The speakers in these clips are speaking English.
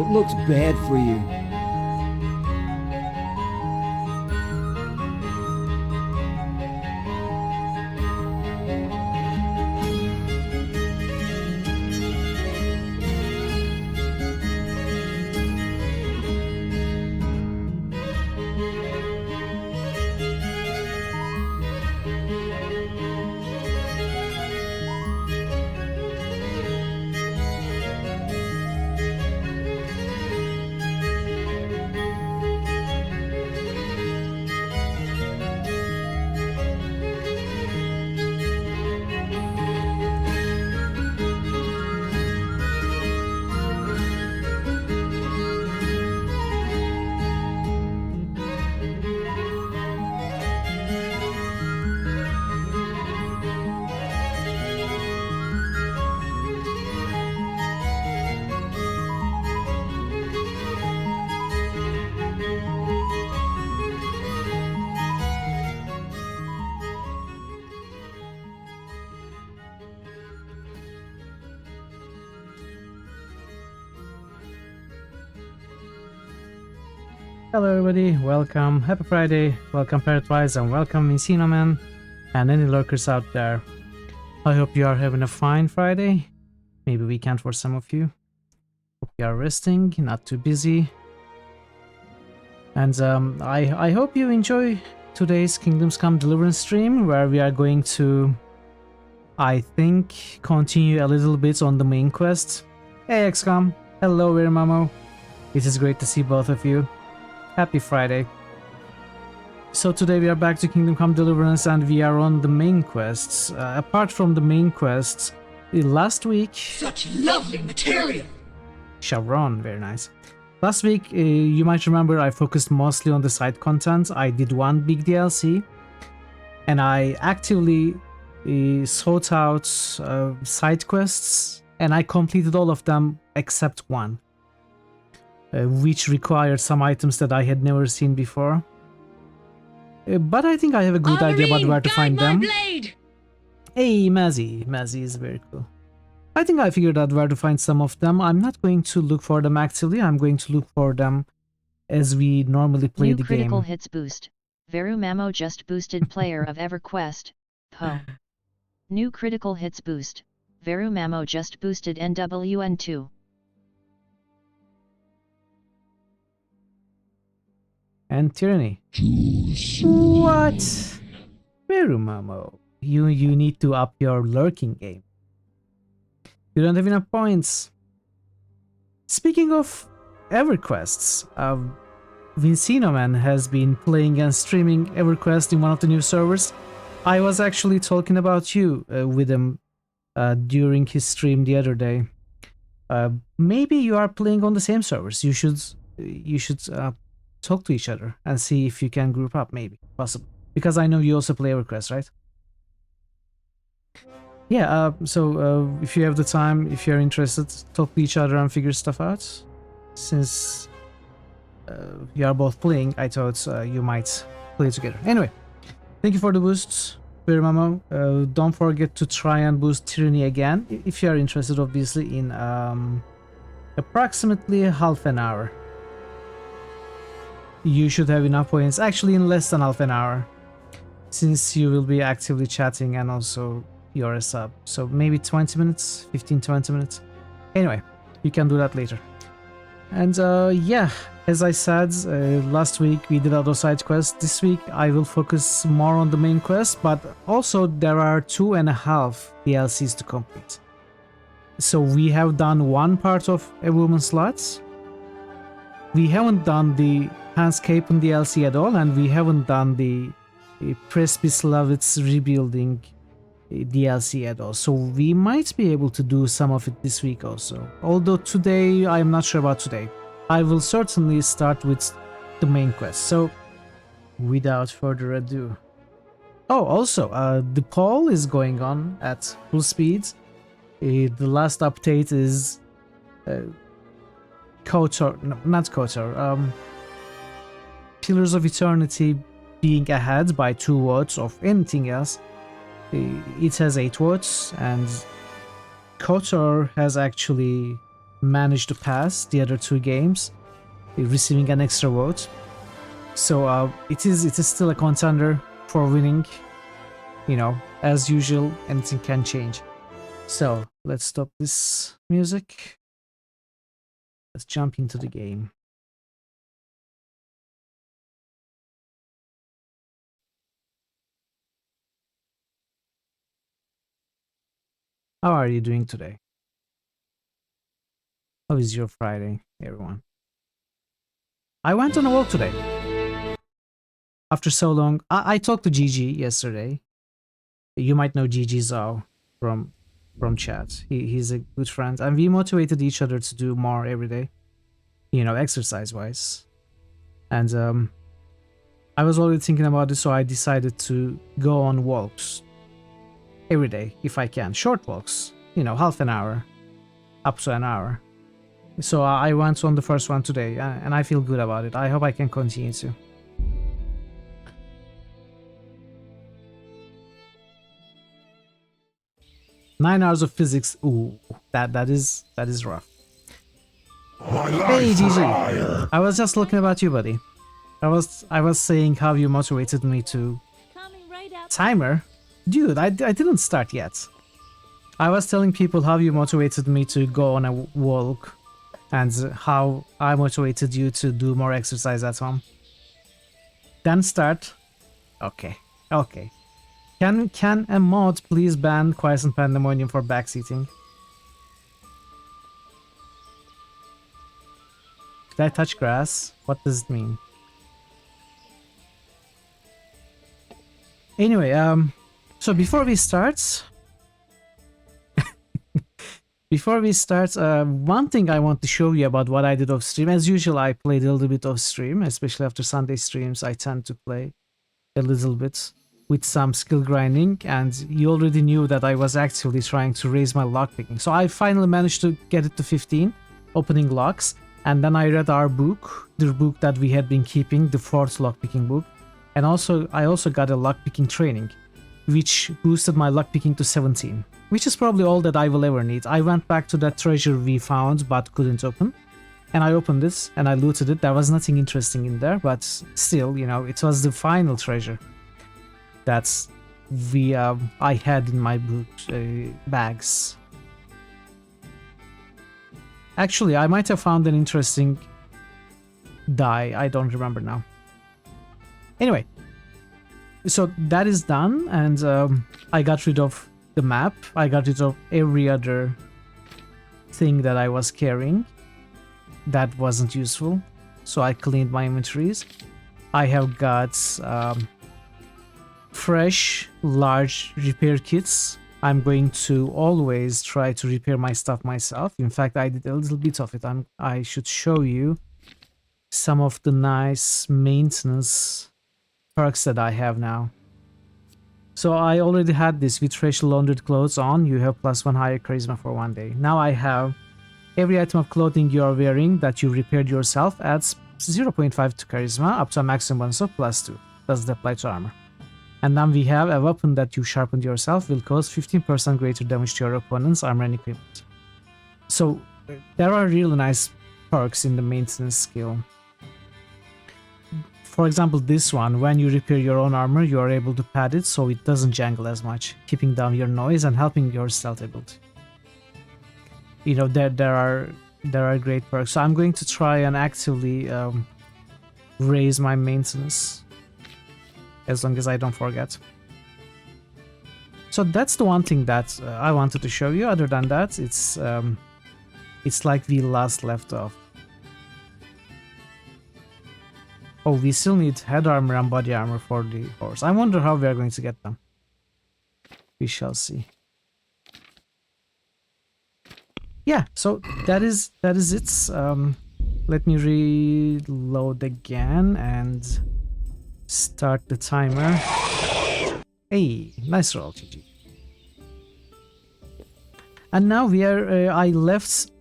It looks bad for you. Hello everybody, welcome, happy Friday, welcome Paradise and welcome Encino Man and any lurkers out there. I hope you are having a fine Friday, maybe weekend for some of you. Hope you are resting, not too busy. And I hope you enjoy today's Kingdoms Come Deliverance stream where we are going to, I think, continue a little bit on the main quest. Hey XCOM, hello Mamo. It is great to see both of you. Happy Friday. So today we are back to Kingdom Come Deliverance and we are on the main quests. Apart from the main quests, last week... Such lovely material! Chevron, very nice. Last week, you might remember I focused mostly on the side content. I did one big DLC and I actively sought out side quests and I completed all of them except one. Which required some items that I had never seen before. But I think I have a good idea about where to find them. Blade. Hey, Mazzy is very cool. I think I figured out where to find some of them. I'm not going to look for them actively, I'm going to look for them as we normally play the game. New critical hits boost. Veru Mamo just boosted player of EverQuest. Po. New critical hits boost. Veru Mamo just boosted NWN2. And Tyranny. What? Veru Mamo, you need to up your lurking game. You don't have enough points. Speaking of EverQuests, Vincino Man has been playing and streaming EverQuest in one of the new servers. I was actually talking about you with him during his stream the other day. Maybe you are playing on the same servers. You should talk to each other and see if you can group up, maybe, possible. Because I know you also play EverQuest, right? Yeah, so if you have the time, if you're interested, talk to each other and figure stuff out. Since you are both playing, I thought you might play together. Anyway, thank you for the boosts, Veru Mamo. Don't forget to try and boost Tyranny again, if you are interested, obviously, in approximately half an hour. You should have enough points, actually in less than half an hour, since you will be actively chatting and also you're a sub. So maybe 20 minutes, 15-20 minutes. Anyway, you can do that later. And yeah, as I said, last week we did other side quests. This week I will focus more on the main quest, but also there are 2.5 DLCs to complete. So we have done one part of A Woman's Slots. We haven't done the Handscapen DLC at all, and we haven't done the Presbyslavet's Rebuilding DLC at all. So we might be able to do some of it this week also. Although today, I'm not sure about today. I will certainly start with the main quest. So without further ado. Oh, also, the poll is going on at full speed. The last update is KOTOR, no, not KOTOR, Pillars of Eternity being ahead by 2 votes of anything else. It has 8 votes, and KOTOR has actually managed to pass the other 2 games, receiving an extra vote. So it is still a contender for winning. You know, as usual, anything can change. So let's stop this music. Let's jump into the game. How are you doing today? How is your Friday, everyone? I went on a walk today. After so long, I talked to Gigi yesterday. You might know Gigi Zhao from chat. He's a good friend, and we motivated each other to do more every day. You know, exercise-wise. And I was already thinking about this, so I decided to go on walks every day if I can. Short walks, you know, half an hour, up to an hour. So I went on the first one today, and I feel good about it. I hope I can continue to. Nine hours of physics. Ooh, that is rough. Hey Gigi, I was just looking about you, buddy. I was saying how you motivated me to. Timer, dude, I didn't start yet. I was telling people how you motivated me to go on a walk, and how I motivated you to do more exercise at home. Then start. Okay. Can a mod please ban Quiescent Pandemonium for backseating? Did I touch grass? What does it mean? Anyway, so before we start, one thing I want to show you about what I did off stream. As usual, I played a little bit off stream, especially after Sunday streams. I tend to play a little bit with some skill grinding, and you already knew that I was actively trying to raise my lockpicking. So I finally managed to get it to 15, opening locks, and then I read our book, the book that we had been keeping, the 4th lockpicking book, and I also got a lockpicking training, which boosted my lockpicking to 17, which is probably all that I will ever need. I went back to that treasure we found but couldn't open, and I opened it and I looted it. There was nothing interesting in there, but still, you know, it was the final treasure that's I had in my boot bags. Actually, I might have found an interesting die. I don't remember now. Anyway, so that is done, and I got rid of the map. I got rid of every other thing that I was carrying that wasn't useful. So I cleaned my inventories. I have got fresh, large repair kits. I'm going to always try to repair my stuff myself. In fact, I did a little bit of it. I should show you some of the nice maintenance perks that I have now. So I already had this with fresh laundered clothes on. You have +1 higher charisma for 1 day. Now I have every item of clothing you are wearing that you repaired yourself adds 0.5 to charisma up to a maximum bonus of +2. Doesn't apply to armor. And then we have a weapon that you sharpened yourself will cause 15% greater damage to your opponent's armor and equipment. So there are really nice perks in the maintenance skill. For example, this one, when you repair your own armor, you are able to pad it so it doesn't jangle as much, keeping down your noise and helping your stealth ability. You know, there are great perks. So I'm going to try and actively raise my maintenance, as long as I don't forget. So that's the one thing that I wanted to show you. Other than that, it's like we last left off. Oh, we still need head armor and body armor for the horse. I wonder how we are going to get them. We shall see. Yeah, so that is it. Let me reload again and start the timer. Hey, nice roll, GG. And now we are. I left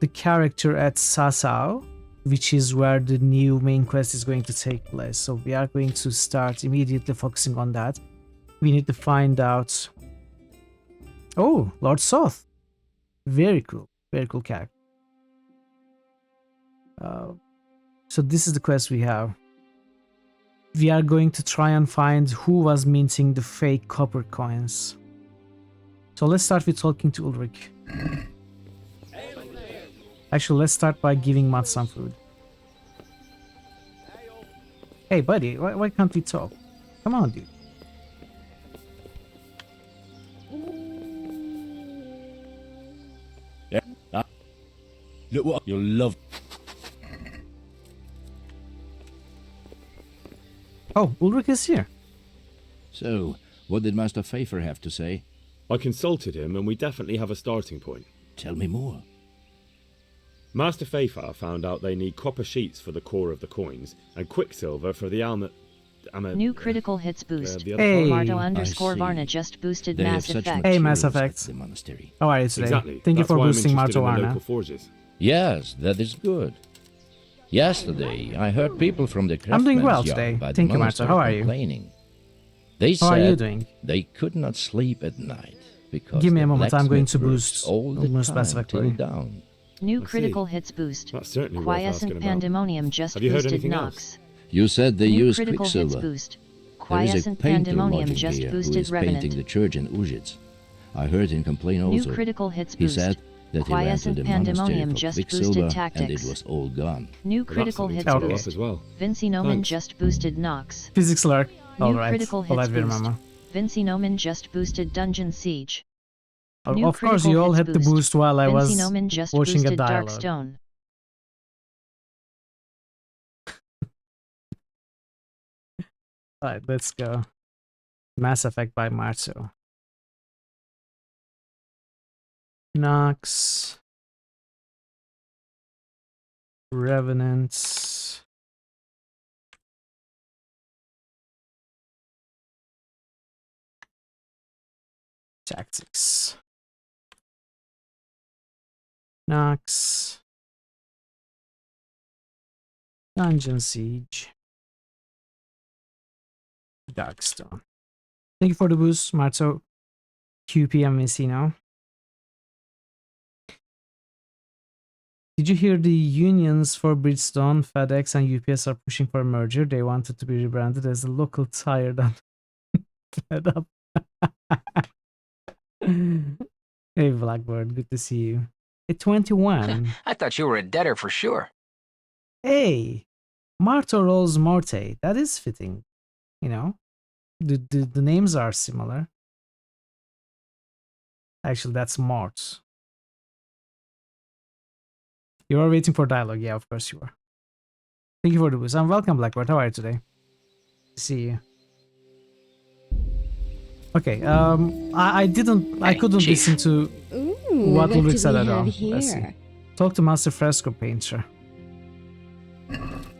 the character at Sasao, which is where the new main quest is going to take place. So we are going to start immediately focusing on that. We need to find out. Oh, Lord Soth. Very cool character. So this is the quest we have. We are going to try and find who was minting the fake copper coins. So let's start with talking to Ulrich. Actually, let's start by giving Matt some food. Hey buddy, why can't we talk? Come on, dude. Yeah. Look what you'll love. Oh, Ulrich is here. So, what did Master Pfeiffer have to say? I consulted him and we definitely have a starting point. Tell me more. Master Pfeiffer found out they need copper sheets for the core of the coins and quicksilver for the New critical hits boost. the other Hey. part. Marto I underscore see. Varna just boosted They have Mass such Effect. Hey, Mass materials Effect. at the monastery. How are you today? Exactly. Thank you That's for why I'm boosting interested Marto in the Varna. local forges. Yes, that is good. Yesterday, I heard people from the I'm doing craftsman's well yard today. by the Thank you, Marto. monastery How are you? complaining. They How are you said doing? they could not sleep at night because Give me a the moment, I'm going to blacksmith boost works all the Mass time Effect for till you. down. New I see. critical hits boost. That's certainly worth asking Quiescent about. Pandemonium just Have you heard boosted anything Nox. You said they New use critical hits quicksilver. boost. There is a Quiescent painter Pandemonium lodging just here who boosted is painting the Revenant. church in Uzhitz. I heard him complain New also. critical hits He boost. said that he ran to Quiescent the monastery Pandemonium for just quicksilver boosted and it Tactics. was all gone. New Well, critical that's hits something to Okay. follow up as well. Vinci Nomen Thanks. just boosted Nox. Physics alert. New Alright. critical hits Alright, we boost. remember. Vinci Nomen just boosted Dungeon Siege. Oh, New of course, critical you all hits had the boost while I Vinci was Nomen just watching a boosted dialogue. Darkstone. Alright, let's go. Mass Effect by Marzo. Nox. Revenants. Tactics. Nox. Dungeon Siege. Darkstone. Thank you for the boost, Marzo. QP and Messino. Did you hear the unions for Bridgestone, FedEx, and UPS are pushing for a merger? They wanted to be rebranded as a local tire and fed up. Hey, Blackbird, good to see you. At 21. I thought you were a debtor for sure. Hey, Marto Rolls Morte. That is fitting. You know, the names are similar. Actually, that's Mort. You are waiting for dialogue. Yeah, of course you are. Thank you for the boost. And welcome, Blackbird. How are you today? See you. Okay, I couldn't Chief. listen to Ooh, what Ulrich do said we at all. have Let's see. here? Talk to Master Fresco Painter.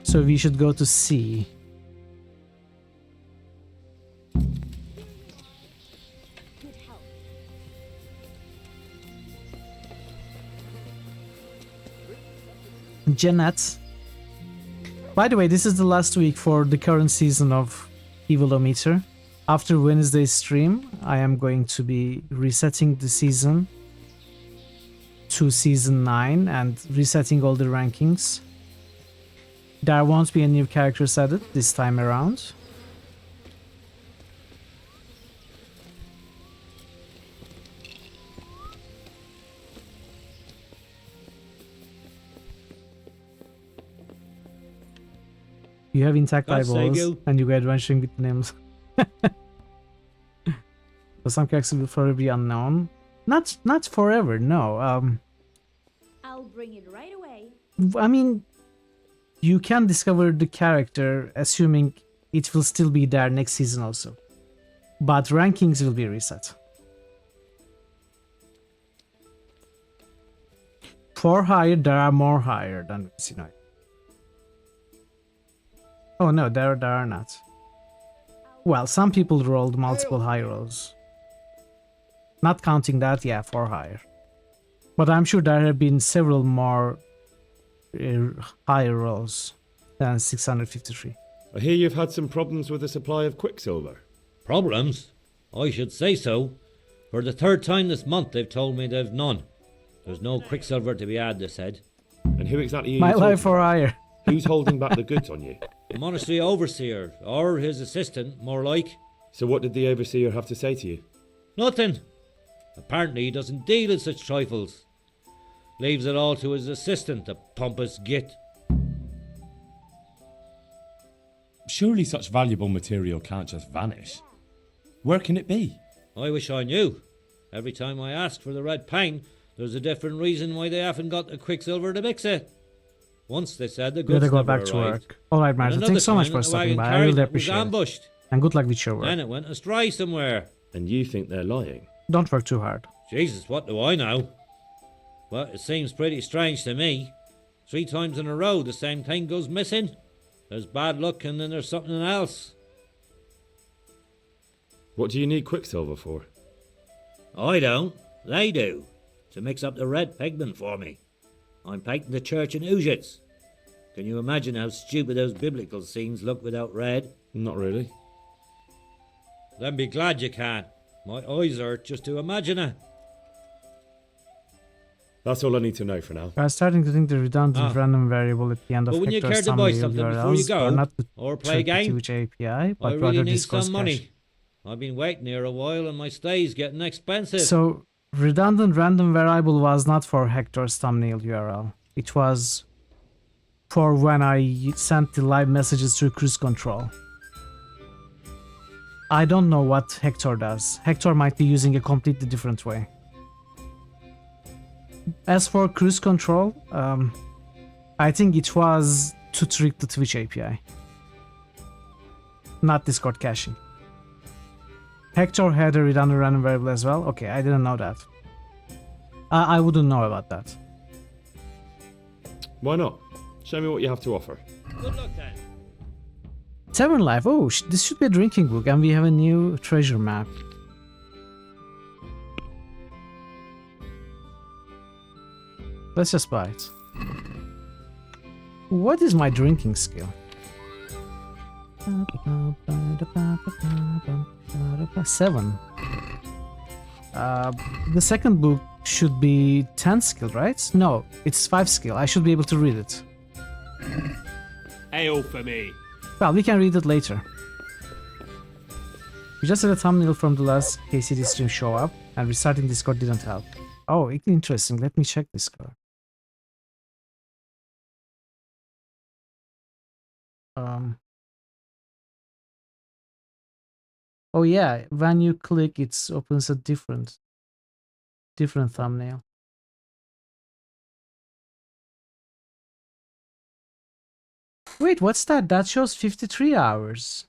So we should go to C. Jeanette. By the way, this is the last week for the current season of Evilometer. After Wednesday's stream, I am going to be resetting the season to season 9 and resetting all the rankings. There won't be a new characters added this time around. You have intact God save eyeballs you. and you go adventuring with names. So some characters will forever be unknown. Not forever, no. I'll bring it right away. I mean, you can discover the character assuming it will still be there next season also. But rankings will be reset. For hire, there are more higher than Sinai. Oh no, there are not. Well, some people rolled multiple high rolls. Not counting that, yeah, for hire. But I'm sure there have been several more higher rolls than 653. I hear you've had some problems with the supply of quicksilver. Problems? I should say so. For the third time this month they've told me they've none. There's no quicksilver to be had, they said. And who exactly are you My talking life for about? hire. Who's holding back the goods on you? The monastery overseer, or his assistant, more like. So what did the overseer have to say to you? Nothing. Apparently he doesn't deal in such trifles. Leaves it all to his assistant, the pompous git. Surely such valuable material can't just vanish. Where can it be? I wish I knew. Every time I ask for the red paint, there's a different reason why they haven't got the quicksilver to mix it. Once they said the goods Gotta go never back to arrived. work. Alright, And Martha, another thanks so much time for that the stopping wagon by. I carried really it was appreciate it. ambushed. And good luck with your work. Then it went astray somewhere. And you think they're lying? Don't work too hard. Jesus, what do I know? But it seems pretty strange to me. 3 times in a row the same thing goes missing. There's bad luck and then there's something else. What do you need quicksilver for? I don't. They do. To mix up the red pigment for me. I'm painting the church in Ujits. Can you imagine how stupid those biblical scenes look without red? Not really. Then be glad you can. My eyes hurt just to imagine it. That's all I need to know for now. I'm starting to think the redundant random variable at the end of But wouldn't you Hector's care to buy thumbnail something before you URLs go? are not the Or play a game? Twitch API, I but really rather need Discord some cache. money. I've been waiting here a while and my stay's getting expensive. So, redundant random variable was not for Hector's thumbnail URL. It was for when I sent the live messages through cruise control. I don't know what Hector does. Hector might be using a completely different way. As for cruise control, I think it was to trick the Twitch API, not Discord caching. Hector had a redundant random variable as well. Okay, I didn't know that. I wouldn't know about that. Why not? Show me what you have to offer. Good luck then. Tavern Life. Oh, this should be a drinking book, and we have a new treasure map. Let's just buy it. What is my drinking skill? 7. The second book should be 10 skill, right? No, it's 5 skill. I should be able to read it. Ale for me. Well, we can read it later. We just had a thumbnail from the last KCD stream show up, and restarting Discord didn't help. Oh, interesting. Let me check Discord. Oh yeah, when you click, it opens a different thumbnail. Wait, what's that? That shows 53 hours.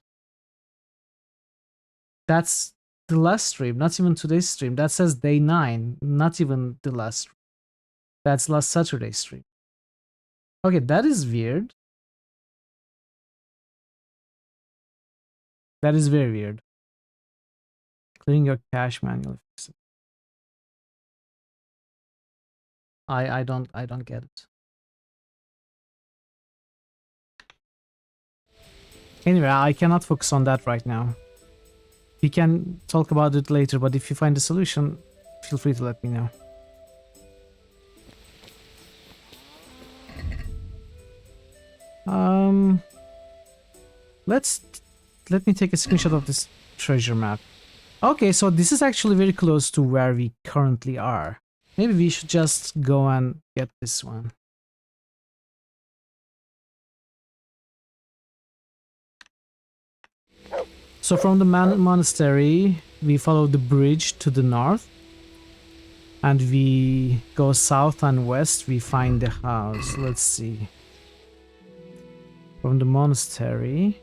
That's the last stream, not even today's stream. That says day 9, not even the last stream. That's last Saturday's stream. Okay, that is weird. That is very weird. Clearing your cache manually. I don't get it. Anyway, I cannot focus on that right now. We can talk about it later, but if you find a solution, feel free to let me know. Let me take a screenshot of this treasure map. Okay, so this is actually very close to where we currently are. Maybe we should just go and get this one. So from the monastery, we follow the bridge to the north. And we go south and west, we find the house. Let's see. From the monastery,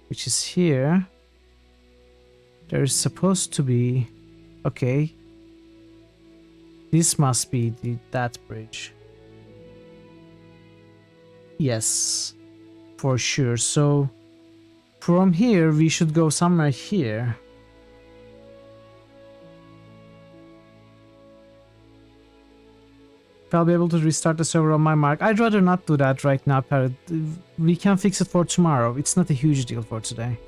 which is here, there's supposed to be... Okay. This must be that bridge. Yes, for sure. So from here, we should go somewhere here. If I'll be able to restart the server on my mark. I'd rather not do that right now, Parrot. We can fix it for tomorrow. It's not a huge deal for today.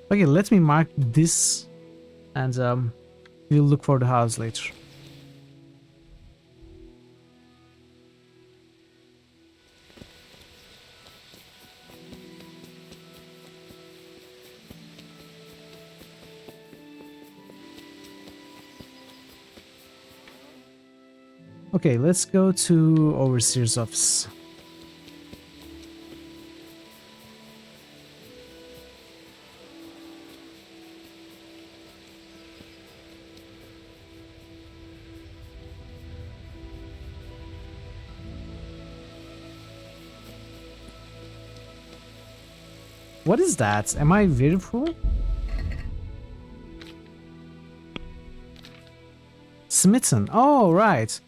Okay, let me mark this and We'll look for the house later. Okay, let's go to Overseer's office. What is that? Am I very full? Smitten. Oh, right.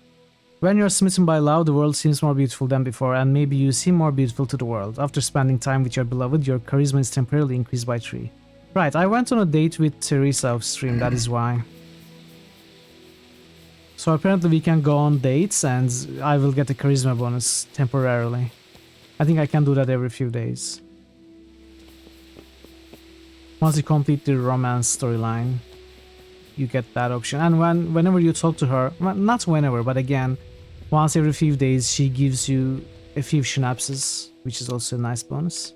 When you're smitten by love, the world seems more beautiful than before, and maybe you seem more beautiful to the world. After spending time with your beloved, your charisma is temporarily increased by 3. Right, I went on a date with Teresa off stream, that is why. So apparently we can go on dates, and I will get a charisma bonus temporarily. I think I can do that every few days. Once you complete the romance storyline, you get that option. And whenever you talk to her, well, not whenever, but again, once every few days, she gives you a few synapses, which is also a nice bonus.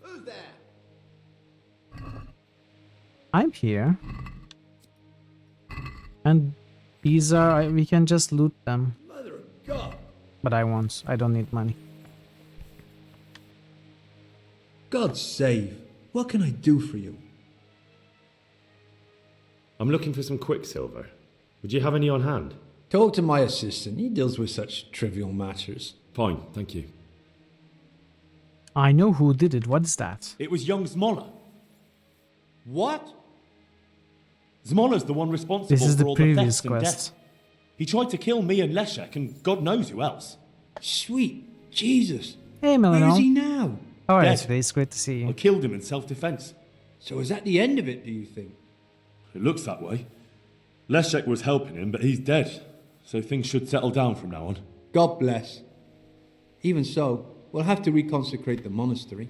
Who's there? I'm here. And these are, we can just loot them. Mother of God! But I won't. I don't need money. God save. What can I do for you? I'm looking for some quicksilver. Would you have any on hand? Talk to my assistant. He deals with such trivial matters. Fine, thank you. I know who did it. What is that? It was young Zmola. What? Zmola's the one responsible This is for the all the previous thefts and quest. deaths. He tried to kill me and Leszek and God knows who else. Sweet Jesus. Hey, Where is he Melano. now? How are you Dead. today? It's great to see I you. killed him in self-defense. So is that the end of it, do you think? It looks that way. Leszek was helping him, but he's dead. So things should settle down from now on. God bless. Even so, we'll have to reconsecrate the monastery.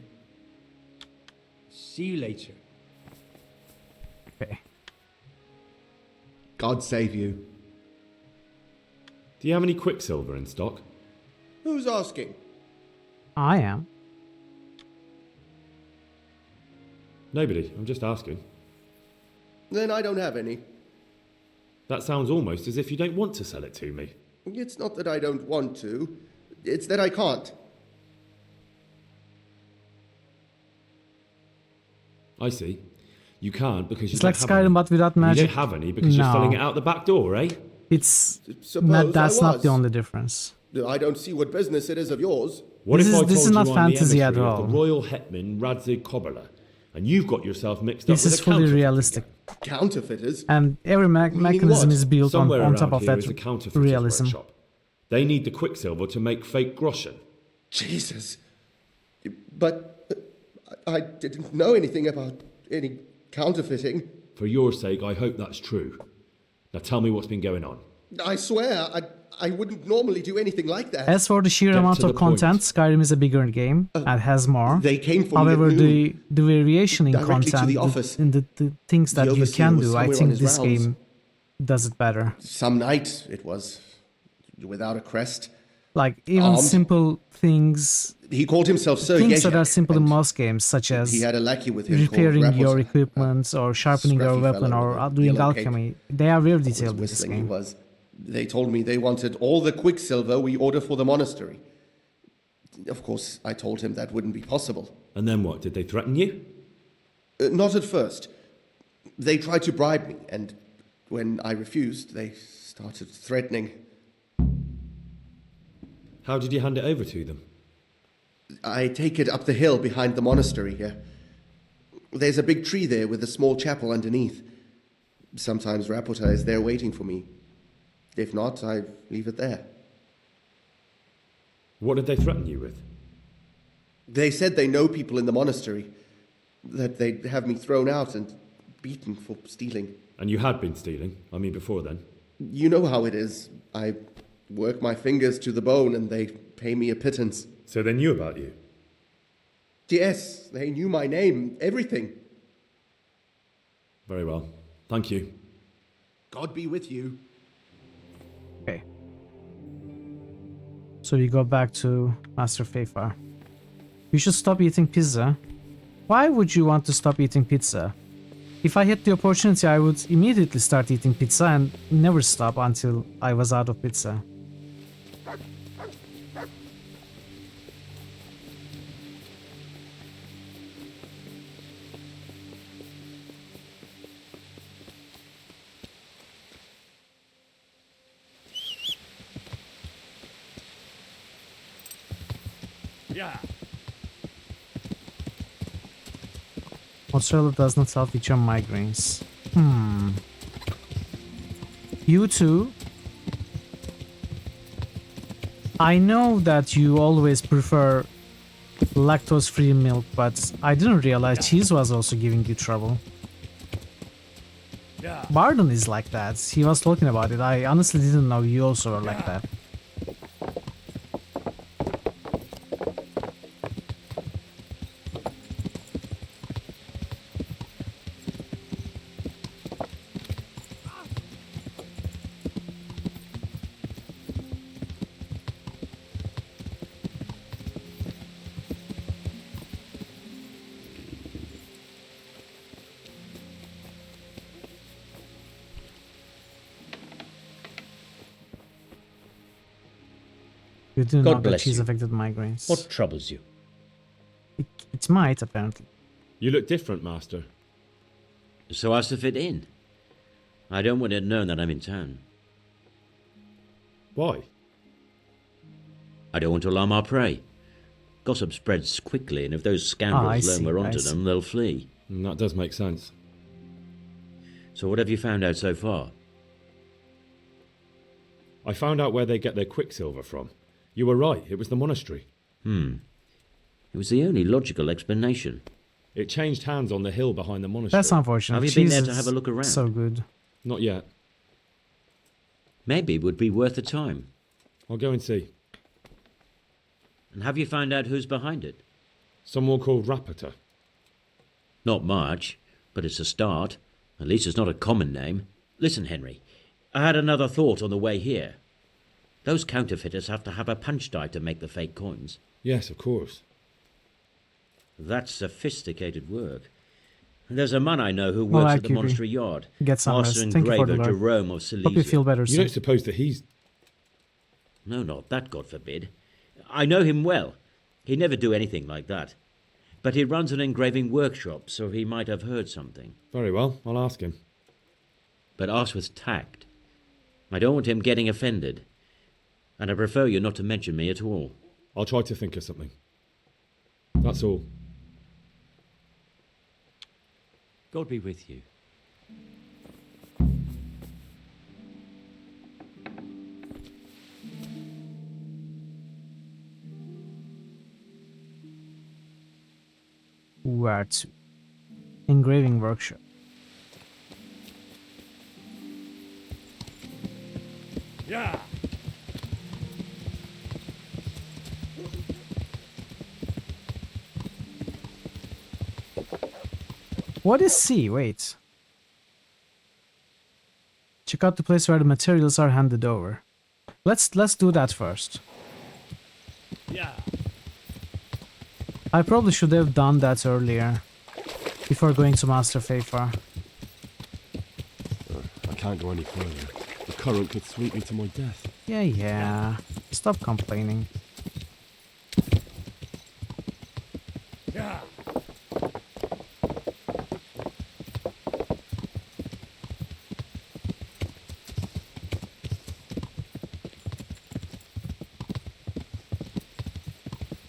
See you later. Okay. God save you. Do you have any quicksilver in stock? Who's asking? I am. Nobody, I'm just asking. Then I don't have any. That sounds almost as if you don't want to sell it to me. It's not that I don't want to. It's that I can't. I see. You can't because you It's don't like have Skyrim, any. but without You magic. don't have any because you're No. selling it out the back door, eh? It's Suppose that's I not was. the only difference. I don't see what business it is of yours. What This if is- I this told is not you I'm the fantasy at emissary of all. the royal hetman Radzig Kobyla, and you've got yourself mixed This up with is a fully counterfeit realistic, Counterfeiters? and every mechanism what? is built on, Somewhere on around top of here that is a counterfeiter's realism. workshop. They need the quicksilver to make fake groschen. Jesus. But I didn't know anything about any counterfeiting. For your sake, I hope that's true. Now tell me what's been going on. I swear, I wouldn't normally do anything like that. As for the sheer Get amount to of the point. content, Skyrim is a bigger game and has more. They came for However, me at noon, the variation in directly to content, the office. in the things The that you overseer can was do, I somewhere on think his this rounds. game does it better. Some night it was, without a crest. Like even Armed. simple things, He called himself Sir things that Yezhak, are simple in and most games, such as he had a lackey with him repairing called your Rapos, equipment or sharpening your scruffy weapon fellow or with a doing yellow cape. alchemy. They are very was detailed in this whistling he game. was. They told me they wanted all the quicksilver we order for the monastery. Of course, I told him that wouldn't be possible. And then what? Did they threaten you? Not at first. They tried to bribe me, and when I refused, they started threatening. How did you hand it over to them? I take it up the hill behind the monastery here. There's a big tree there with a small chapel underneath. Sometimes Rapota is there waiting for me. If not, I leave it there. What did they threaten you with? They said they know people in the monastery, that they'd have me thrown out and beaten for stealing. And you had been stealing, I mean before then. You know how it is. I work my fingers to the bone and they pay me a pittance. So they knew about you? Yes, they knew my name, everything. Very well. Thank you. God be with you. Okay. So we go back to Master Fafar. You should stop eating pizza. Why would you want to stop eating pizza? If I had the opportunity, I would immediately start eating pizza and never stop until I was out of pizza. Yeah. Mozzarella does not help with your migraines. You too? I know that you always prefer lactose-free milk, but I didn't realize cheese was also giving you trouble. Yeah. Barden is like that. He was talking about it. I honestly didn't know you also are like that. You do know God that bless cheese you. affected migraines. What troubles you? It might, apparently. You look different, Master. So as to fit in. I don't want it known that I'm in town. Why? I don't want to alarm our prey. Gossip spreads quickly, and if those scoundrels learn we're onto them, they'll flee. That does make sense. So what have you found out so far? I found out where they get their quicksilver from. You were right, it was the monastery. It was the only logical explanation. It changed hands on the hill behind the monastery. That's unfortunate. Have you Cheese been there to is have a look around? So good. Not yet. Maybe it would be worth the time. I'll go and see. And have you found out who's behind it? Someone called Rapata. Not much, but it's a start. At least it's not a common name. Listen, Henry, I had another thought on the way here. Those counterfeiters have to have a punch die to make the fake coins. Yes, of course. That's sophisticated work. There's a man I know who Well, works I at the keep you. monastery yard. Get some Master rest. Thank you for the engraver lore. Jerome of Hope you Silesia. feel better You soon. don't suppose that he's... No, not that, God forbid. I know him well. He'd never do anything like that. But he runs an engraving workshop, so he might have heard something. Very well, I'll ask him. But ask with tact. I don't want him getting offended. And I prefer you not to mention me at all. I'll try to think of something. That's all. God be with you. Where to? Engraving workshop. Yeah. What is C? Wait. Check out the place where the materials are handed over. Let's do that first. Yeah. I probably should have done that earlier, before going to Master Fafar. I can't go any further. The current could sweep me to my death. Yeah. Stop complaining. Yeah.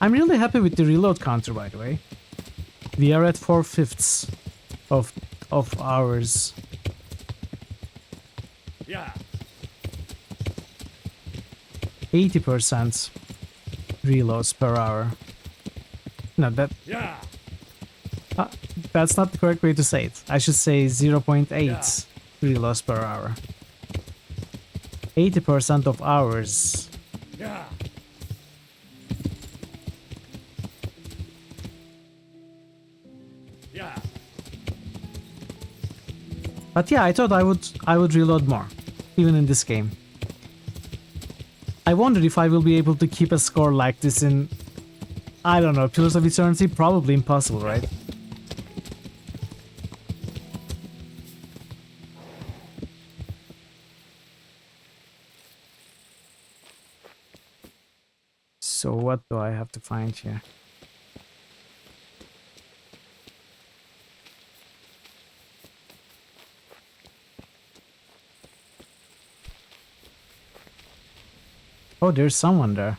I'm really happy with the reload counter, by the way. We are at 4/5 of hours. Yeah. 80% reloads per hour. No, Yeah. that's not the correct way to say it. I should say 0.8 Yeah. reloads per hour. 80% of hours. Yeah. Yeah. But yeah, I thought I would reload more, even in this game. I wonder if I will be able to keep a score like this in, I don't know, Pillars of Eternity? Probably impossible, right? So what do I have to find here? Oh, there's someone there.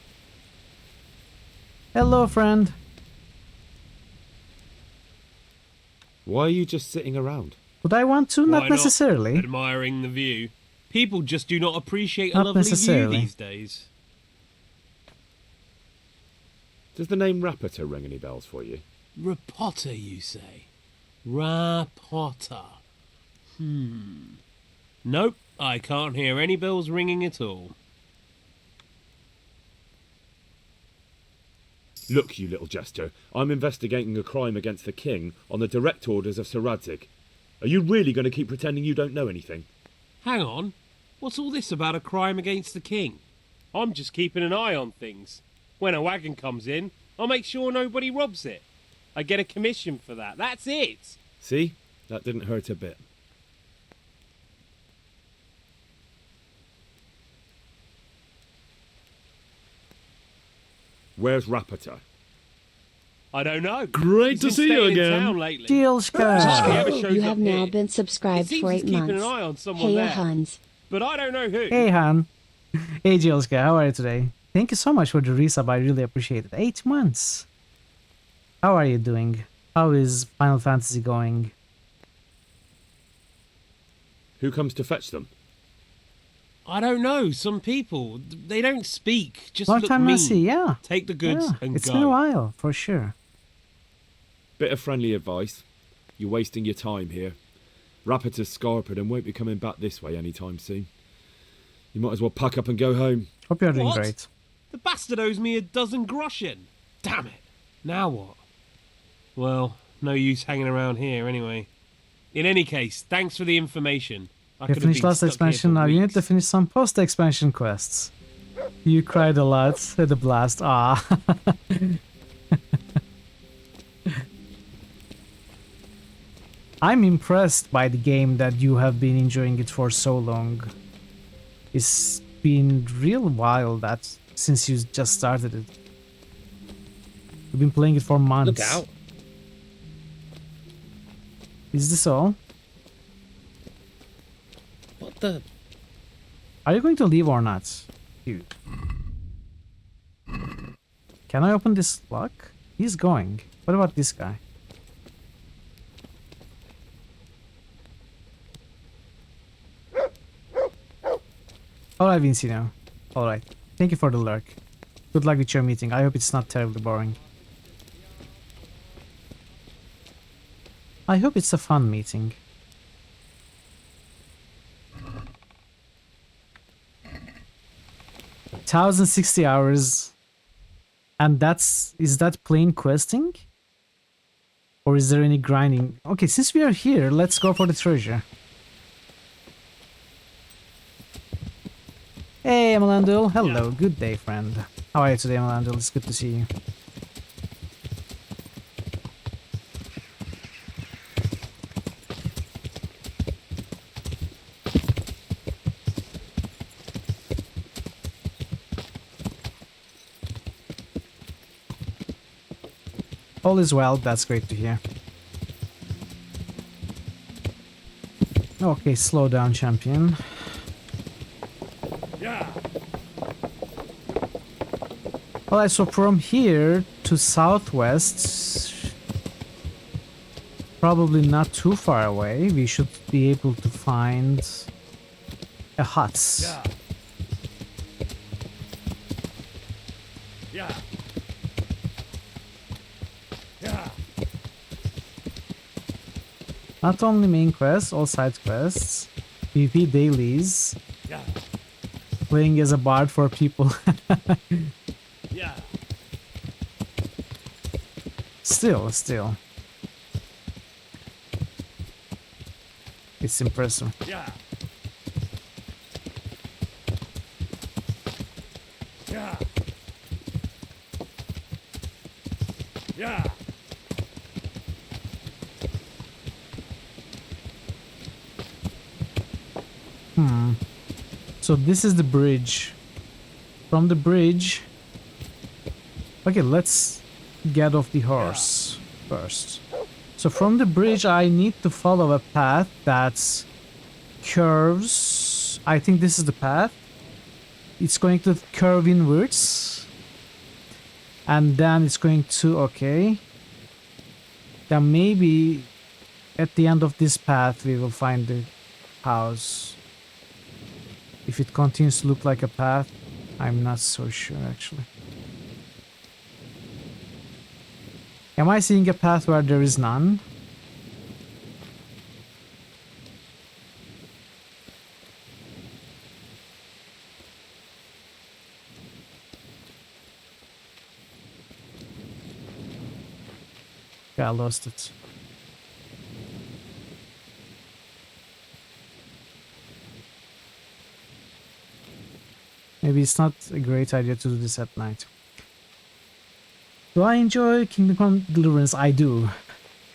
Hello, friend. Why are you just sitting around? Would I want to? Why Not necessarily. Admiring the view. People just do not appreciate Not a lovely necessarily. view these days. Does the name Rapita ring any bells for you? Rapota, you say? Rapota. Nope, I can't hear any bells ringing at all. Look, you little jester, I'm investigating a crime against the king on the direct orders of Sir Radzig. Are you really going to keep pretending you don't know anything? Hang on, what's all this about a crime against the king? I'm just keeping an eye on things. When a wagon comes in, I'll make sure nobody robs it. I get a commission for that, that's it. See? That didn't hurt a bit. Where's Rapita? I don't know. Great He's to been see you staying in again. town lately. Jielska. Hardly ever shows You up have now here. been It subscribed seems for he's 8 keeping an months. eye on someone Hey, there. Hans. But I don't know who. Hey, Han. Hey, Jielska. How are you today? Thank you so much for the resub. I really appreciate it. 8 months. How are you doing? How is Final Fantasy going? Who comes to fetch them? I don't know. Some people, they don't speak. Just Long look time mean. no see. Yeah. Take the goods Yeah, and it's go. been a while, for sure. Bit of friendly advice. You're wasting your time here. Rapita's scarpered and won't be coming back this way anytime soon. You might as well pack up and go home. Hope you're doing What? great. The bastard owes me a dozen groschen. Damn it. Now what? Well, no use hanging around here anyway. In any case, thanks for the information. I You could have finished been last stuck here expansion, for now you need weeks. to finish some post-expansion quests. You cried a lot at the blast. Ah. I'm impressed by the game that you have been enjoying it for so long. It's been real while that since you just started it. You've been playing it for months. Look out. Is this all? What the? Are you going to leave or not? Dude. Can I open this lock? He's going. What about this guy? Alright, Vincino. Alright. Thank you for the lurk. Good luck with your meeting. I hope it's not terribly boring. I hope it's a fun meeting. $1,060 hours. And is that plain questing? Or is there any grinding? Okay, since we are here, let's go for the treasure. Hey, Emelandul. Hello, good day, friend. How are you today, Emelandul? It's good to see you. All is well, that's great to hear. Okay, slow down, champion. Yeah. Alright, so from here to southwest, probably not too far away, we should be able to find a hut. Yeah. Yeah. Yeah. Not only main quests, all side quests, PvP dailies. Yeah. playing as a bard for people. Yeah. Still. It's impressive. Yeah. Yeah. Yeah. So this is the bridge. From the bridge... Okay, let's get off the horse first. So from the bridge I need to follow a path that curves. I think this is the path. It's going to curve inwards. And then it's going to... Okay. Then maybe at the end of this path we will find the house. If it continues to look like a path, I'm not so sure actually. Am I seeing a path where there is none? Yeah, I lost it. Maybe it's not a great idea to do this at night. Do I enjoy Kingdom Come Deliverance? I do.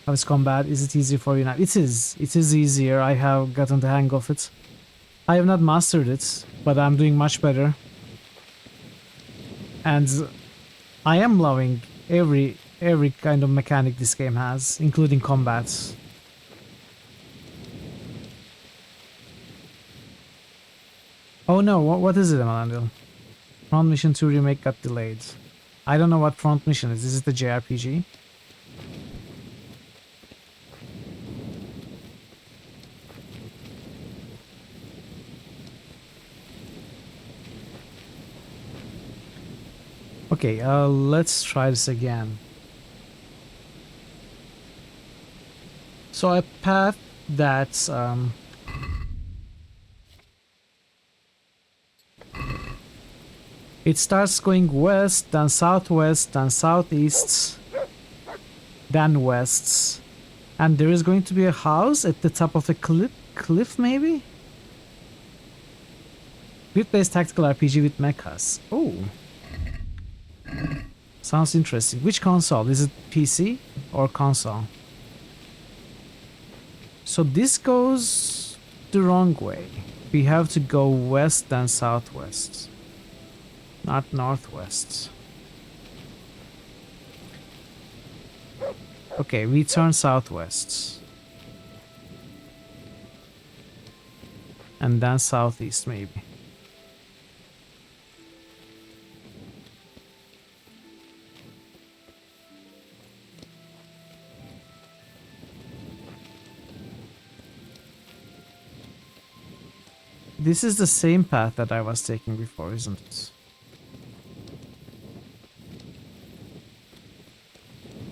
How is combat? Is it easy for you now? It is. It is easier. I have gotten the hang of it. I have not mastered it, but I'm doing much better. And I am loving every kind of mechanic this game has, including combat. Oh no, what is it, Emanuel? Front Mission 2 remake got delayed. I don't know what Front Mission is. Is it the JRPG? Okay, let's try this again. So a path that's it starts going west, then southwest, then southeast, then west. And there is going to be a house at the top of the cliff maybe? Grid-based tactical RPG with mechas. Oh. Sounds interesting. Which console? Is it PC or console? So this goes the wrong way. We have to go west then southwest. Not northwest. Okay, we turn southwest. And then southeast maybe. This is the same path that I was taking before, isn't it?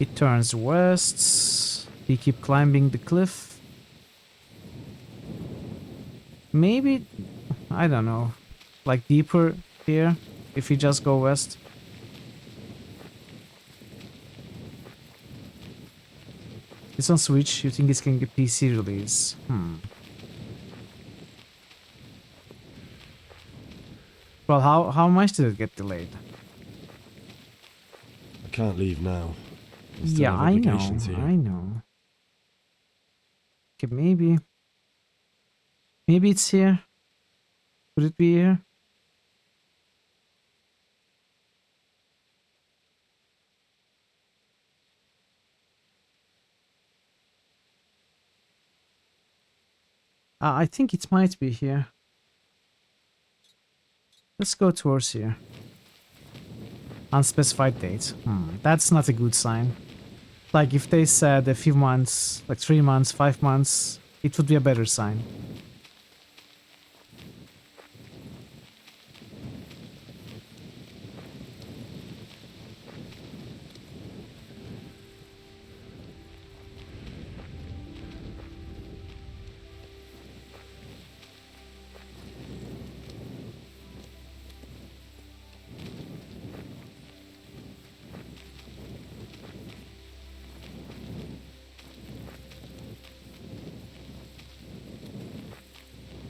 It turns west. We keep climbing the cliff. Maybe, I don't know, like deeper here if we just go west. It's on Switch. You think it's going to get PC release? Well, how much did it get delayed? I can't leave now. I still Yeah, have I know. obligations here. I know. Okay, maybe. Maybe it's here. Could it be here? I think it might be here. Let's go towards here. Unspecified date. That's not a good sign. Like if they said a few months, like 3 months, 5 months, it would be a better sign.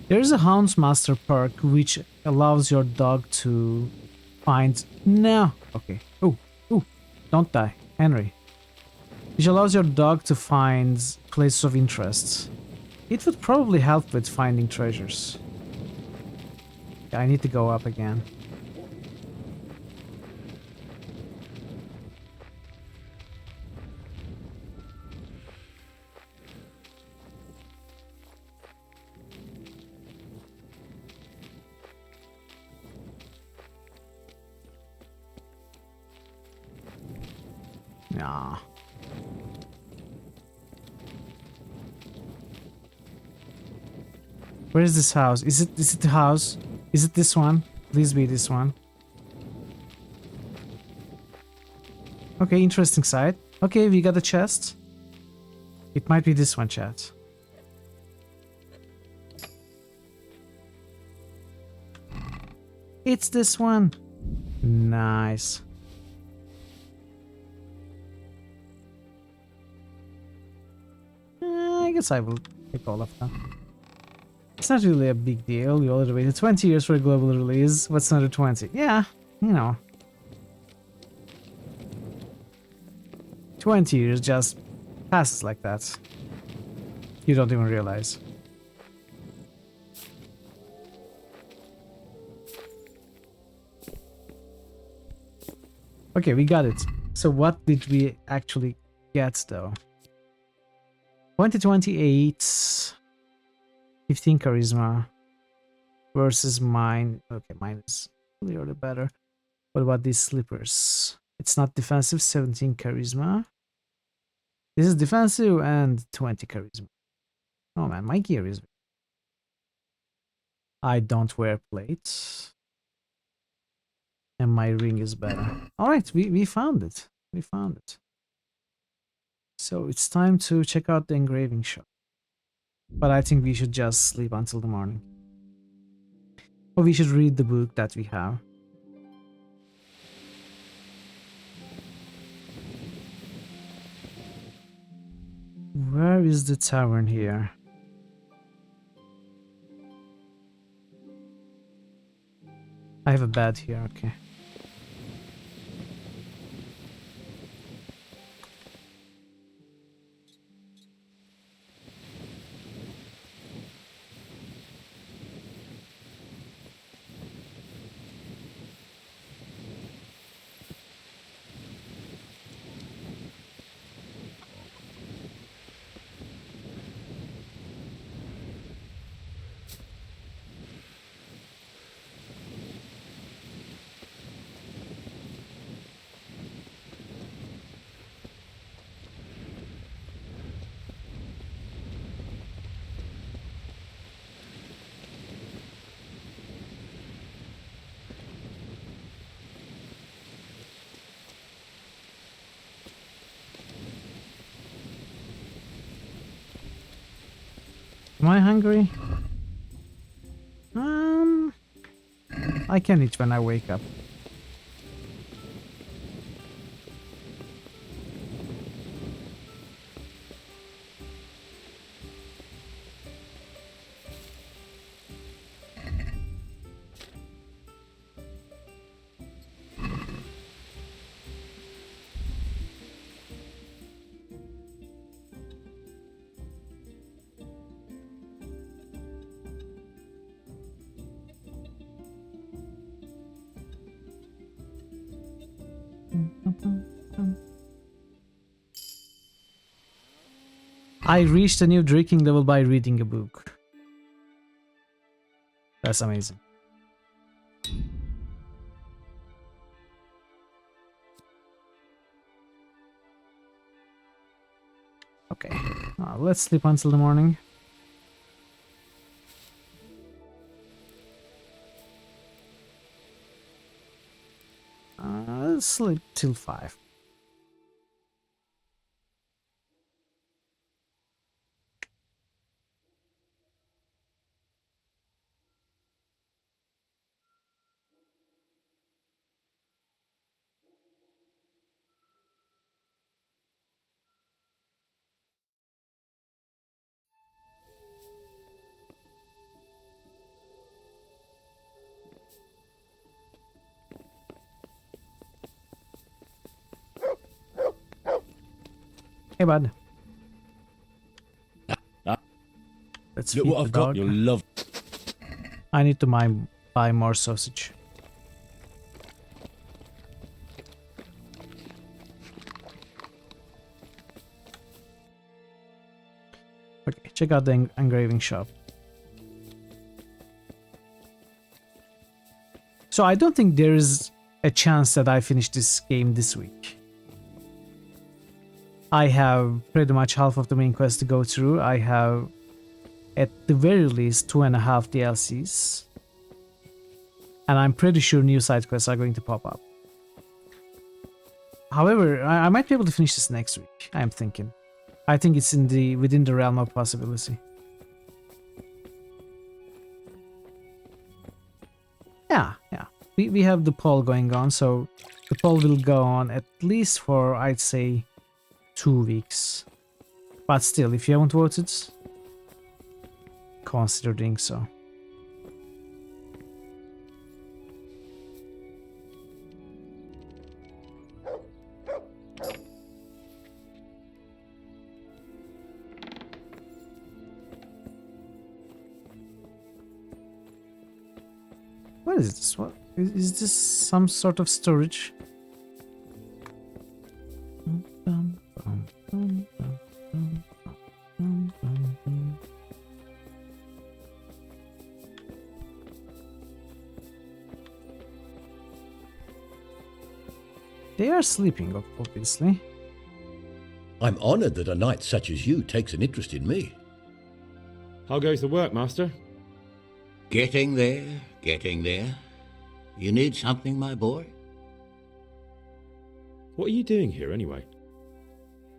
There is a Houndsmaster perk which allows your dog to find... No! Okay. Oh, oh, don't die. Henry. Which allows your dog to find places of interest. It would probably help with finding treasures. Yeah, I need to go up again. Nah. Where is this house? Is it the house? Is it this one? Please be this one. Okay, interesting side. Okay, we got a chest. It might be this one, chat. It's this one. Nice. I guess I will take all of them. It's not really a big deal. We already waited 20 years for a global release. What's another 20? Yeah, you know. 20 years just passes like that. You don't even realize. Okay, we got it. So what did we actually get though? 2028, 15 charisma versus mine. Okay, mine is clearly better. What about these slippers? It's not defensive, 17 charisma. This is defensive and 20 charisma. Oh man, my gear is... I don't wear plates. And my ring is better. Alright, we found it. We found it. So it's time to check out the engraving shop. But I think we should just sleep until the morning. Or we should read the book that we have. Where is the tavern here? I have a bed here, okay. Am I hungry? I can eat when I wake up. I reached a new drinking level by reading a book. That's amazing. Okay, let's sleep until the morning. Let's sleep till 5. Hey, bud. Let's Look feed what the I've got. dog. You'll love. I need to buy more sausage. Okay, check out the engraving shop. So I don't think there is a chance that I finish this game this week. I have pretty much half of the main quest to go through. I have, at the very least, 2.5 DLCs. And I'm pretty sure new side quests are going to pop up. However, I might be able to finish this next week, I'm thinking. I think it's within the realm of possibility. Yeah. We have the poll going on, so the poll will go on at least for, I'd say, 2 weeks. But still, if you haven't voted, consider doing so. What is this? What is this? Some sort of storage? They are sleeping, obviously. I'm honored that a knight such as you takes an interest in me. How goes the work, Master? Getting there, getting there. You need something, my boy? What are you doing here, anyway?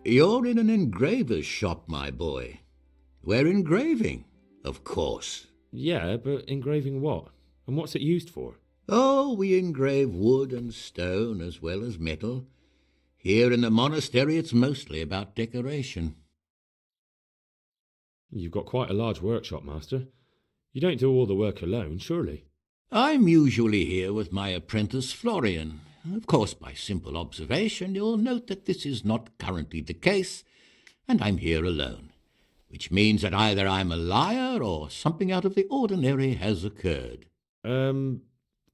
You're in an engraver's shop, my boy. We're engraving, of course. Yeah, but engraving what? And what's it used for? Oh, we engrave wood and stone as well as metal. Here in the monastery, it's mostly about decoration. You've got quite a large workshop, Master. You don't do all the work alone, surely? I'm usually here with my apprentice Florian. Of course, by simple observation, you'll note that this is not currently the case, and I'm here alone, which means that either I'm a liar or something out of the ordinary has occurred.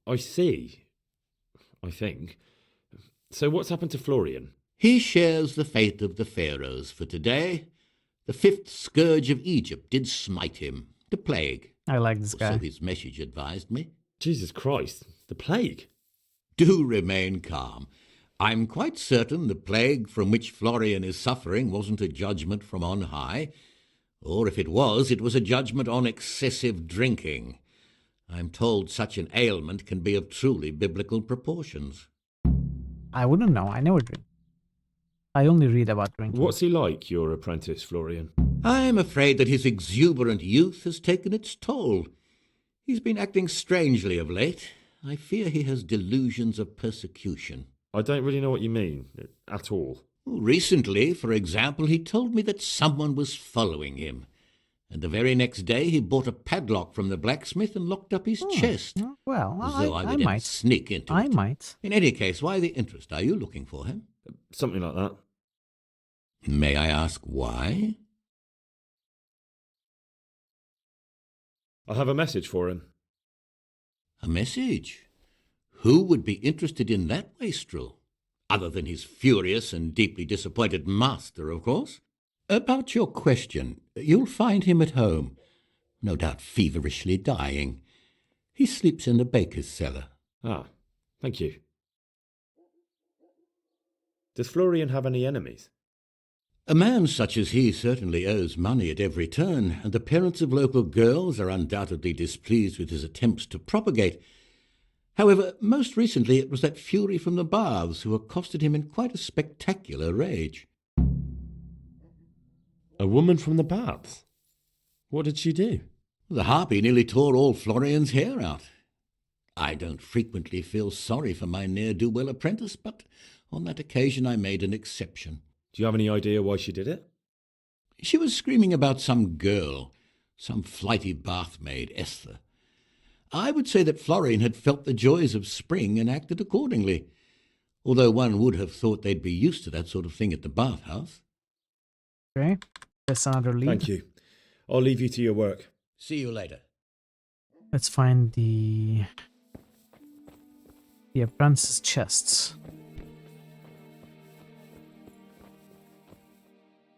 I see. I think. So what's happened to Florian? He shares the fate of the pharaohs for today. The 5th scourge of Egypt did smite him, the plague. I like this guy. So his message advised me. Jesus Christ, the plague? Do remain calm. I'm quite certain the plague from which Florian is suffering wasn't a judgment from on high, or if it was a judgment on excessive drinking. I'm told such an ailment can be of truly biblical proportions. I wouldn't know. I never drink. I only read about drinking. What's he like, your apprentice, Florian? I'm afraid that his exuberant youth has taken its toll. He's been acting strangely of late. I fear he has delusions of persecution. I don't really know what you mean, at all. Recently, for example, he told me that someone was following him. And the very next day he bought a padlock from the blacksmith and locked up his chest. Well, as though I would might sneak into it. I might. In any case, why the interest? Are you looking for him? Something like that. May I ask why? I have a message for him. A message? Who would be interested in that wastrel? Other than his furious and deeply disappointed master, of course. About your question, you'll find him at home, no doubt feverishly dying. He sleeps in the baker's cellar. Ah, thank you. Does Florian have any enemies? A man such as he certainly owes money at every turn, and the parents of local girls are undoubtedly displeased with his attempts to propagate. However, most recently it was that fury from the baths who accosted him in quite a spectacular rage. A woman from the baths? What did she do? The harpy nearly tore all Florian's hair out. I don't frequently feel sorry for my ne'er-do-well apprentice, but on that occasion I made an exception. Do you have any idea why she did it? She was screaming about some girl, some flighty bathmaid, Esther. I would say that Florian had felt the joys of spring and acted accordingly, although one would have thought they'd be used to that sort of thing at the bathhouse. Okay, that's another lead. Thank you. I'll leave you to your work. See you later. Let's find the apprentice's chests.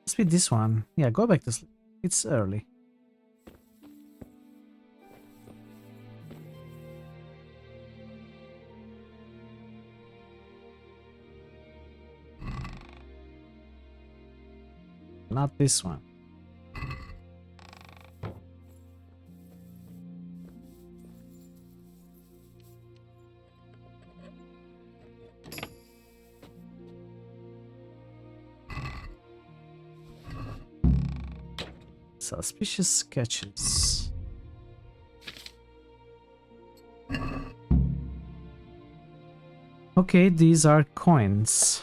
Must be this one. Yeah, go back to sleep. It's early. Not this one. Suspicious sketches. Okay, these are coins.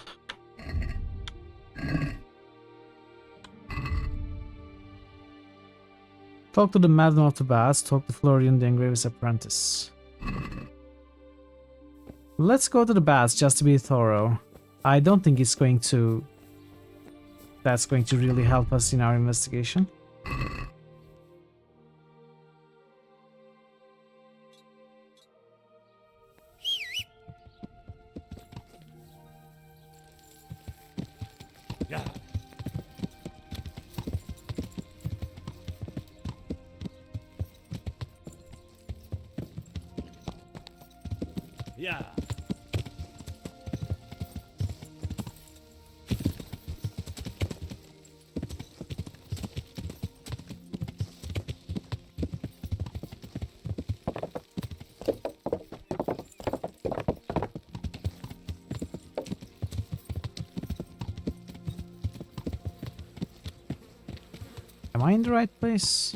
Talk to the Madam of the Baths, talk to Florian the Engraver's apprentice. Let's go to the Baths just to be thorough. I don't think it's going to... That's going to really help us in our investigation. Yeah. Yeah. Am I in the right place?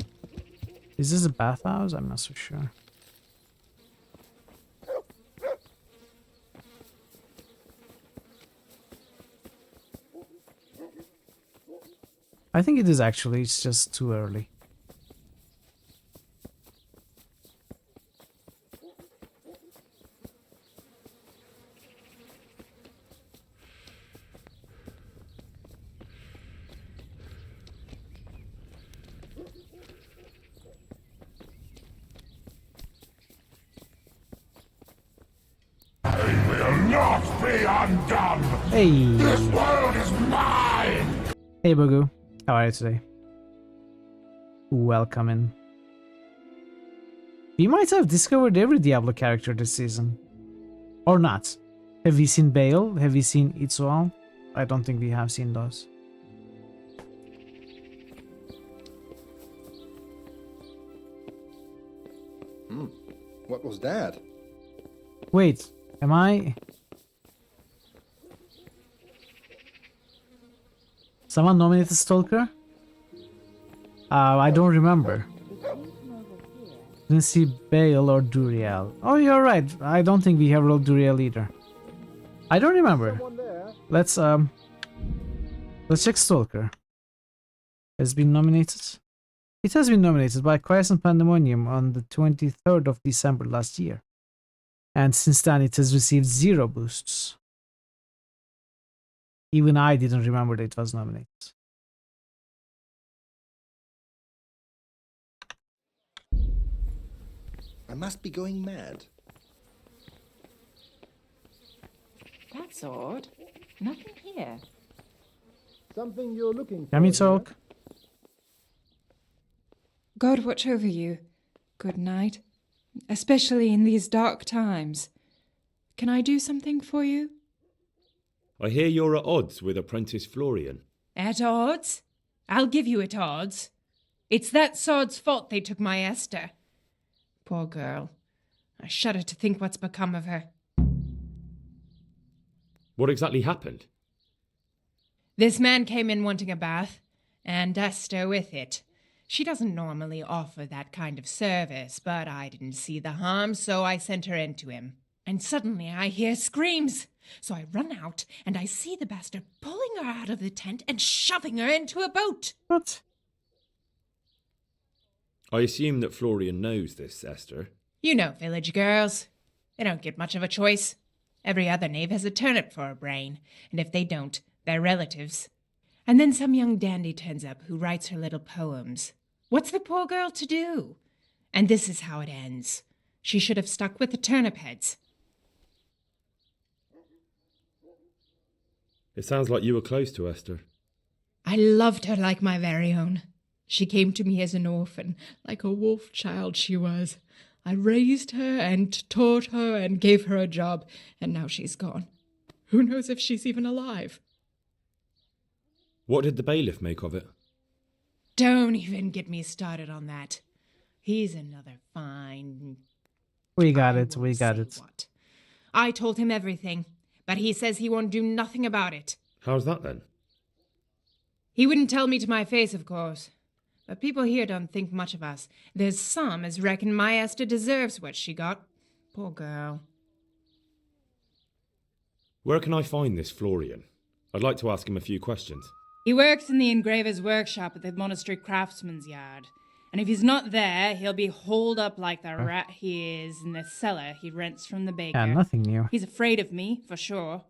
Is this a bathhouse? I'm not so sure. I think it is actually, it's just too early. Not be undone! Hey! This world is mine! Hey Bogu, how are you today? Welcome in. We might have discovered every Diablo character this season. Or not. Have we seen Bale? Have we seen Itzual? I don't think we have seen those. What was that? Wait, am I... Someone nominated Stalker? I don't remember. Didn't see Bale or Duriel. Oh, you're right. I don't think we have rolled Duriel either. I don't remember. Let's check Stalker. Has been nominated. It has been nominated by Chaos and Pandemonium on the 23rd of December last year. And since then it has received 0 boosts. Even I didn't remember that it was nominated. I must be going mad. That's odd. Nothing here. Something you're looking for. Can we talk? God watch over you. Good night. Especially in these dark times. Can I do something for you? I hear you're at odds with Apprentice Florian. At odds? I'll give you at odds. It's that sod's fault they took my Esther. Poor girl. I shudder to think what's become of her. What exactly happened? This man came in wanting a bath, and Esther with it. She doesn't normally offer that kind of service, but I didn't see the harm, so I sent her in to him. And suddenly I hear screams. So I run out, and I see the bastard pulling her out of the tent and shoving her into a boat. What? I assume that Florian knows this, Esther. You know village girls. They don't get much of a choice. Every other knave has a turnip for a brain, and if they don't, they're relatives. And then some young dandy turns up who writes her little poems. What's the poor girl to do? And this is how it ends. She should have stuck with the turnip heads. It sounds like you were close to Esther. I loved her like my very own. She came to me as an orphan, like a wolf child she was. I raised her and taught her and gave her a job, and now she's gone. Who knows if she's even alive? What did the bailiff make of it? Don't even get me started on that. He's another fine... We got it. What. I told him everything, but he says he won't do nothing about it. How's that then? He wouldn't tell me to my face, of course. But people here don't think much of us. There's some as reckon my Esther deserves what she got. Poor girl. Where can I find this Florian? I'd like to ask him a few questions. He works in the engraver's workshop at the monastery craftsman's yard. And if he's not there, he'll be holed up like the rat he is in the cellar he rents from the baker. Yeah, nothing new. He's afraid of me, for sure.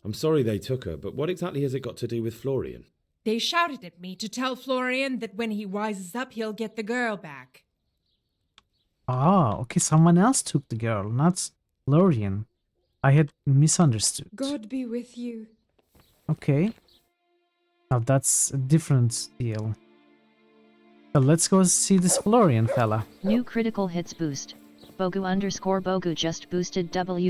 I'm sorry they took her, but what exactly has it got to do with Florian? They shouted at me to tell Florian that when he wises up, he'll get the girl back. Oh, okay, someone else took the girl, not Florian. I had misunderstood. God be with you. Okay. Now that's a different deal. So let's go see this Florian fella. New critical hits boost. Bogu_Bogu just boosted www.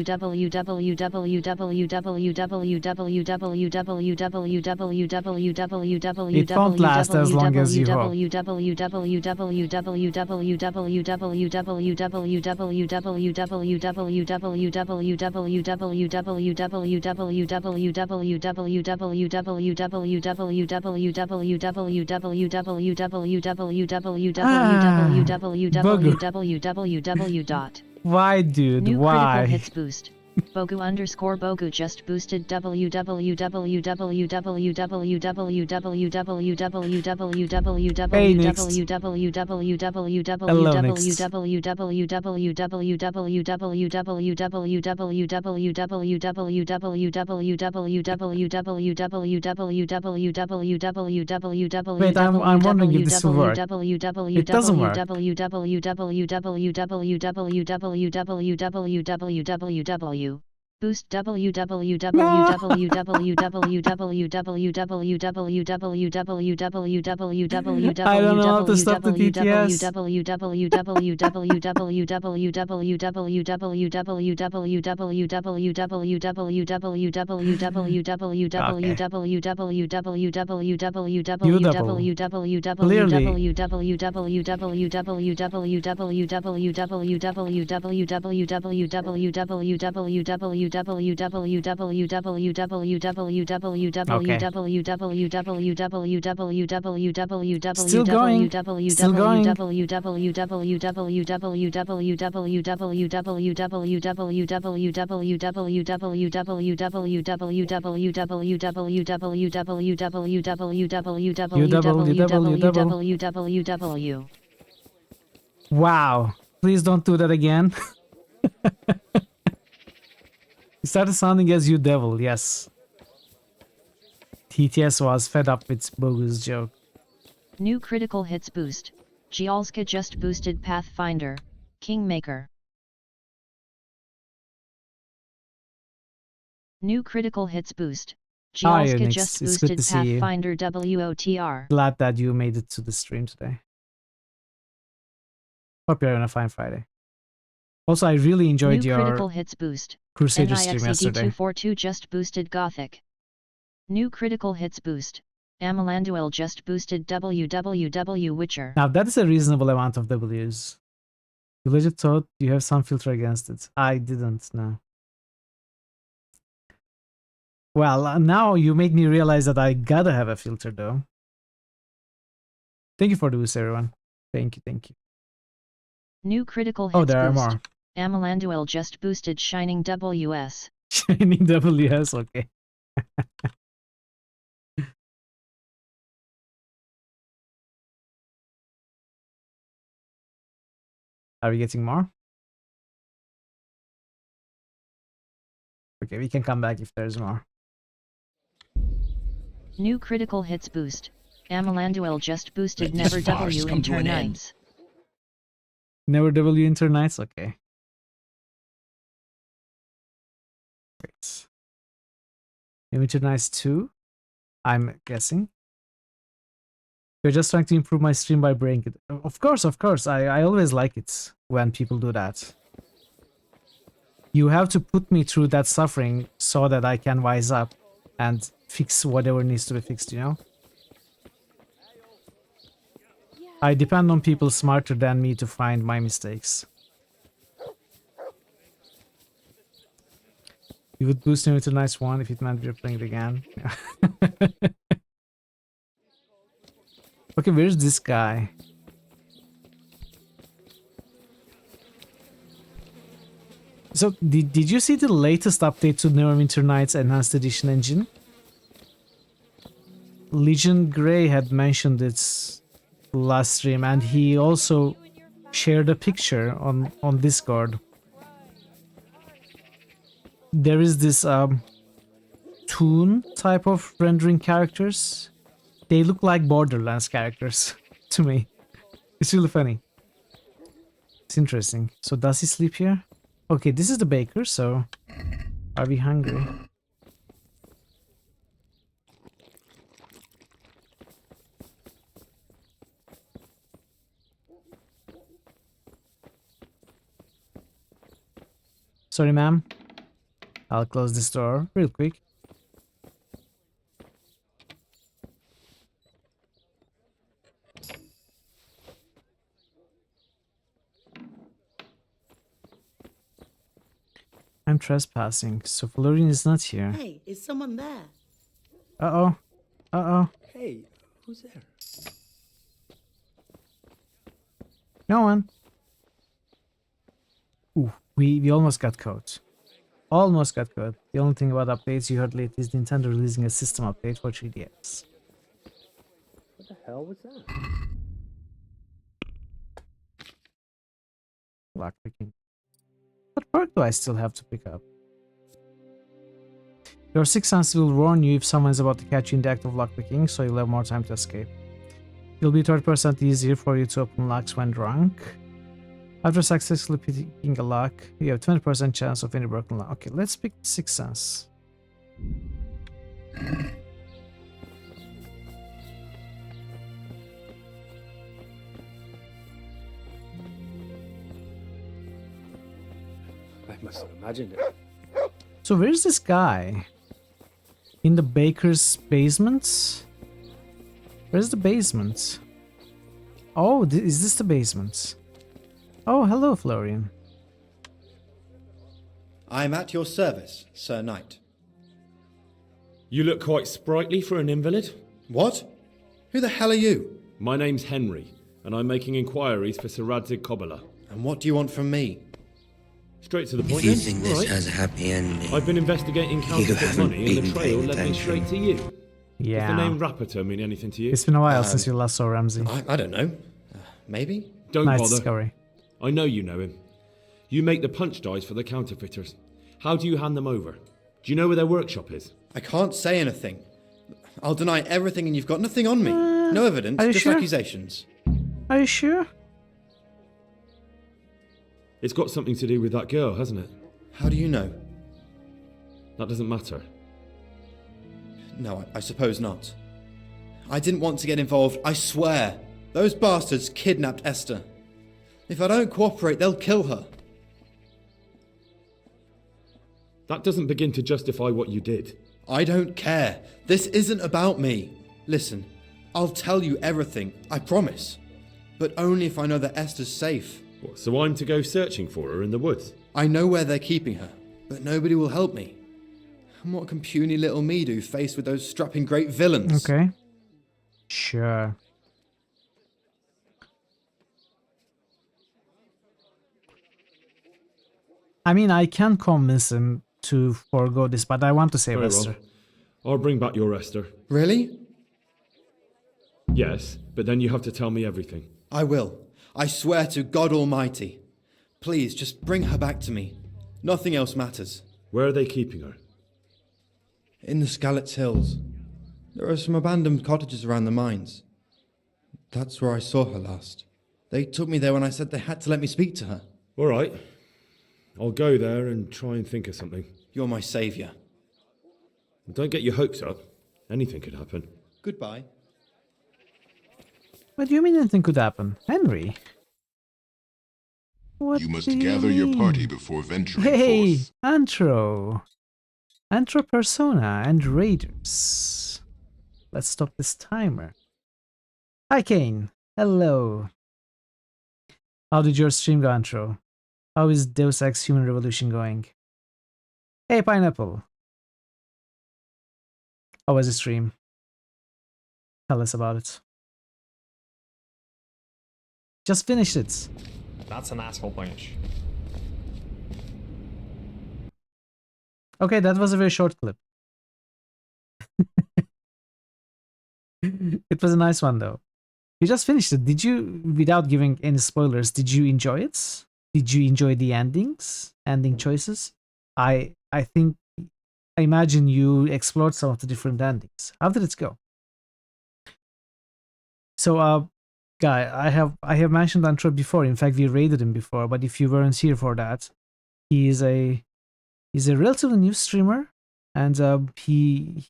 It won't last as long as you hope. Why, dude? New Why? critical hits boost. Bogu_Bogu just boosted Wait, I'm wondering if this will work. It doesn't work. Boost www. I don't know how to stop the TTS. Still going. Still going. Wow. Please don't do that again. It started sounding as you devil, yes. TTS was fed up with Bogu's joke. New critical hits boost. Gialska just boosted Pathfinder, Kingmaker. New critical hits boost. Hi, Gialska Unix. just It's good boosted to see you. Pathfinder WOTR. Glad that you made it to the stream today. Hope you're having a fine Friday. Also, I really enjoyed New your critical hits boost. Crusader stream yesterday. NIXED242 just boosted Gothic. New critical hits boost. Amalanduel just boosted WWW Witcher. Now that is a reasonable amount of W's. You legit thought you have some filter against it. I didn't, no. Well, now you made me realize that I gotta have a filter though. Thank you for the boost, everyone. Thank you, thank you. New critical hits Oh, there are boost. more. Amalanduel just boosted Shining WS. Shining WS, okay. Are we getting more? Okay, we can come back if there's more. New critical hits boost. Amalanduel just boosted Let this never farce W come to an end. Internites. Never W Internites? Okay. Great. New Internites 2, I'm guessing. You're just trying to improve my stream by breaking it. Of course, of course. I always like it when people do that. You have to put me through that suffering so that I can wise up and fix whatever needs to be fixed, you know? I depend on people smarter than me to find my mistakes. You would boost him to nice one if it meant we were playing it again. Okay, where's this guy? So, did you see the latest update to Neverwinter Nights Enhanced Edition engine? Legion Grey had mentioned it last stream, and he also shared a picture on Discord. There is this toon type of rendering characters. They look like Borderlands characters to me. It's really funny. It's interesting. So does he sleep here? Okay, this is the baker, so are we hungry? Sorry, ma'am. I'll close this door real quick. I'm trespassing, so Florian is not here. Hey, is someone there? Uh-oh. Uh-oh. Hey, who's there? No one. Ooh, we almost got caught. Almost got caught. The only thing about updates you heard lately is Nintendo releasing a system update for 3DS. What the hell was that? Lockpicking. What perk do I still have to pick up? Your sixth sense will warn you if someone is about to catch you in the act of lockpicking, so you'll have more time to escape. It'll be 30% easier for you to open locks when drunk. After successfully picking a lock, you have 20% chance of any broken lock. Okay, let's pick the sixth sense. I must have imagined it. So where's this guy? In the baker's basement? Where's the basement? Oh, is this the basement? Oh, hello, Florian. I'm at your service, Sir Knight. You look quite sprightly for an invalid. What? Who the hell are you? My name's Henry, and I'm making inquiries for Sir Radzig Kobyla. And what do you want from me? Straight to the point, If you then. think this Right. has a happy ending, I've been investigating counterfeit haven't money, and the been trail paying led me attention. straight to you. Yeah. Does the name Rappator mean anything to you? It's been a while since you last saw Ramsey. I don't know. Maybe? Don't Nice bother. discovery. I know you know him. You make the punch dice for the counterfeiters. How do you hand them over? Do you know where their workshop is? I can't say anything. I'll deny everything and you've got nothing on me. No evidence, are you just sure? accusations. Are you sure? It's got something to do with that girl, hasn't it? How do you know? That doesn't matter. No, I suppose not. I didn't want to get involved, I swear. Those bastards kidnapped Esther. If I don't cooperate, they'll kill her. That doesn't begin to justify what you did. I don't care. This isn't about me. Listen, I'll tell you everything, I promise. But only if I know that Esther's safe. What, so I'm to go searching for her in the woods? I know where they're keeping her, but nobody will help me. And what can puny little me do faced with those strapping great villains? Okay. Sure. I mean, I can convince him to forego this, but I want to save Very Esther. well. I'll bring back your Esther. Really? Yes, but then you have to tell me everything. I will. I swear to God Almighty. Please, just bring her back to me. Nothing else matters. Where are they keeping her? In the Skalitz Hills. There are some abandoned cottages around the mines. That's where I saw her last. They took me there when I said they had to let me speak to her. All right. I'll go there and try and think of something. You're my saviour. Don't get your hopes up. Anything could happen. Goodbye. What do you mean anything could happen? Henry? What You must do gather your mean? party before venturing Hey, forth. Antro. Antro Persona and Raiders. Let's stop this timer. Hi, Kane. Hello. How did your stream go, Antro? How is Deus Ex Human Revolution going? Hey, Pineapple. How was the stream? Tell us about it. Just finished it. That's an asshole punch. Okay, that was a very short clip. It was a nice one, though. You just finished it. Did you, without giving any spoilers, did you enjoy it? Did you enjoy the endings? Ending choices? I imagine you explored some of the different endings. How did it go? So, guy, I have mentioned Antro before. In fact, we raided him before. But if you weren't here for that, he's a relatively new streamer, and he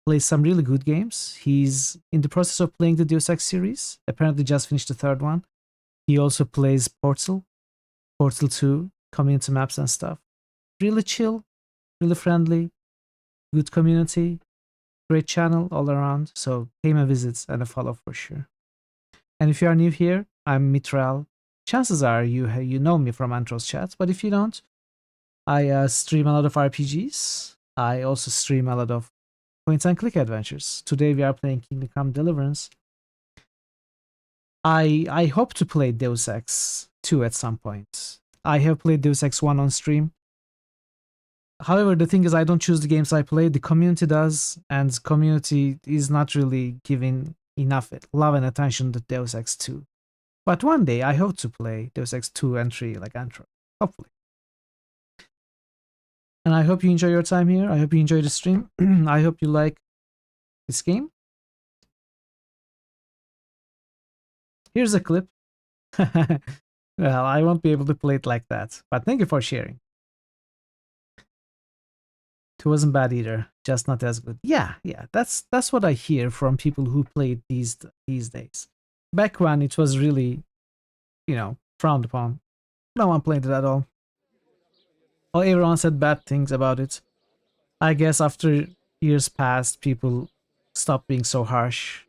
plays some really good games. He's in the process of playing the Deus Ex series. Apparently, just finished the third one. He also plays Portal 2, community maps and stuff. Really chill, really friendly, good community, great channel all around. So pay him a visit and a follow for sure. And if you are new here, I'm Mitral. Chances are you know me from Antro's chat, but if you don't, I stream a lot of RPGs. I also stream a lot of point-and-click adventures. Today we are playing Kingdom Come Deliverance. I hope to play Deus Ex 2 at some point. I have played Deus Ex 1 on stream. However, the thing is, I don't choose the games I play. The community does, and the community is not really giving enough love and attention to Deus Ex 2. But one day, I hope to play Deus Ex 2 and 3 like Antro. Hopefully. And I hope you enjoy your time here. I hope you enjoy the stream. I hope you like this game. Here's a clip. Well, I won't be able to play it like that, but thank you for sharing. It wasn't bad either, just not as good. Yeah, that's what I hear from people who play it these days. Back when it was really, frowned upon. No one played it at all. Well, everyone said bad things about it. I guess after years passed, people stopped being so harsh.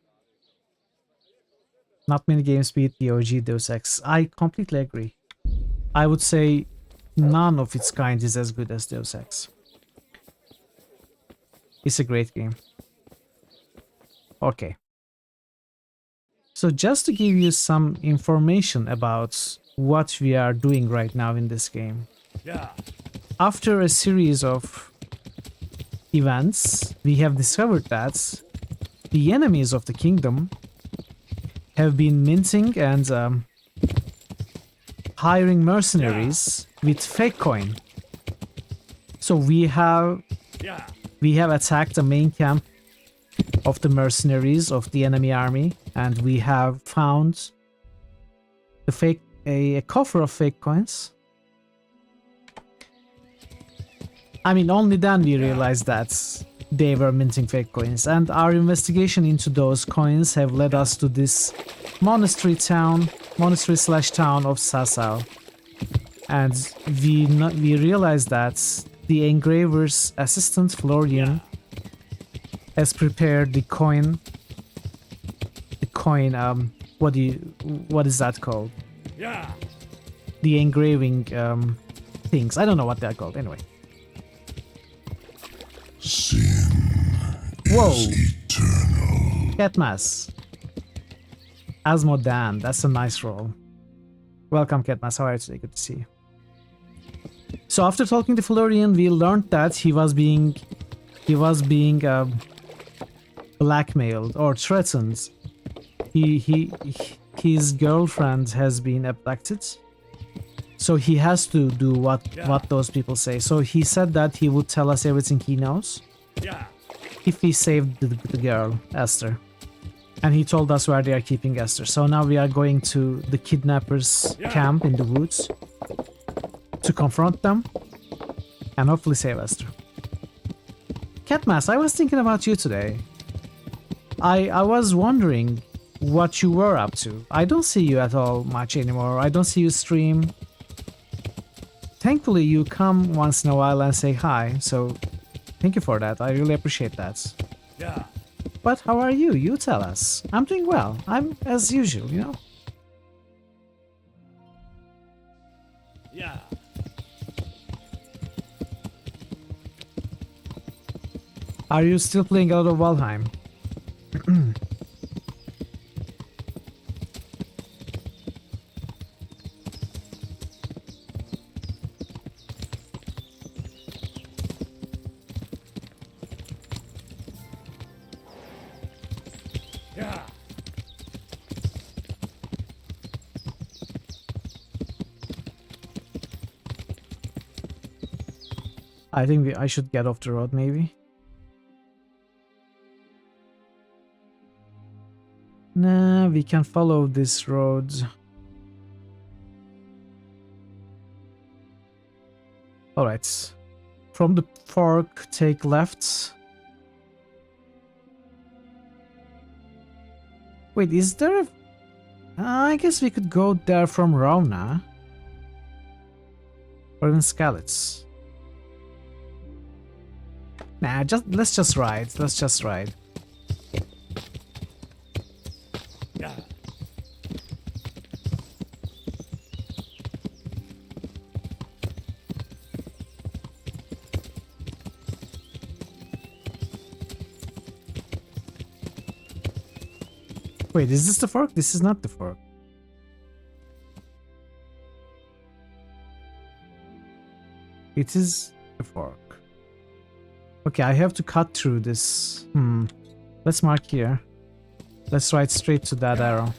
Not many games beat the OG Deus Ex. I completely agree. I would say none of its kind is as good as Deus Ex. It's a great game. Okay. So just to give you some information about what we are doing right now in this game. Yeah. After a series of events, we have discovered that the enemies of the kingdom have been minting and hiring mercenaries with fake coin. So we have attacked the main camp of the mercenaries of the enemy army, and we have found a coffer of fake coins. I mean, only then we realized that they were minting fake coins, and our investigation into those coins have led us to this monastery slash town of Sasau. And we realized that the engraver's assistant Florian has prepared the coin, what is that called? Yeah. The engraving things. I don't know what they're called anyway. Sin Whoa. is eternal. Catmas. Asmodan, that's a nice role. Welcome, Catmas. How are you today? Good to see you. So after talking to Florian, we learned that he was being blackmailed or threatened. His girlfriend has been abducted. So he has to do what those people say. So he said that he would tell us everything he knows. Yeah. if we saved the girl, Esther. And he told us where they are keeping Esther. So now we are going to the kidnappers' camp in the woods to confront them and hopefully save Esther. Catmas, I was thinking about you today. I was wondering what you were up to. I don't see you at all much anymore. I don't see you stream. Thankfully, you come once in a while and say hi, so thank you for that. I really appreciate that. Yeah. But how are you? You tell us. I'm doing well. I'm as usual, you know? Yeah. Are you still playing out of Valheim? Yeah. I think I should get off the road, maybe. Nah, we can follow this road. Alright. From the fork, take left. Wait, is there a... I guess we could go there from Ravna. Or even Skalitz. Nah, let's just ride. Let's just ride. Yeah. Wait, is this the fork? This is not the fork. It is the fork. Okay, I have to cut through this. Let's mark here. Let's ride straight to that arrow.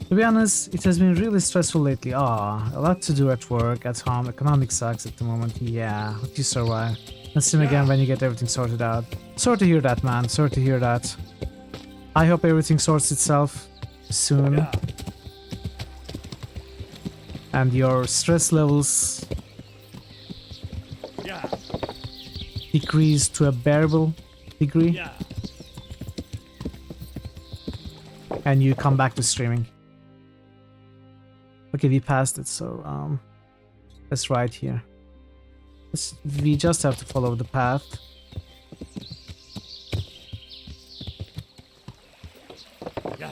To be honest, it has been really stressful lately. A lot to do at work, at home. Economics sucks at the moment. Yeah, but you survive. Let's stream again when you get everything sorted out. Sorry to hear that, man. Sorry to hear that. I hope everything sorts itself soon. Yeah. And your stress levels decrease to a bearable degree. Yeah. And you come back to streaming. Okay, we passed it, so let's ride here. We just have to follow the path. Yeah.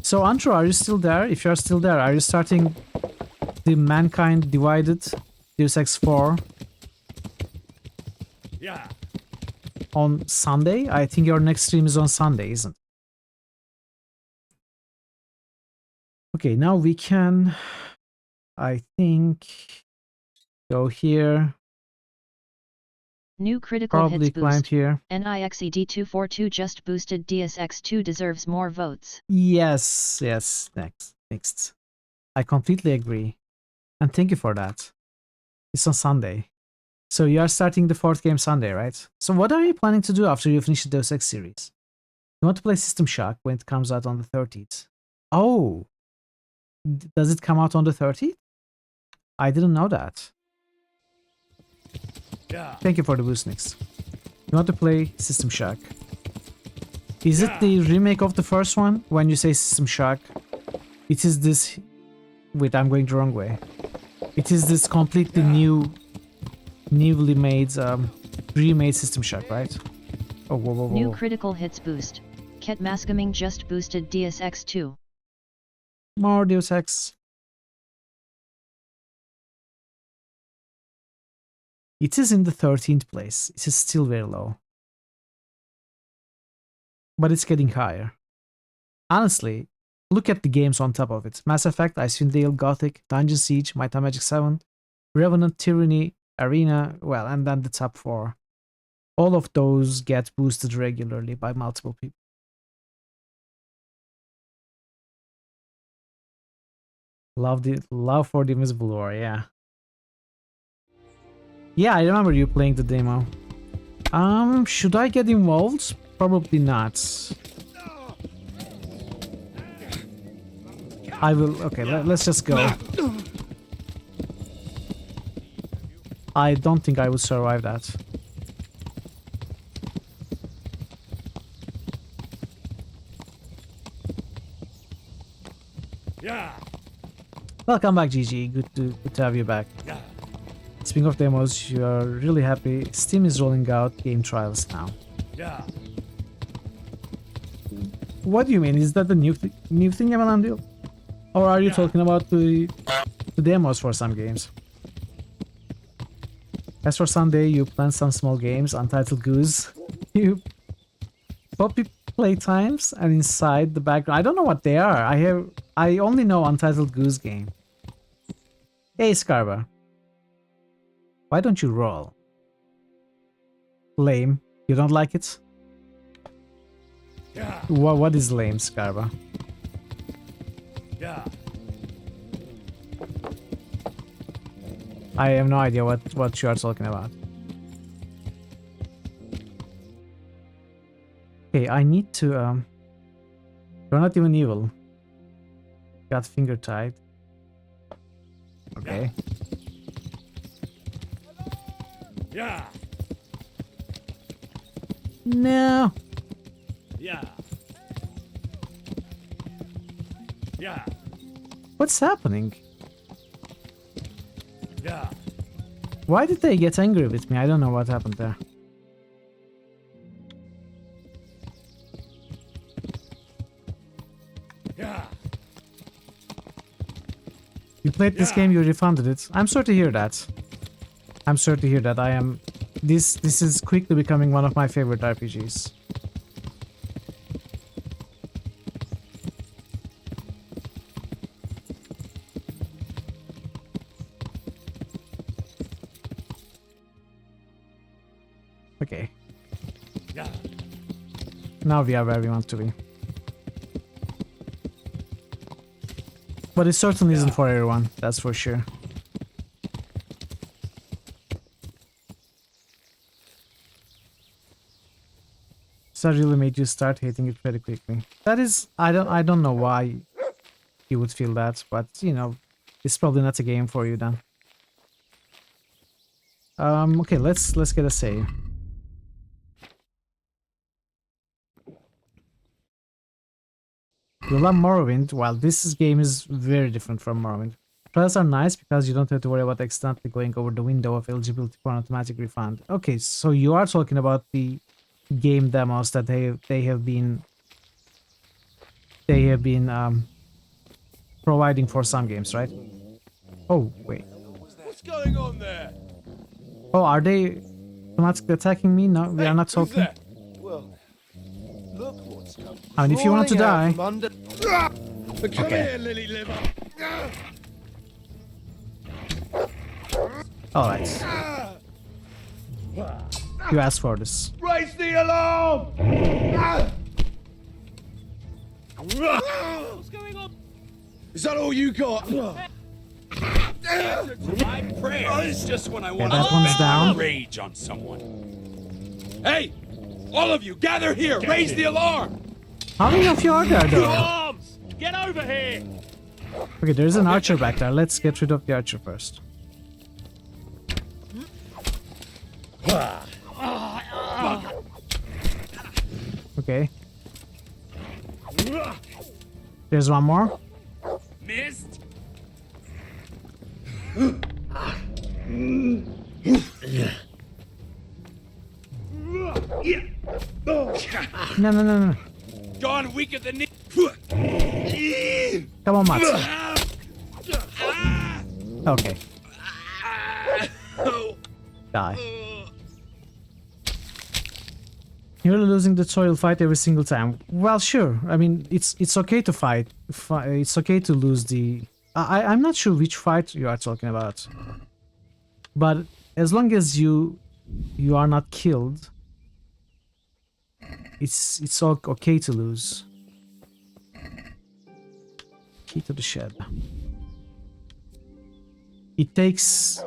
So Antro, are you still there? If you're still there, are you starting the Mankind Divided Deus Ex 4 Yeah. on Sunday? I think your next stream is on Sunday, isn't it? Okay, now we can, I think, go here. New critical Probably hits climb boost. here. NIXED242 just boosted DSX2 deserves more votes. Yes, next. I completely agree. And thank you for that. It's on Sunday. So you are starting the 4th game Sunday, right? So what are you planning to do after you finish the Deus Ex series? You want to play System Shock when it comes out on the 30th. Oh! Does it come out on the 30th? I didn't know that. Yeah. Thank you for the boost, Nix. You want to play System Shock. Is it the remake of the first one? When you say System Shock, it is this... Wait, I'm going the wrong way. It is this completely newly made, remade System Shock, right? Oh, whoa. New critical hits boost. Ket Maskaming just boosted DSX2. More Deus Ex. It is in the 13th place. It is still very low. But it's getting higher. Honestly, look at the games on top of it. Mass Effect, Icewind Dale, Gothic, Dungeon Siege, Might and Magic 7, Revenant, Tyranny, Arena, well, and then the top 4. All of those get boosted regularly by multiple people. Love for the Invisible War, yeah. Yeah, I remember you playing the demo. Should I get involved? Probably not. I will. Okay, let's just go. I don't think I would survive that. Yeah. Welcome back, GG. Good to have you back. Yeah. Speaking of demos, you are really happy. Steam is rolling out game trials now. Yeah. What do you mean? Is that the new thing, Evanandil? Or are you talking about the demos for some games? As for Sunday, you plan some small games, Untitled Goose. You copy playtimes and inside the background. I don't know what they are. I only know Untitled Goose Game. Hey, Scarba. Why don't you roll? Lame. You don't like it? Yeah. What is lame, Scarba? Yeah. I have no idea what you are talking about. Okay, I need to you're not even evil. Got finger tied. Okay. Yeah. No. Yeah. Yeah. What's happening? Yeah. Why did they get angry with me? I don't know what happened there. Yeah. You played this game, you refunded it. I'm sorry to hear that. I'm sorry to hear that. This is quickly becoming one of my favorite RPGs. Okay. Yeah. Now we are where we want to be. But it certainly isn't for everyone, that's for sure. So that really made you start hating it pretty quickly. That is, I don't know why you would feel that, but you know, it's probably not a game for you then. Okay, let's get a save. You love Morrowind? Well, game is very different from Morrowind. Trials are nice because you don't have to worry about accidentally going over the window of eligibility for an automatic refund. Okay, so you are talking about the game demos that they have been providing for some games, right? Oh, wait. What's going on there? Oh, are they automatically attacking me? No, we are not talking. Well, look what's come. I mean, if you want to die. Come Okay. Here, lily liver. Alright. You asked for this. Raise the alarm! What's going on? Is that all you got? My prayer is just when I want that one's down. rage on someone. Hey, all of you, gather here. Raise the alarm. How many of you are there, though? Arms, get over here. Okay, there's an archer back there. Let's get rid of the archer first. Okay. There's one more. Missed. No. Gone weaker than me. Come on, Mats. Okay. Die. You're losing the soil fight every single time. Well, sure. I mean, it's okay to fight. It's okay to lose the... I'm not sure which fight you are talking about. But as long as you are not killed, it's all okay to lose. Key to the shed. It takes,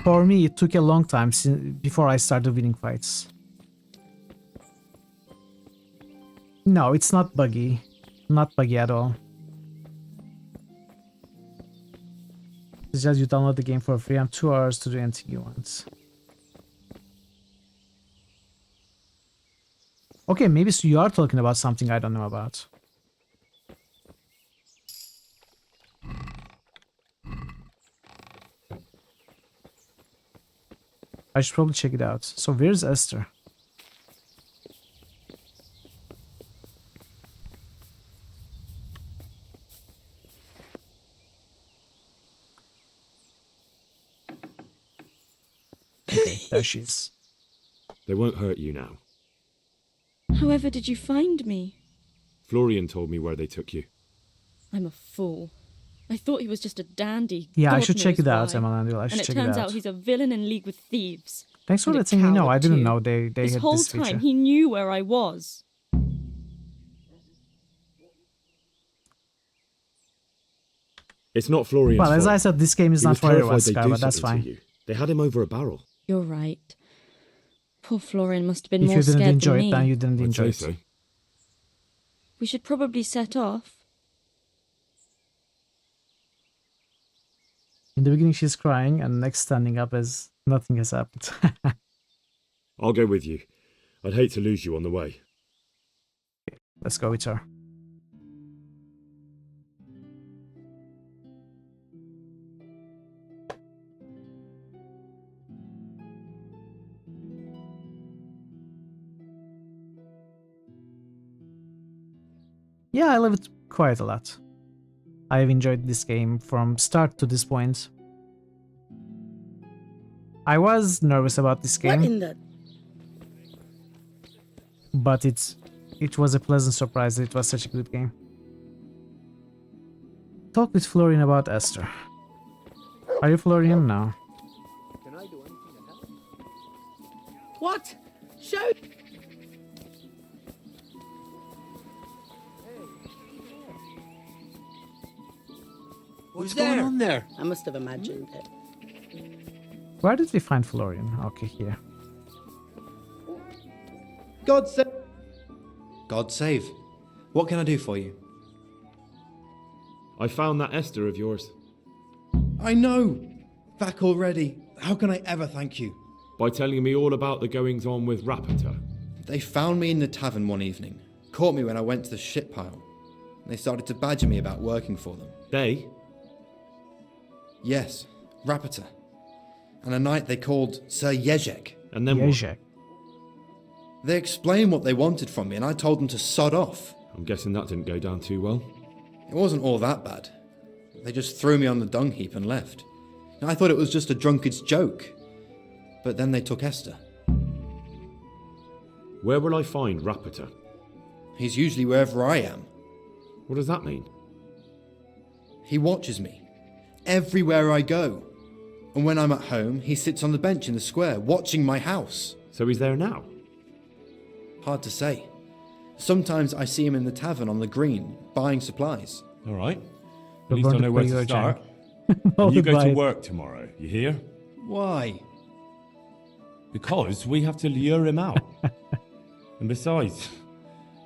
for me, it took a long time before I started winning fights. No, it's not buggy. Not buggy at all. It's just you download the game for free and 2 hours to do anything you want. Okay, maybe so you are talking about something I don't know about. I should probably check it out. So where's Esther? Okay, there she is. They won't hurt you now. However did you find me? Florian told me where they took you. I'm a fool. I thought he was just a dandy. Yeah, God I should check knows it out, why. Emanuel. I should check it And it out. turns out he's a villain in league with thieves. Thanks for And a letting me know. coward I didn't too. know they This had whole this time feature. he knew where I was. It's not Florian's Well, as fault. I said, this game is He not was for everyone, terrified they'd Sky, do but that's something to fine. you. They had him over a barrel. You're right. Poor Florian must have been If more you didn't scared enjoy than it, me. then you didn't I'd enjoy say it. so. We should probably set off. In the beginning, she's crying, and next standing up as nothing has happened. I'll go with you. I'd hate to lose you on the way. Let's go with her. Yeah, I love it quite a lot. I've enjoyed this game from start to this point. I was nervous about this game. What in the... But it was a pleasant surprise that it was such a good game. Talk with Florian about Esther. Are you Florian? No. Can I do anything to help? What? Show... What's going on there? I must have imagined it. Where did we find Florian? Okay, here. God save. God save. What can I do for you? I found that Esther of yours. I know. Back already. How can I ever thank you? By telling me all about the goings on with Rapita. They found me in the tavern one evening, caught me when I went to the shit pile. They started to badger me about working for them. They? Yes, Rapita. And a knight they called Sir Jezek. And then Jezek. They explained what they wanted from me and I told them to sod off. I'm guessing that didn't go down too well. It wasn't all that bad. They just threw me on the dung heap and left. And I thought it was just a drunkard's joke. But then they took Esther. Where will I find Rapita? He's usually wherever I am. What does that mean? He watches me. Everywhere I go. And when I'm at home, he sits on the bench in the square, watching my house. So he's there now? Hard to say. Sometimes I see him in the tavern on the green, buying supplies. All right. At We're least I going know to where play to your start. Oh, You go to goodbye. work tomorrow, you hear? Why? Because we have to lure him out. And besides,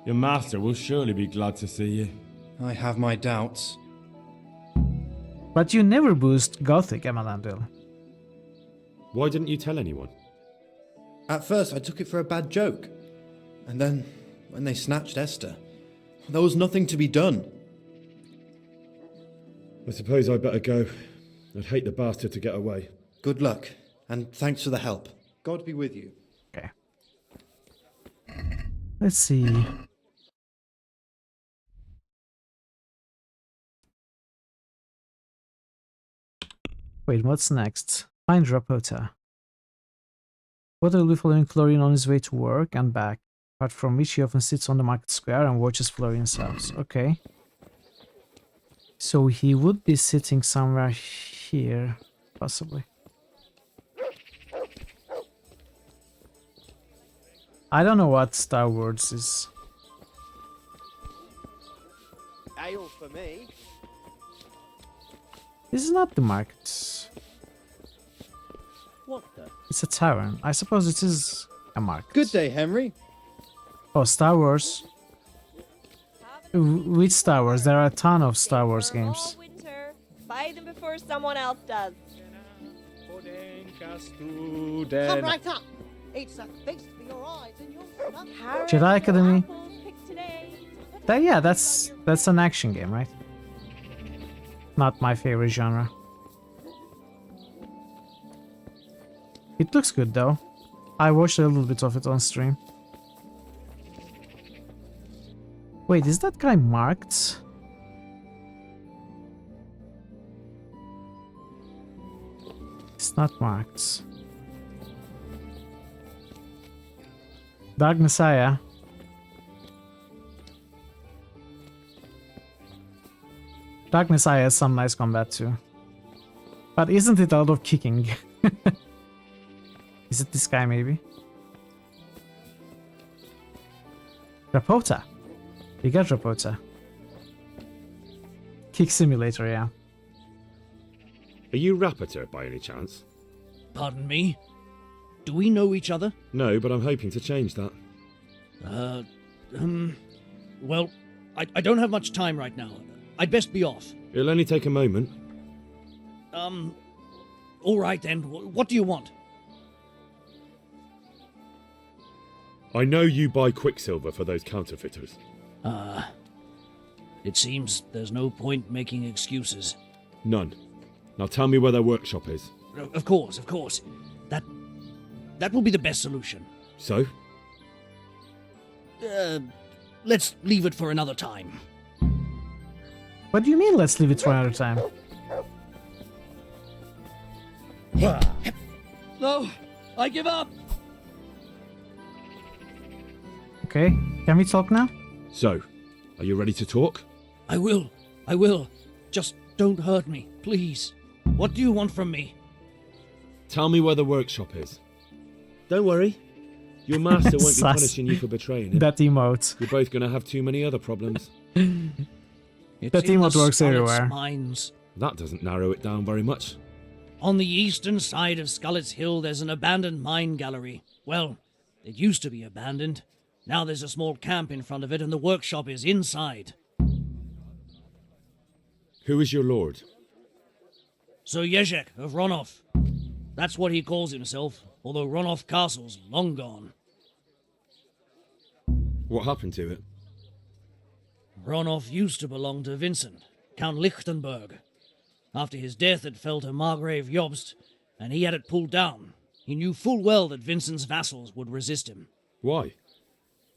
your master will surely be glad to see you. I have my doubts. But you never boost Gothic, Emalandil. Why didn't you tell anyone? At first, I took it for a bad joke. And then, when they snatched Esther, there was nothing to be done. I suppose I'd better go. I'd hate the bastard to get away. Good luck, and thanks for the help. God be with you. Okay. Let's see. Wait, what's next? Find Rapota. What will be following Florian on his way to work and back, apart from which he often sits on the market square and watches Florian's house. Okay. So he would be sitting somewhere here. possibly. I don't know what Star Wars is. Ale for me. This is not the market. What the? It's a tavern. I suppose it is a market. Good day, Henry. Oh, Star Wars. Which Star Wars? There are a ton of Star Wars games. Winter. Buy them before someone else does. Come right up. It's a feast for your eyes and your stomach. Jedi Academy. Yeah, that's an action game, right? Not my favorite genre. It looks good though. I watched a little bit of it on stream. Wait, is that guy marked? It's not marked. Dark Messiah. Dark Messiah has some nice combat too. But isn't it a lot of kicking? Is it this guy maybe? Rapota. We got Rapota. Kick simulator, yeah. Are you Rappator by any chance? Pardon me? Do we know each other? No, but I'm hoping to change that. Well, I don't have much time right now. I'd best be off. It'll only take a moment. All right then. What do you want? I know you buy Quicksilver for those counterfeiters. It seems there's no point making excuses. None. Now tell me where their workshop is. Of course, of course. That will be the best solution. So? Let's leave it for another time. What do you mean, let's leave it for another time? No, I give up. Okay, can we talk now? So, are you ready to talk? I will. Just don't hurt me, please. What do you want from me? Tell me where the workshop is. Don't worry. Your master won't be punishing you for betraying him. That emote. You're both going to have too many other problems. That emote works everywhere. Mines. That doesn't narrow it down very much. On the eastern side of Skullet's Hill, there's an abandoned mine gallery. Well, it used to be abandoned. Now there's a small camp in front of it, and the workshop is inside. Who is your lord? Sir Jezek of Ronov. That's what he calls himself, although Ronov Castle's long gone. What happened to it? Ronov used to belong to Vincent, Count Lichtenberg. After his death, it fell to Margrave Jobst, and he had it pulled down. He knew full well that Vincent's vassals would resist him. Why?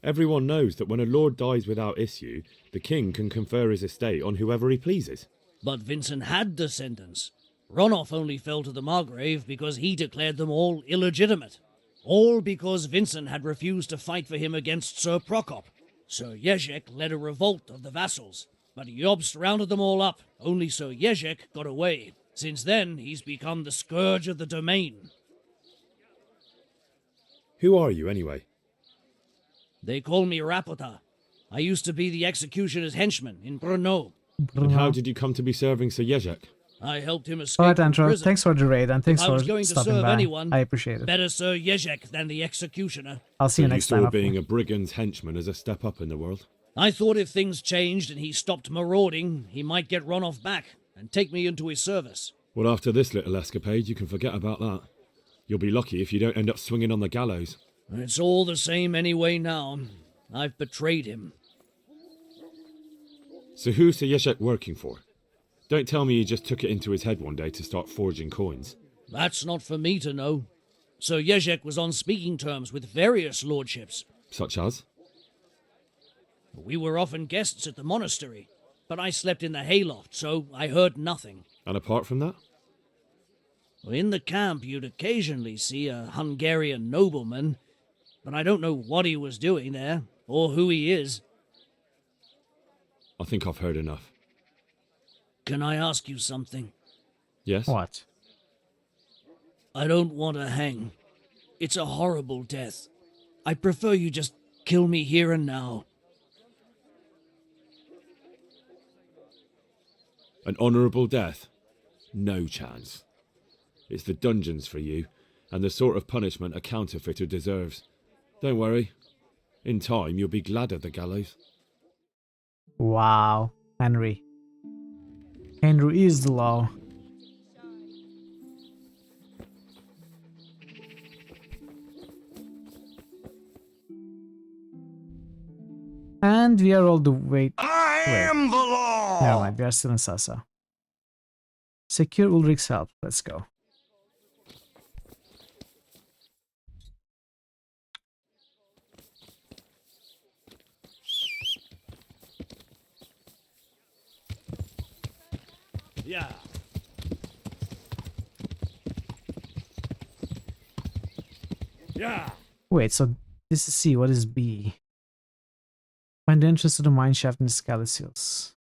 Everyone knows that when a lord dies without issue, the king can confer his estate on whoever he pleases. But Vincent had descendants. Ronov only fell to the Margrave because he declared them all illegitimate. All because Vincent had refused to fight for him against Sir Prokop. Sir Jezek led a revolt of the vassals, but Jobst rounded them all up. Only Sir Jezek got away. Since then, he's become the scourge of the domain. Who are you, anyway? They call me Rapota. I used to be the executioner's henchman in Brno. And how did you come to be serving Sir Jezek? I helped him escape Alright, from Andrew, prison. thanks for the raid and thanks If I for was going to stopping serve by. anyone, I appreciate it. better Sir Jezek than the executioner. I'll see you next time. You saw being a brigand's henchman as a step up in the world? I thought if things changed and he stopped marauding, he might get Ronov back and take me into his service. Well, after this little escapade, you can forget about that. You'll be lucky if you don't end up swinging on the gallows. It's all the same anyway now. I've betrayed him. So who's Sir Jezek working for? Don't tell me he just took it into his head one day to start forging coins. That's not for me to know. Sir Jezek was on speaking terms with various lordships. Such as? We were often guests at the monastery, but I slept in the hayloft, so I heard nothing. And apart from that? In the camp, you'd occasionally see a Hungarian nobleman, but I don't know what he was doing there, or who he is. I think I've heard enough. Can I ask you something? Yes? What? I don't want to hang. It's a horrible death. I prefer you just kill me here and now. An honourable death? No chance. It's the dungeons for you, and the sort of punishment a counterfeiter deserves. Don't worry. In time, you'll be glad of the gallows. Wow, Henry. Henry is the law. And we are all the way. I am the law! Never mind, we are still in Sasa. Secure Ulrich's help. Let's go. Yeah. Yeah. Wait, so this is C. What is B? Find the entrance to the mine shaft in the Scarlet Seals.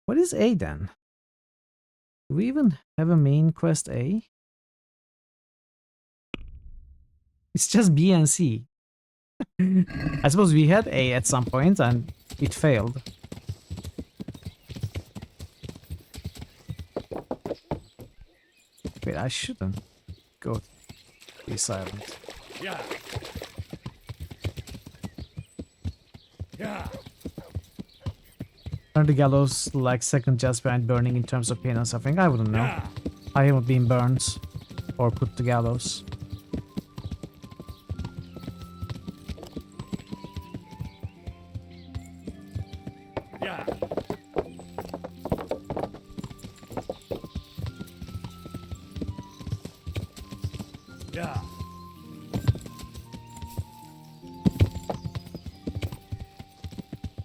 What is A then? Do we even have a main quest A? It's just B and C. I suppose we had A at some point and it failed. Wait, I shouldn't go be silent. Yeah. Yeah. Turn the gallows like second just behind burning in terms of pain and suffering. I wouldn't know. Yeah. I haven't been burned or put to gallows. Yeah. Yeah.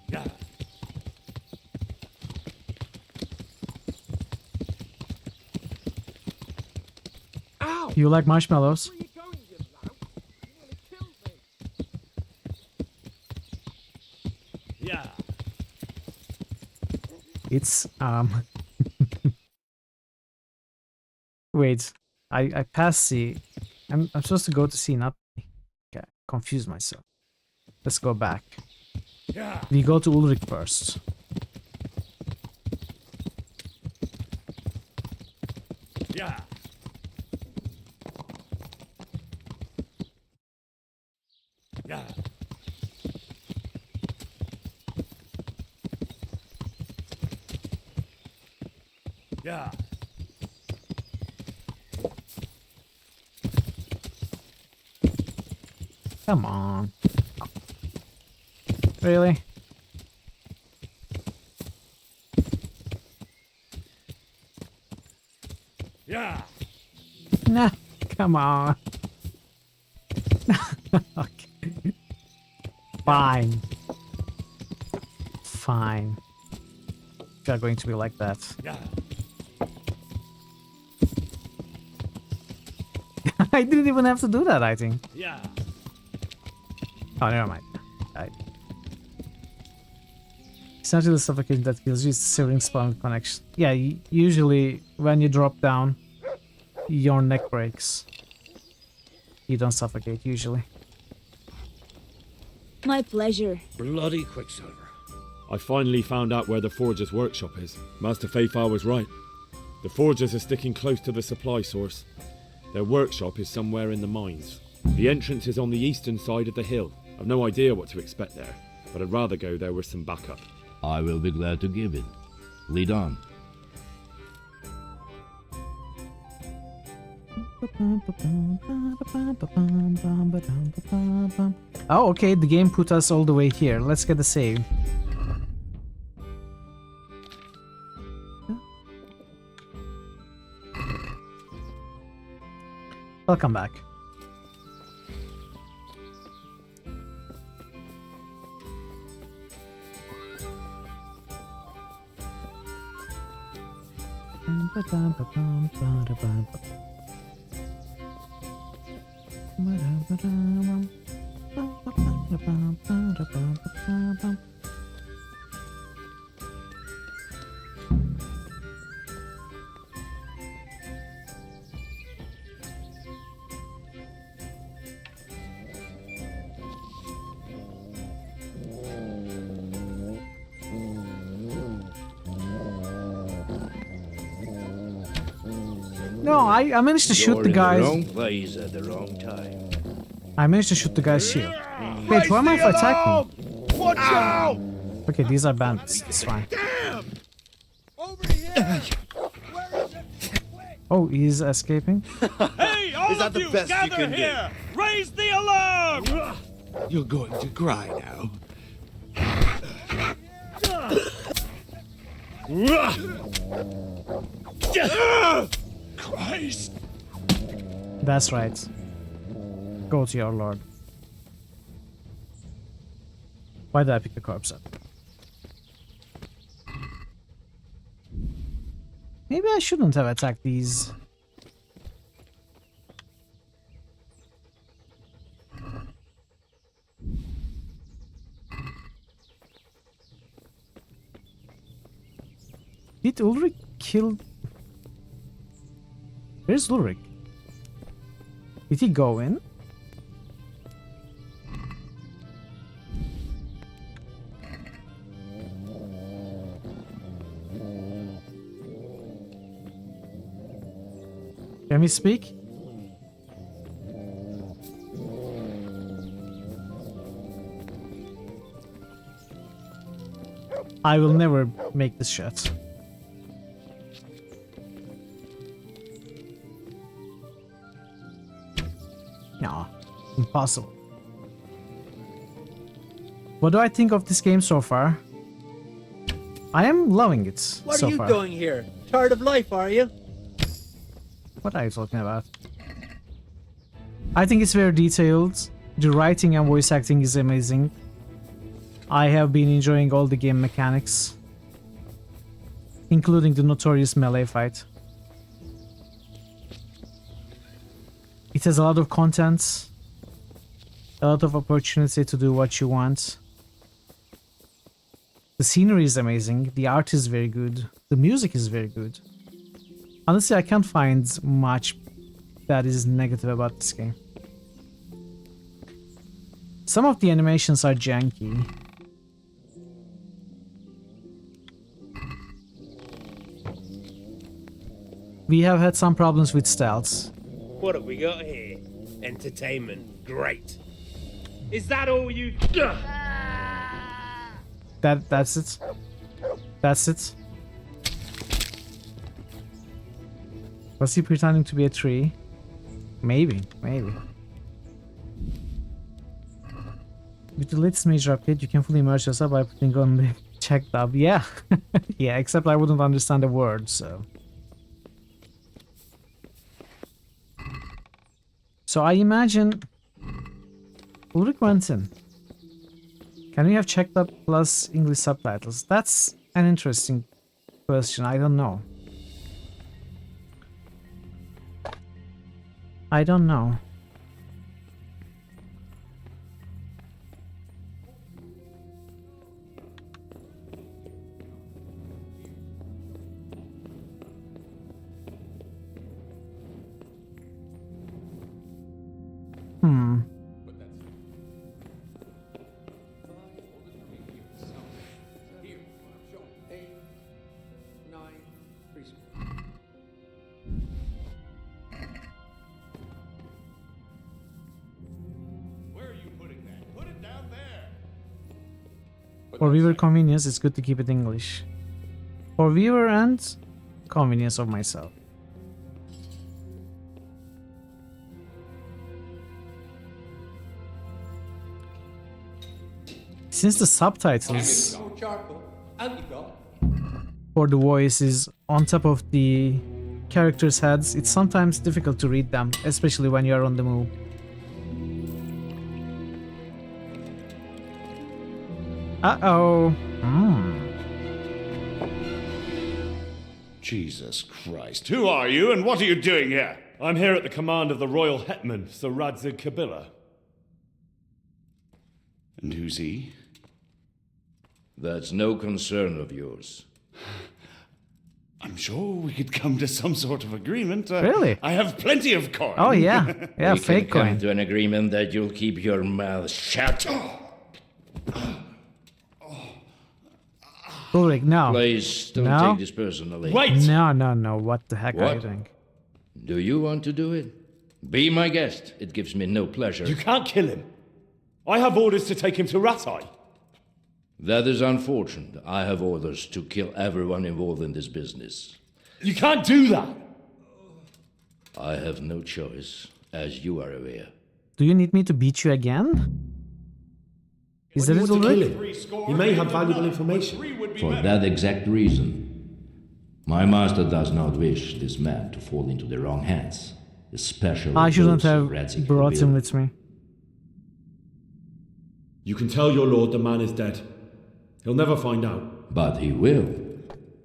Yeah. Ow! You like marshmallows? Yeah. It's Wait, I passed C. I'm supposed to go to C, not okay, confuse myself. Let's go back. Yeah. We go to Ulrich first. Yeah. Yeah. Yeah. Come on. Really? Yeah. Nah, come on. Okay. Fine. Fine. If you're going to be like that. Yeah. I didn't even have to do that, I think. Yeah. Oh, never mind. It's not really suffocation that kills you, it's severing spawn connection. Yeah, usually when you drop down, your neck breaks. You don't suffocate, usually. My pleasure. Bloody Quicksilver. I finally found out where the Forger's workshop is. Master Fayfar was right. The Forgers are sticking close to the supply source. Their workshop is somewhere in the mines. The entrance is on the eastern side of the hill. I've no idea what to expect there, but I'd rather go there with some backup. I will be glad to give it. Lead on. Oh, okay, the game put us all the way here. Let's get the save. I'll come back. No, I managed to shoot You're the in guys. the wrong place at the wrong time. I managed to shoot the guy's shield. Wait, why am I attacking? Watch out! Okay, these are bandits. It's fine. Oh, he's escaping. Hey, all Is that of the you, best you gather can do? here! Raise the alarm! You're going to cry now. Christ! That's right. Go to your lord. Why did I pick the corpse up? Maybe I shouldn't have attacked these. Did Ulrich kill... Where's Ulrich? Did he go in? Can we speak? I will never make this shot. No, impossible. What do I think of this game so far? I am loving it What so are you far. doing here? Tired of life, are you? What are you talking about? I think it's very detailed. The writing and voice acting is amazing. I have been enjoying all the game mechanics, including the notorious melee fight. It has a lot of content, a lot of opportunity to do what you want. The scenery is amazing, the art is very good, the music is very good. Honestly, I can't find much that is negative about this game. Some of the animations are janky. We have had some problems with stealth. What have we got here? Entertainment. Great. Is that all you... That's it. That's it. Was he pretending to be a tree? Maybe, maybe. With the latest major update, you can fully immerse yourself by putting on the check tab. Yeah, yeah. Except I wouldn't understand the word, so. So I imagine Ulrich went in. Can we have checked up plus English subtitles? That's an interesting question. I don't know. I don't know. Hmm. For viewer convenience, it's good to keep it English. For viewer and convenience of myself. Since the subtitles for the voice is on top of the characters' heads, it's sometimes difficult to read them, especially when you are on the move. Uh-oh. Jesus Christ. Who are you and what are you doing here? I'm here at the command of the royal hetman, Sir Radzig Kabila. And who's he? That's no concern of yours. I'm sure we could come to some sort of agreement. Really? I have plenty of coin. Oh yeah, yeah, We fake can come coin. to an agreement that you'll keep your mouth shut. Ulrich, no. Please don't No? take this personally. Wait! No, no, no. What the heck are you What? doing? Do you want to do it? Be my guest. It gives me no pleasure. You can't kill him. I have orders to take him to Ratai. That is unfortunate. I have orders to kill everyone involved in this business. You can't do that. I have no choice, as you are aware. Do you need me to beat you again? Is that it already? He may have valuable information. For that exact reason. My master does not wish this man to fall into the wrong hands, especially I shouldn't those of have Radzik brought him Kabil. with me. You can tell your lord the man is dead. He'll never find out. But he will.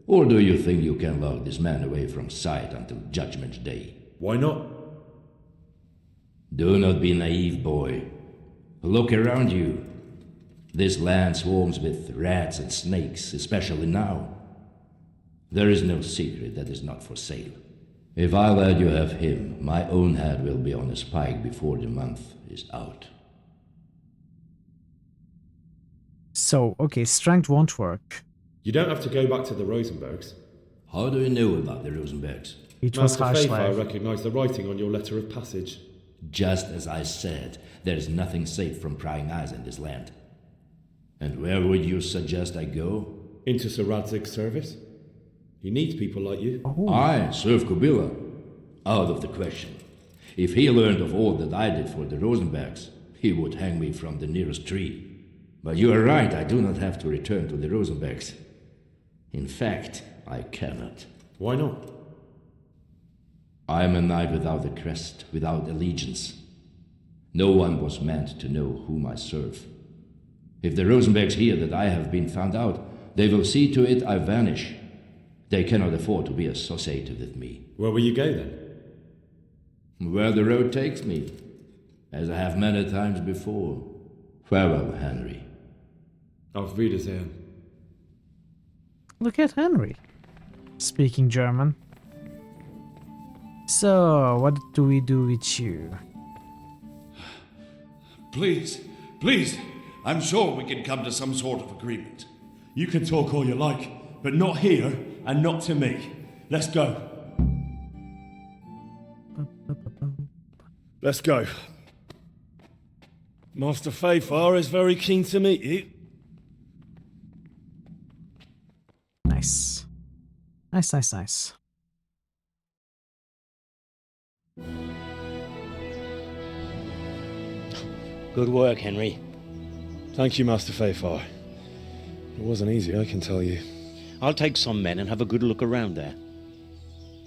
Or do you think you can lock this man away from sight until Judgment Day? Why not? Do not be naive, boy. Look around you. This land swarms with rats and snakes, especially now. There is no secret that is not for sale. If I let you have him, my own head will be on a spike before the month is out. So, okay, strength won't work. You don't have to go back to the Rosenbergs. How do you know about the Rosenbergs? It was Master harsh Faithfire life. recognized the writing on your letter of passage. Just as I said, there is nothing safe from prying eyes in this land. And where would you suggest I go? Into Sir Radzig's service. He needs people like you. I serve Kubila. Out of the question. If he learned of all that I did for the Rosenbergs, he would hang me from the nearest tree. But you are right, I do not have to return to the Rosenbergs. In fact, I cannot. Why not? I am a knight without a crest, without allegiance. No one was meant to know whom I serve. If the Rosenbergs hear that I have been found out, they will see to it I vanish. They cannot afford to be associated with me. Where will you go then? Where the road takes me, as I have many times before. Farewell, Henry. Auf Wiedersehen. Look at Henry. Speaking German. So, what do we do with you? Please, please. I'm sure we can come to some sort of agreement. You can talk all you like, but not here and not to me. Let's go. Let's go. Master Faithfire is very keen to meet you. Nice. Nice, nice, nice. Good work, Henry. Thank you, Master Faithfire. It wasn't easy, I can tell you. I'll take some men and have a good look around there.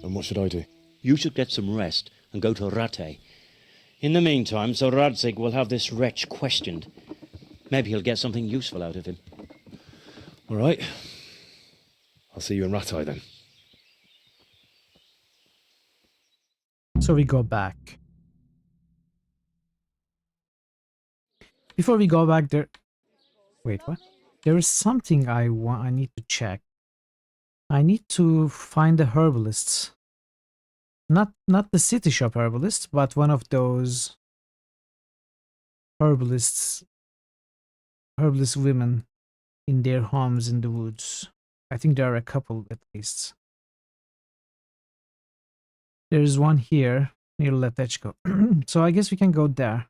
And what should I do? You should get some rest and go to Rattay. In the meantime, Sir Radzig will have this wretch questioned. Maybe he'll get something useful out of him. All right. I'll see you in Rattay then. So we go back. Before we go back there... Wait, what? There is something I need to check. I need to find the herbalists. Not the city shop herbalist, but one of those herbalist women in their homes in the woods. I think there are a couple at least. There is one here near Letechko. So I guess we can go there.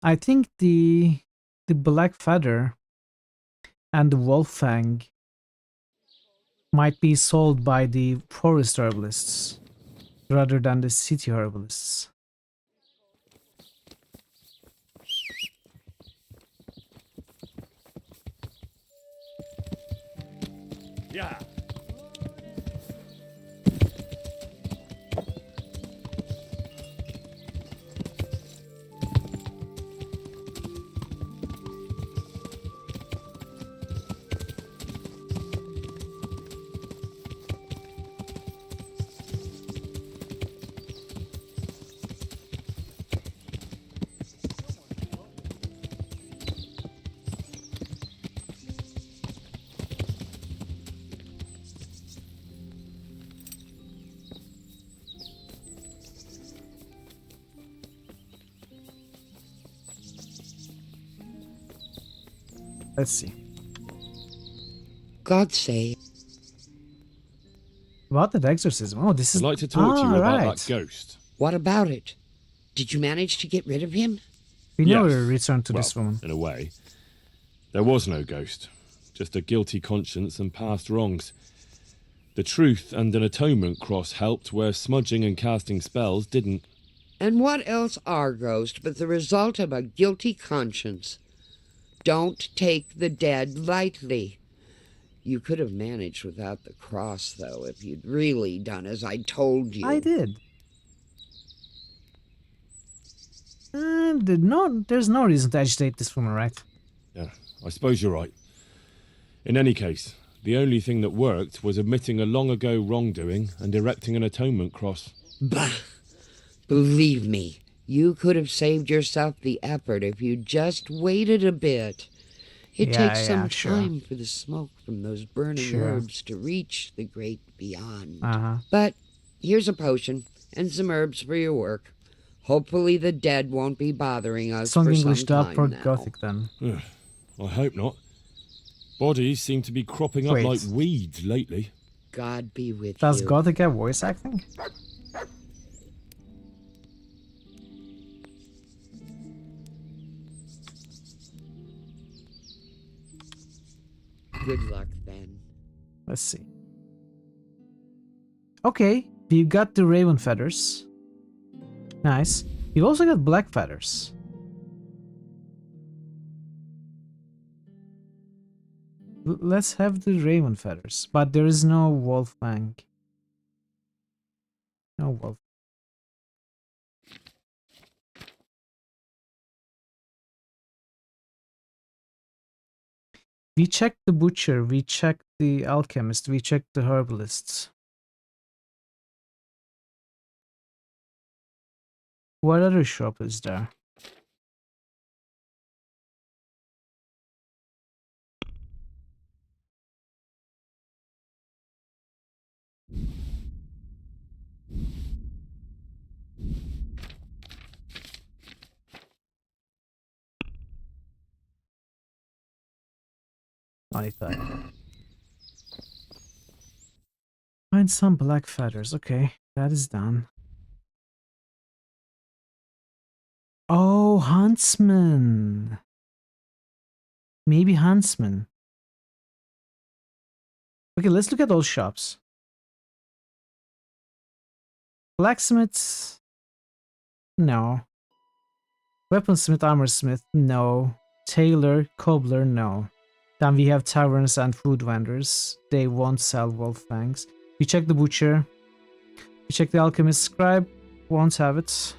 I think the black feather and the wolf fang might be sold by the forest herbalists rather than the city herbalists. Yeah. Let's see. God save. About that exorcism. Oh, this is. I'd like to talk to you about right. that ghost. What about it? Did you manage to get rid of him? We Yes. never returned to this Well, woman. in a way. There was no ghost. Just a guilty conscience and past wrongs. The truth and an atonement cross helped where smudging and casting spells didn't. And what else are ghosts but the result of a guilty conscience? Don't take the dead lightly. You could have managed without the cross, though, if you'd really done as I told you. I did. There's no reason to agitate this woman, right? Yeah, I suppose you're right. In any case, the only thing that worked was admitting a long ago wrongdoing and erecting an atonement cross. Bah! Believe me, you could have saved yourself the effort if you just waited a bit. It takes some time for the smoke from those burning herbs to reach the great beyond. But here's a potion and some herbs for your work. Hopefully the dead won't be bothering us Song for English some dub time for now. Gothic then. I hope not. Bodies seem to be cropping up Wait. like weeds lately. God be with Does you. Gothic have voice acting? Good luck then. Let's see. Okay, you got the raven feathers. Nice. You've also got black feathers. Let's have the raven feathers, but there is no wolf fang. No wolf. We checked the butcher, we checked the alchemist, we checked the herbalists. What other shop is there? Find some black feathers. Okay, that is done. Oh, huntsman. Maybe huntsman. Okay, let's look at those shops. Blacksmiths. No. Weaponsmith, armorsmith. No. Tailor, cobbler. No. Then we have taverns and food vendors. They won't sell wolf fangs. We check the butcher. We check the alchemist. Scribe won't have it.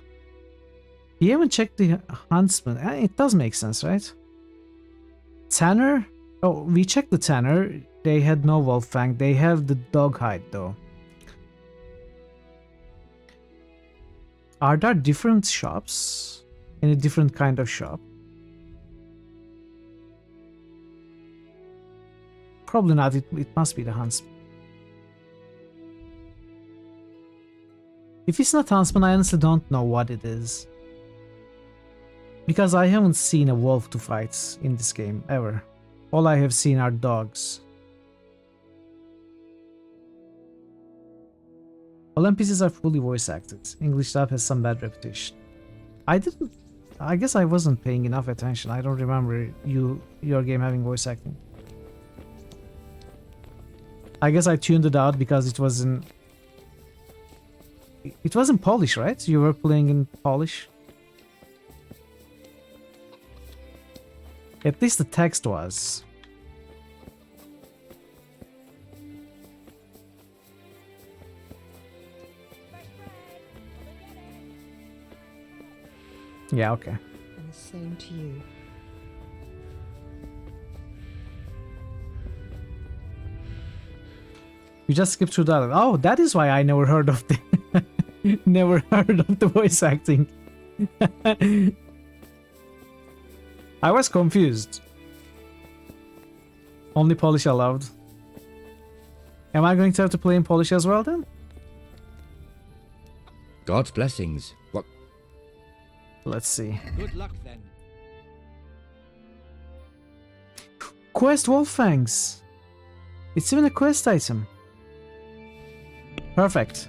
We haven't checked the huntsman. It does make sense, right? Tanner? Oh, we checked the tanner. They had no wolf fang. They have the dog hide though. Are there different shops? In a different kind of shop? Probably not. It must be the huntsman. If it's not huntsman, I honestly don't know what it is. Because I haven't seen a wolf to fight in this game, ever. All I have seen are dogs. All NPCs are fully voice acted. English dub has some bad reputation. I guess I wasn't paying enough attention. I don't remember your game having voice acting. I guess I tuned it out because it was in Polish, right? You were playing in Polish? At least the text was. Yeah, okay. And the same to you. You just skipped through that. Oh, that is why I never heard of the never heard of the voice acting. I was confused. Only Polish allowed. Am I going to have to play in Polish as well then? God's blessings. What? Let's see. Good luck then. Quest Wolffangs! It's even a quest item. Perfect.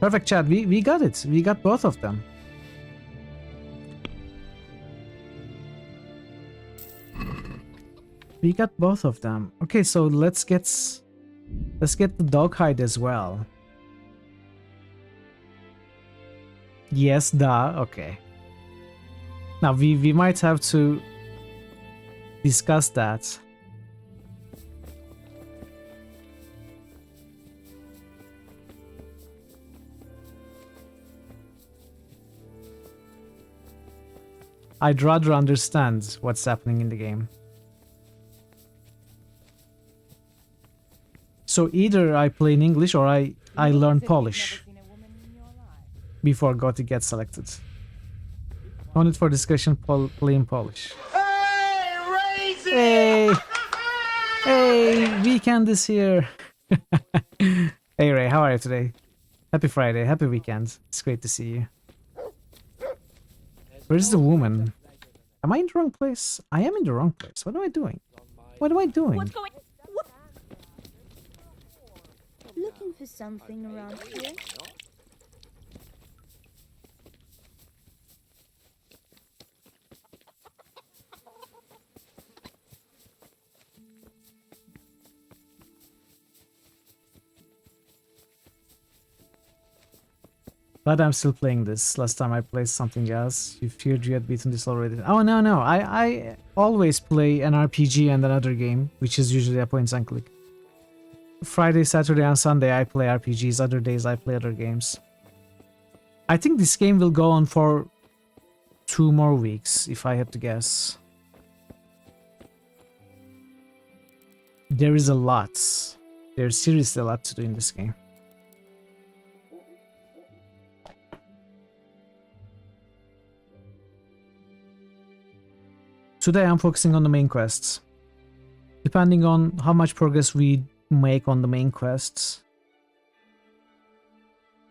Perfect, chat. We got it. We got both of them. We got both of them. Okay, so let's get the dog hide as well. Yes, duh. Okay. Now we might have to discuss that. I'd rather understand what's happening in the game. So either I play in English or I learn Polish before Gotti gets selected. On it for discussion, play in Polish. Hey! Hey! Weekend is here! Hey Ray, how are you today? Happy Friday, happy weekend. It's great to see you. Where's the woman? Am I in the wrong place? I am in the wrong place. What am I doing? What am I doing? What's going? What? Looking for something around here? But I'm still playing this. Last time I played something else. You feared you had beaten this already. Oh, no. I always play an RPG and another game, which is usually a point and click. Friday, Saturday, and Sunday I play RPGs. Other days I play other games. I think this game will go on for 2 more weeks, if I had to guess. There is a lot. There's seriously a lot to do in this game. Today I'm focusing on the main quests. Depending on how much progress we make on the main quests,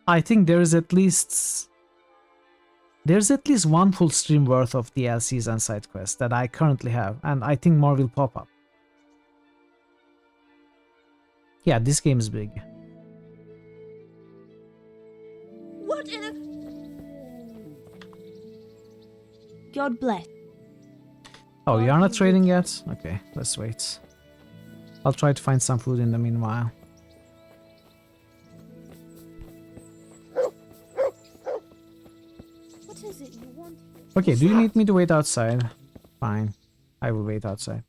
I think there's at least one full stream worth of DLCs and side quests that I currently have, and I think more will pop up. Yeah, this game is big. What in a... God bless. Oh, you're not trading yet? Okay, let's wait. I'll try to find some food in the meanwhile. What is it you want? Okay, do you need me to wait outside? Fine, I will wait outside.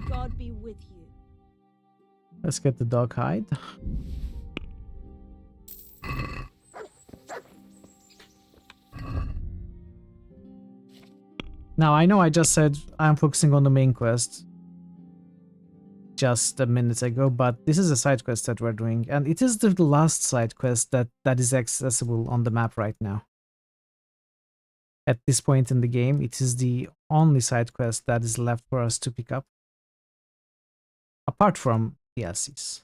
God be with you. Let's get the dog hide. Now, I know I just said I'm focusing on the main quest just a minute ago, but this is a side quest that we're doing, and it is the last side quest that is accessible on the map right now. At this point in the game, it is the only side quest that is left for us to pick up, apart from DLCs.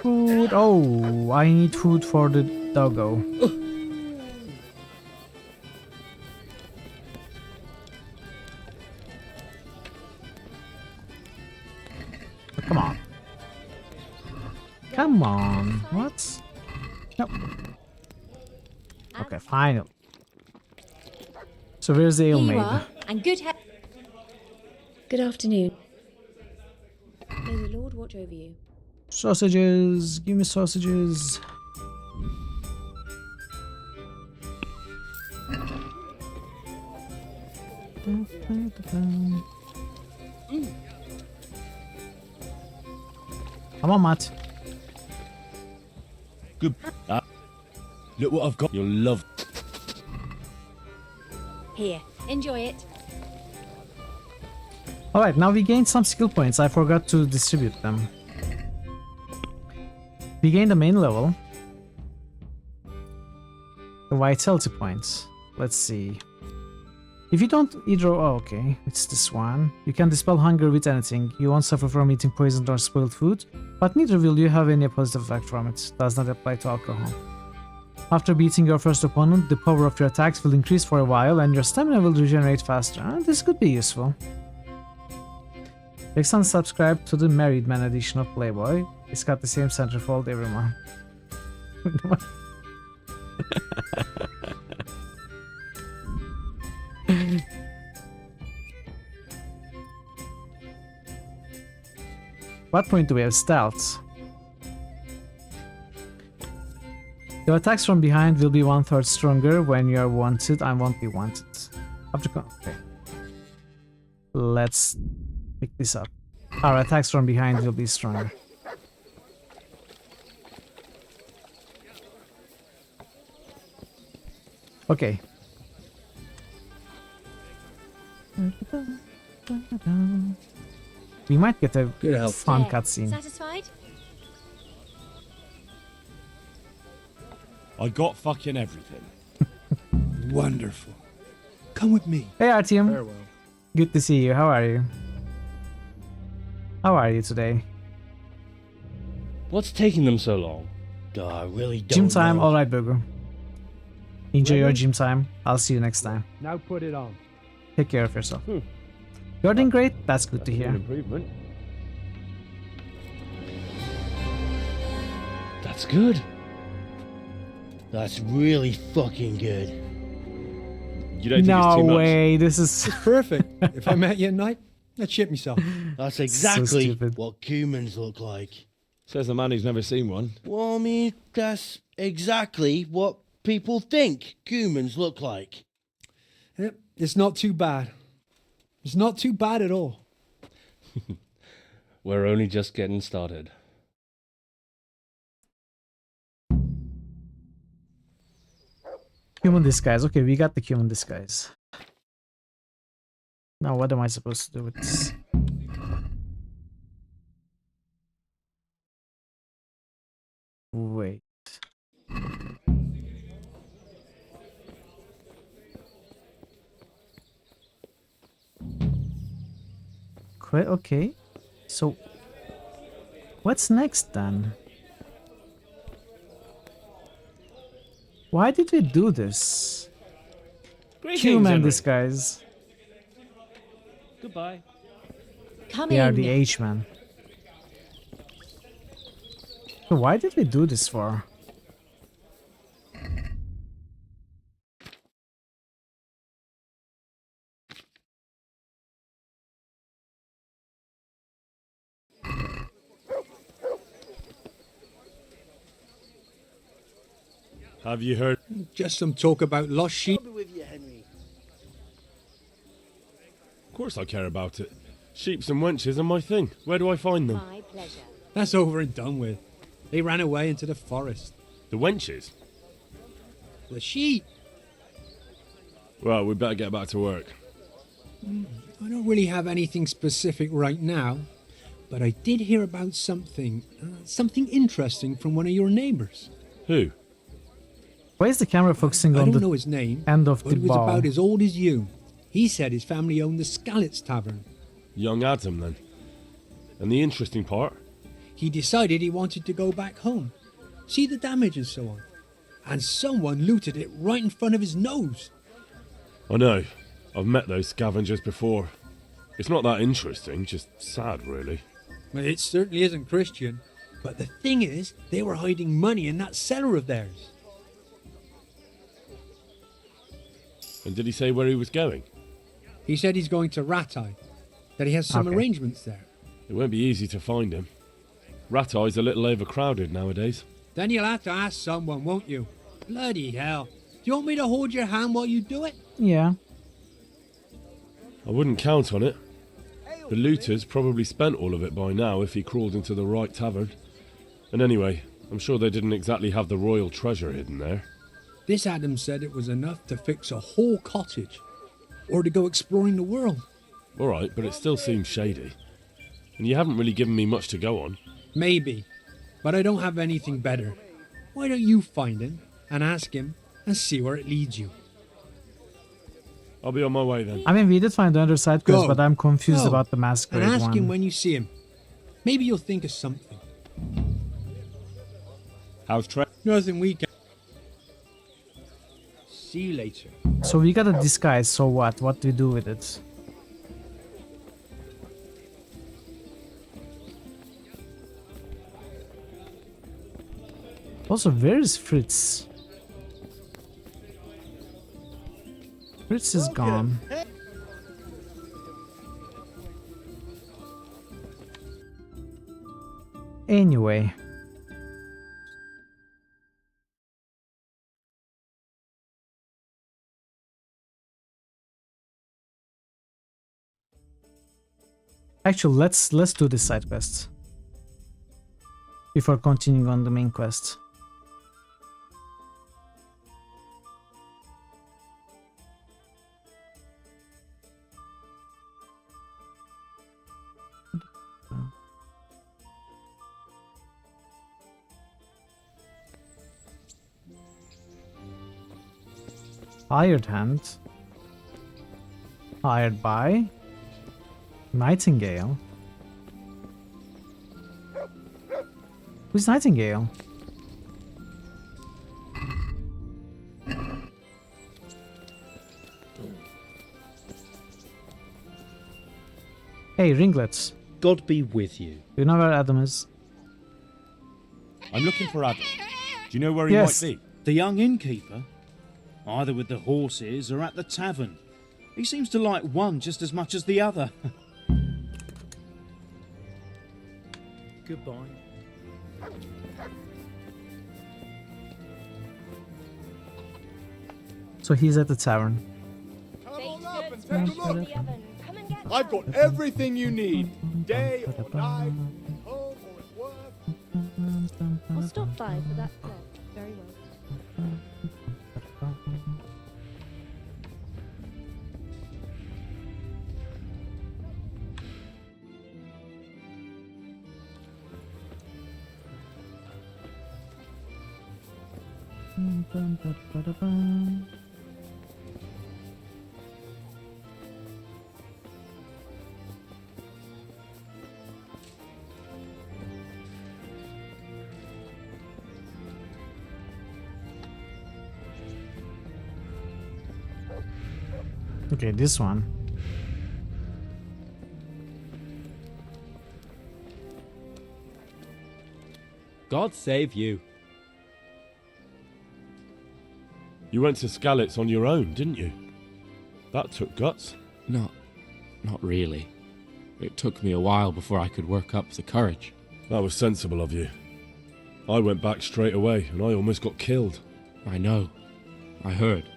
Food. Oh, I need food for the doggo. Come on. Come on. What? Nope. Okay, final. So where's the ale Here maid? you are, and good afternoon. May the Lord watch over you. Sausages. Give me sausages. Come on, Matt. Good. Look what I've got. You'll love. Here, enjoy it. Alright, now we gained some skill points. I forgot to distribute them. We gained the main level. The vitality points. Let's see. If you don't eat raw, oh, okay, it's this one. You can dispel hunger with anything. You won't suffer from eating poisoned or spoiled food, but neither will you have any positive effect from it. Does not apply to alcohol. After beating your first opponent, the power of your attacks will increase for a while and your stamina will regenerate faster. This could be useful. Click and subscribe to the Married Man edition of Playboy. It's got the same centerfold every month. What point do we have? Stealth. Your attacks from behind will be 1/3 stronger when you are wanted and won't be wanted. Okay. Let's pick this up. Our attacks from behind will be stronger. Okay. We might get a fun cutscene. Satisfied? I got fucking everything. Wonderful. Come with me. Hey Artyom. Farewell. Good to see you. How are you? How are you today? What's taking them so long? I really don't Gym time? know. Alright, Burger. Enjoy your gym time. I'll see you next time. Now put it on. Take care of yourself. You're doing great. That's good to hear. Improvement. That's good. That's really fucking good. You don't think it's No too much? way. This is It's perfect. If I met you at night, I'd shit myself. That's So exactly stupid. what humans look like. Says the man who's never seen one. Well, I mean, that's exactly what people think humans look like. Yep, it's not too bad. It's not too bad at all. We're only just getting started. human disguise. Okay, we got the human disguise. Now, what am I supposed to do with this? Wait. Okay. So, what's next then? Why did we do this? Human disguise. Goodbye. Come They are in. the H-man. So why did we do this for? Have you heard? Just some talk about lost sheep. Of course I care about it. Sheeps and wenches are my thing. Where do I find them? My pleasure. That's over and done with. They ran away into the forest. The wenches? The sheep. Well, we better get back to work. I don't really have anything specific right now, but I did hear about something interesting from one of your neighbors. Who? Why is the camera focusing I on don't the know his name, end of but the it was ball? about as old as you. He said his family owned the Scalit's Tavern. Young Adam, then. And the interesting part? He decided he wanted to go back home, see the damage and so on. and someone looted it right in front of his nose. I know. I've met those scavengers before. It's not that interesting, just sad, really. Well, it certainly isn't Christian. But the thing is, they were hiding money in that cellar of theirs. And did he say where he was going? He said he's going to Rattay, that he has some arrangements there. It won't be easy to find him. Rattay's a little overcrowded nowadays. Then you'll have to ask someone, won't you? Bloody hell. Do you want me to hold your hand while you do it? Yeah. I wouldn't count on it. The looters probably spent all of it by now if he crawled into the right tavern. And anyway, I'm sure they didn't exactly have the royal treasure hidden there. This Adam said it was enough to fix a whole cottage, or to go exploring the world. Alright, but it still seems shady. And you haven't really given me much to go on. Maybe, but I don't have anything better. Why don't you find him, and ask him, and see where it leads you? I'll be on my way then. I mean, we did find the other side quest, Go. but I'm confused Go. about the masquerade And ask one. him when you see him. Maybe you'll think of something. How's Trey? Nothing we can. See you later. So we got a disguise, so what? What do we do with it? Also, where is Fritz? Fritz is gone. Anyway. Actually, let's do this side quest before continuing on the main quest. Hired hand. Hired by Nightingale. Who's Nightingale? Hey, ringlets. God be with you. Do you know where Adam is? I'm looking for Adam. Do you know where he Yes. might be? The young innkeeper? Either with the horses or at the tavern. He seems to like one just as much as the other. Goodbye. So he's at the tavern. I've got everything you need, day or night, home or at work. I'll stop by for that bread. Very well. Okay, this one. God save you. You went to Skalitz on your own, didn't you? That took guts. Not really. It took me a while before I could work up the courage. That was sensible of you. I went back straight away, and I almost got killed. I know. I heard.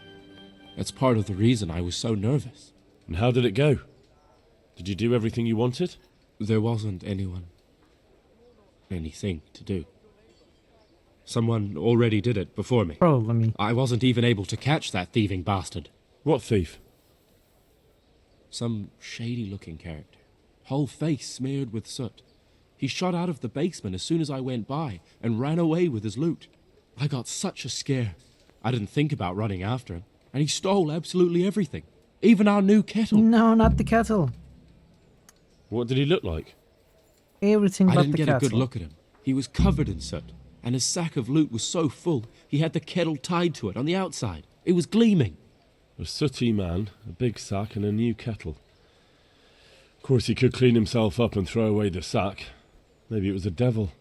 That's part of the reason I was so nervous. And how did it go? Did you do everything you wanted? There wasn't anything to do. Someone already did it before me. Probably me. I wasn't even able to catch that thieving bastard. What thief? Some shady-looking character. Whole face smeared with soot. He shot out of the basement as soon as I went by and ran away with his loot. I got such a scare. I didn't think about running after him, and he stole absolutely everything. Even our new kettle. No, not the kettle. What did he look like? Everything I but didn't the get kettle. a good look at him. He was covered in soot, and his sack of loot was so full he had the kettle tied to it on the outside. It was gleaming. A sooty man, a big sack and a new kettle. Of course he could clean himself up and throw away the sack. Maybe it was a devil.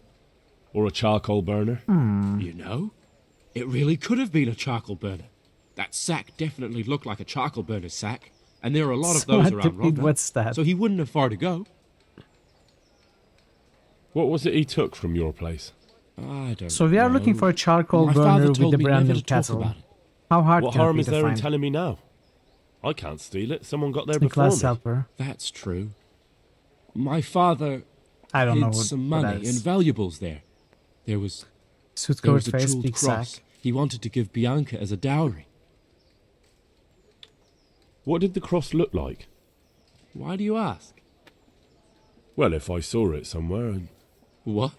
Or a charcoal burner. You know, it really could have been a charcoal burner. That sack definitely looked like a charcoal burner's sack, and there are a lot of those around Rogna, what's that? so he wouldn't have far to go. What was it he took from your place? I don't So we are know. looking for a charcoal My burner father with told the me brand never new to talk kettle. about it. How hard What can harm it be is to there in find? telling me now? I can't steal it. Someone got there The before class me. helper. That's true. My father I don't know hid what, some what that money is. and valuables there. There was Suit there covered was a face, jeweled big cross sack. he wanted to give Bianca as a dowry. What did the cross look like? Why do you ask? Well, if I saw it somewhere... What?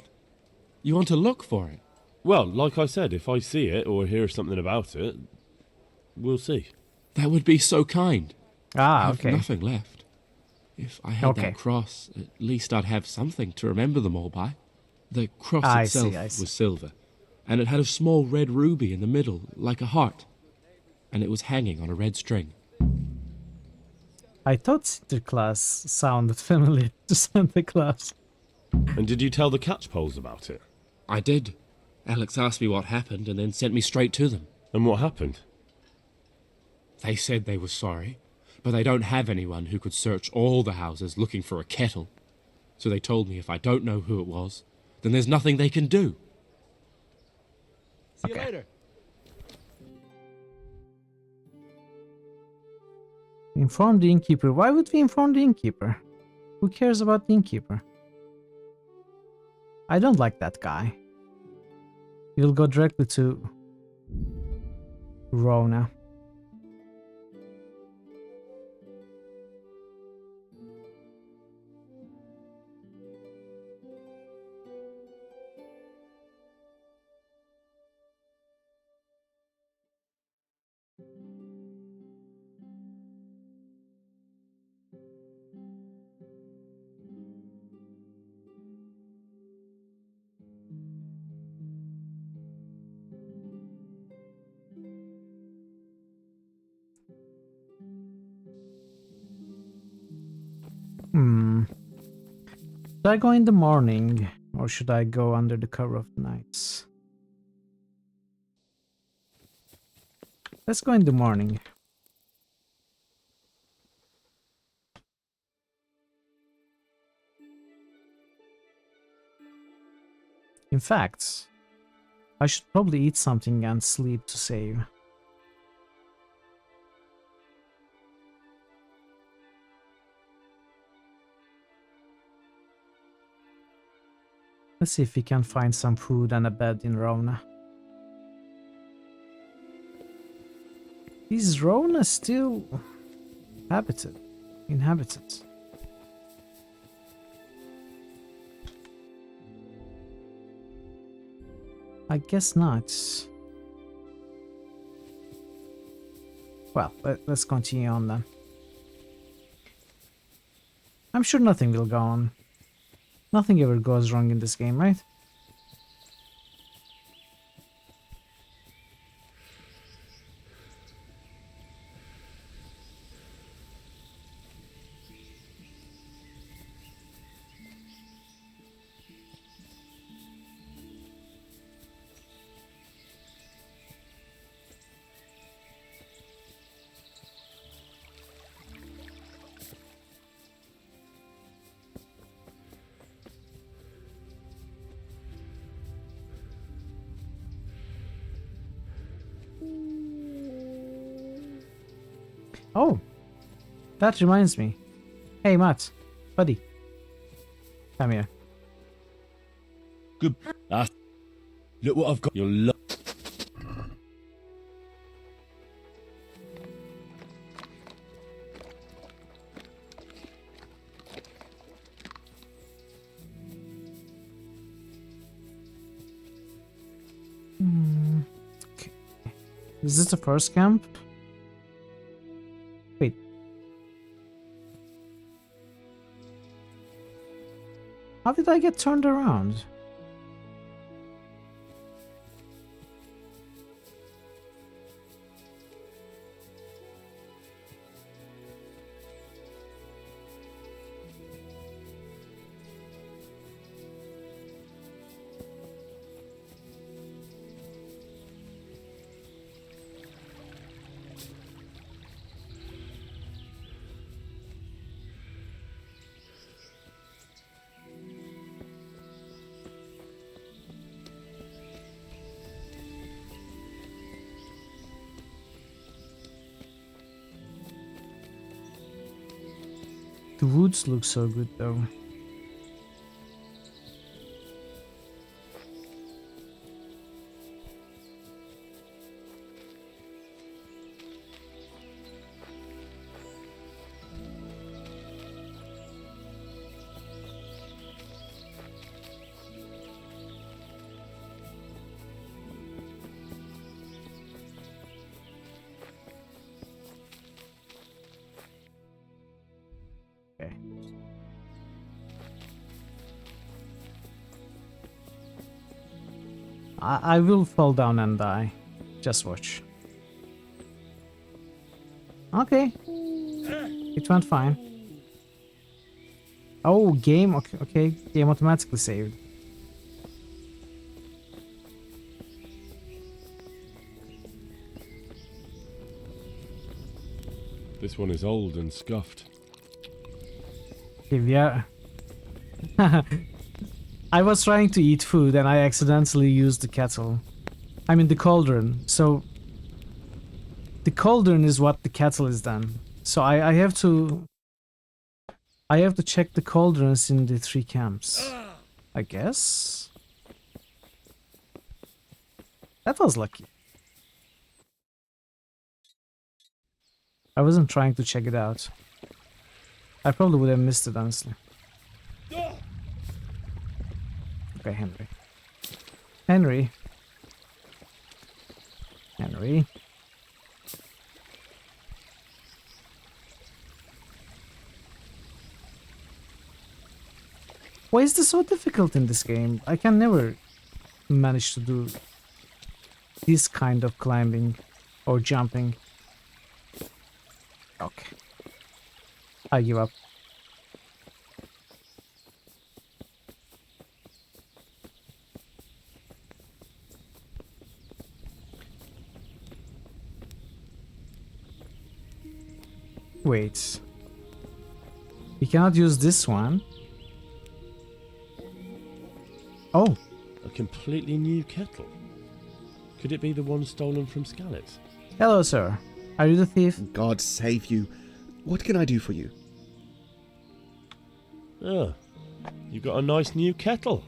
You want to look for it? Well, like I said, if I see it or hear something about it, we'll see. That would be so kind. I have Okay. nothing left. If I had Okay. that cross, at least I'd have something to remember them all by. The cross I itself see. was silver, and it had a small red ruby in the middle, like a heart, and it was hanging on a red string. I thought Sinterklaas sounded familiar to Santa Claus. And did you tell the catchpoles about it? I did. Alex asked me what happened and then sent me straight to them. And what happened? They said they were sorry, but they don't have anyone who could search all the houses looking for a kettle. So they told me if I don't know who it was, then there's nothing they can do. See you later. Inform the innkeeper. Why would we inform the innkeeper? Who cares about the innkeeper? I don't like that guy. We'll go directly to Rona. Should I go in the morning or should I go under the cover of the night? Let's go in the morning. In fact, I should probably eat something and sleep to save. Let's see if we can find some food and a bed in Rona. Is Rona still inhabited? I guess not. Well, let's continue on then. I'm sure nothing will go on. Nothing ever goes wrong in this game, right? Oh, that reminds me. Hey, Matt, buddy, come here. Good. Look what I've got. You'll love. Okay. Is this the first camp? Wait. How did I get turned around? The woods look so good though. I will fall down and die. Just watch. Okay. It went fine. Oh, game. Okay, okay. Game automatically saved. This one is old and scuffed. Yeah. I was trying to eat food and I accidentally used the kettle. I mean the cauldron. So the cauldron is what the kettle is then. So I have to check the cauldrons in the 3 camps. I guess. That was lucky. I wasn't trying to check it out. I probably would have missed it, honestly. Okay, Henry. Henry. Henry. Why is this so difficult in this game? I can never manage to do this kind of climbing or jumping. Okay. I give up. Wait. We cannot use this one. Oh. A completely new kettle. Could it be the one stolen from Skalitz? Hello, sir. Are you the thief? God save you. What can I do for you? Oh, you got a nice new kettle.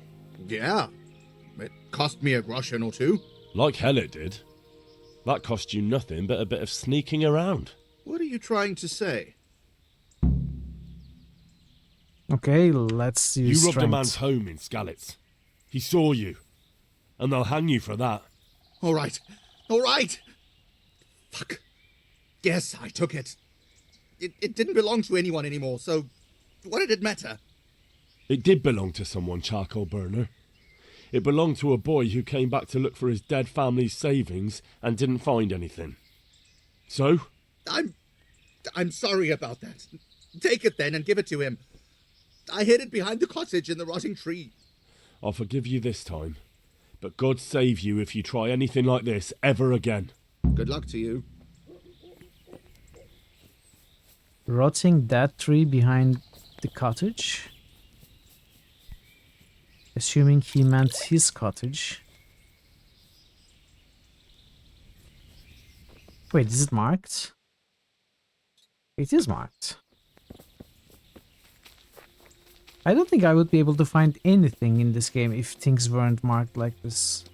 Yeah. It cost me a groschen or two. Like hell it did. That cost you nothing but a bit of sneaking around. What are you trying to say? Okay, let's use You robbed strength. a man's home in Skalitz. He saw you. And they'll hang you for that. All right. All right. Fuck. Yes, I took it. It didn't belong to anyone anymore, so what did it matter? It did belong to someone, Charcoal Burner. It belonged to a boy who came back to look for his dead family's savings and didn't find anything. So? I'm sorry about that. Take it then and give it to him. I hid it behind the cottage in the rotting tree. I'll forgive you this time. But God save you if you try anything like this ever again. Good luck to you. Rotting that tree behind the cottage? Assuming he meant his cottage. Wait, is it marked? It is marked. I don't think I would be able to find anything in this game if things weren't marked like this.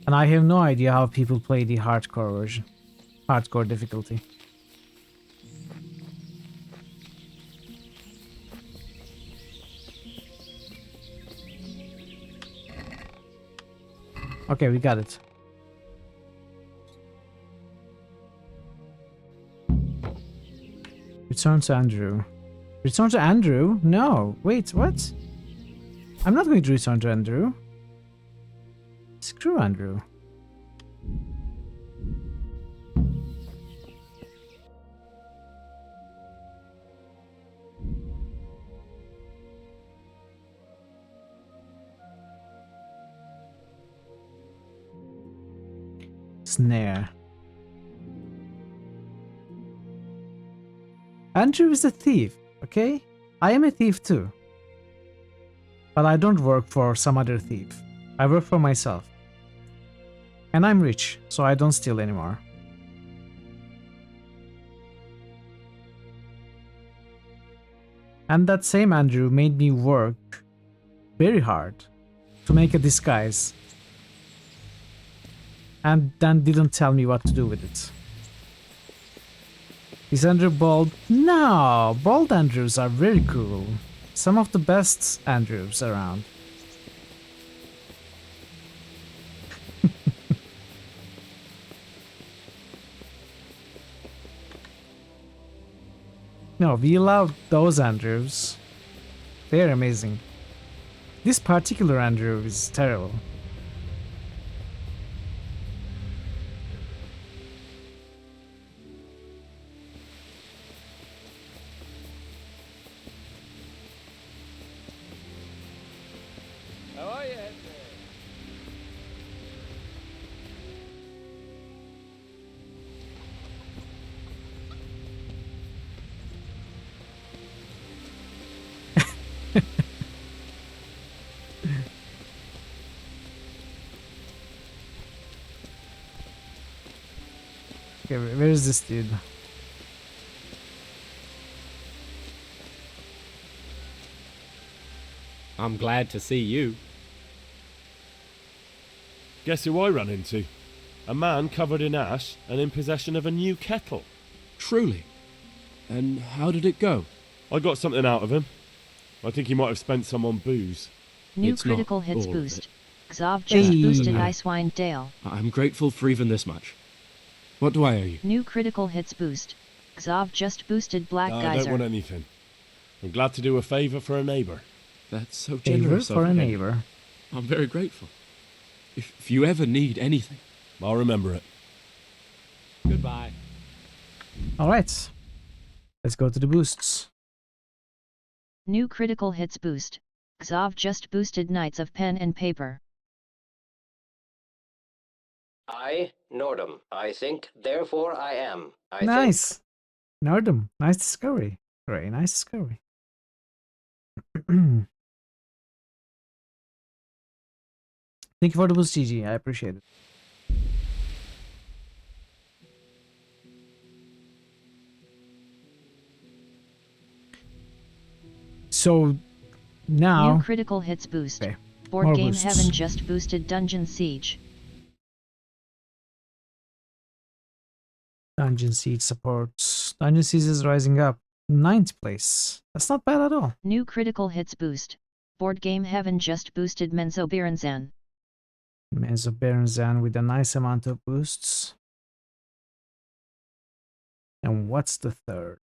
And I have no idea how people play the hardcore version. Hardcore difficulty. Okay, we got it. Return to Andrew. Return to Andrew? No. Wait, what? I'm not going to return to Andrew. Screw Andrew. Snare. Andrew is a thief, okay? I am a thief too. But I don't work for some other thief. I work for myself. And I'm rich, so I don't steal anymore. And that same Andrew made me work very hard to make a disguise. And then didn't tell me what to do with it. Is Andrew bald? No, bald Andrews are very cool. Some of the best Andrews around. No, we love those Andrews. They're amazing. This particular Andrew is terrible. How are you, Henry? Okay, where is this dude? I'm glad to see you. Guess who I ran into? A man covered in ash and in possession of a new kettle. Truly? And how did it go? I got something out of him. I think he might have spent some on booze. New It's critical not hits all of boost. it. Xav just boosted Hey. Icewind Dale. I'm grateful for even this much. What do I owe you? New critical hits boost. Xav just boosted Black I Geyser. don't want anything. I'm glad to do a favour for a neighbour. That's so Favor generous for of a you. neighbor. I'm very grateful. If you ever need anything, I'll remember it. Goodbye. Alright. Let's go to the boosts. New critical hits boost. Xav just boosted Knights of Pen and Paper. I, Nordum, I think, therefore I am. I Nice. Nordum. Nice discovery. Very nice discovery. Thank you for the boost, GG. I appreciate it. So now New critical hits boost. Okay. Board More Game boosts. Heaven just boosted Dungeon Siege. Dungeon Siege supports. Dungeon Siege is rising up. 9th place. That's not bad at all. New critical hits boost. Board Game Heaven just boosted Menzo Biranzan. Menzo Berenzan with a nice amount of boosts. And what's the third?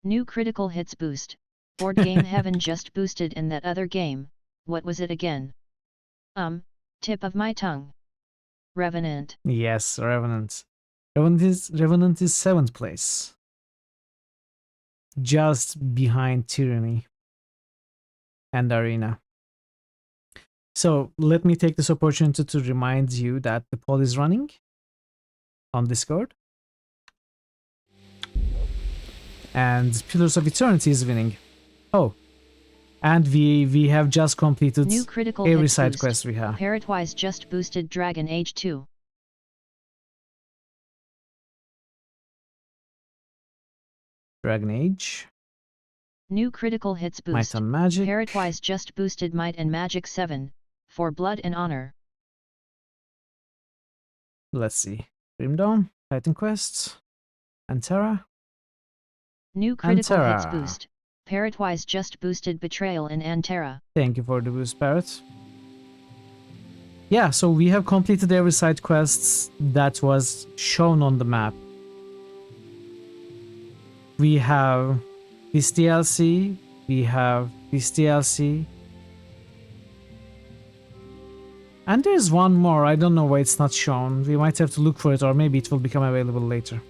New critical hits boost. Board Game Heaven just boosted in that other game. What was it again? Tip of my tongue. Revenant. Yes, Revenant. Revenant is 7th place. Just behind Tyranny and Arena. So let me take this opportunity to remind you that the poll is running on Discord. And Pillars of Eternity is winning. Oh. And we have just completed New critical every hits side boost. quest we have. Parrotwise just boosted Dragon Age 2. Dragon Age. New critical hits boost. Might and Magic. Parrotwise just boosted Might and Magic 7. For Blood and Honor. Let's see. Grim Dawn, Titan Quest, Antera. New critical hits Antera. boost. Parrotwise just boosted Betrayal in Antera. Thank you for the boost, Parrot. Yeah, so we have completed every side quest that was shown on the map. We have this DLC, we have this DLC. And there's one more, I don't know why it's not shown. We might have to look for it, or maybe it will become available later.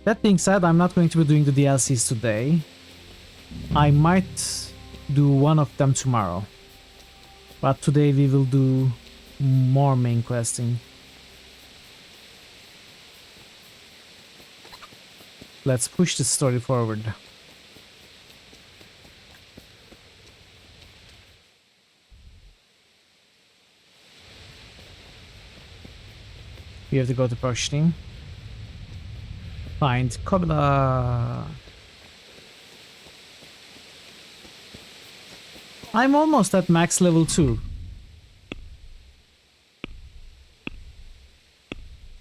That being said, I'm not going to be doing the DLCs today. I might do one of them tomorrow. But today we will do more main questing. Let's push the story forward. We have to go to purchasing. Find Kobila. I'm almost at max level 2.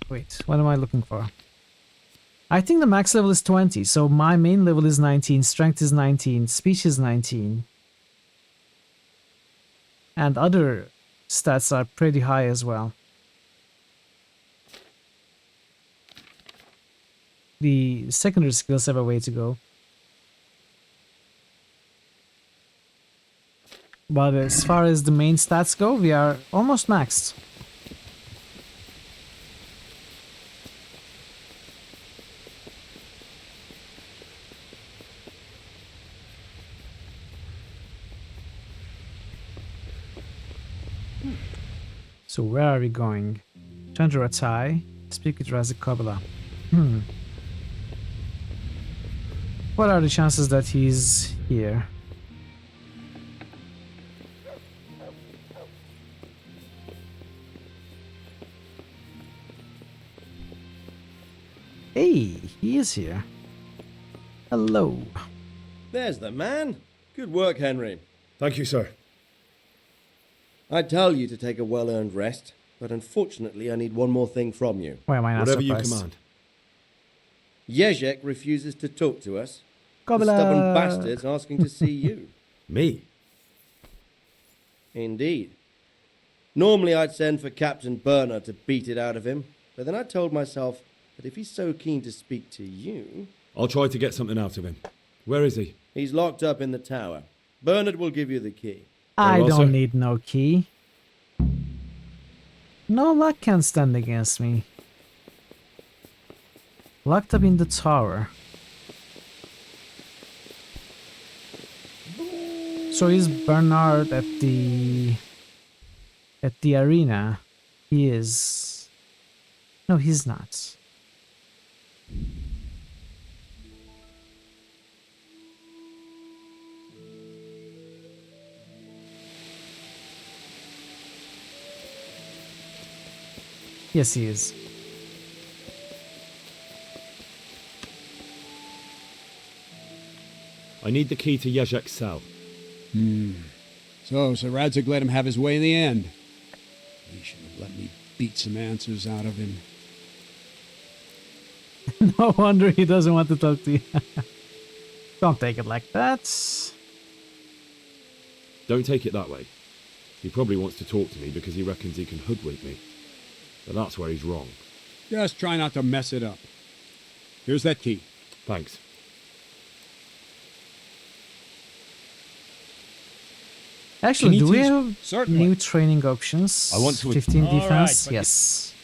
Wait, what am I looking for? I think the max level is 20, so my main level is 19, strength is 19, speech is 19. And other stats are pretty high as well. The secondary skills have a way to go. But as far as the main stats go, we are almost maxed. So where are we going? Chandraratai, speak with Razikabala. What are the chances that he's here? Hey, he is here. Hello. There's the man. Good work, Henry. Thank you, sir. I tell you to take a well-earned rest, but unfortunately I need one more thing from you. Why am I not Whatever surprised? you command. Jezek refuses to talk to us. The Kabbalah. stubborn bastard's asking to see you. Me? Indeed. Normally I'd send for Captain Burner to beat it out of him, but then I told myself that if he's so keen to speak to you... I'll try to get something out of him. Where is he? He's locked up in the tower. Bernard will give you the key. I well, don't sir. need no key. No luck can stand against me. Locked up in the tower. So is Bernard at the arena? He is. No, he's not. Yes, he is. I need the key to Jezek's cell. So Radzig let him have his way in the end. He should have let me beat some answers out of him. No wonder he doesn't want to talk to you. Don't take it like that. Don't take it that way. He probably wants to talk to me because he reckons he can hoodwink me. But that's where he's wrong. Just try not to mess it up. Here's that key. Thanks. Actually, do we have Certainly. new training options? I want to- 15 All right, defense? but Yes.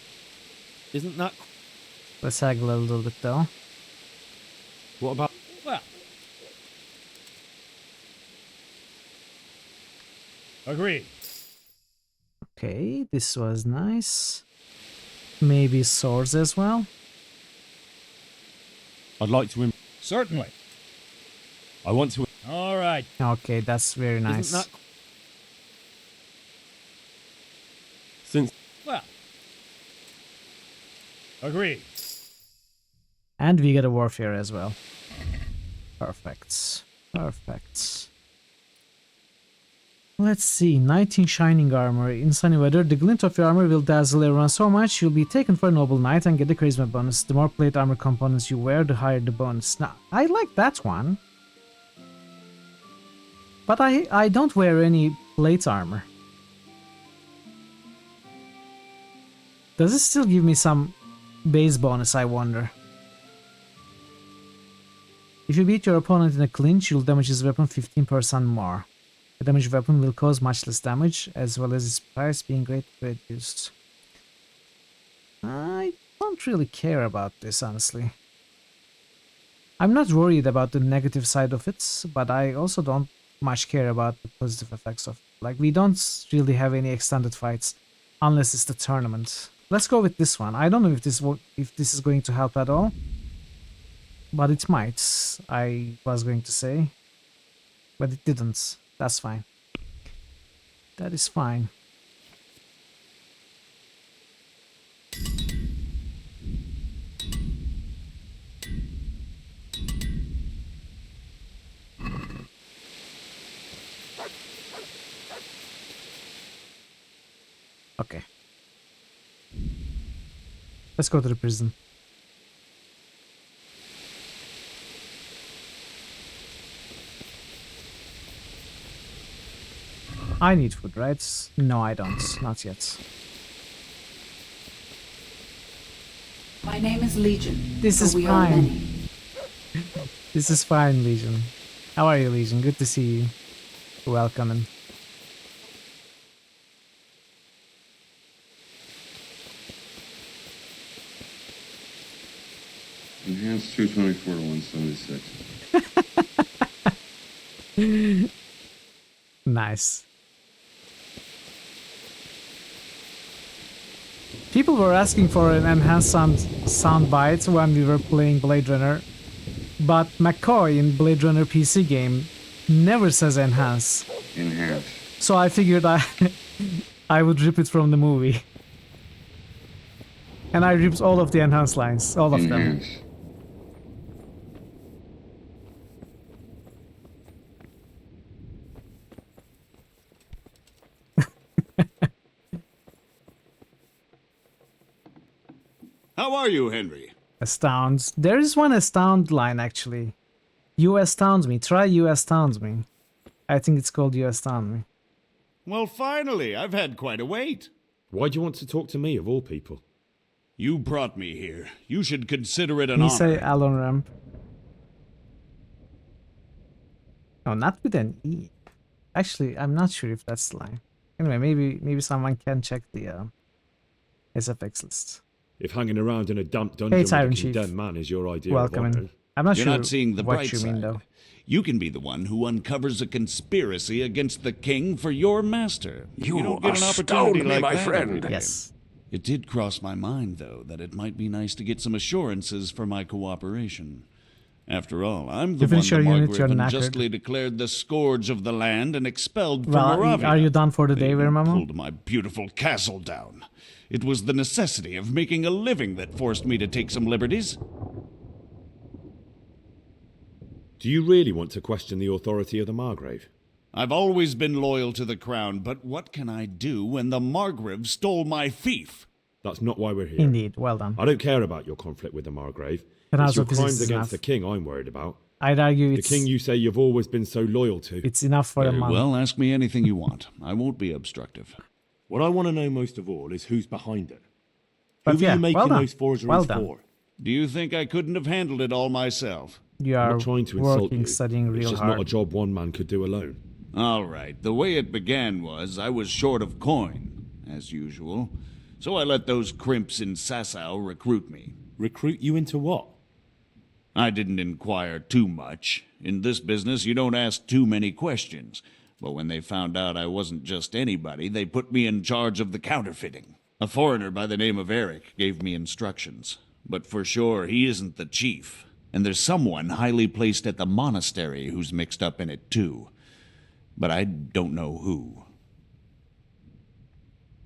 Isn't that... Let's haggle a little bit though. What about... Well. Agreed. Okay, this was nice. Maybe swords as well. I'd like to... Certainly. I want to... All right. Okay, that's very nice. Isn't that... Since... Well. Agreed. And we get a warfare as well. Perfect. Perfect. Let's see. 19 shining armor. In sunny weather, the glint of your armor will dazzle everyone so much you'll be taken for a noble knight and get the charisma bonus. The more plate armor components you wear, the higher the bonus. Now, I like that one. But I don't wear any plate armor. Does it still give me some base bonus, I wonder? If you beat your opponent in a clinch, you'll damage his weapon 15% more. A damaged weapon will cause much less damage, as well as its price being greatly reduced. I don't really care about this, honestly. I'm not worried about the negative side of it, but I also don't much care about the positive effects of it. Like, we don't really have any extended fights, unless it's the tournament. Let's go with this one. I don't know if this is going to help at all, but it might, I was going to say. But it didn't. That's fine. That is fine. Okay. Let's go to the prison. I need food, right? No, I don't. Not yet. My name is Legion. This is we are fine. many. This is fine, Legion. How are you, Legion? Good to see you. Welcome. Enhanced 224 to 176. Nice. People were asking for an enhanced sound bite when we were playing Blade Runner, but McCoy in Blade Runner PC game never says enhance. Enhance. So I figured I would rip it from the movie. And I ripped all of the enhanced lines, all of them. How are you, Henry? Astounds. There is one astound line actually. You astound me. Try you astound me. I think it's called you astound me. Well, finally, I've had quite a wait. Why do you want to talk to me, of all people? You brought me here. You should consider it an Can you honor. say Alon Ramp? No, not with an E. Actually, I'm not sure if that's the line. Anyway, maybe someone can check the SFX list. If hanging around in a damp dungeon with a condemned man is your idea Welcome of in. honor... I'm not You're sure not seeing the what bright you side. mean, though. You can be the one who uncovers a conspiracy against the king for your master. You don't get an opportunity astound me, like my that friend. every day. Yes. It did cross my mind, though, that it might be nice to get some assurances for my cooperation. After all, I'm the You one finish the your unit, you're Margrave knackered. unjustly declared the scourge of the land and expelled from Well, Moravia. are you done for the day, They Vermamo? pulled my beautiful castle down. It was the necessity of making a living that forced me to take some liberties. Do you really want to question the authority of the Margrave? I've always been loyal to the crown, but what can I do when the Margrave stole my fief? That's not why we're here. Indeed, well done. I don't care about your conflict with the Margrave. Then It's also your physics crimes is against enough. the king I'm worried about. I'd argue The it's king you say you've always been so loyal to. it's enough for a Very month. well, ask me anything you want. I won't be obstructive. What I want to know most of all is who's behind it. But Who yeah, are you making well done. those forgeries Well done. for? Do you think I couldn't have handled it all myself? You I'm are not trying to insult working, you. studying It's real just hard. not a job one man could do alone. All right, the way it began was I was short of coin, as usual. So I let those crimps in Sasau recruit me. Recruit you into what? I didn't inquire too much. In this business, you don't ask too many questions. But when they found out I wasn't just anybody, they put me in charge of the counterfeiting. A foreigner by the name of Eric gave me instructions. But for sure, he isn't the chief. And there's someone highly placed at the monastery who's mixed up in it too. But I don't know who.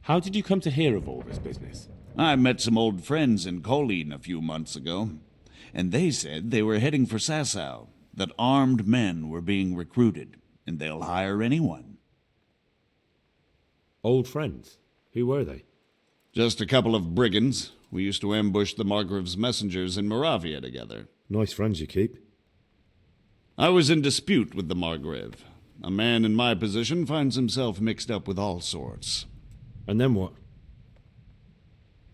How did you come to hear of all this business? I met some old friends in Colleen a few months ago, and they said they were heading for Sasau, that armed men were being recruited, and they'll hire anyone. Old friends? Who were they? Just a couple of brigands. We used to ambush the Margrave's messengers in Moravia together. Nice friends you keep. I was in dispute with the Margrave. A man in my position finds himself mixed up with all sorts. And then what?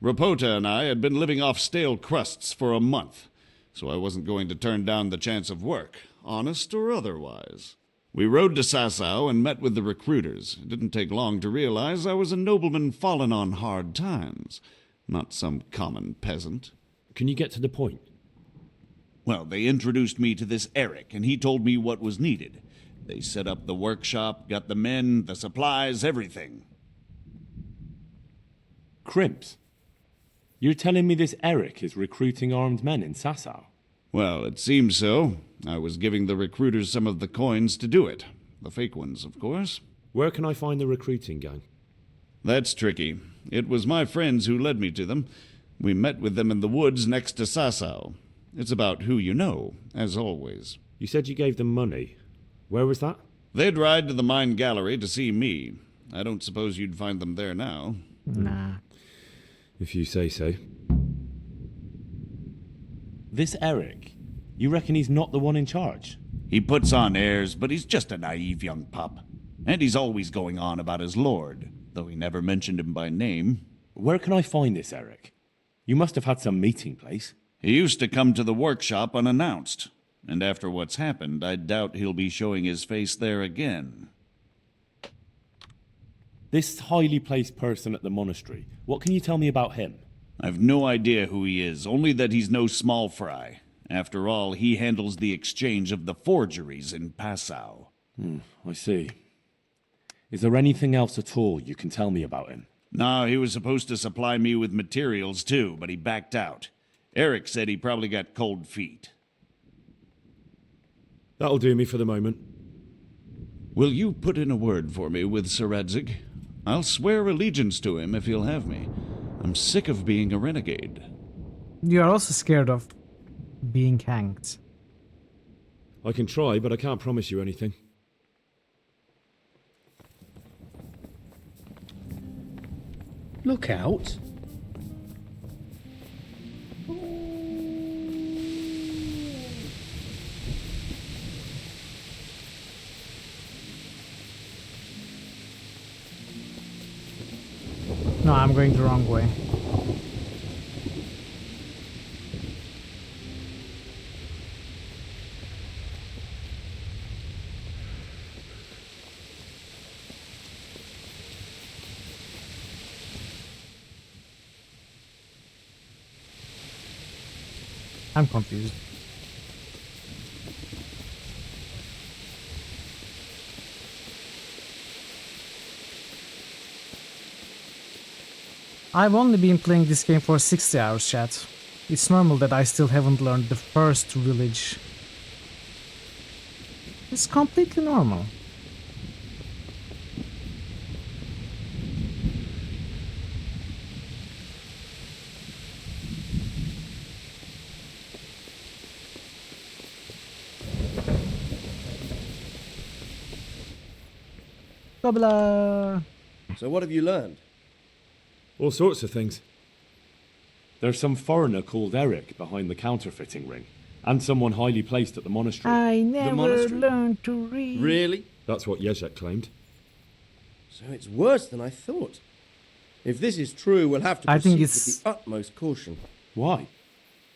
Rapota and I had been living off stale crusts for a month, so I wasn't going to turn down the chance of work, honest or otherwise. We rode to Sasau and met with the recruiters. It didn't take long to realize I was a nobleman fallen on hard times, not some common peasant. Can you get to the point? Well, they introduced me to this Eric, and he told me what was needed. They set up the workshop, got the men, the supplies, everything. Crimps? You're telling me this Eric is recruiting armed men in Sasau? Well, it seems so. I was giving the recruiters some of the coins to do it. The fake ones, of course. Where can I find the recruiting gang? That's tricky. It was my friends who led me to them. We met with them in the woods next to Sasau. It's about who you know, as always. You said you gave them money. Where was that? They'd ride to the mine gallery to see me. I don't suppose you'd find them there now. Nah. If you say so. This Eric, you reckon he's not the one in charge? He puts on airs, but he's just a naive young pup. And he's always going on about his lord, though he never mentioned him by name. Where can I find this Eric? You must have had some meeting place. He used to come to the workshop unannounced, and after what's happened, I doubt he'll be showing his face there again. This highly placed person at the monastery, what can you tell me about him? I've no idea who he is, only that he's no small fry. After all, he handles the exchange of the forgeries in Passau. I see. Is there anything else at all you can tell me about him? No, he was supposed to supply me with materials too, but he backed out. Eric said he probably got cold feet. That'll do me for the moment. Will you put in a word for me with Sir Radzig? I'll swear allegiance to him if he'll have me. I'm sick of being a renegade. You are also scared of being hanged. I can try, but I can't promise you anything. Look out. No, I'm going the wrong way. I'm confused. I've only been playing this game for 60 hours, chat. It's normal that I still haven't learned the first village. It's completely normal. Blah blah. So what have you learned? All sorts of things. There's some foreigner called Eric behind the counterfeiting ring, and someone highly placed at the monastery. I never monastery? learned to read. Really? That's what Jezek claimed. So it's worse than I thought. If this is true, we'll have to I think proceed it's- with the utmost caution. Why?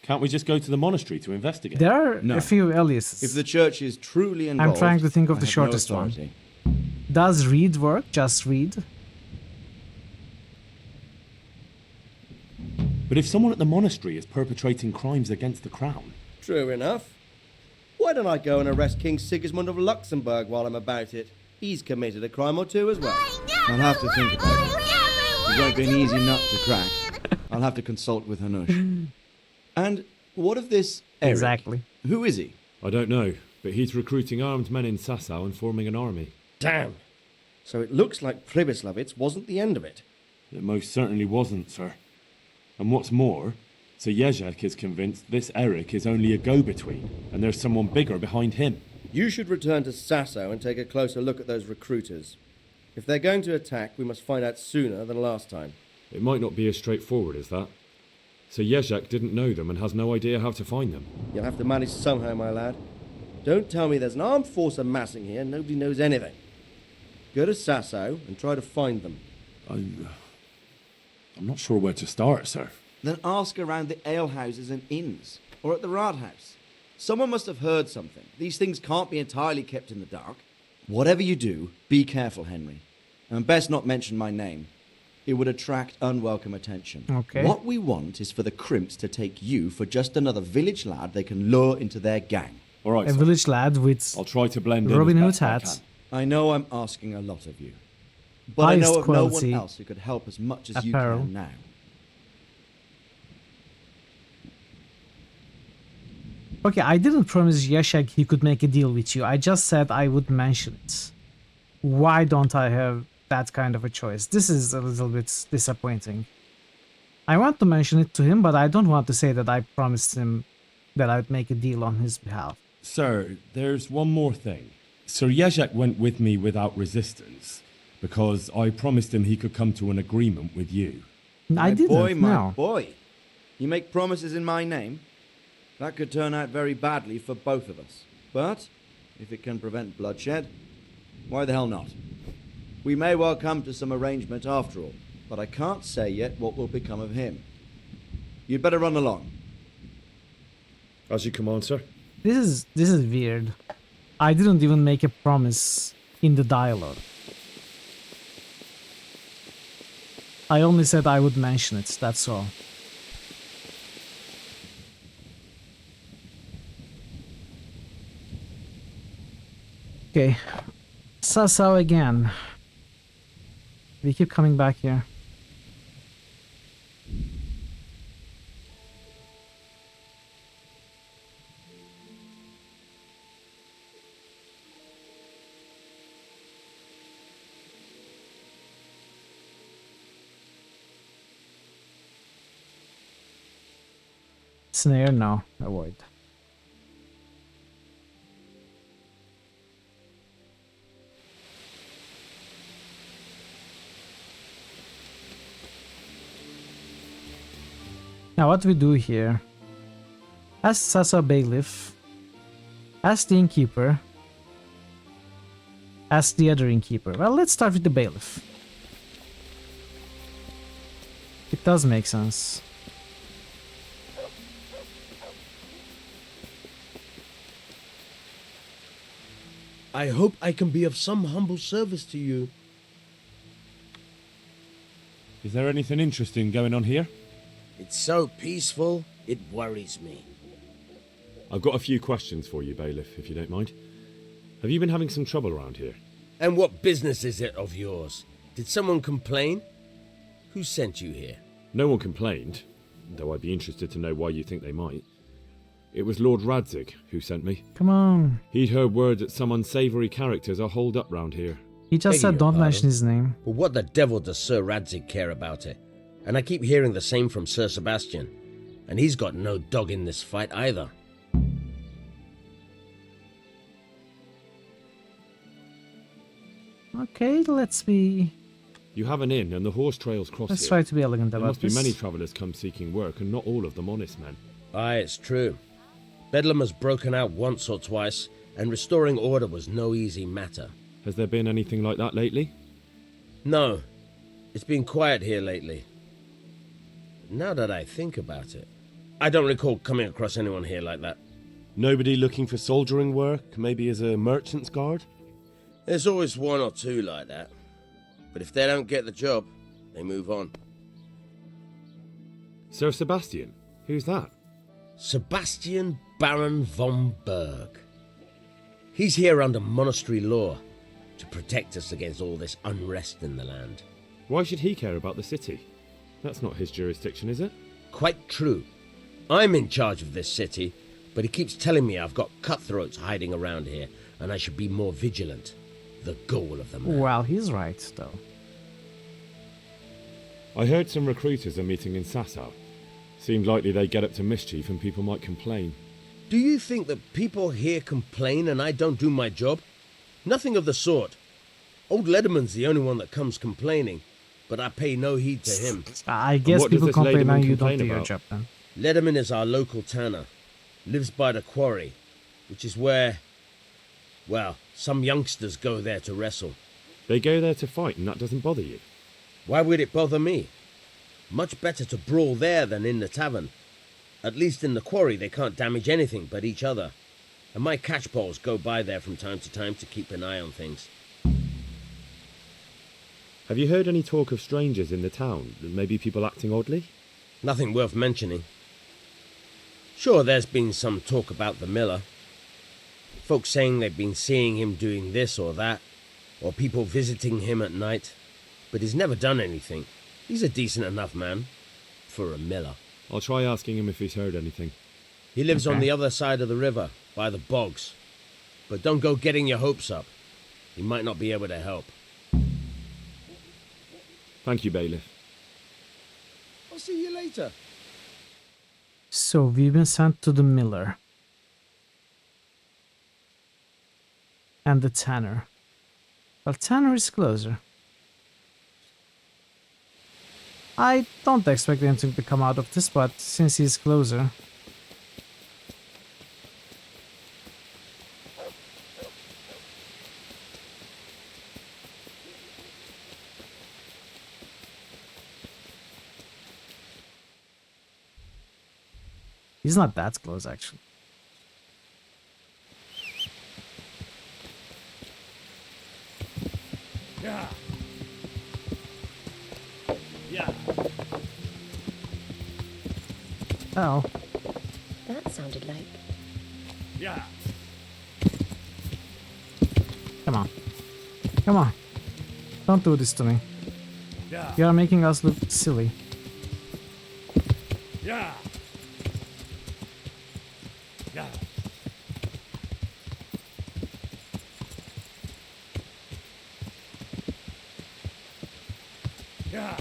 Can't we just go to the monastery to investigate? There are No. a few aliases. If the church is truly involved, I'm trying to think of I the have shortest no one. authority. Does read work? Just read? But if someone at the monastery is perpetrating crimes against the crown... True enough. Why don't I go and arrest King Sigismund of Luxembourg while I'm about it? He's committed a crime or two as well. I'll have to think about it. It won't be an easy nut to crack. I'll have to consult with Hanush. And what of this Eric? Exactly. Who is he? I don't know, but he's recruiting armed men in Sasau and forming an army. Damn. So it looks like Pribyslavitz wasn't the end of it. It most certainly wasn't, sir. And what's more, Sir Jezek is convinced this Eric is only a go-between, and there's someone bigger behind him. You should return to Sasau and take a closer look at those recruiters. If they're going to attack, we must find out sooner than last time. It might not be as straightforward as that. Sir Jezek didn't know them and has no idea how to find them. You'll have to manage somehow, my lad. Don't tell me there's an armed force amassing here and nobody knows anything. Go to Sasau and try to find them. I'm not sure where to start, sir. Then ask around the alehouses and inns, or at the Rathaus. Someone must have heard something. These things can't be entirely kept in the dark. Whatever you do, be careful, Henry. And best not mention my name. It would attract unwelcome attention. Okay. What we want is for the Crimps to take you for just another village lad they can lure into their gang. All right, A sir. village lad with I'll try to blend in Robin as Hood best I hat. can. I know I'm asking a lot of you. But I know Highest of no one quality else who could help as much as apparel. you can now. Okay, I didn't promise Yeshek he could make a deal with you. I just said I would mention it. Why don't I have that kind of a choice? This is a little bit disappointing. I want to mention it to him, but I don't want to say that I promised him that I would make a deal on his behalf. Sir, there's one more thing. Sir Jezek went with me without resistance, Because I promised him he could come to an agreement with you. I didn't, boy, my no. boy. You make promises in my name? That could turn out very badly for both of us. But, if it can prevent bloodshed, why the hell not? We may well come to some arrangement after all, but I can't say yet what will become of him. You'd better run along. As you command, sir. This is weird. I didn't even make a promise in the dialogue. I only said I would mention it, that's all. Okay. Sasau again. We keep coming back here. Snare? No. Avoid. Now what do we do here? Ask Sasa Bailiff. Ask the innkeeper. Ask the other innkeeper. Well, let's start with the bailiff. It does make sense. I hope I can be of some humble service to you. Is there anything interesting going on here? It's so peaceful, it worries me. I've got a few questions for you, Bailiff, if you don't mind. Have you been having some trouble around here? And what business is it of yours? Did someone complain? Who sent you here? No one complained, though I'd be interested to know why you think they might. It was Lord Radzig who sent me. Come on. He'd heard word that some unsavoury characters are holed up round here. He just said don't mention his name. But what the devil does Sir Radzig care about it? And I keep hearing the same from Sir Sebastian. And he's got no dog in this fight either. Okay, let's be... You have an inn and the horse trails cross Let's here. try to be elegant There about must be this. many travellers come seeking work, and not all of them honest men. Aye, it's true. Bedlam has broken out once or twice, and restoring order was no easy matter. Has there been anything like that lately? No. It's been quiet here lately. Now that I think about it, I don't recall coming across anyone here like that. Nobody looking for soldiering work, maybe as a merchant's guard? There's always one or two like that. But if they don't get the job, they move on. Sir Sebastian? Who's that? Sebastian Baron von Berg. He's here under monastery law to protect us against all this unrest in the land. Why should he care about the city? That's not his jurisdiction, is it? Quite true. I'm in charge of this city, but he keeps telling me I've got cutthroats hiding around here, and I should be more vigilant. The goal of the man. Well, he's right, though. I heard some recruiters are meeting in Sasau. Seemed likely they get up to mischief and people might complain. Do you think that people here complain and I don't do my job? Nothing of the sort. Old Lederman's the only one that comes complaining, but I pay no heed to him. I guess people complain and you don't do your job then. Lederman is our local tanner. Lives by the quarry, which is where, well, some youngsters go there to wrestle. They go there to fight and that doesn't bother you? Why would it bother me? Much better to brawl there than in the tavern. At least in the quarry they can't damage anything but each other. And my catchpoles go by there from time to keep an eye on things. Have you heard any talk of strangers in the town? Maybe people acting oddly? Nothing worth mentioning. Sure, there's been some talk about the miller. Folks saying they've been seeing him doing this or that, or people visiting him at night. But he's never done anything. He's a decent enough man. For a miller. I'll try asking him if he's heard anything. He lives on the other side of the river, by the bogs. But don't go getting your hopes up. He might not be able to help. Thank you, Bailiff. I'll see you later. So we've been sent to the miller. And the tanner. Well, tanner is closer. I don't expect anything to come out of this, but since he's closer... He's not that close, actually. Yeah. Yeah. Oh. That sounded like... Yeah. Come on. Come on. Don't do this to me. Yeah. You are making us look silly. Yeah. Yeah. Yeah.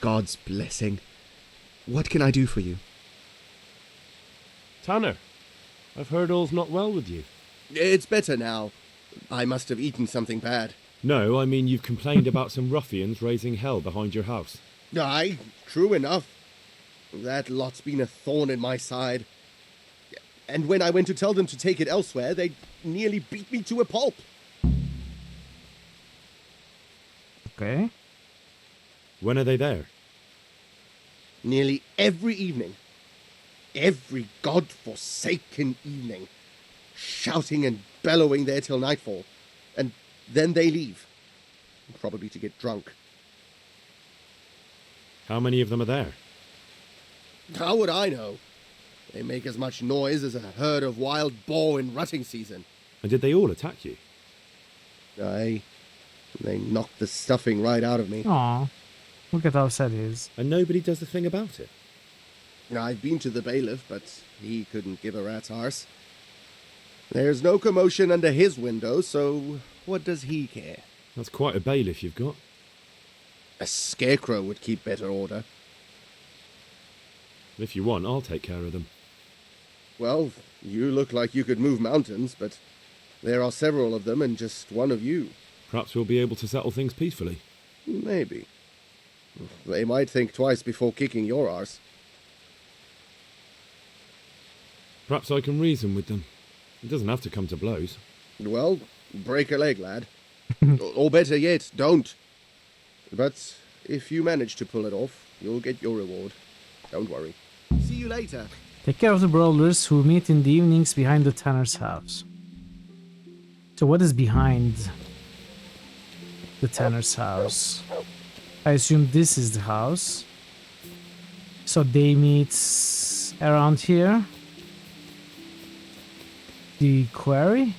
God's blessing. What can I do for you? Tanner, I've heard all's not well with you. It's better now. I must have eaten something bad. No, I mean you've complained about some ruffians raising hell behind your house. Aye, true enough. That lot's been a thorn in my side. And when I went to tell them to take it elsewhere, they nearly beat me to a pulp. Okay. When are they there? Nearly every evening. Every god-forsaken evening. Shouting and bellowing there till nightfall. And then they leave. Probably to get drunk. How many of them are there? How would I know? They make as much noise as a herd of wild boar in rutting season. And did they all attack you? Aye. They knocked the stuffing right out of me. Aw. Look at how sad he is. And nobody does a thing about it? I've been to the bailiff, but he couldn't give a rat's arse. There's no commotion under his window, so what does he care? That's quite a bailiff you've got. A scarecrow would keep better order. If you want, I'll take care of them. Well, you look like you could move mountains, but there are several of them and just one of you. Perhaps we'll be able to settle things peacefully. Maybe. They might think twice before kicking your arse. Perhaps I can reason with them. It doesn't have to come to blows. Well, break a leg, lad. Or better yet, don't. But if you manage to pull it off, you'll get your reward. Don't worry. See you later. Take care of the brawlers who meet in the evenings behind the Tanner's house. So what is behind the Tanner's house? I assume this is the house. So they meet around here. The quarry?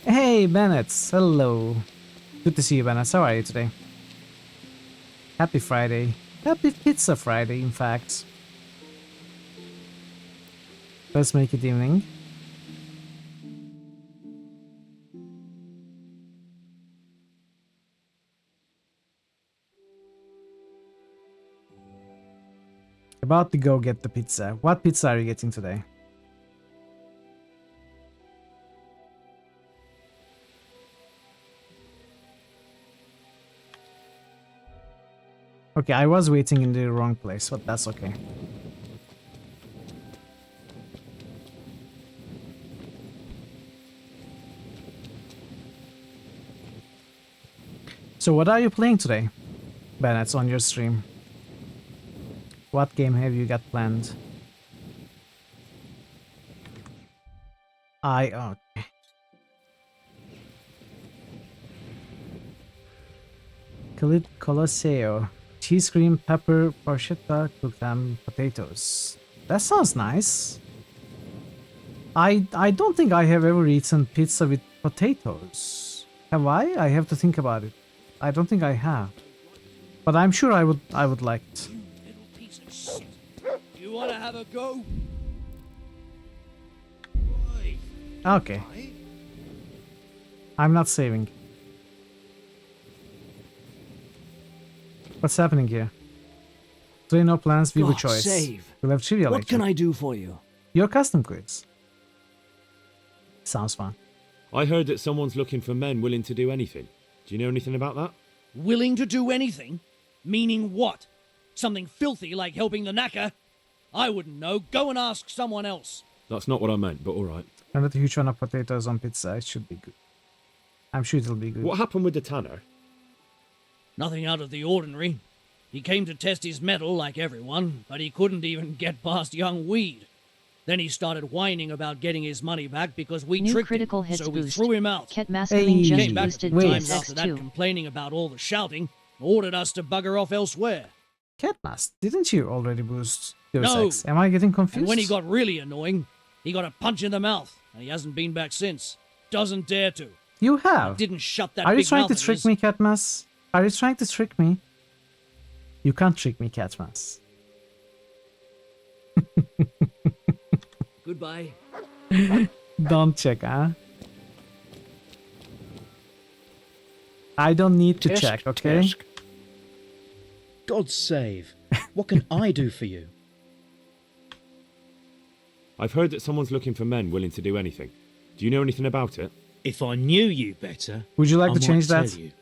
Hey, Bennett. Hello. Good to see you, Bennett. How are you today? Happy Friday. Happy Pizza Friday, in fact. Let's make it evening. About to go get the pizza. What pizza are you getting today? Okay, I was waiting in the wrong place, but that's okay. So what are you playing today, Bennett, on your stream? What game have you got planned? Okay. Colosseo. Cheese cream, pepper, porchetta, cooked ham, potatoes. That sounds nice. I don't think I have ever eaten pizza with potatoes. Have I? I have to think about it. I don't think I have. But I'm sure I would like it. You wanna have a go? Okay. I'm not saving. What's happening here? Play no plans, viewer God choice. save. We'll have trivia What later. can I do for you? Your custom quiz. Sounds fun. I heard that someone's looking for men willing to do anything. Do you know anything about that? Willing to do anything? Meaning what? Something filthy like helping the knacker? I wouldn't know. Go and ask someone else. That's not what I meant, but alright. I'm not a huge fan of potatoes on pizza. It should be good. I'm sure it'll be good. What happened with the tanner? Nothing out of the ordinary. He came to test his mettle like everyone, but he couldn't even get past young Weed. Then he started whining about getting his money back because we New tricked critical him, hits so we boost. threw him out. Ket masculine just Came back boosted from to times after that X2. complaining about all the shouting, ordered us to bugger off elsewhere. Catmas, didn't you already boost Deus No. Ex? Am I getting confused? And when he got really annoying, he got a punch in the mouth, and he hasn't been back since. Doesn't dare to. You have. Didn't shut that Are you big trying mouth to of trick his. me, Catmas? Are you trying to trick me? You can't trick me, Catmas. Goodbye. Don't check, huh? I don't need to check, okay? God save. What can I do for you? I've heard that someone's looking for men willing to do anything. Do you know anything about it? If I knew you better, Would you like I to change might that? tell you.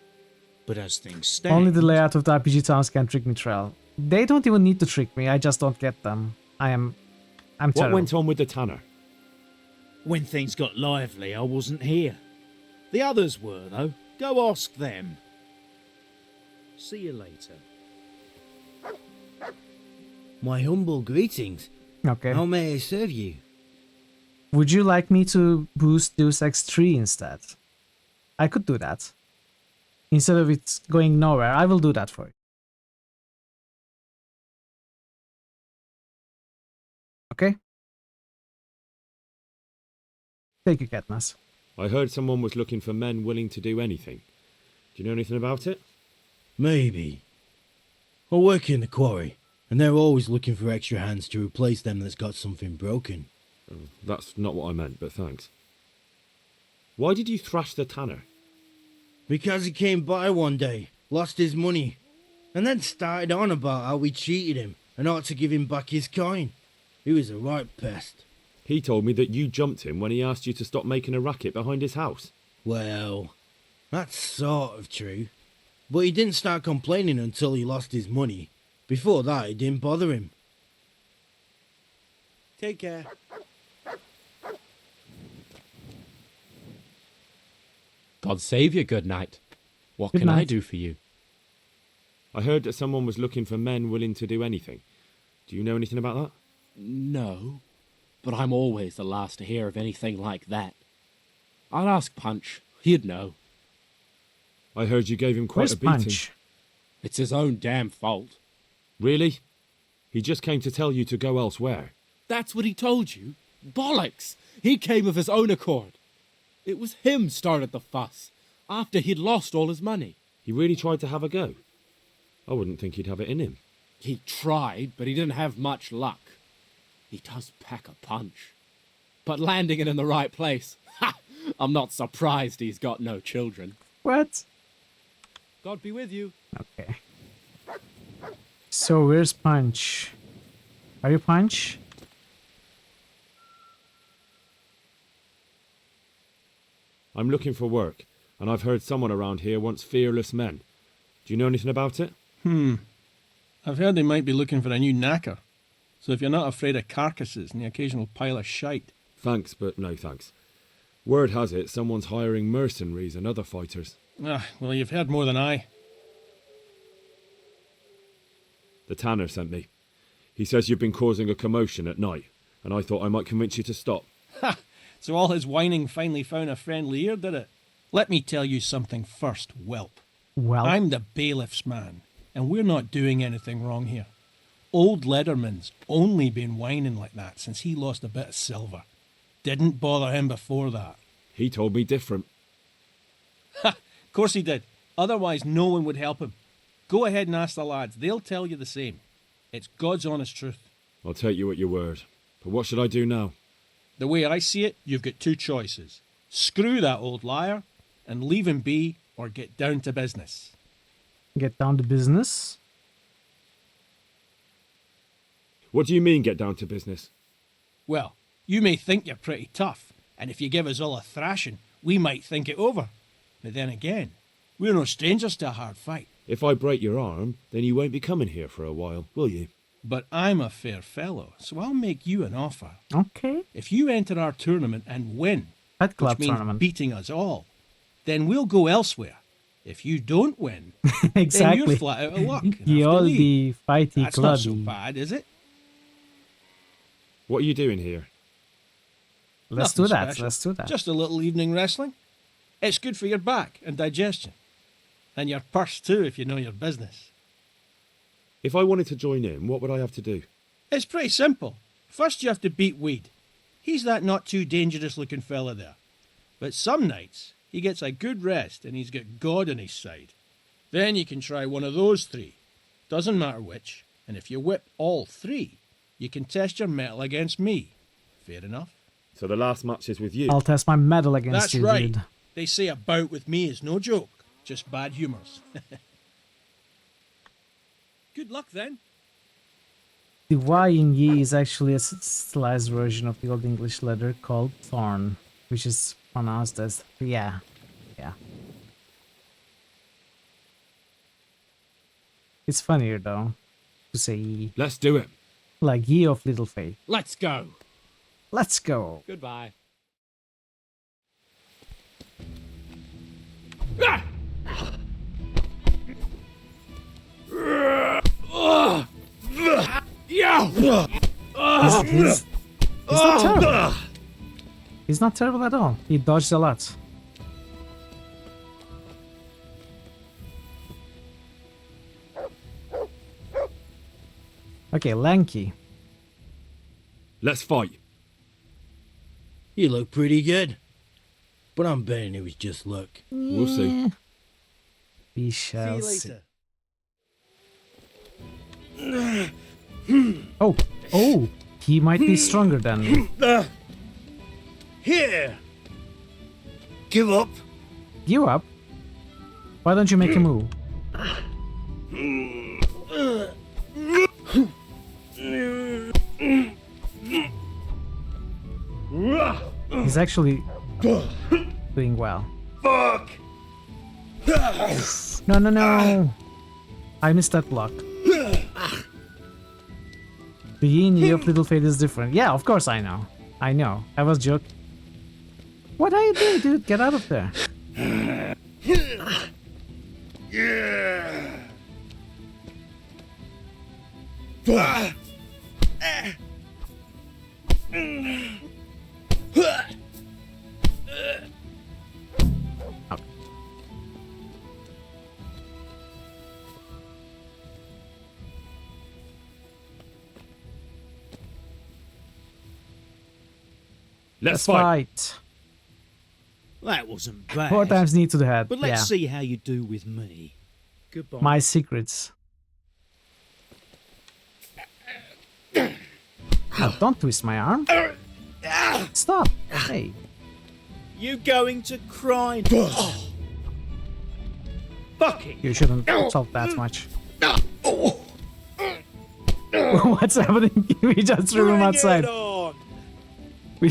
But as things stand, Only the layout of the RPG towns can trick me, Trell. They don't even need to trick me, I just don't get them. I'm What terrible. went on with the tanner? when things got lively, I wasn't here. The others were, though. Go ask them. See you later. My humble greetings. Okay. How may I serve you? Would you like me to boost Deus Ex 3 instead? I could do that. Instead of it going nowhere, I will do that for you. Okay? Thank you, Katniss. I heard someone was looking for men willing to do anything. Do you know anything about it? Maybe. I work in the quarry, and they're always looking for extra hands to replace them that's got something broken. Oh, that's not what I meant, but thanks. Why did you thrash the tanner? Because he came by one day, lost his money, and then started on about how we cheated him and ought to give him back his coin. He was a right pest. He told me that you jumped him when he asked you to stop making a racket behind his house. Well, that's sort of true. But he didn't start complaining until he lost his money. Before that, it didn't bother him. Take care. God save you, good night. What Good can I night. do for you? I heard that someone was looking for men willing to do anything. Do you know anything about that? No, but I'm always the last to hear of anything like that. I'll ask Punch. He'd know. I heard you gave him quite Where's a beating. Punch? It's his own damn fault. Really? He just came to tell you to go elsewhere. That's what he told you. Bollocks! He came of his own accord. It was him started the fuss, after he'd lost all his money. He really tried to have a go. I wouldn't think he'd have it in him. He tried, but he didn't have much luck. He does pack a punch. But landing it in the right place, ha! I'm not surprised he's got no children. What? God be with you. Okay. So where's Punch? Are you Punch? I'm looking for work, and I've heard someone around here wants fearless men. Do you know anything about it? I've heard they might be looking for a new knacker. So if you're not afraid of carcasses and the occasional pile of shite. Thanks, but no thanks. Word has it someone's hiring mercenaries and other fighters. Well, you've heard more than I. The tanner sent me. He says you've been causing a commotion at night, and I thought I might convince you to stop. Ha! So all his whining finally found a friendly ear, did it? Let me tell you something first, whelp. Well, I'm the bailiff's man, and we're not doing anything wrong here. Old Lederman's only been whining like that since he lost a bit of silver. Didn't bother him before that. He told me different. Ha! Of course he did. Otherwise, no one would help him. Go ahead and ask the lads. They'll tell you the same. It's God's honest truth. I'll take you at your word. But what should I do now? The way I see it, you've got two choices. Screw that old liar and leave him be, or get down to business. Get down to business? What do you mean, get down to business? Well, you may think you're pretty tough, and if you give us all a thrashing, we might think it over. But then again, we're no strangers to a hard fight. If I break your arm, then you won't be coming here for a while, will you? But I'm a fair fellow, so I'll make you an offer. Okay. If you enter our tournament and win, Fight Club which means tournament. beating us all, then we'll go elsewhere. If you don't win, Exactly. then you're flat out of luck. and You have to all leave. be fighty That's not so clubby. bad, is it? What are you doing here? Let's Nothing do that. special. Let's do that. Just a little evening wrestling. It's good for your back and digestion. And your purse too, if you know your business. If I wanted to join in, what would I have to do? It's pretty simple. First you have to beat Weed. He's that not too dangerous looking fella there. But some nights, he gets a good rest and he's got God on his side. Then you can try one of those three. Doesn't matter which. And if you whip all three, you can test your mettle against me. Fair enough? So the last match is with you? I'll test my medal against That's you, right. dude. They say a bout with me is no joke. Just bad humours. Good luck then. The Y in Yi is actually a stylized version of the Old English letter called thorn, which is pronounced as yeah. Yeah. It's funnier though to say Yi. Let's do it. Like Yi of Little Faith. Let's go. Let's go. Goodbye. He's not terrible. He's not terrible at all. He dodged a lot. Okay, Lanky. Let's fight. You look pretty good. But I'm betting it was just luck. We'll see. We shall See see. you later. Oh, he might be stronger than me. Here. Give up. Give up? Why don't you make a move? He's actually doing well. Fuck. No, no, no. I missed that block. The yin yi of Little Fate is different. Yeah, of course I know. I know. I was joking. What are you doing, dude? Get out of there. Yeah. Let's fight. Fight. That wasn't bad. 4 times knee to the head. But let's yeah. see how you do with me. Goodbye. My secrets. No, don't twist my arm. Stop. Hey. You going to cry? Fucking. You shouldn't talk that much. What's happening? We just threw him outside. We...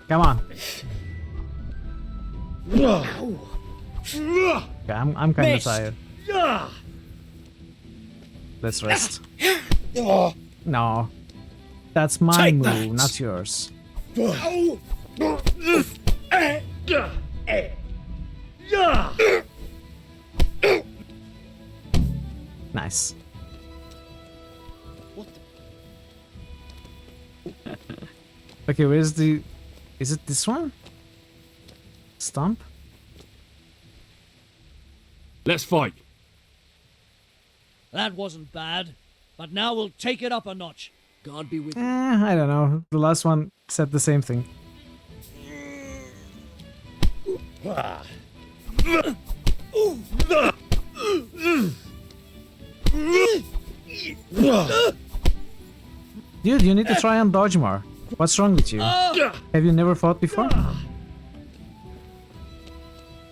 Come on. Okay, I'm kind of tired. Let's rest. No. That's my Take move, that. not yours. Nice. Okay, where's the... Is it this one? Stomp? Let's fight. That wasn't bad, but now we'll take it up a notch. God be with you. I don't know. The last one said the same thing. Dude, you need to try and dodge more. What's wrong with you? Have you never fought before?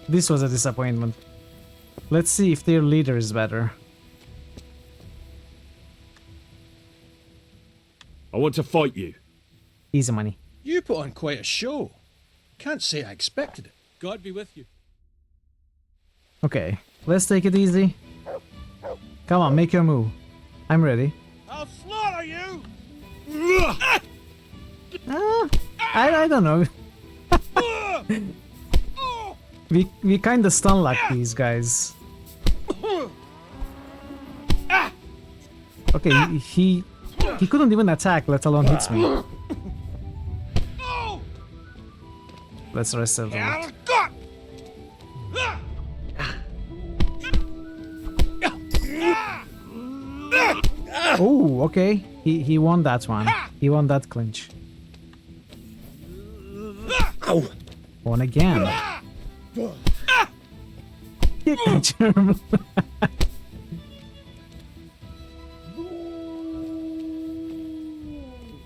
This was a disappointment. Let's see if their leader is better. I want to fight you. Easy money. You put on quite a show. Can't say I expected it. God be with you. Okay, let's take it easy. Come on, make your move. I'm ready. I'll slaughter you! I don't know. we kinda stun like these guys. Okay, he couldn't even attack, let alone hit me. Let's rest a little. Oh, okay. He won that one. He won that clinch. Won again. Kick the germ.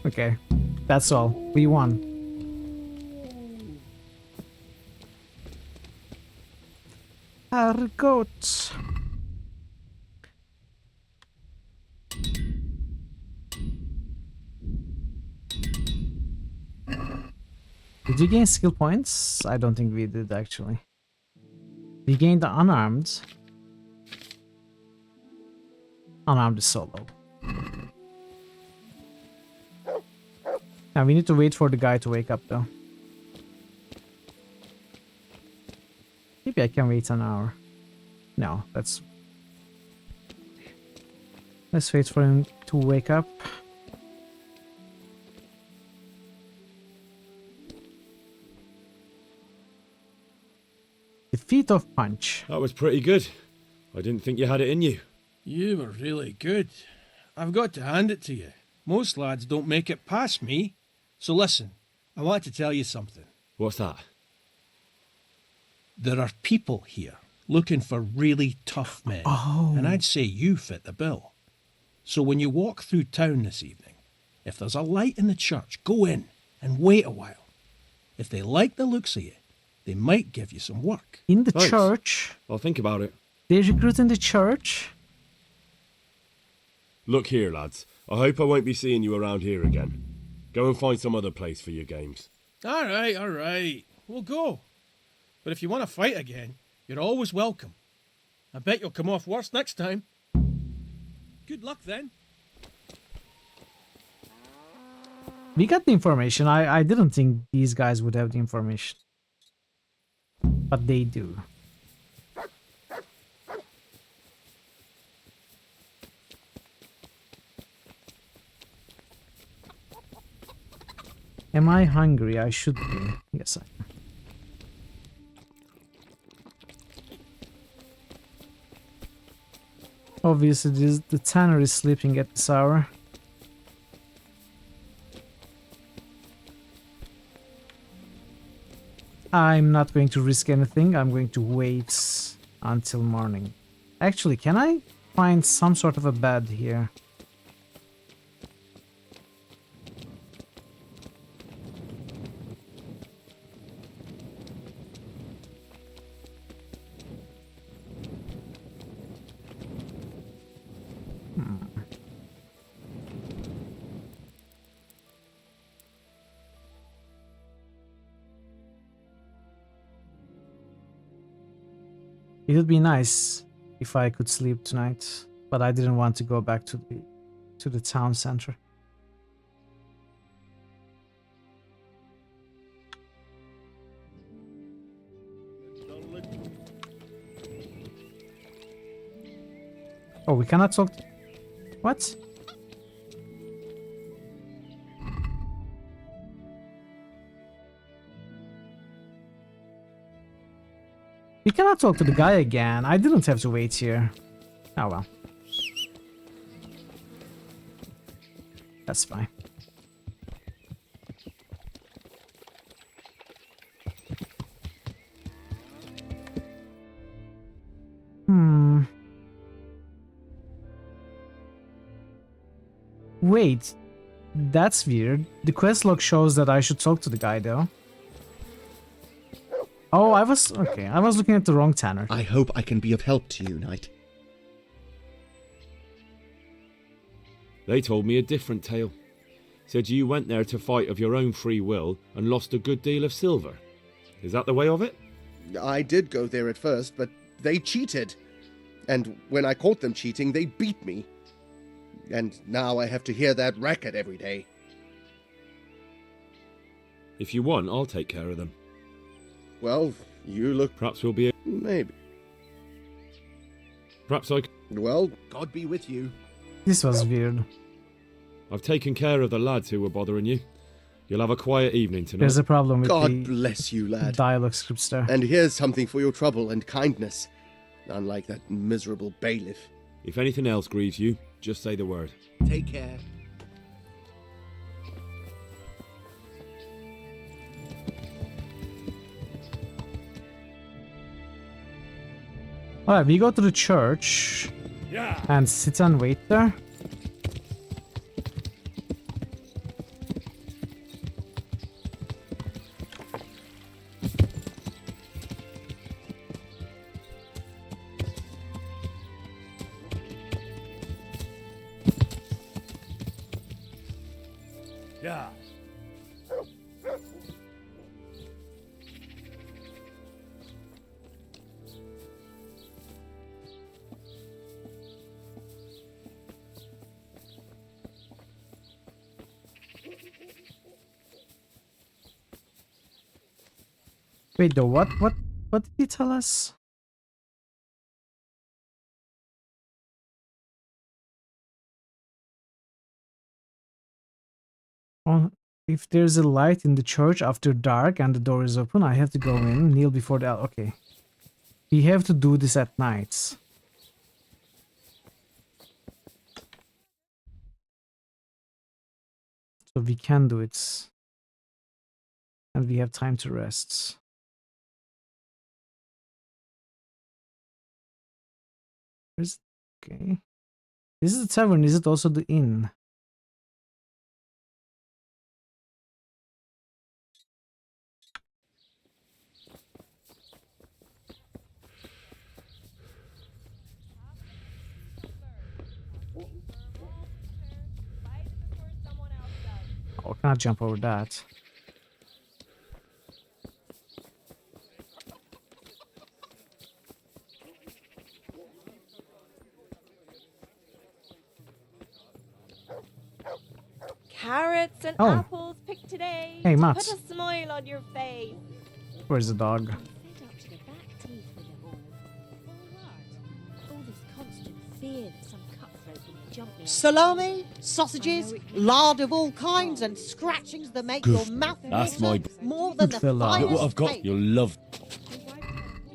Okay, that's all. We won. Argot. Did you gain skill points? I don't think we did actually. We gained the unarmed. Unarmed is solo. Now we need to wait for the guy to wake up though. Maybe I can wait an hour. No, let's wait for him to wake up. Defeat of Punch. That was pretty good. I didn't think you had it in you. You were really good. I've got to hand it to you. Most lads don't make it past me. So listen, I want to tell you something. What's that? There are people here looking for really tough men. Oh. And I'd say you fit the bill. So when you walk through town this evening, if there's a light in the church, go in and wait a while. If they like the looks of you, they might give you some work. In the Thanks. church? I'll think about it. They recruit in the church? Look here, lads. I hope I won't be seeing you around here again. Go and find some other place for your games. All right. We'll go. But if you want to fight again, you're always welcome. I bet you'll come off worse next time. Good luck then. We got the information. I didn't think these guys would have the information. But they do. Am I hungry? I should be. Yes, I am. Obviously, the tanner is sleeping at this hour. I'm not going to risk anything. I'm going to wait until morning. Actually, can I find some sort of a bed here? It would be nice if I could sleep tonight, but I didn't want to go back to the town center. Oh, we cannot talk. What? You cannot talk to the guy again. I didn't have to wait here. Oh well. That's fine. Wait, that's weird. The quest log shows that I should talk to the guy though. Oh, I was looking at the wrong Tanner. I hope I can be of help to you, Knight. They told me a different tale. Said you went there to fight of your own free will and lost a good deal of silver. Is that the way of it? I did go there at first, but they cheated. And when I caught them cheating, they beat me. And now I have to hear that racket every day. If you want, I'll take care of them. Well, you look... Perhaps we'll be... Maybe. Perhaps I... Well, God be with you. This was weird. I've taken care of the lads who were bothering you. You'll have a quiet evening tonight. There's a problem with God the bless you, lad. dialogue scripts there. And here's something for your trouble and kindness. Unlike that miserable bailiff. If anything else grieves you, just say the word. Take care. Alright, we go to the church and sit and wait there. Yeah. Wait, though, what did he tell us? Oh, if there's a light in the church after dark and the door is open, I have to go in, kneel before the... Okay. We have to do this at night. So we can do it. And we have time to rest. Where's... Okay. This is the tavern. Is it also the inn? Oh, I cannot jump over that. Carrots and Oh. apples picked today. Hey, to Mats. Put a smile on your face. Where's the dog? Fed up to the back teeth with it all. All this constant fear that some cutthroat will jump me. Salami, sausages, lard of all kinds, and scratchings that make your mouth That's water my- more than the finest Look what I've got. cake. You'll love.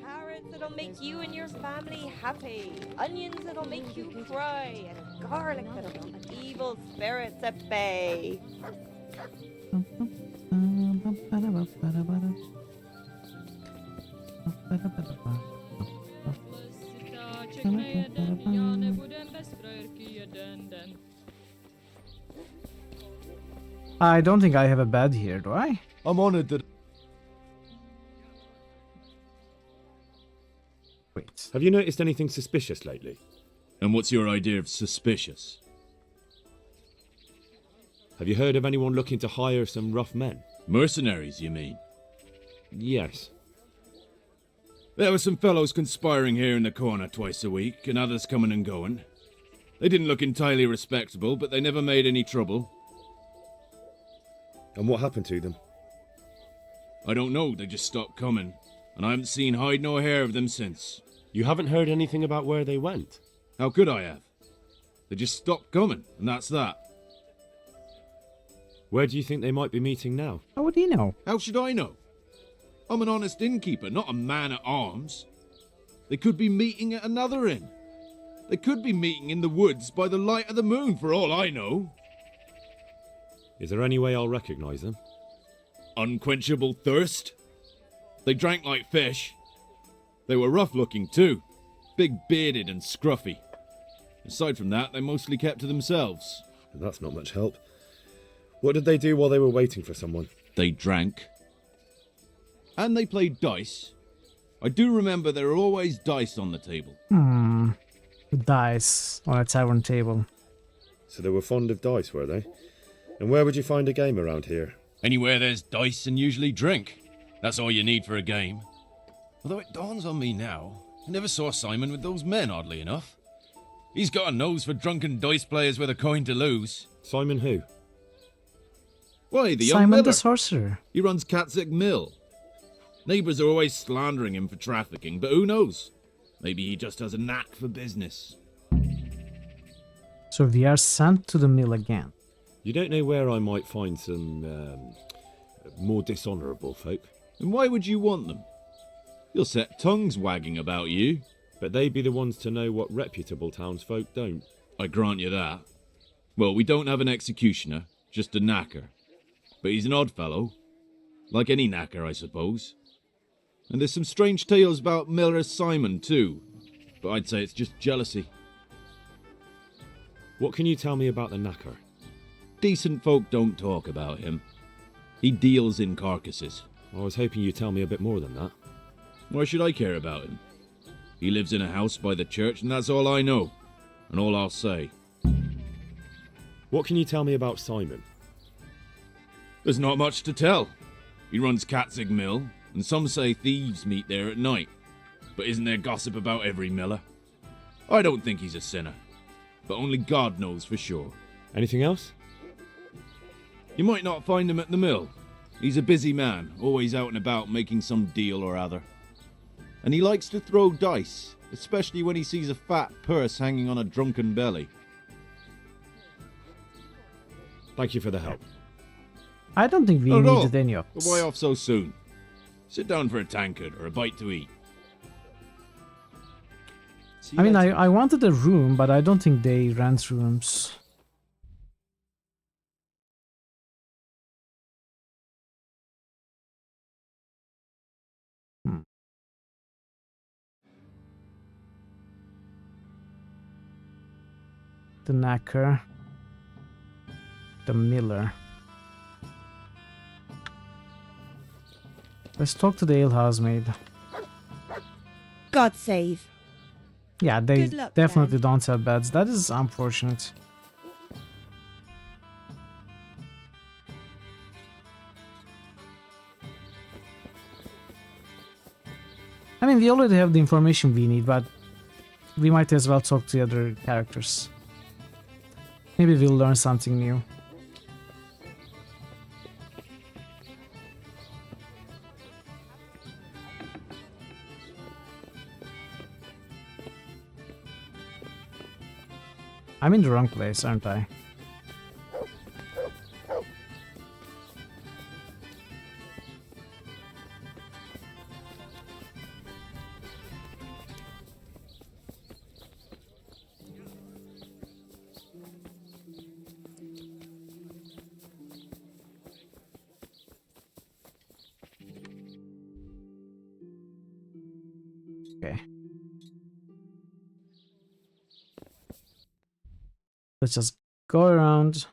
Carrots that'll make you and your family happy. Onions that'll make you cry. And garlic that'll keep evil spirits at bay. I don't think I have a bed here, do I? I'm honored that. Wait. Have you noticed anything suspicious lately? And what's your idea of suspicious? Have you heard of anyone looking to hire some rough men? Mercenaries, you mean? Yes. There were some fellows conspiring here in the corner twice a week, and others coming and going. They didn't look entirely respectable, but they never made any trouble. And what happened to them? I don't know, they just stopped coming, and I haven't seen hide nor hair of them since. You haven't heard anything about where they went? How could I have? They just stopped coming, and that's that. Where do you think they might be meeting now? How would he know? How should I know? I'm an honest innkeeper, not a man at arms. They could be meeting at another inn. They could be meeting in the woods by the light of the moon, for all I know. Is there any way I'll recognize them? Unquenchable thirst. They drank like fish. They were rough-looking too, big-bearded and scruffy. Aside from that, they mostly kept to themselves. That's not much help. What did they do while they were waiting for someone? They drank. And they played dice. I do remember there were always dice on the table. Dice on a tavern table. So they were fond of dice, were they? And where would you find a game around here? Anywhere there's dice and usually drink. That's all you need for a game. Although it dawns on me now, I never saw Simon with those men, oddly enough. He's got a nose for drunken dice players with a coin to lose. Simon who? Why, the young Simon miller. the Sorcerer. He runs Catzick Mill. Neighbours are always slandering him for trafficking, but who knows? Maybe he just has a knack for business. So we are sent to the mill again. You don't know where I might find some more dishonourable folk? And why would you want them? You'll set tongues wagging about you. But they'd be the ones to know what reputable townsfolk don't. I grant you that. Well, we don't have an executioner, just a knacker. But he's an odd fellow. Like any knacker, I suppose. And there's some strange tales about Miller Simon, too. But I'd say it's just jealousy. What can you tell me about the knacker? Decent folk don't talk about him. He deals in carcasses. I was hoping you'd tell me a bit more than that. Why should I care about him? He lives in a house by the church, and that's all I know. And all I'll say. What can you tell me about Simon? There's not much to tell. He runs Katzig Mill, and some say thieves meet there at night. But isn't there gossip about every miller? I don't think he's a sinner. But only God knows for sure. Anything else? You might not find him at the mill. He's a busy man, always out and about making some deal or other. And he likes to throw dice, especially when he sees a fat purse hanging on a drunken belly. Thank you for the help. I don't think we Not at all. needed any of But this. why off so soon? Sit down for a tankard or a bite to eat. I mean, I wanted a room, but I don't think they rent rooms. The knacker. The miller. Let's talk to the ale housemaid. God save. Yeah, they Good luck, definitely don't have beds. That is unfortunate. I mean, we already have the information we need, but we might as well talk to the other characters. Maybe we'll learn something new. I'm in the wrong place, aren't I? Okay. Let's just go around.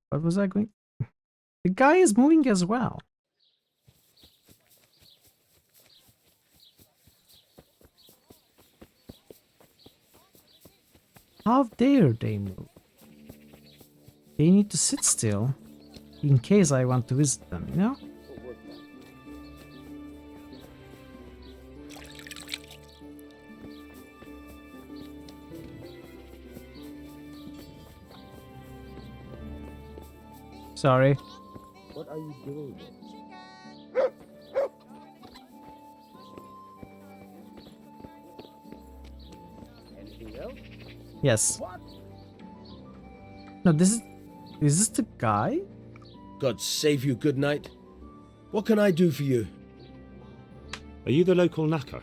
What was I going? The guy is moving as well. How dare they move? They need to sit still in case I want to visit them, you know? Sorry. What are you doing? Anything else? Yes. No, this is... Is this the guy? God save you, good night. What can I do for you? Are you the local knacker?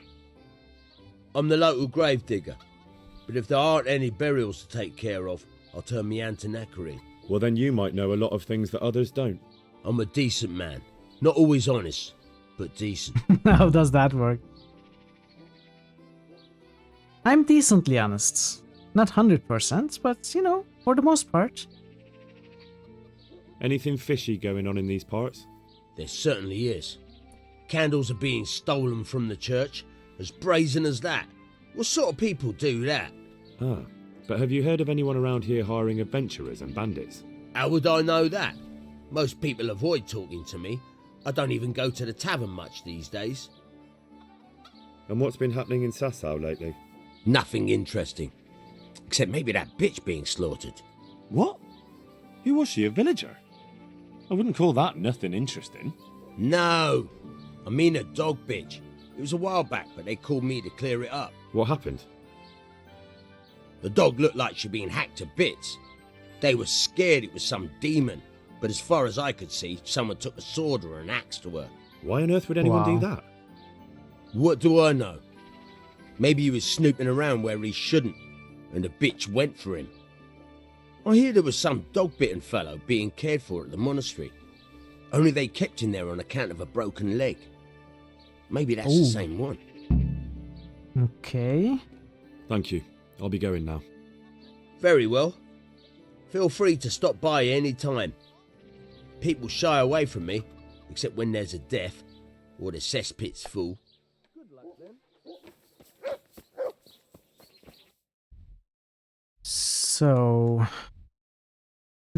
I'm the local grave digger. But if there aren't any burials to take care of, I'll turn me hand to knackery. Well, then you might know a lot of things that others don't. I'm a decent man. Not always honest, but decent. How does that work? I'm decently honest. Not 100%, but, you know, for the most part. Anything fishy going on in these parts? There certainly is. Candles are being stolen from the church, as brazen as that. What sort of people do that? Ah, but have you heard of anyone around here hiring adventurers and bandits? How would I know that? Most people avoid talking to me. I don't even go to the tavern much these days. And what's been happening in Sasau lately? Nothing interesting. Except maybe that bitch being slaughtered. What? Who was she, a villager? I wouldn't call that nothing interesting. No! I mean a dog bitch. It was a while back, but they called me to clear it up. What happened? The dog looked like she'd been hacked to bits. They were scared it was some demon, but as far as I could see, someone took a sword or an axe to her. Why on earth would anyone do that? What do I know? Maybe he was snooping around where he shouldn't, and the bitch went for him. I hear there was some dog-bitten fellow being cared for at the monastery. Only they kept him there on account of a broken leg. Maybe that's the same one. Okay. Thank you. I'll be going now. Very well. Feel free to stop by any time. People shy away from me, except when there's a death, or the cesspit's full. Good luck then. So...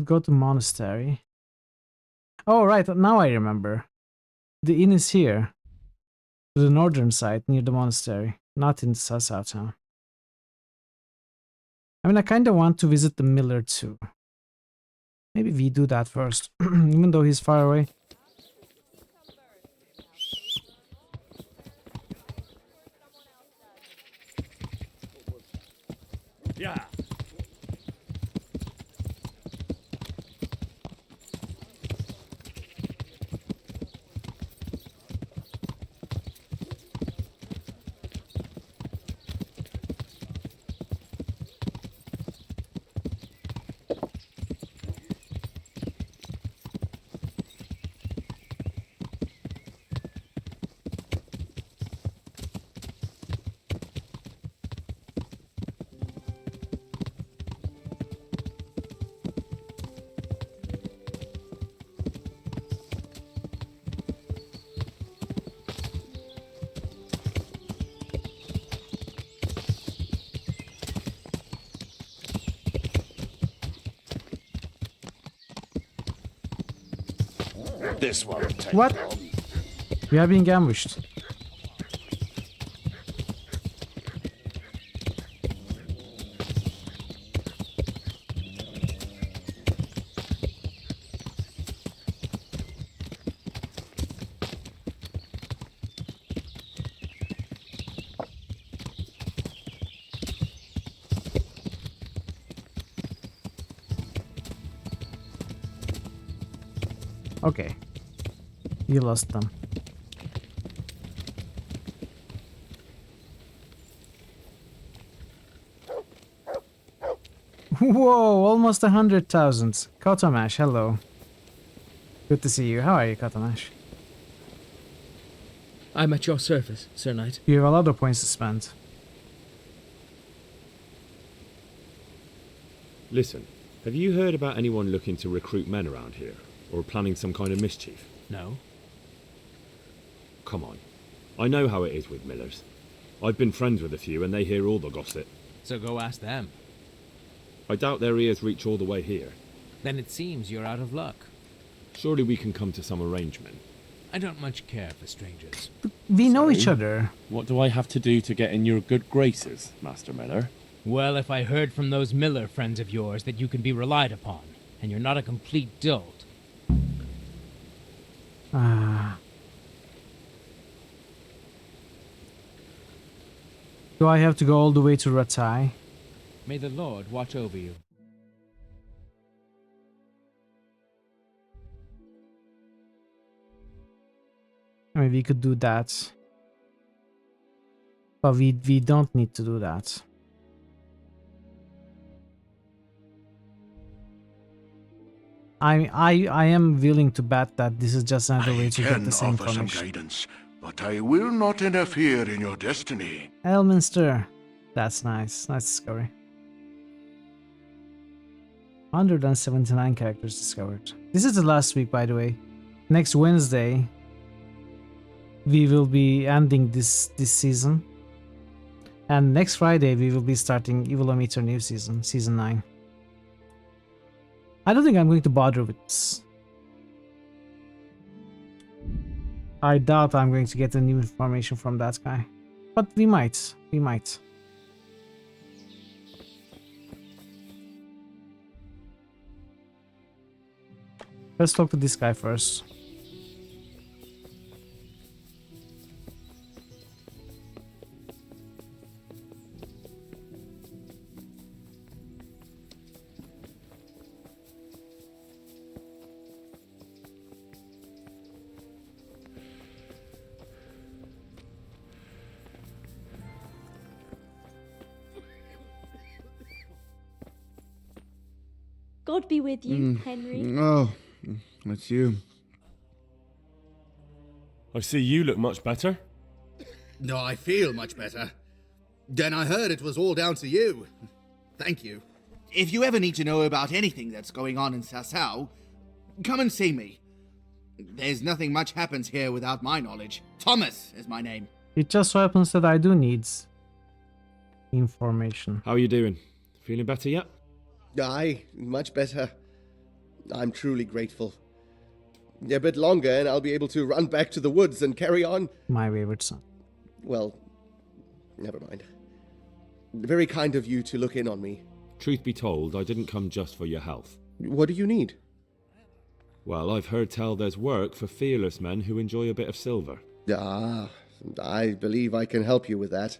Go to monastery. Oh, right, now I remember. The inn is here. To the northern side, near the monastery. Not in Sasau town. I mean, I kind of want to visit the miller too. Maybe we do that first, even though he's far away. Yeah. This won't take What? long. We are being ambushed. Okay. You lost them. Whoa, almost 100,000. Kotomash, hello. Good to see you. How are you, Kotomash? I'm at your service, Sir Knight. You have a lot of points to spend. Listen, have you heard about anyone looking to recruit men around here? Or planning some kind of mischief? No. Come on. I know how it is with millers. I've been friends with a few and they hear all the gossip. So go ask them. I doubt their ears reach all the way here. Then it seems you're out of luck. Surely we can come to some arrangement. I don't much care for strangers. We know each other. What do I have to do to get in your good graces, Master Miller? Well, if I heard from those Miller friends of yours that you can be relied upon, and you're not a complete dolt, Ah. Do I have to go all the way to Ratai? May the Lord watch over you. I mean, we could do that. But we don't need to do that. I am willing to bet that this is just another way to get the same offer some information. guidance, but I will not interfere in your destiny. Elminster. That's nice. Nice discovery. 179 characters discovered. This is the last week, by the way. Next Wednesday, we will be ending this season. And next Friday, we will be starting Evilometer new season, season 9. I don't think I'm going to bother with this. I doubt I'm going to get any new information from that guy. But we might. We might. Let's talk to this guy first. God be with you, Henry. Oh, it's you. I see you look much better. No, I feel much better. Then I heard it was all down to you. Thank you. If you ever need to know about anything that's going on in Sasau, come and see me. There's nothing much happens here without my knowledge. Thomas is my name. It just so happens that I do need information. How are you doing? Feeling better yet? Aye, much better. I'm truly grateful. A bit longer and I'll be able to run back to the woods and carry on. My wayward son. Well, never mind. Very kind of you to look in on me. Truth be told, I didn't come just for your health. What do you need? Well, I've heard tell there's work for fearless men who enjoy a bit of silver. Ah, I believe I can help you with that.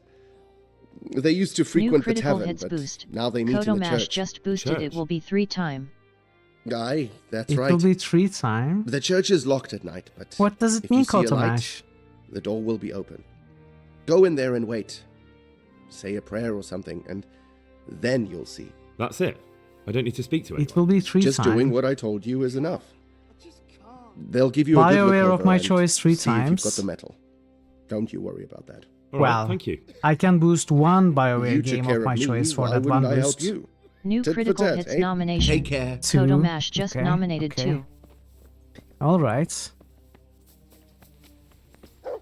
They used to frequent the tavern, hits but boost. now they meet in the Kodomash church. just boosted. It will be 3 time. Aye, that's It right. will be 3 times. The church is locked at night, but What does it if mean, you see a light, Kotomash? the door will be open. Go in there and wait. Say a prayer or something, and then you'll see. That's it. I don't need to speak to anyone. It will be 3 Just times. doing what I told you is enough. They'll give you a good look BioWare of over my and choice 3 see if you've times. got the metal. Don't you worry about that. All Well, right, thank you. I can boost 1 BioWare You took game care of my me, choice for why that wouldn't 1 I help boost. you? New Tit for critical tat, hits eh? nomination. Take care. 2. Kodomash just Okay, nominated okay. 2. Alright.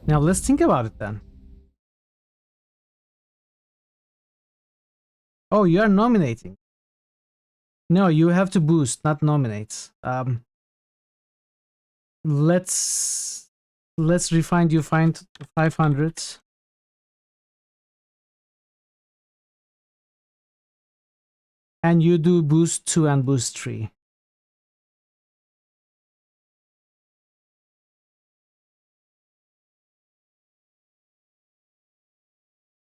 Now let's think about it then. Oh, you are nominating. No, you have to boost, not nominate. Let's refine. You find 500. And you do boost 2 and boost 3.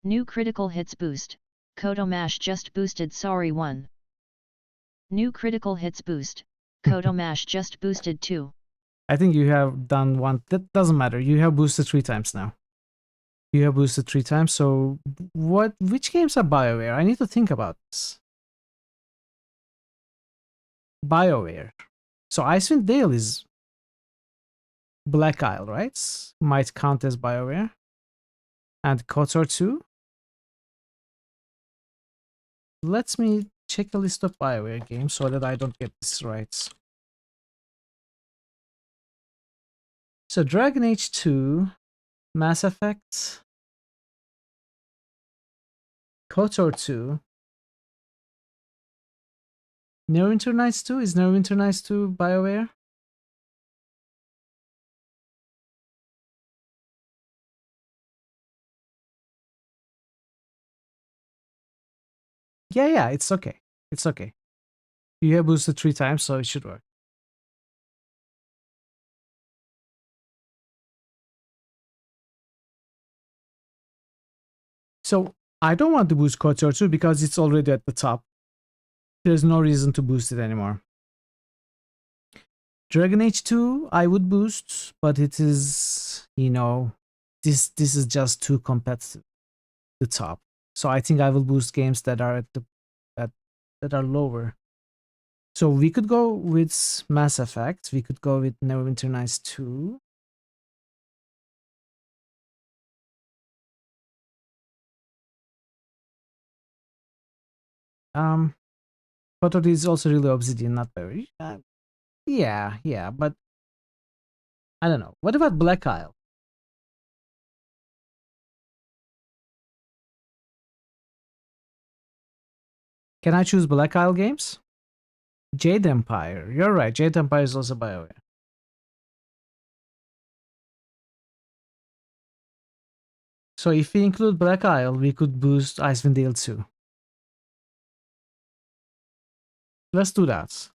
New critical hits boost. Kodomash just boosted sorry 1. New critical hits boost. Kodomash just boosted 2. I think you have done 1. That doesn't matter. You have boosted 3 times now. You have boosted 3 times. So which games are BioWare? I need to think about this. BioWare. So Icewind Dale is Black Isle, right? Might count as BioWare. And KOTOR 2. Let me check a list of BioWare games so that I don't get this right. So Dragon Age 2, Mass Effect, KOTOR 2, Neverwinter Nights 2? Is Neverwinter Nights 2 BioWare? Yeah, it's okay. It's okay. You have boosted 3 times, so it should work. So I don't want to boost Couture 2 because it's already at the top. There's no reason to boost it anymore. Dragon Age 2 I would boost, but it is, you know, this is just too competitive. The top. So I think I will boost games that are that are lower. So we could go with Mass Effect. We could go with Neverwinter Nights 2. But it is also really Obsidian, not very. Yeah, but I don't know. What about Black Isle? Can I choose Black Isle games? Jade Empire. You're right. Jade Empire is also BioWare. So if we include Black Isle, we could boost Icewind Dale 2. Let's do that.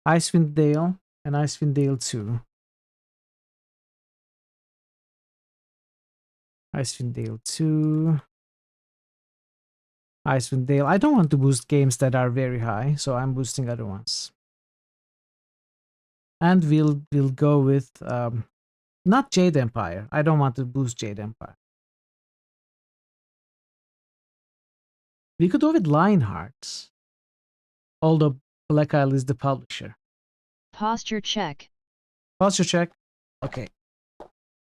Icewind Dale and Icewind Dale 2. Icewind Dale 2. Icewind Dale. I don't want to boost games that are very high, so I'm boosting other ones. And we'll go with not Jade Empire. I don't want to boost Jade Empire. We could go with Lionheart. Although Black Isle is the publisher. Posture check. Posture check. Okay.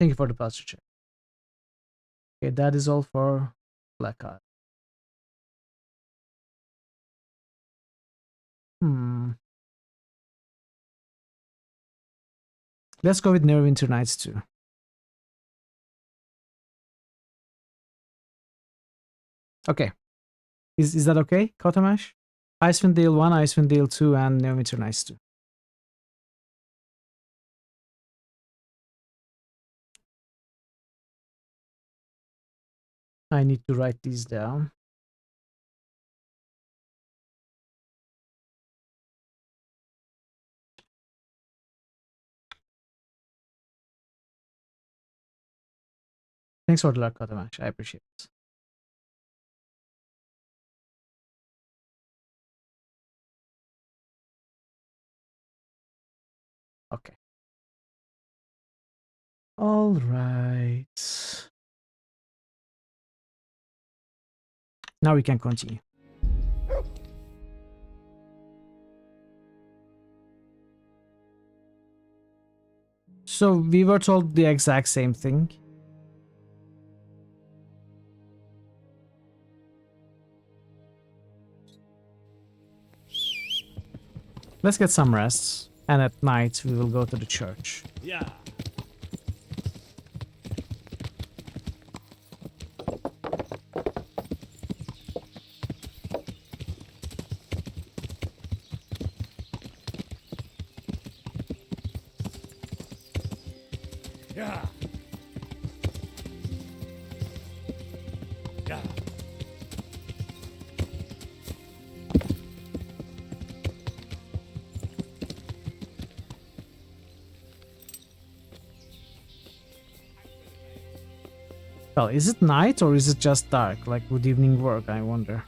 Thank you for the posture check. Okay, that is all for Black Isle. Let's go with Neverwinter Nights 2. Okay. Is that okay, Kotamash? Icewind Dale 1, Icewind Dale 2, and Neverwinter Nights 2. I need to write these down. Thanks for the luck, Kotamash. I appreciate it. Okay. All right. Now we can continue. So we were told the exact same thing. Let's get some rest, and at night we will go to the church. Yeah. Yeah. Yeah. Well, is it night or is it just dark? Like would evening work, I wonder.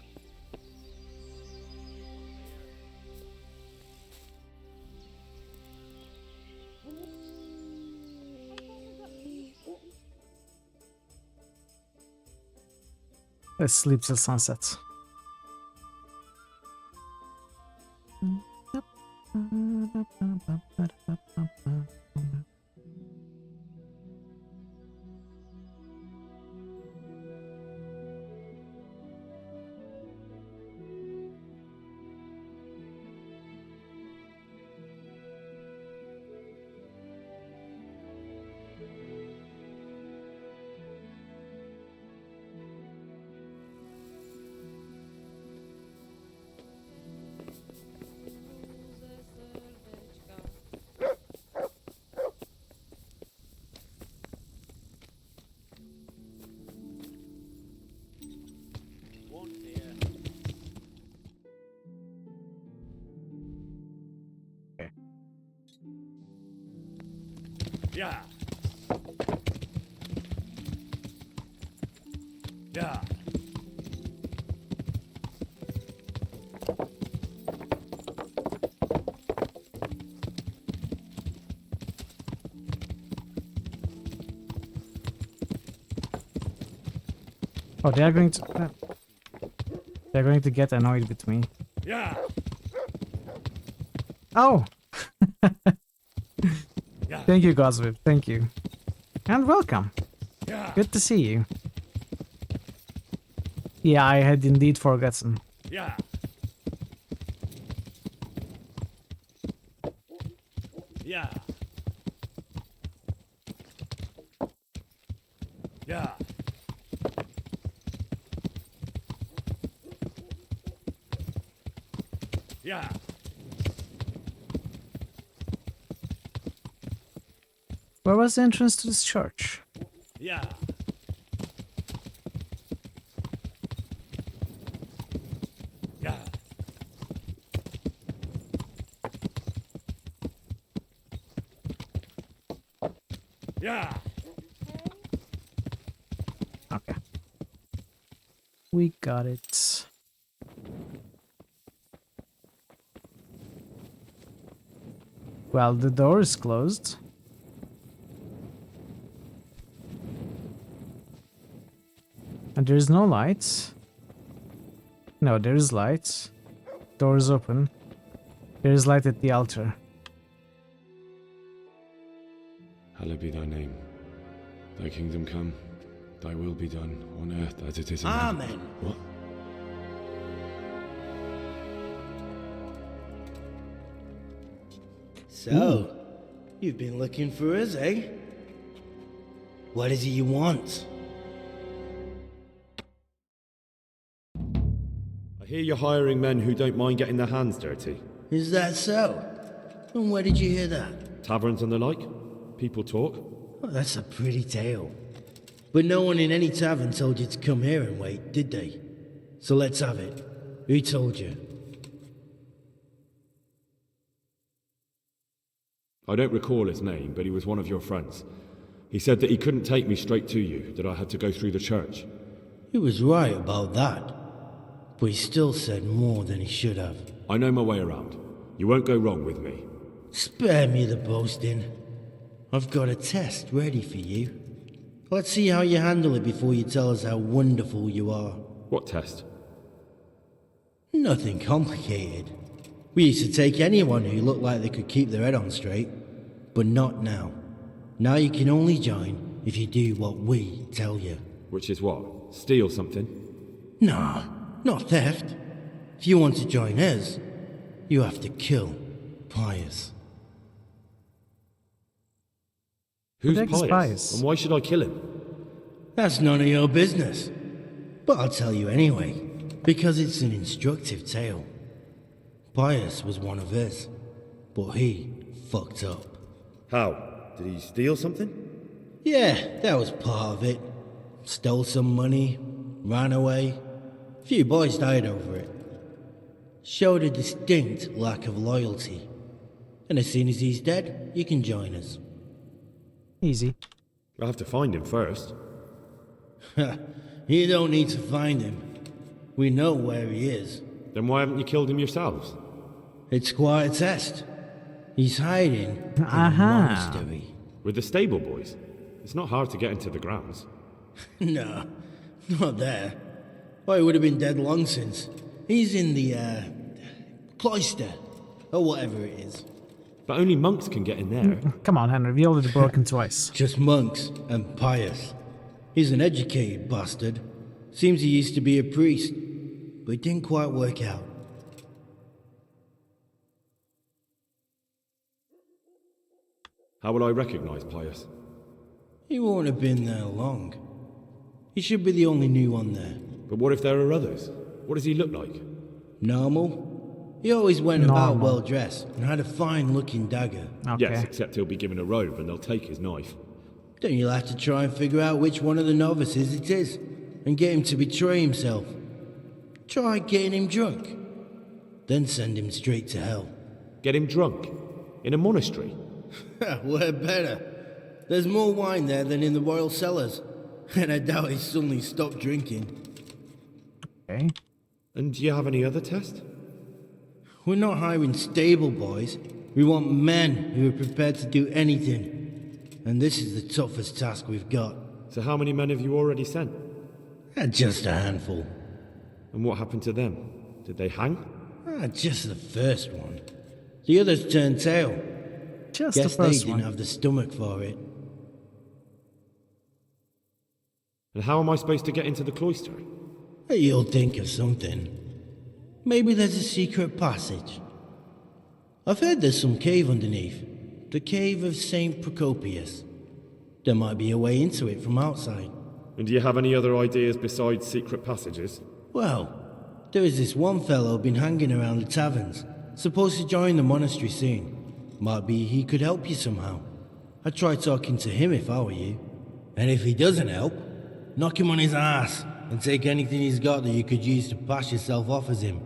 Let's sleep till sunset. Yeah. Yeah. Oh, they're going to get annoyed with me. Yeah. Oh! Yeah. Thank you, Goswip. Thank you. And welcome. Yeah. Good to see you. Yeah, I had indeed forgotten. Yeah. Yeah. Yeah. Yeah. Where was the entrance to this church? Yeah. Yeah. Yeah. Okay. We got it. Well, the door is closed. And there's no lights. No, there is lights. Door is open. There is light at the altar. Hallowed be thy name. Thy kingdom come. Thy will be done on earth as it is in Amen. heaven. What? So, you've been looking for us, eh? What is it you want? I hear you're hiring men who don't mind getting their hands dirty. Is that so? And where did you hear that? Taverns and the like. People talk. Oh, that's a pretty tale. But no one in any tavern told you to come here and wait, did they? So let's have it. Who told you? I don't recall his name, but he was one of your friends. He said that he couldn't take me straight to you, that I had to go through the church. He was right about that. But he still said more than he should have. I know my way around. You won't go wrong with me. Spare me the boasting. I've got a test ready for you. Let's see how you handle it before you tell us how wonderful you are. What test? Nothing complicated. We used to take anyone who looked like they could keep their head on straight. But not now. Now you can only join if you do what we tell you. Which is what? Steal something? No, not theft. If you want to join us, you have to kill Pius. Who's Who the heck is Pius? Pius? And why should I kill him? That's none of your business. But I'll tell you anyway, because it's an instructive tale. Pius was one of us, but he fucked up. How? Did he steal something? Yeah, that was part of it. Stole some money, ran away. A few boys died over it. Showed a distinct lack of loyalty. And as soon as he's dead, you can join us. Easy. I'll have to find him first. You don't need to find him. We know where he is. Then why haven't you killed him yourselves? It's quite a test. He's hiding in a monastery. With the stable boys? It's not hard to get into the grounds. No, not there. Well, he would have been dead long since. He's in the, cloister, or whatever it is. But only monks can get in there. Come on, Henry, we already broken twice. Just monks and Pius. He's an educated bastard. Seems he used to be a priest, but it didn't quite work out. How will I recognize Pius? He won't have been there long. He should be the only new one there. But what if there are others? What does he look like? Normal. He always went about well dressed and had a fine looking dagger. Yes, except he'll be given a robe and they'll take his knife. Then you'll have to try and figure out which one of the novices it is and get him to betray himself. Try getting him drunk. Then send him straight to hell. Get him drunk? In a monastery? We're better. There's more wine there than in the royal cellars. and I doubt he suddenly stopped drinking. Okay. And do you have any other tests? We're not hiring stable boys. We want men who are prepared to do anything. And this is the toughest task we've got. So how many men have you already sent? Just a handful. And what happened to them? Did they hang? Just the first one. The others turned tail. Just Guess the first they didn't one. have the stomach for it. And how am I supposed to get into the cloister? You'll think of something. Maybe there's a secret passage. I've heard there's some cave underneath. The cave of St. Procopius. There might be a way into it from outside. And do you have any other ideas besides secret passages? Well, there is this one fellow been hanging around the taverns. Supposed to join the monastery soon. Might be he could help you somehow. I'd try talking to him if I were you. And if he doesn't help, knock him on his ass and take anything he's got that you could use to pass yourself off as him.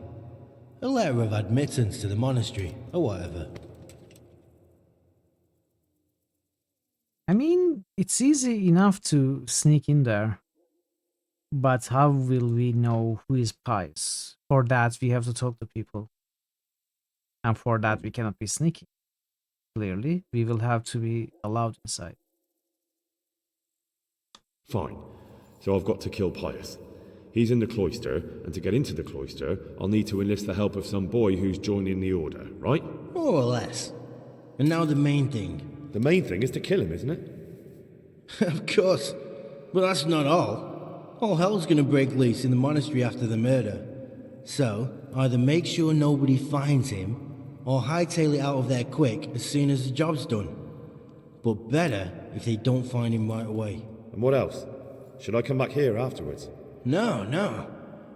A letter of admittance to the monastery, or whatever. I mean, it's easy enough to sneak in there. But how will we know who is pious? For that, we have to talk to people. And for that, we cannot be sneaky. Clearly, we will have to be allowed inside. Fine. So I've got to kill Pius. He's in the cloister, and to get into the cloister, I'll need to enlist the help of some boy who's joining the order, right? More or less. And now the main thing. The main thing is to kill him, isn't it? Of course. But that's not all. All hell's gonna break loose in the monastery after the murder. So, either make sure nobody finds him, or hightail it out of there quick as soon as the job's done. But better if they don't find him right away. And what else? Should I come back here afterwards? No.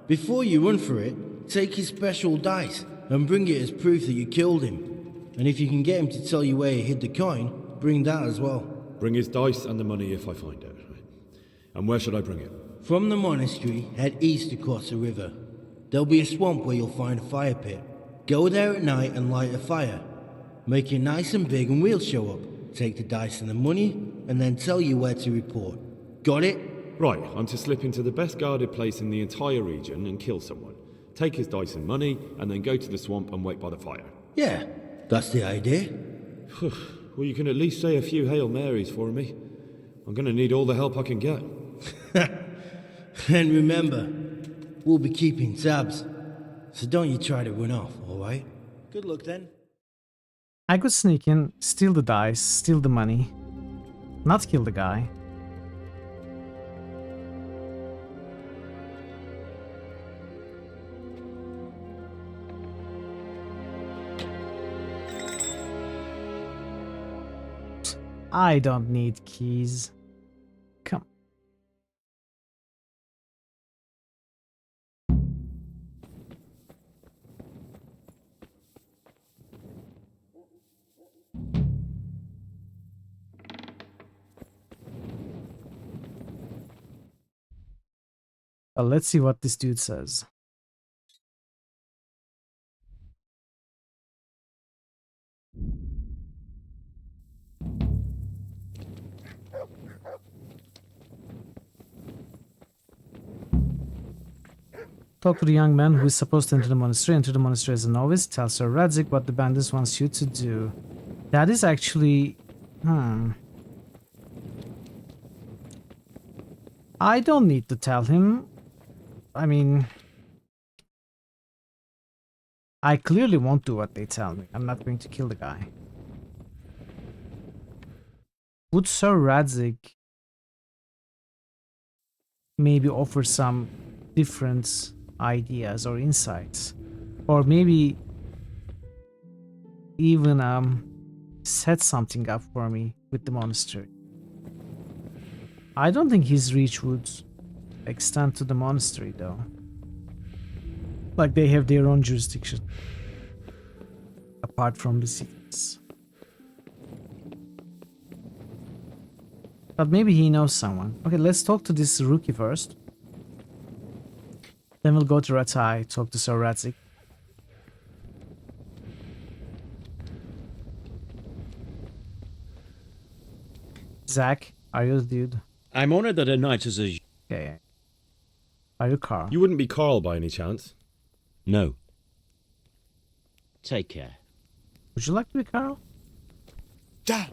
Before you run for it, take his special dice and bring it as proof that you killed him. And if you can get him to tell you where he hid the coin, bring that as well. Bring his dice and the money if I find it. And where should I bring it? From the monastery, head east across the river. There'll be a swamp where you'll find a fire pit. Go there at night and light a fire. Make it nice and big and we'll show up. Take the dice and the money, and then tell you where to report. Got it? Right, I'm to slip into the best guarded place in the entire region and kill someone. Take his dice and money, and then go to the swamp and wait by the fire. Yeah, that's the idea. Well, you can at least say a few Hail Marys for me. I'm gonna need all the help I can get. And remember, we'll be keeping tabs. So don't you try to run off, alright? Good luck then. I could sneak in, steal the dice, steal the money, not kill the guy. I don't need keys. Come. Well, let's see what this dude says. Talk to the young man who is supposed to enter the monastery. Enter the monastery as a novice. Tell Sir Radzik what the bandits wants you to do. That is actually... I don't need to tell him. I mean... I clearly won't do what they tell me. I'm not going to kill the guy. Would Sir Radzik maybe offer some different ideas or insights, or maybe even set something up for me with the monastery? I don't think his reach would extend to the monastery though. Like they have their own jurisdiction apart from the cities. But maybe he knows someone. Okay, let's talk to this rookie first. Then we'll go to Ratai, talk to Sir Radzik. Zach, are you the dude? I'm honored that a knight is as... Okay. Are you Carl? You wouldn't be Carl by any chance? No. Take care. Would you like to be Carl? Dad!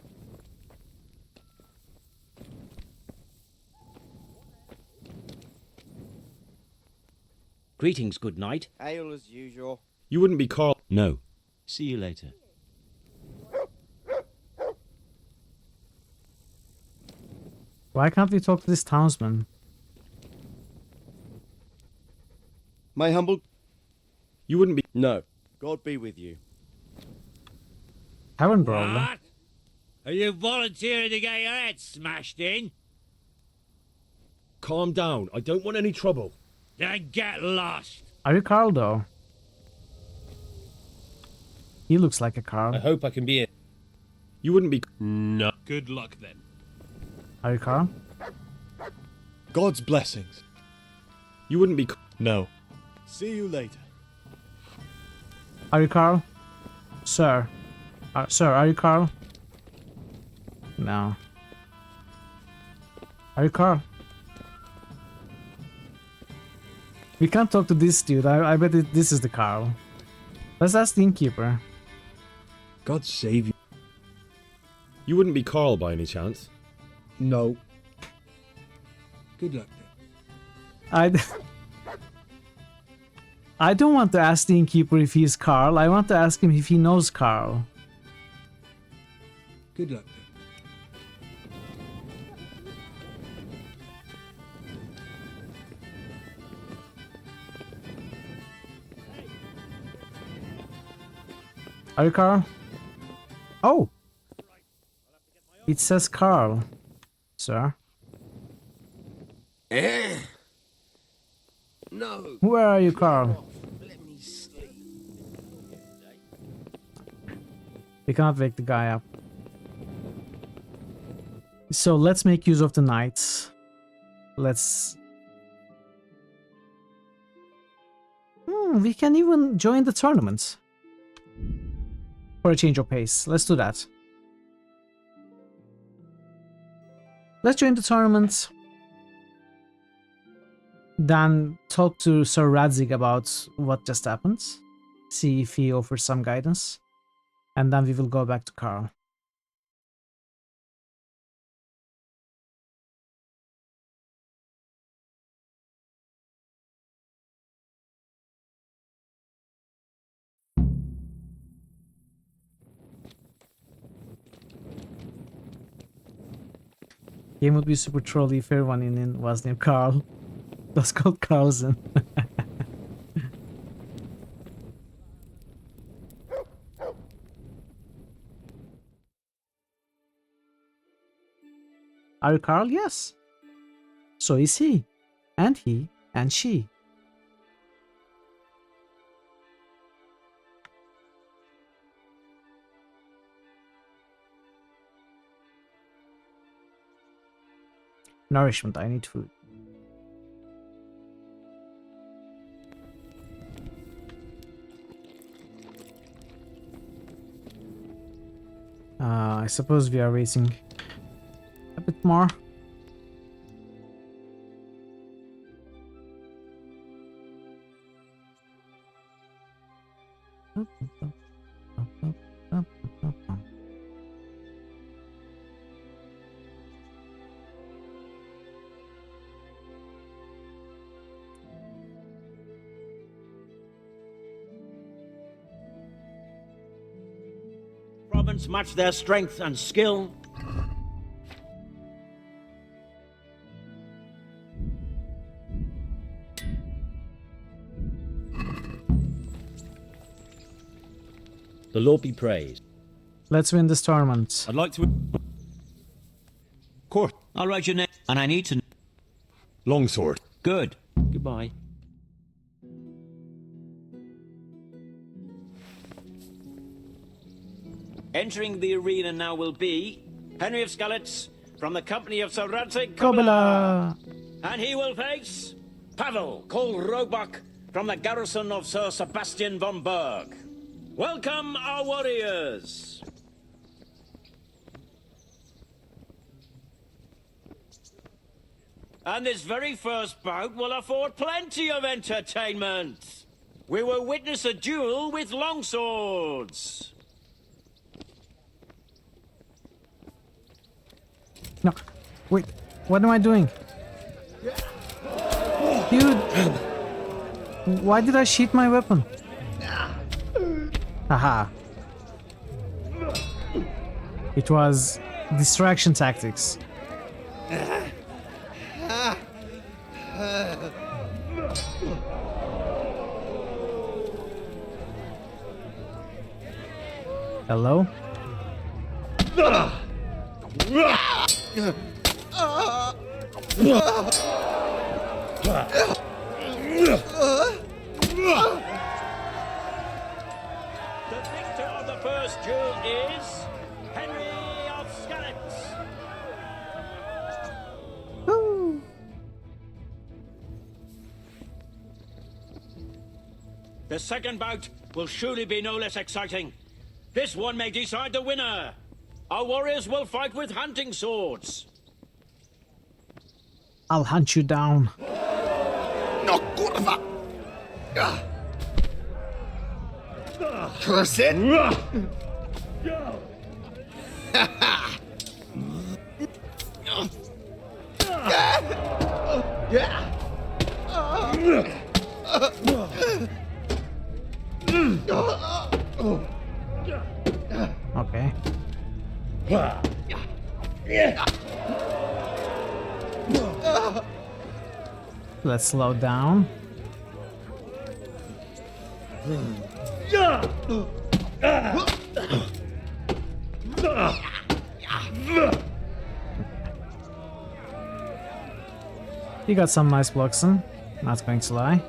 Greetings, good knight. Ale as usual. You wouldn't be Carl? No. See you later. Why can't we talk to this townsman? My humble... You wouldn't be... No. God be with you. Tavern brawler. What? Are you volunteering to get your head smashed in? Calm down. I don't want any trouble. Then get lost. Are you Carl though? He looks like a Carl. I hope I can be it. You wouldn't be... No. Good luck then. Are you Carl? God's blessings. You wouldn't be... No. See you later. Are you Carl? Sir. Sir, are you Carl? No. Are you Carl? We can't talk to this dude. I bet this is the Carl. Let's ask the innkeeper. God save you. You wouldn't be Carl by any chance? No. Good luck I don't want to ask the innkeeper if he's Carl. I want to ask him if he knows Carl. Good luck Are you Carl? Oh! It says Carl, sir. No. Where are you, Carl? Let me sleep. We cannot wake the guy up. So let's make use of the nights. Let's... we can even join the tournament. For a change of pace. Let's do that. Let's join the tournament. Then talk to Sir Radzig about what just happened. See if he offers some guidance. And then we will go back to Carl. Game would be super trolly if everyone in was named Carl. That's called Carlsen. Are you Carl? Yes. So is he. And he. And she. Nourishment. I need food. I suppose we are racing a bit more. Province match their strength and skill. The Lord be praised. Let's win this tournament. I'd like to... Court. I'll write your name, and I need to... Longsword. Good. Goodbye. Entering the arena now will be Henry of Skalitz from the company of Sir Radzig Kobela. And he will face Pavel, called Roebuck, from the garrison of Sir Sebastian von Berg. Welcome, our warriors! And this very first bout will afford plenty of entertainment. We will witness a duel with longswords. No, wait, what am I doing? Dude, why did I sheath my weapon? Haha. It was distraction tactics. Hello? The victor of the first duel is Henry of Skallets. The second bout will surely be no less exciting. This one may decide the winner. Our warriors will fight with hunting swords. I'll hunt you down. No, kurwa! Curse it! Okay. Let's slow down. You got some nice blocks in, not going to lie.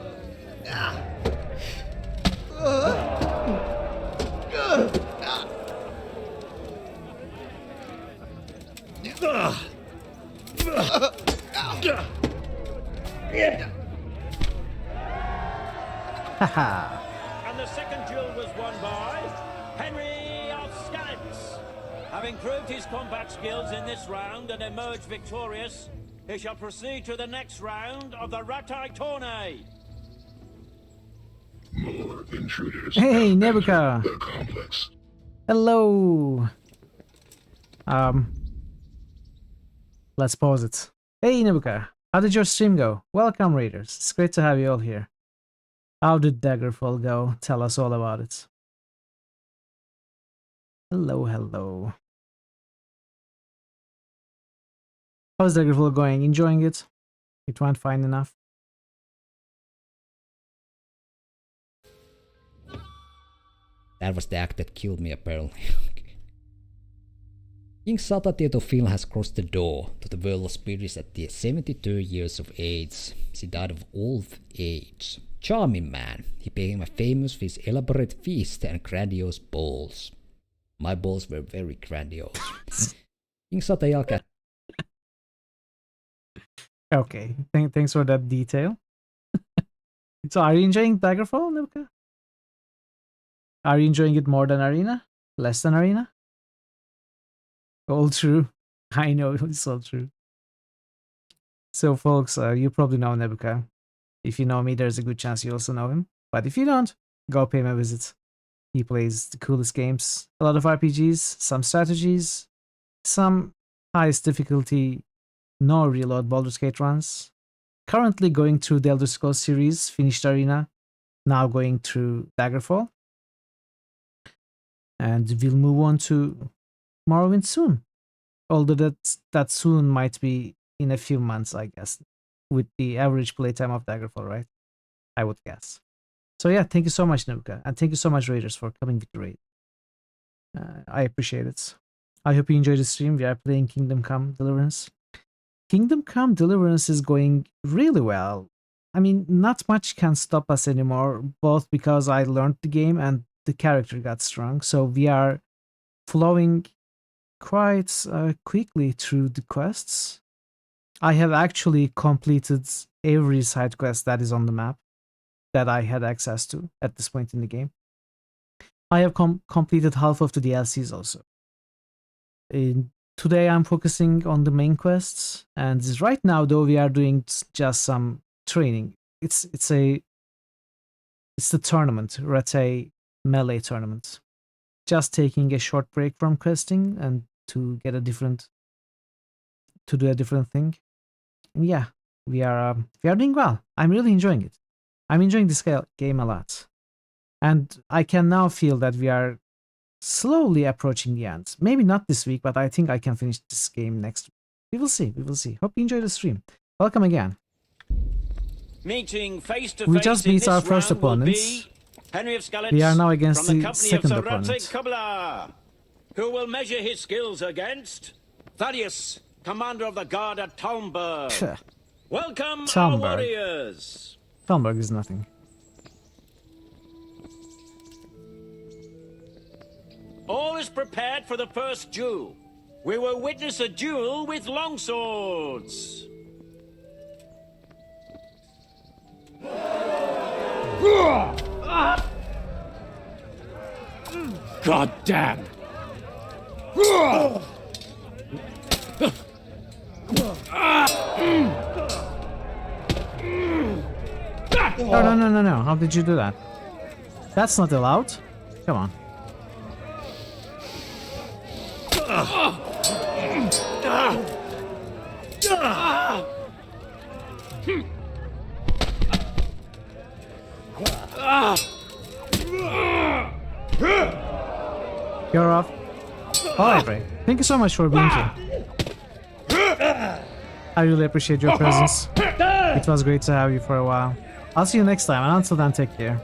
Haha. And the second duel was won by Henry of Skallets. Having proved his combat skills in this round and emerged victorious, he shall proceed to the next round of the Ratai Tourney. More intruders. Hey, Nebuka. Hello. Let's pause it. Hey, Nebuka. How did your stream go? Welcome, Raiders. It's great to have you all here. How did Daggerfall go? Tell us all about it. Hello, hello. How's Daggerfall going? Enjoying it? It went fine enough? That was the act that killed me, apparently. King Satatieto has crossed the door to the world of spirits at the 72 years of age. She died of old age. Charming man, he became famous for his elaborate feasts and grandiose balls. My balls were very grandiose. King Sata jälkeen. Okay, thanks for that detail. So are you enjoying Daggerfall, Nebuka? Are you enjoying it more than Arena? Less than Arena? All true. I know it's all true. So folks, you probably know Nebuka. If you know me, there's a good chance you also know him. But if you don't, go pay him a visit. He plays the coolest games. A lot of RPGs, some strategies, some highest difficulty, no reload Baldur's Gate runs. Currently going through the Elder Scrolls series, finished Arena. Now going through Daggerfall. And we'll move on to Morrowind soon. Although that soon might be in a few months, I guess. With the average playtime of Daggerfall, right? I would guess. So yeah, thank you so much, Nebuka. And thank you so much, Raiders, for coming with the raid. I appreciate it. I hope you enjoyed the stream. We are playing Kingdom Come Deliverance. Kingdom Come Deliverance is going really well. I mean, not much can stop us anymore, both because I learned the game and the character got strong. So we are flowing quite quickly through the quests. I have actually completed every side quest that is on the map that I had access to at this point in the game. I have completed half of the DLCs also. today I'm focusing on the main quests, and right now though we are doing just some training. It's the tournament, Rete melee tournament. Just taking a short break from questing and to do a different thing. And yeah, we are doing well. I'm really enjoying it. I'm enjoying this game a lot, and I can now feel that we are slowly approaching the end. Maybe not this week, but I think I can finish this game next week. We will see. We will see. Hope you enjoyed the stream. Welcome again. Meeting face to We face just in beat this our first round will opponents. be Henry of Skalitz We are now against from the the company second of opponent. Sarate Kubla, who will measure his skills against Thaddeus, commander of the guard at Talmberg. Welcome, our Talmberg. warriors. Talmberg is nothing. All is prepared for the first duel. We will witness a duel with longswords. God damn! No. How did you do that? That's not allowed. Come on. You're off. Alright, Bray. Thank you so much for being here. I really appreciate your presence. It was great to have you for a while. I'll see you next time, and until then, take care.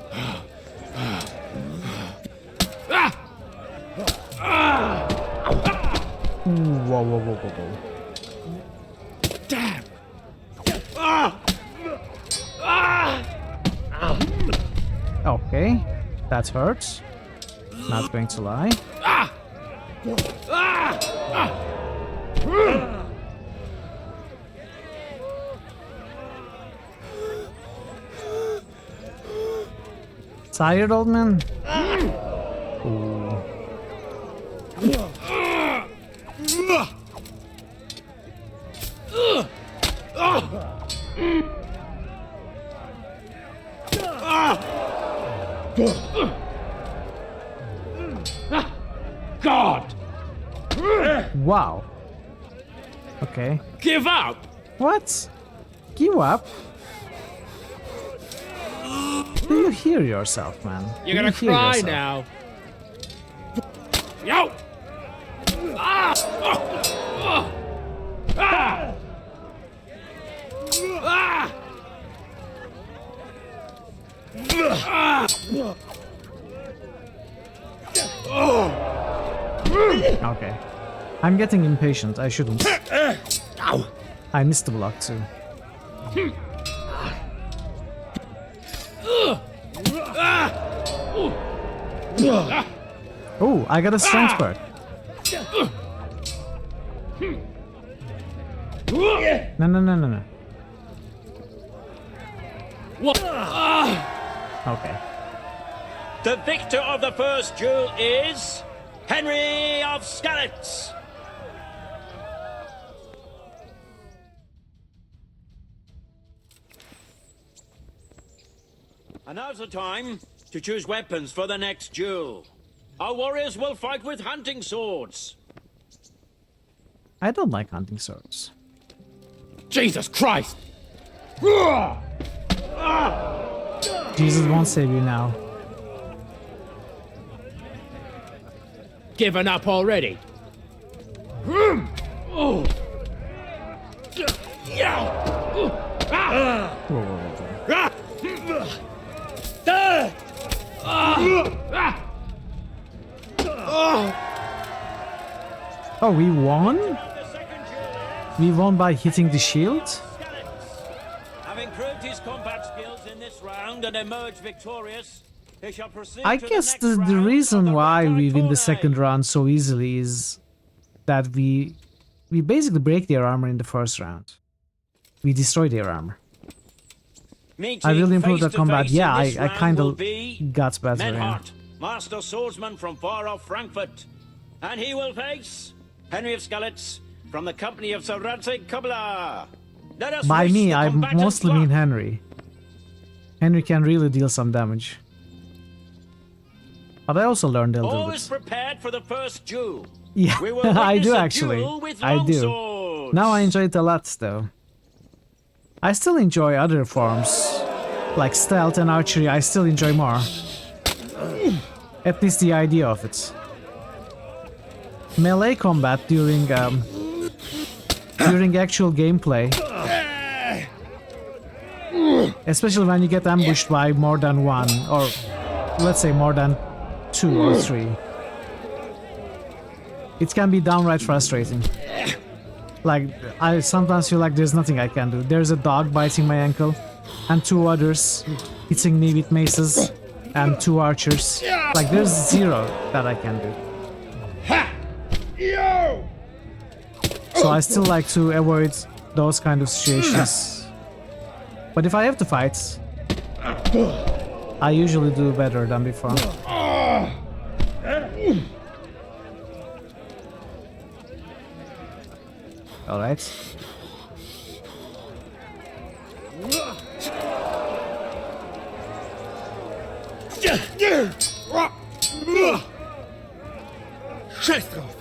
Whoa. Damn! Okay, that hurts. Not going to lie. Tired, old man? Ooh. God! Wow. Okay. Give up! What? Give up? Do you hear yourself, man? You're Do gonna you hear cry yourself? now. Yo! Ah! Ah! Okay. I'm getting impatient. I shouldn't. I missed the block too. Oh, I got a strength perk. No. Okay. The victor of the first duel is Henry of Skalitz. And now's the time to choose weapons for the next duel. Our warriors will fight with hunting swords. I don't like hunting swords. Jesus Christ! Jesus won't save you now. Given up already? Whoa. Oh, we won? We won by hitting the shield? Having proved his combat skills in this round and emerged victorious, he shall proceed I to guess the next the round reason why we win the tournament. second round so easily is that we basically break their armor in the first round. We destroy their armor. I really improved the combat. Yeah, I kind of got better. Yeah. Menhart, master swordsman from far off Frankfurt, and he will face Henry of Skalitz, from the company of Sir Radzig Kubla. Let us By wish me, the I combatants mostly luck. mean Henry. Henry can really deal some damage. But I also learned a little All is bit. prepared for the first duel. Yeah, We will I do witness a actually. duel with I do. longswords. Now I enjoy it a lot though. I still enjoy other forms, like stealth and archery. I still enjoy more. At least the idea of it. Melee combat during actual gameplay, especially when you get ambushed by more than one, or let's say more than 2 or 3. It can be downright frustrating. Like, I sometimes feel like there's nothing I can do. There's a dog biting my ankle, and 2 others hitting me with maces, and 2 archers. Like, there's 0 that I can do. So I still like to avoid those kind of situations. But if I have to fight, I usually do better than before. Alright. Scheiß drauf!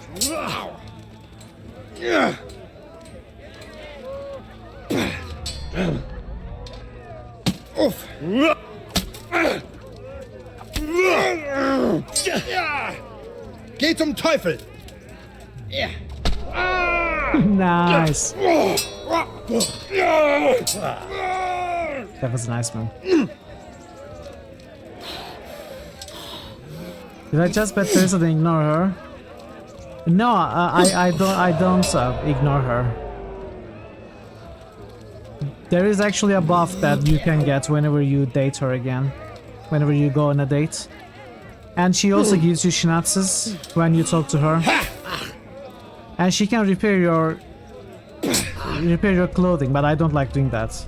Uff! Geh zum Teufel! Nice! That was a nice move. Did I just bet Teresa to ignore her? No, I don't ignore her. There is actually a buff that you can get whenever you date her again, whenever you go on a date, and she also gives you schnatzes when you talk to her, and she can repair your clothing, but I don't like doing that.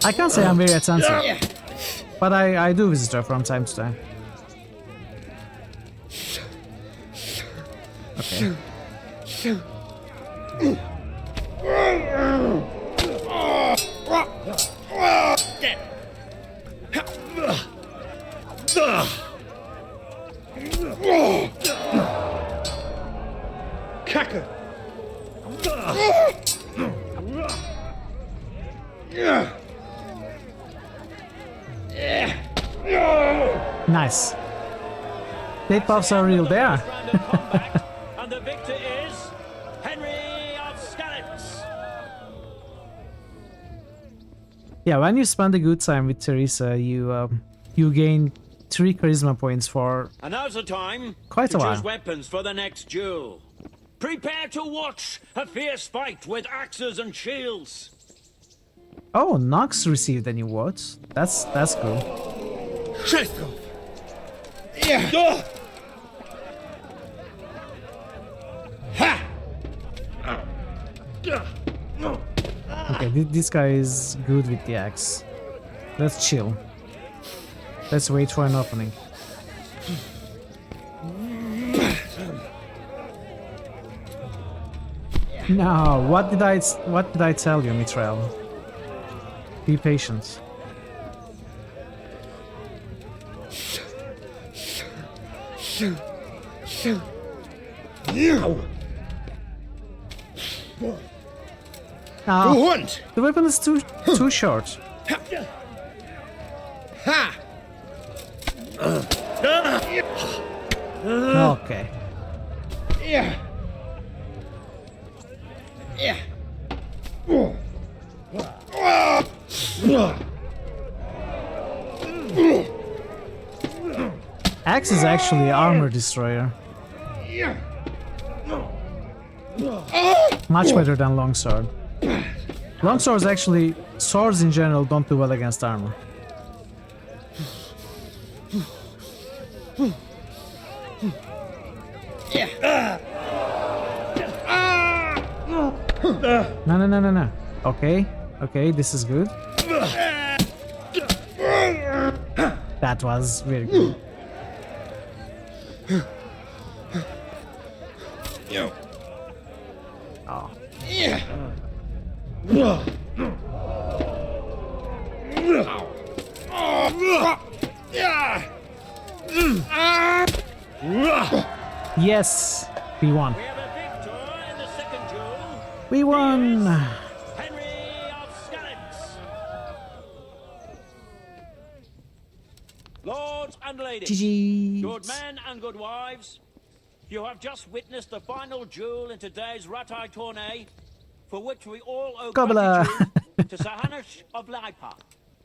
I can't say I'm very attentive, but I do visit her from time to time. Okay. Kacke! Nice. State buffs are real there. And the victor is Henry of Skalitz. Yeah, when you spend a good time with Teresa, you gain 3 charisma points for And now's the time quite to a while. choose weapons for the next duel. Prepare to watch a fierce fight with axes and shields. Oh, Nox received a new watch. That's cool. Scheiß drauf! Ja! Ha! Okay, this guy is good with the axe. Let's chill. Let's wait for an opening. No, what did I tell you, Mithril? Be patient. Ah, the weapon is too short. Ha! Okay. Yeah. Yeah. Axe is actually armor destroyer. Much better than longsword. Longswords actually, swords in general don't do well against armor. No. Okay, this is good. That was very good. Oh. Yes, we won. We have a victor in the second duel. We won. Henry of Skalitz. Lords and ladies, GG's. good men and good wives, you have just witnessed the final duel in today's Ratai tourney, for which we all owe Kabbalah. gratitude to Sir Hanush of Laipa.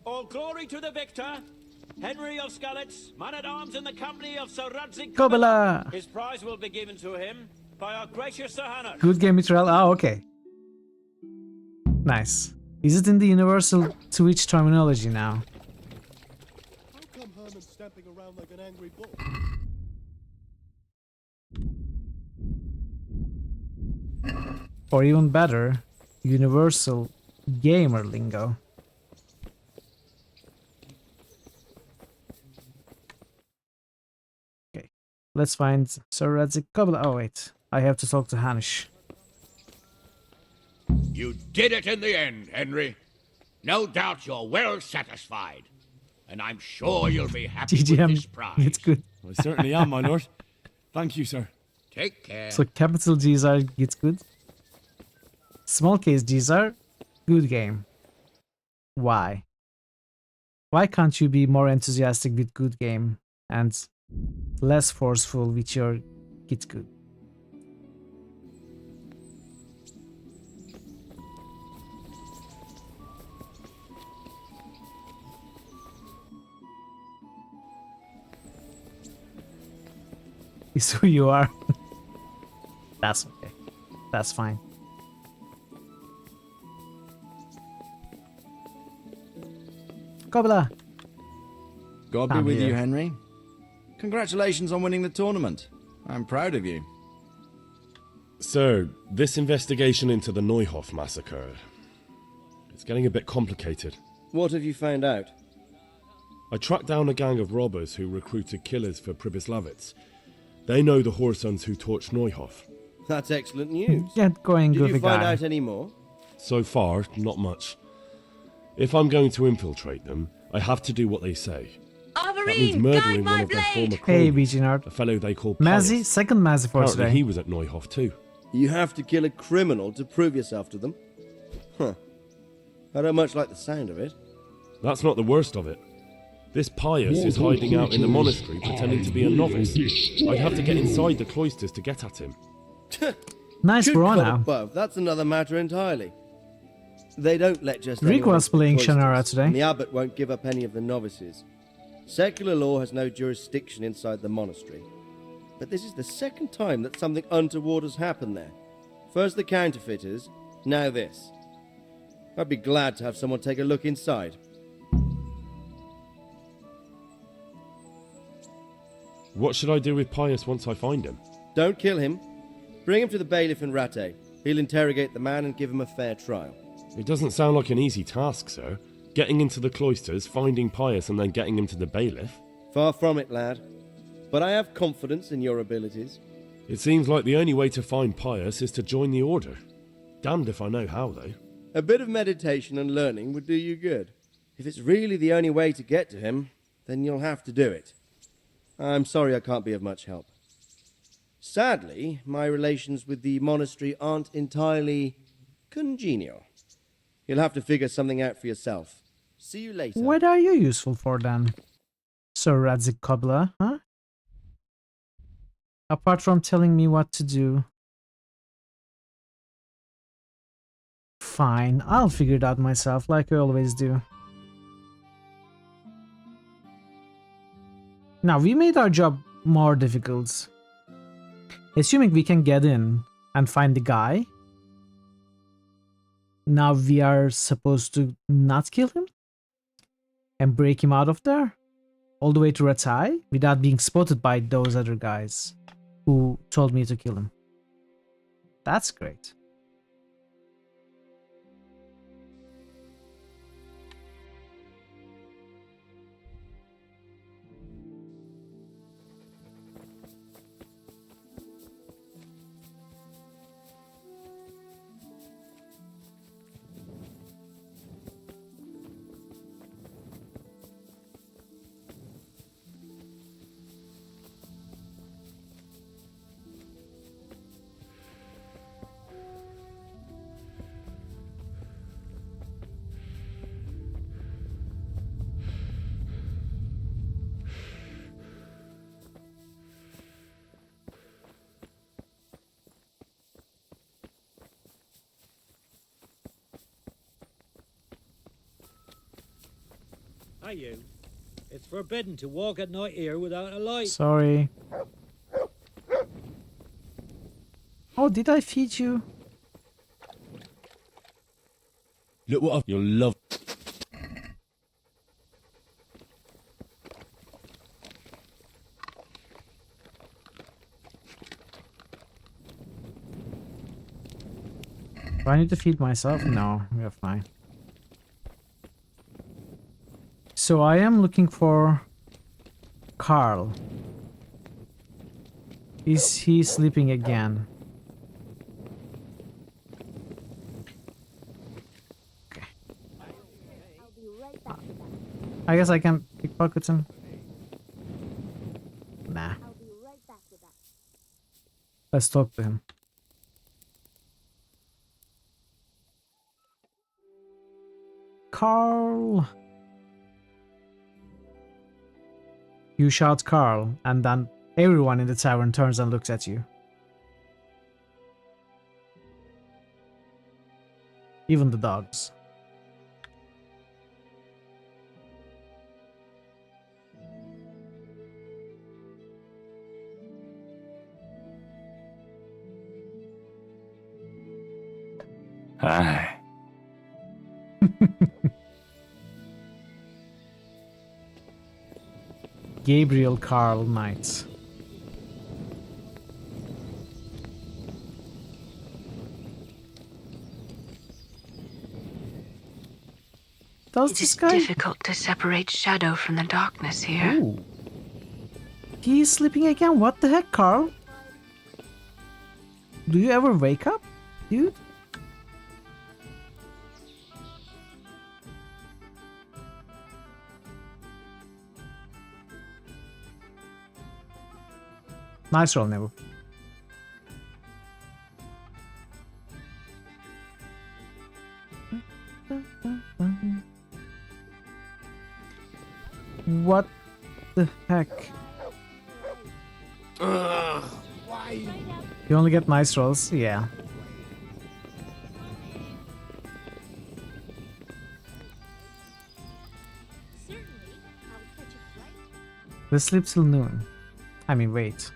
All glory to the victor, Henry of Skalitz, man-at-arms in the company of Sir Radzik Kabbalah. His prize will be given to him by our gracious Sir Hanush. Good game, Mitchell. Oh, okay. Nice. Is it in the universal Twitch terminology now? How come Herman's stamping around like an angry bull? Or even better, universal gamer lingo. Okay, let's find Sir Radzik Kabbalah. Oh wait, I have to talk to Hanish. You did it in the end, Henry. No doubt you're well satisfied. And I'm sure you'll be happy with this GGM, prize. it's good. I certainly am, my lord. Thank you, sir. Take care. So capital G's are it's good. Small case G's are good game. Why? Why can't you be more enthusiastic with good game and less forceful with your it's good? Is who you are. That's okay. That's fine. Kabbalah. God be I'm with here. you, Henry. Congratulations on winning the tournament. I'm proud of you. Sir, this investigation into the Neuhof massacre, it's getting a bit complicated. What have you found out? I tracked down a gang of robbers who recruited killers for Pribyslavitz. They know the Horsons who torched Neuhof. That's excellent news. Get going, Did goofy you find guy. out any more? So far, not much. If I'm going to infiltrate them, I have to do what they say. That means murdering one of their former Hey, cronies, BG Nerd. a fellow they call Mazzy, Pius. second Mazzy for Apparently today. he was at Neuhof too. You have to kill a criminal to prove yourself to them? Huh. I don't much like the sound of it. That's not the worst of it. This Pius is hiding out in the monastery pretending to be a novice. I'd have to get inside the cloisters to get at him. Nice Good bro God now. above, that's another matter entirely. They don't let just Rick anyone was into the playing cloisters, Shannara today. and the abbot won't give up any of the novices. Secular law has no jurisdiction inside the monastery. But this is the second time that something untoward has happened there. First the counterfeiters, now this. I'd be glad to have someone take a look inside. What should I do with Pius once I find him? Don't kill him. Bring him to the bailiff in Rattay. He'll interrogate the man and give him a fair trial. It doesn't sound like an easy task, sir. Getting into the cloisters, finding Pius, and then getting him to the bailiff. Far from it, lad. But I have confidence in your abilities. It seems like the only way to find Pius is to join the order. Damned if I know how, though. A bit of meditation and learning would do you good. If it's really the only way to get to him, then you'll have to do it. I'm sorry I can't be of much help. Sadly, my relations with the monastery aren't entirely congenial. You'll have to figure something out for yourself. See you later. What are you useful for then? Sir Radzik Kabbalah, huh? Apart from telling me what to do. Fine, I'll figure it out myself like I always do. Now, we made our job more difficult. Assuming we can get in and find the guy. Now we are supposed to not kill him? And break him out of there? All the way to Rattay? Without being spotted by those other guys who told me to kill him. That's great. Are you? It's forbidden to walk at night here without a light. Sorry. Oh, did I feed you? Look what you'll love. Do I need to feed myself? No, we're fine. So I am looking for Carl. Is he sleeping again? Okay. I guess I can pickpocket him. Nah. Let's talk to him. Carl. You shout Carl, and then everyone in the tavern turns and looks at you. Even the dogs. Hi. Gabriel Carl Knight. Does this guy? Difficult to separate shadow from the darkness here. Ooh. He is sleeping again. What the heck, Carl? Do you ever wake up, dude? Nice roll, Nebo. What the heck? Why? You only get nice rolls? Yeah. Let's sleep till noon. I mean, wait.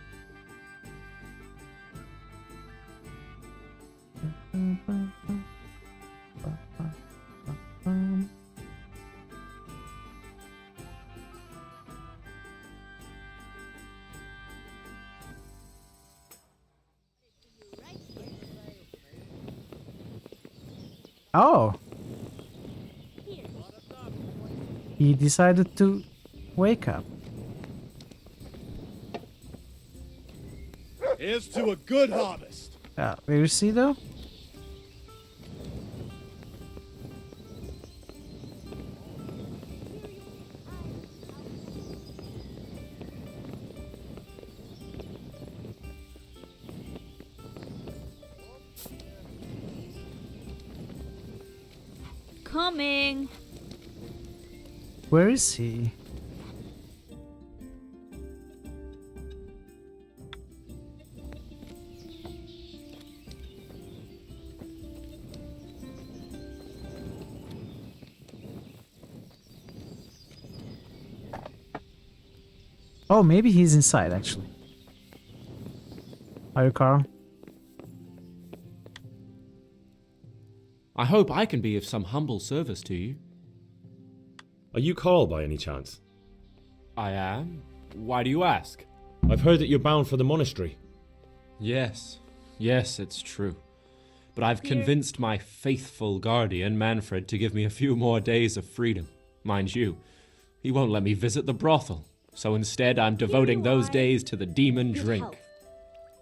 Oh. He decided to wake up. Here's to a good harvest. Where is he though? Coming. Where is he? Oh, maybe he's inside actually. Are you Carl? I hope I can be of some humble service to you. Are you Carl by any chance? I am. Why do you ask? I've heard that you're bound for the monastery. Yes, it's true. But I've convinced my faithful guardian, Manfred, to give me a few more days of freedom. Mind you, he won't let me visit the brothel. So instead, I'm devoting those days to the demon drink.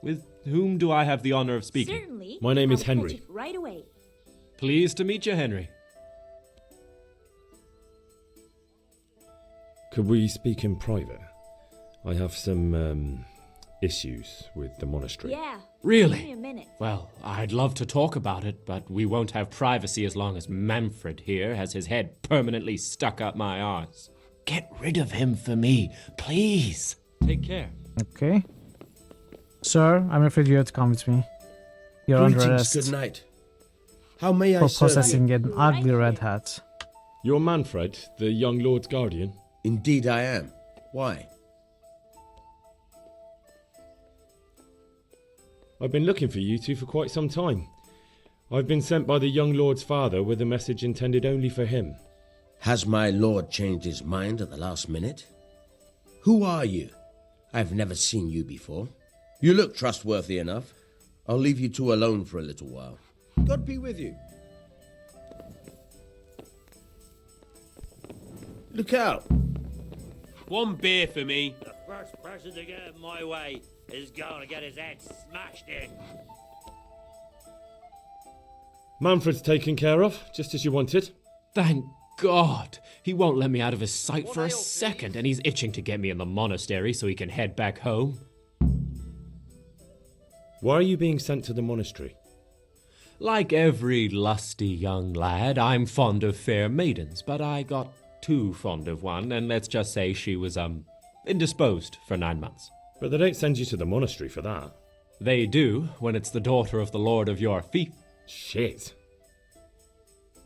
With whom do I have the honor of speaking? Certainly. My name is Henry. Right away. Pleased to meet you, Henry. Could we speak in private? I have some issues with the monastery. Yeah. Really? Give me a minute. Well, I'd love to talk about it, but we won't have privacy as long as Manfred here has his head permanently stuck up my arse. Get rid of him for me, please. Take care. Okay. Sir, I'm afraid you have to come with me. You're under Greetings, arrest good night. How may I for serve you? possessing an ugly red hat. You're Manfred, the young lord's guardian? Indeed I am. Why? I've been looking for you two for quite some time. I've been sent by the young lord's father with a message intended only for him. Has my lord changed his mind at the last minute? Who are you? I've never seen you before. You look trustworthy enough. I'll leave you two alone for a little while. God be with you. Look out! One beer for me. The first person to get it my way is going to get his head smashed in. Manfred's taken care of, just as you wanted. Thank God! He won't let me out of his sight for a second, and he's itching to get me in the monastery so he can head back home. Why are you being sent to the monastery? Like every lusty young lad, I'm fond of fair maidens, but I got too fond of one, and let's just say she was, indisposed for 9 months. But they don't send you to the monastery for that. They do, when it's the daughter of the lord of your fief. Shit.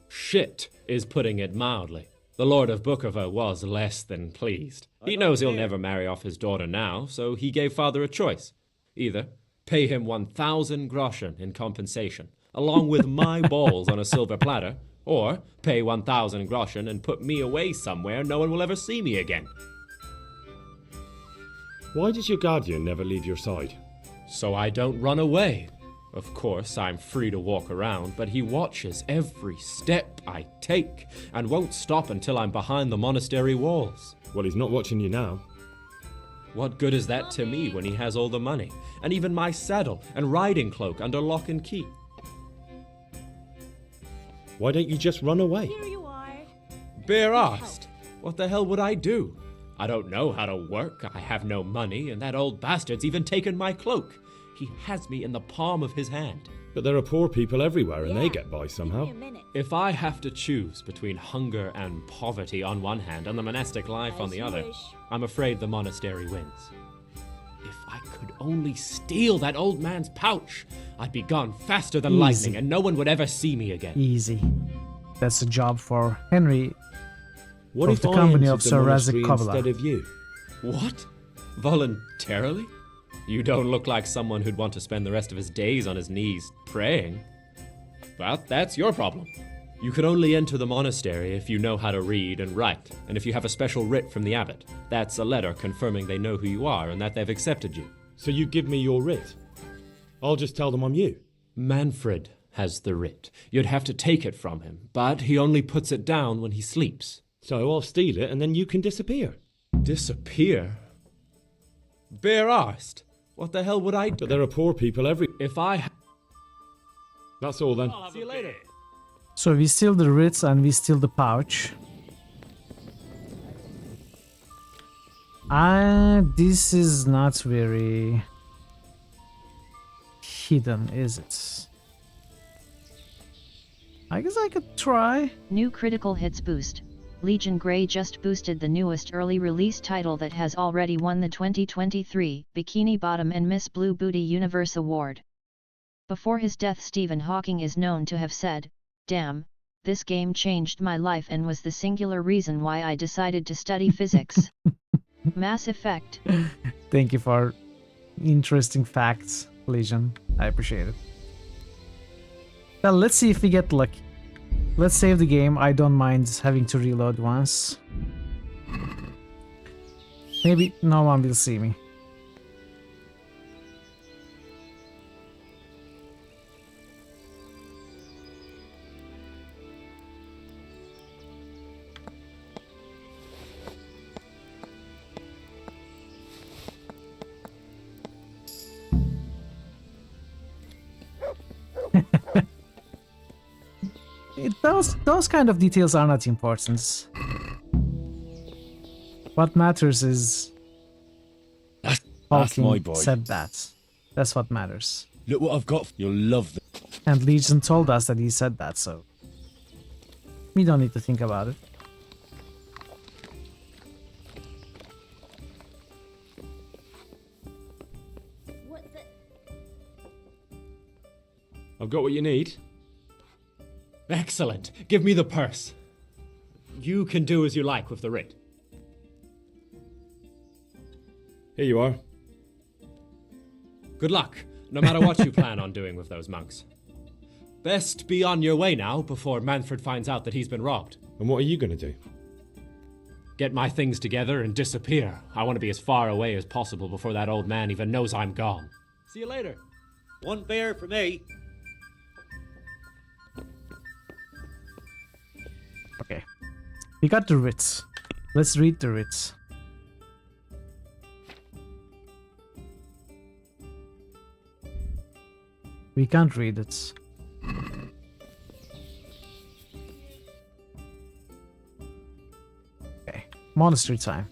Shit is putting it mildly. The Lord of Bukover was less than pleased. He knows he'll never marry off his daughter now, so he gave father a choice. Either pay him 1,000 groschen in compensation, along with my balls on a silver platter, or pay 1,000 groschen and put me away somewhere no one will ever see me again. Why does your guardian never leave your side? So I don't run away. Of course, I'm free to walk around, but he watches every step I take and won't stop until I'm behind the monastery walls. Well, he's not watching you now. What good is that to me when he has all the money, and even my saddle and riding cloak under lock and key? Why don't you just run away? Here you are. Bare arsed. What the hell would I do? I don't know how to work, I have no money, and that old bastard's even taken my cloak. He has me in the palm of his hand. But there are poor people everywhere and they get by somehow. If I have to choose between hunger and poverty on one hand and the monastic life on the other, I'm afraid the monastery wins. If I could only steal that old man's pouch, I'd be gone faster than lightning and no one would ever see me again. Easy. That's a job for Henry. What if the I company entered of the Sir monastery Razik Kovala. instead of you? What? Voluntarily? You don't look like someone who'd want to spend the rest of his days on his knees praying. Well, that's your problem. You can only enter the monastery if you know how to read and write, and if you have a special writ from the abbot. That's a letter confirming they know who you are and that they've accepted you. So you give me your writ? I'll just tell them I'm you. Manfred has the writ. You'd have to take it from him, but he only puts it down when he sleeps. So I'll steal it and then you can disappear. Disappear? Bare arsed. What the hell would I do? But there are poor people If I... That's all then. See you later. So we steal the writs and we steal the pouch. This is not very hidden, is it? I guess I could try. New critical hits boost. Legion Grey just boosted the newest early release title that has already won the 2023 Bikini Bottom and Miss Blue Booty Universe Award. Before his death, Stephen Hawking is known to have said, "Damn, this game changed my life and was the singular reason why I decided to study physics." Mass Effect. Thank you for interesting facts, Legion. I appreciate it. Well, let's see if we get lucky. Let's save the game. I don't mind having to reload once. Maybe no one will see me. Those kind of details are not important. What matters is That's Hawking my boy. said that. That's what matters. Look what I've got. You'll love them. And Legion told us that he said that, so we don't need to think about it. I've got what you need. Excellent. Give me the purse. You can do as you like with the writ. Here you are. Good luck, no matter what you plan on doing with those monks. Best be on your way now before Manfred finds out that he's been robbed. And what are you going to do? Get my things together and disappear. I want to be as far away as possible before that old man even knows I'm gone. See you later. One beer for me. Okay. We got the writs. Let's read the writs. We can't read it. Okay. Monastery time.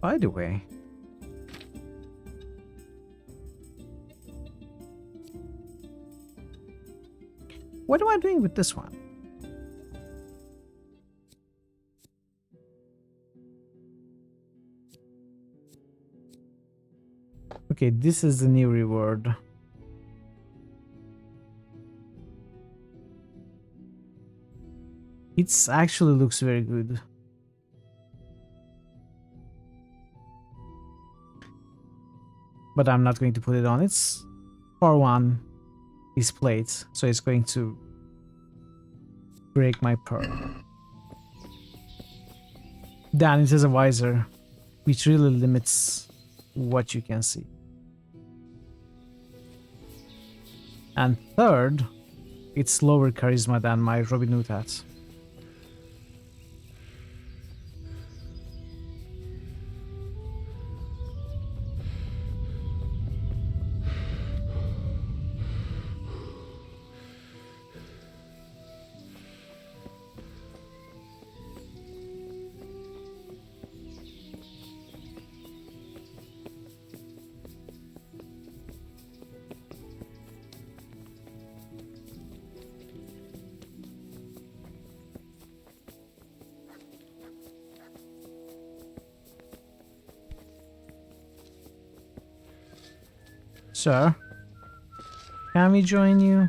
By the way, what am I doing with this one? Okay, this is the new reward. It actually looks very good. But I'm not going to put it on. It's for one is plate, so it's going to break my pearl. Then it has a visor, which really limits what you can see. And third, it's lower charisma than my Robin Hood hat. Sir, can we join you?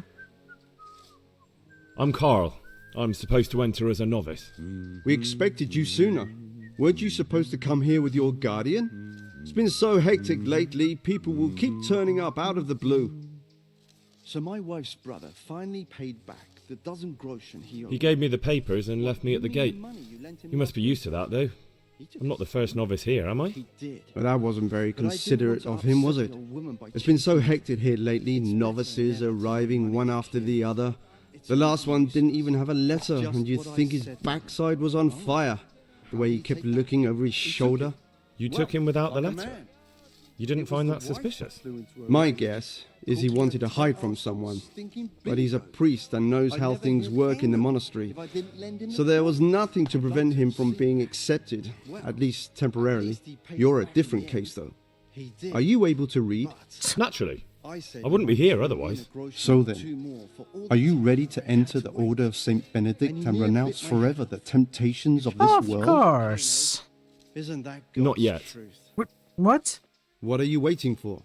I'm Carl. I'm supposed to enter as a novice. We expected you sooner. Weren't you supposed to come here with your guardian? It's been so hectic lately, people will keep turning up out of the blue. So my wife's brother finally paid back the dozen groschen he owed. He gave me the papers and left me at the gate. You must be used to that, though. I'm not the first novice here, am I? But that wasn't very considerate of him, was it? It's been so hectic here lately, novices arriving one after the other. The last one didn't even have a letter, and you'd think his backside was on fire, the way he kept looking over his shoulder. You took him without the letter? You didn't find that suspicious? My guess is he wanted to hide from someone, but he's a priest and knows how things work in the monastery. So there was nothing to prevent him from being accepted, at least temporarily. You're a different case, though. Are you able to read? Naturally. I wouldn't be here otherwise. So then, are you ready to enter the Order of Saint Benedict and renounce forever the temptations of this world? Of course. Isn't that Not yet. What? What are you waiting for?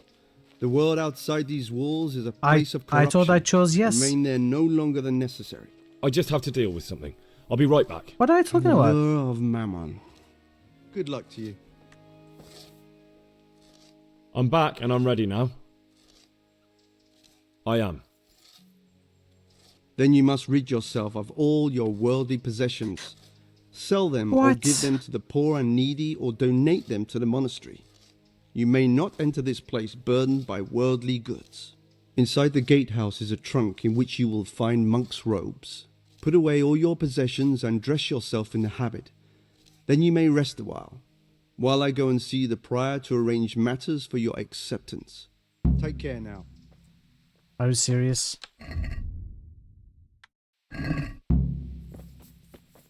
The world outside these walls is a place of corruption. I thought I chose yes. Remain there no longer than necessary. I just have to deal with something. I'll be right back. What are you talking about? Lure of Mammon. Good luck to you. I'm back and I'm ready now. I am. Then you must rid yourself of all your worldly possessions. Sell them or give them to the poor and needy or donate them to the monastery. You may not enter this place burdened by worldly goods. Inside the gatehouse is a trunk in which you will find monk's robes. Put away all your possessions and dress yourself in the habit. Then you may rest a while I go and see the prior to arrange matters for your acceptance. Take care now. Are you serious?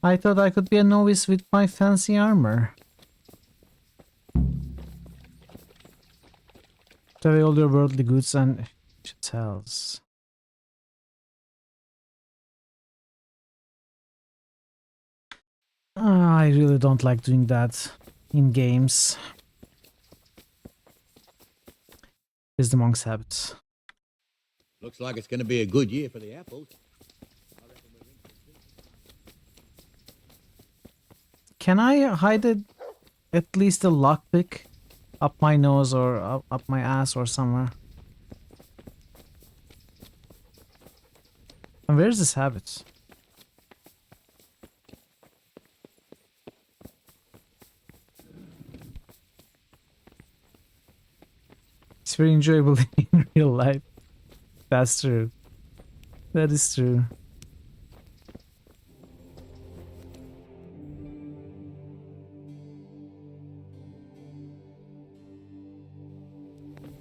I thought I could be a novice with my fancy armor. To have all your worldly goods and chattels. I really don't like doing that in games. Is the monk's habit. Looks like it's going to be a good year for the apples. Can I hide it, at least a lockpick up my nose or up my ass or somewhere? And where's this habit? It's very enjoyable in real life. That's true. That is true.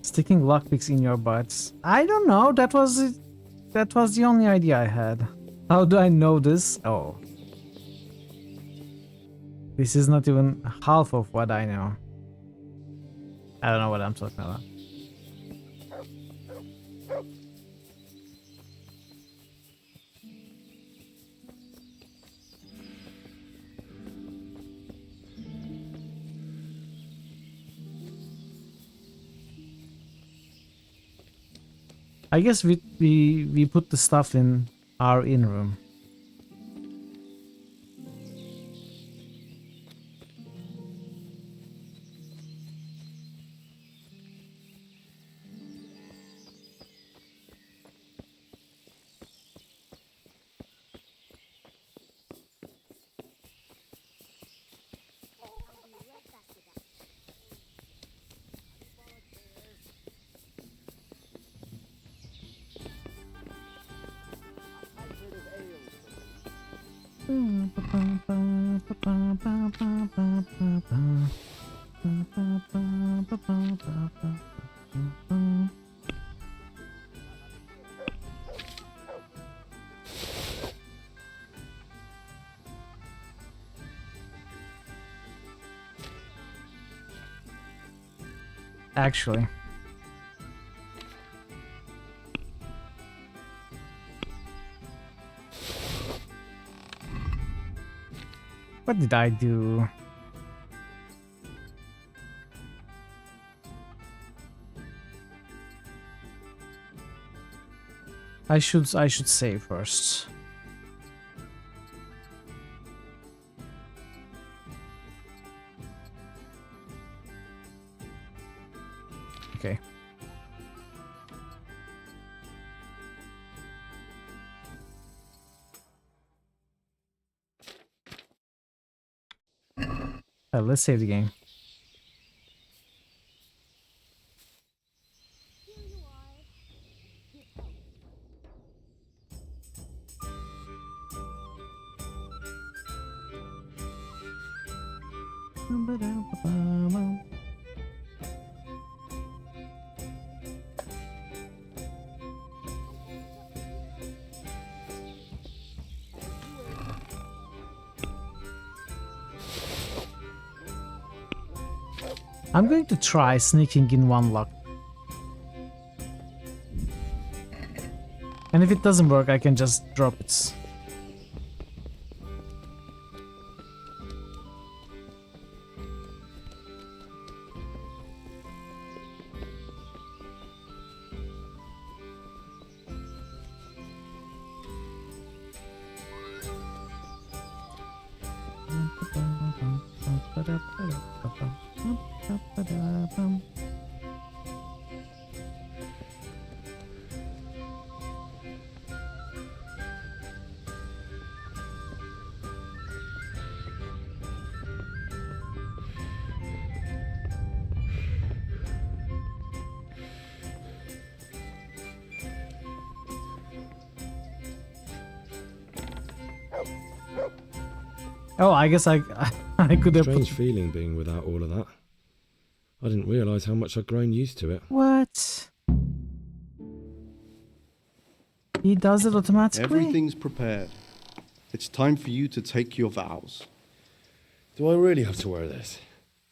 Sticking lockpicks in your butts. I don't know. That was it. That was the only idea I had. How do I know this? Oh. This is not even half of what I know. I don't know what I'm talking about. I guess we put the stuff in our in room. Actually. What did I do? I should save first. Okay. Let's save the game. I'm going to try sneaking in one lock. And if it doesn't work, I can just drop it. Oh, I guess I could have. Strange feeling being without all of that. I didn't realise how much I'd grown used to it. What? He does it automatically? Everything's prepared. It's time for you to take your vows. Do I really have to wear this?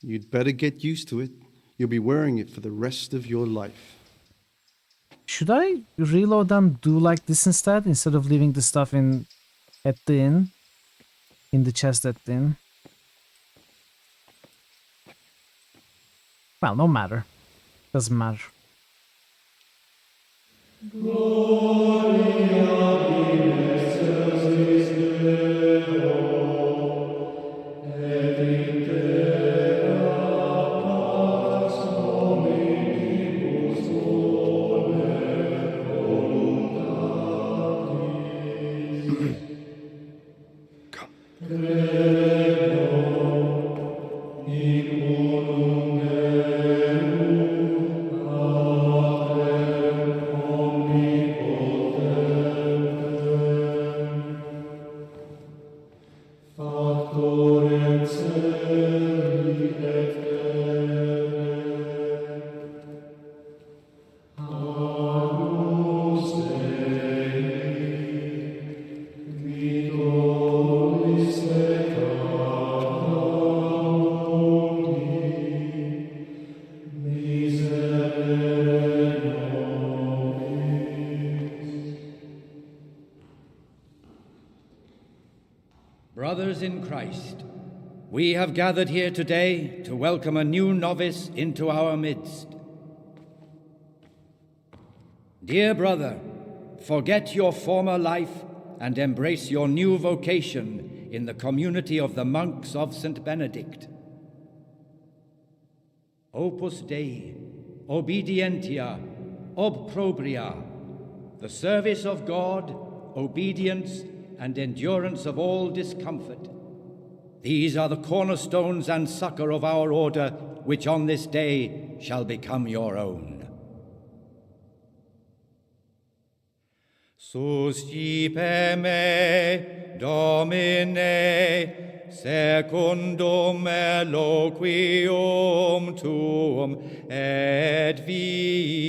You'd better get used to it. You'll be wearing it for the rest of your life. Should I reload and do like this instead of leaving the stuff at the inn? In the chest at the inn? Well, no matter. Doesn't matter. Brothers in Christ, we have gathered here today to welcome a new novice into our midst. Dear brother, forget your former life and embrace your new vocation in the community of the monks of St. Benedict. Opus Dei, obedientia, obprobria, the service of God, obedience, and endurance of all discomfort. These are the cornerstones and succor of our order, which on this day shall become your own. Suscipe me, Domine, secundum eloquium tuum, et vivam.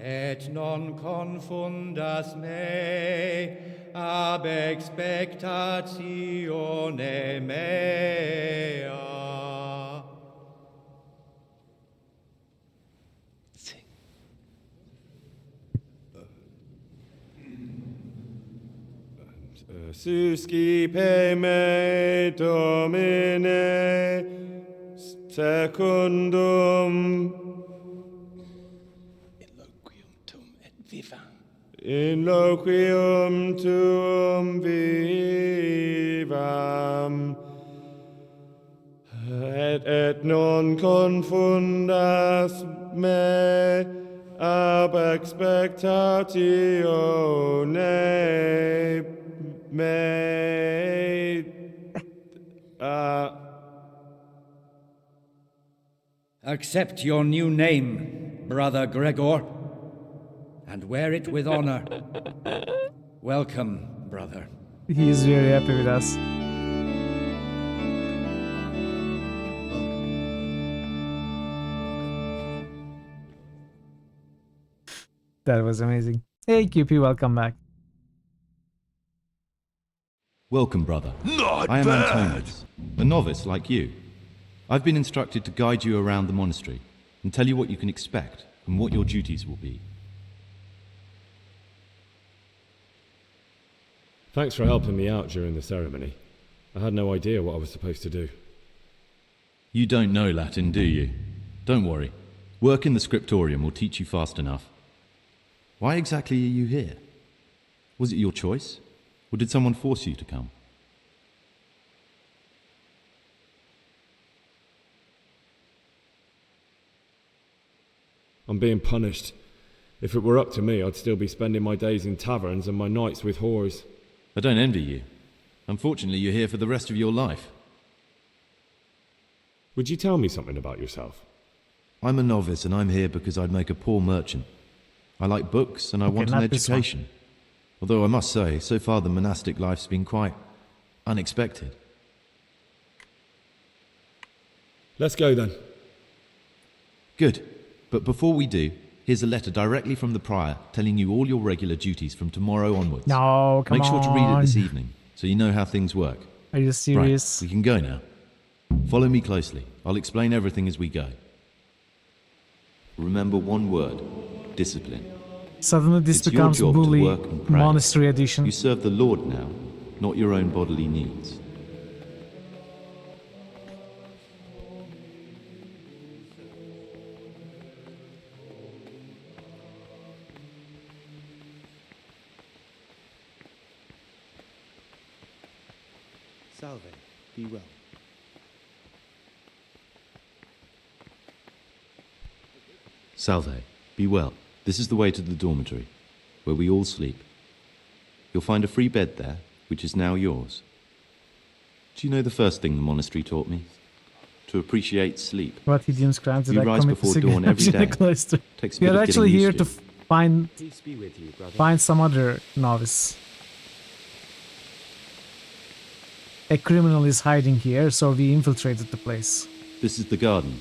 Et non confundas me ab expectatione mea. Suscipe me, Domine, secundum in loquium tuum vivam, et non confundas me ab expectatione mea. Accept your new name, Brother Gregor, and wear it with honor. Welcome, brother. He is very happy with us. That was amazing. Hey, QP, welcome back. Welcome, brother. Not I am bad. Antonius, a novice like you. I've been instructed to guide you around the monastery and tell you what you can expect and what your duties will be. Thanks for helping me out during the ceremony. I had no idea what I was supposed to do. You don't know Latin, do you? Don't worry. Work in the scriptorium will teach you fast enough. Why exactly are you here? Was it your choice? Or did someone force you to come? I'm being punished. If it were up to me, I'd still be spending my days in taverns and my nights with whores. I don't envy you. Unfortunately, you're here for the rest of your life. Would you tell me something about yourself? I'm a novice and I'm here because I'd make a poor merchant. I like books and I want an education. Although I must say, so far the monastic life's been quite unexpected. Let's go then. Good. But before we do, here's a letter directly from the prior telling you all your regular duties from tomorrow onwards. No, come on. Make sure to read it this evening so you know how things work. Are you serious? Right, we can go now. Follow me closely. I'll explain everything as we go. Remember one word: discipline. Suddenly this It's your becomes job to bully work and pray. monastery edition. You serve the Lord now, not your own bodily needs. Salve, be well. Salve, be well. This is the way to the dormitory, where we all sleep. You'll find a free bed there, which is now yours. Do you know the first thing the monastery taught me? To appreciate sleep. What idioms crimes did You I rise commit before to dawn every in the day. cloister? Takes a We bit are of actually getting here used to find Peace be with you, brother. find some other novice. A criminal is hiding here, so we infiltrated the place. This is the garden,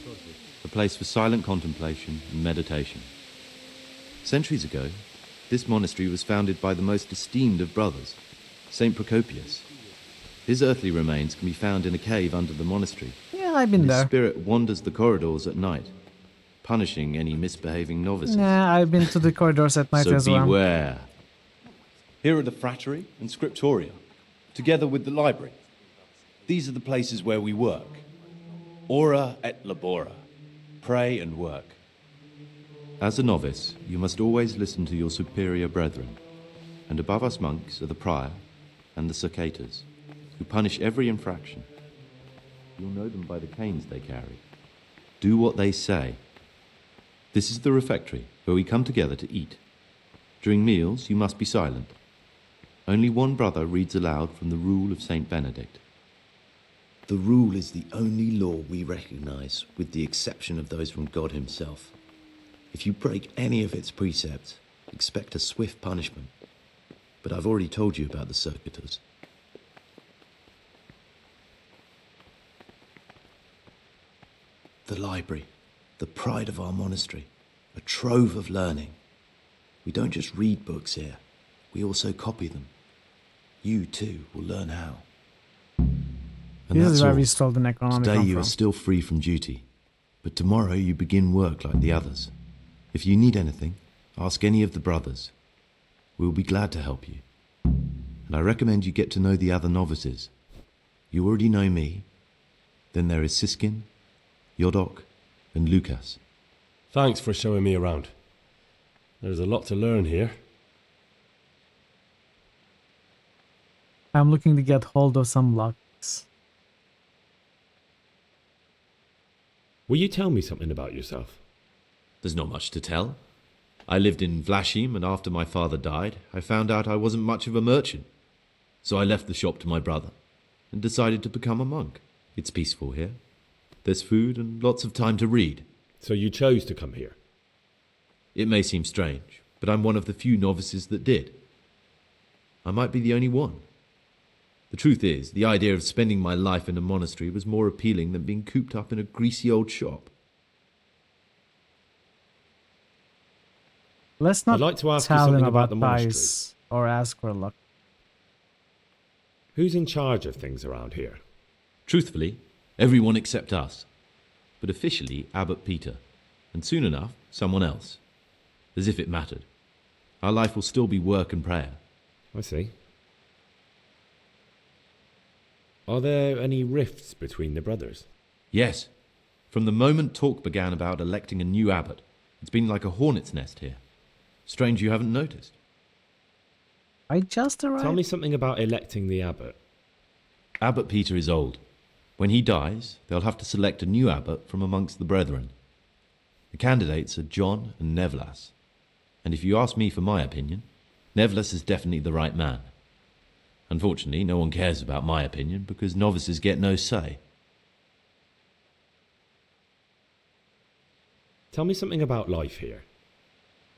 a place for silent contemplation and meditation. Centuries ago, this monastery was founded by the most esteemed of brothers, Saint Procopius. His earthly remains can be found in a cave under the monastery. Yeah, I've been and his there. spirit wanders the corridors at night, punishing any misbehaving novices. Nah, I've been to the corridors at night So as well. beware. Here are the frattery and scriptoria, together with the library. These are the places where we work. Ora et labora. Pray and work. As a novice, you must always listen to your superior brethren. And above us monks are the prior and the circators, who punish every infraction. You'll know them by the canes they carry. Do what they say. This is the refectory, where we come together to eat. During meals, you must be silent. Only one brother reads aloud from the rule of Saint Benedict. The rule is the only law we recognize, with the exception of those from God himself. If you break any of its precepts, expect a swift punishment. But I've already told you about the circuitors. The library, the pride of our monastery, a trove of learning. We don't just read books here, we also copy them. You too will learn how. And This is where all. we stole the Necronomicon Today you from. are still free from duty, but tomorrow you begin work like the others. If you need anything, ask any of the brothers. We will be glad to help you. And I recommend you get to know the other novices. You already know me. Then there is Siskin, Yodok, and Lucas. Thanks for showing me around. There's a lot to learn here. I'm looking to get hold of some locks. Will you tell me something about yourself? There's not much to tell. I lived in Vlashim, and after my father died, I found out I wasn't much of a merchant. So I left the shop to my brother and decided to become a monk. It's peaceful here. There's food and lots of time to read. So you chose to come here? It may seem strange, but I'm one of the few novices that did. I might be the only one. The truth is, the idea of spending my life in a monastery was more appealing than being cooped up in a greasy old shop. Let's not I'd like to ask you tell something him about the pies monastery. or ask for luck. Who's in charge of things around here? Truthfully, everyone except us. But officially, Abbot Peter. And soon enough, someone else. As if it mattered. Our life will still be work and prayer. I see. Are there any rifts between the brothers? Yes. From the moment talk began about electing a new abbot, it's been like a hornet's nest here. Strange you haven't noticed. I just arrived. Tell me something about electing the abbot. Abbot Peter is old. When he dies, they'll have to select a new abbot from amongst the brethren. The candidates are John and Nevlas. And if you ask me for my opinion, Nevlas is definitely the right man. Unfortunately, no one cares about my opinion because novices get no say. Tell me something about life here.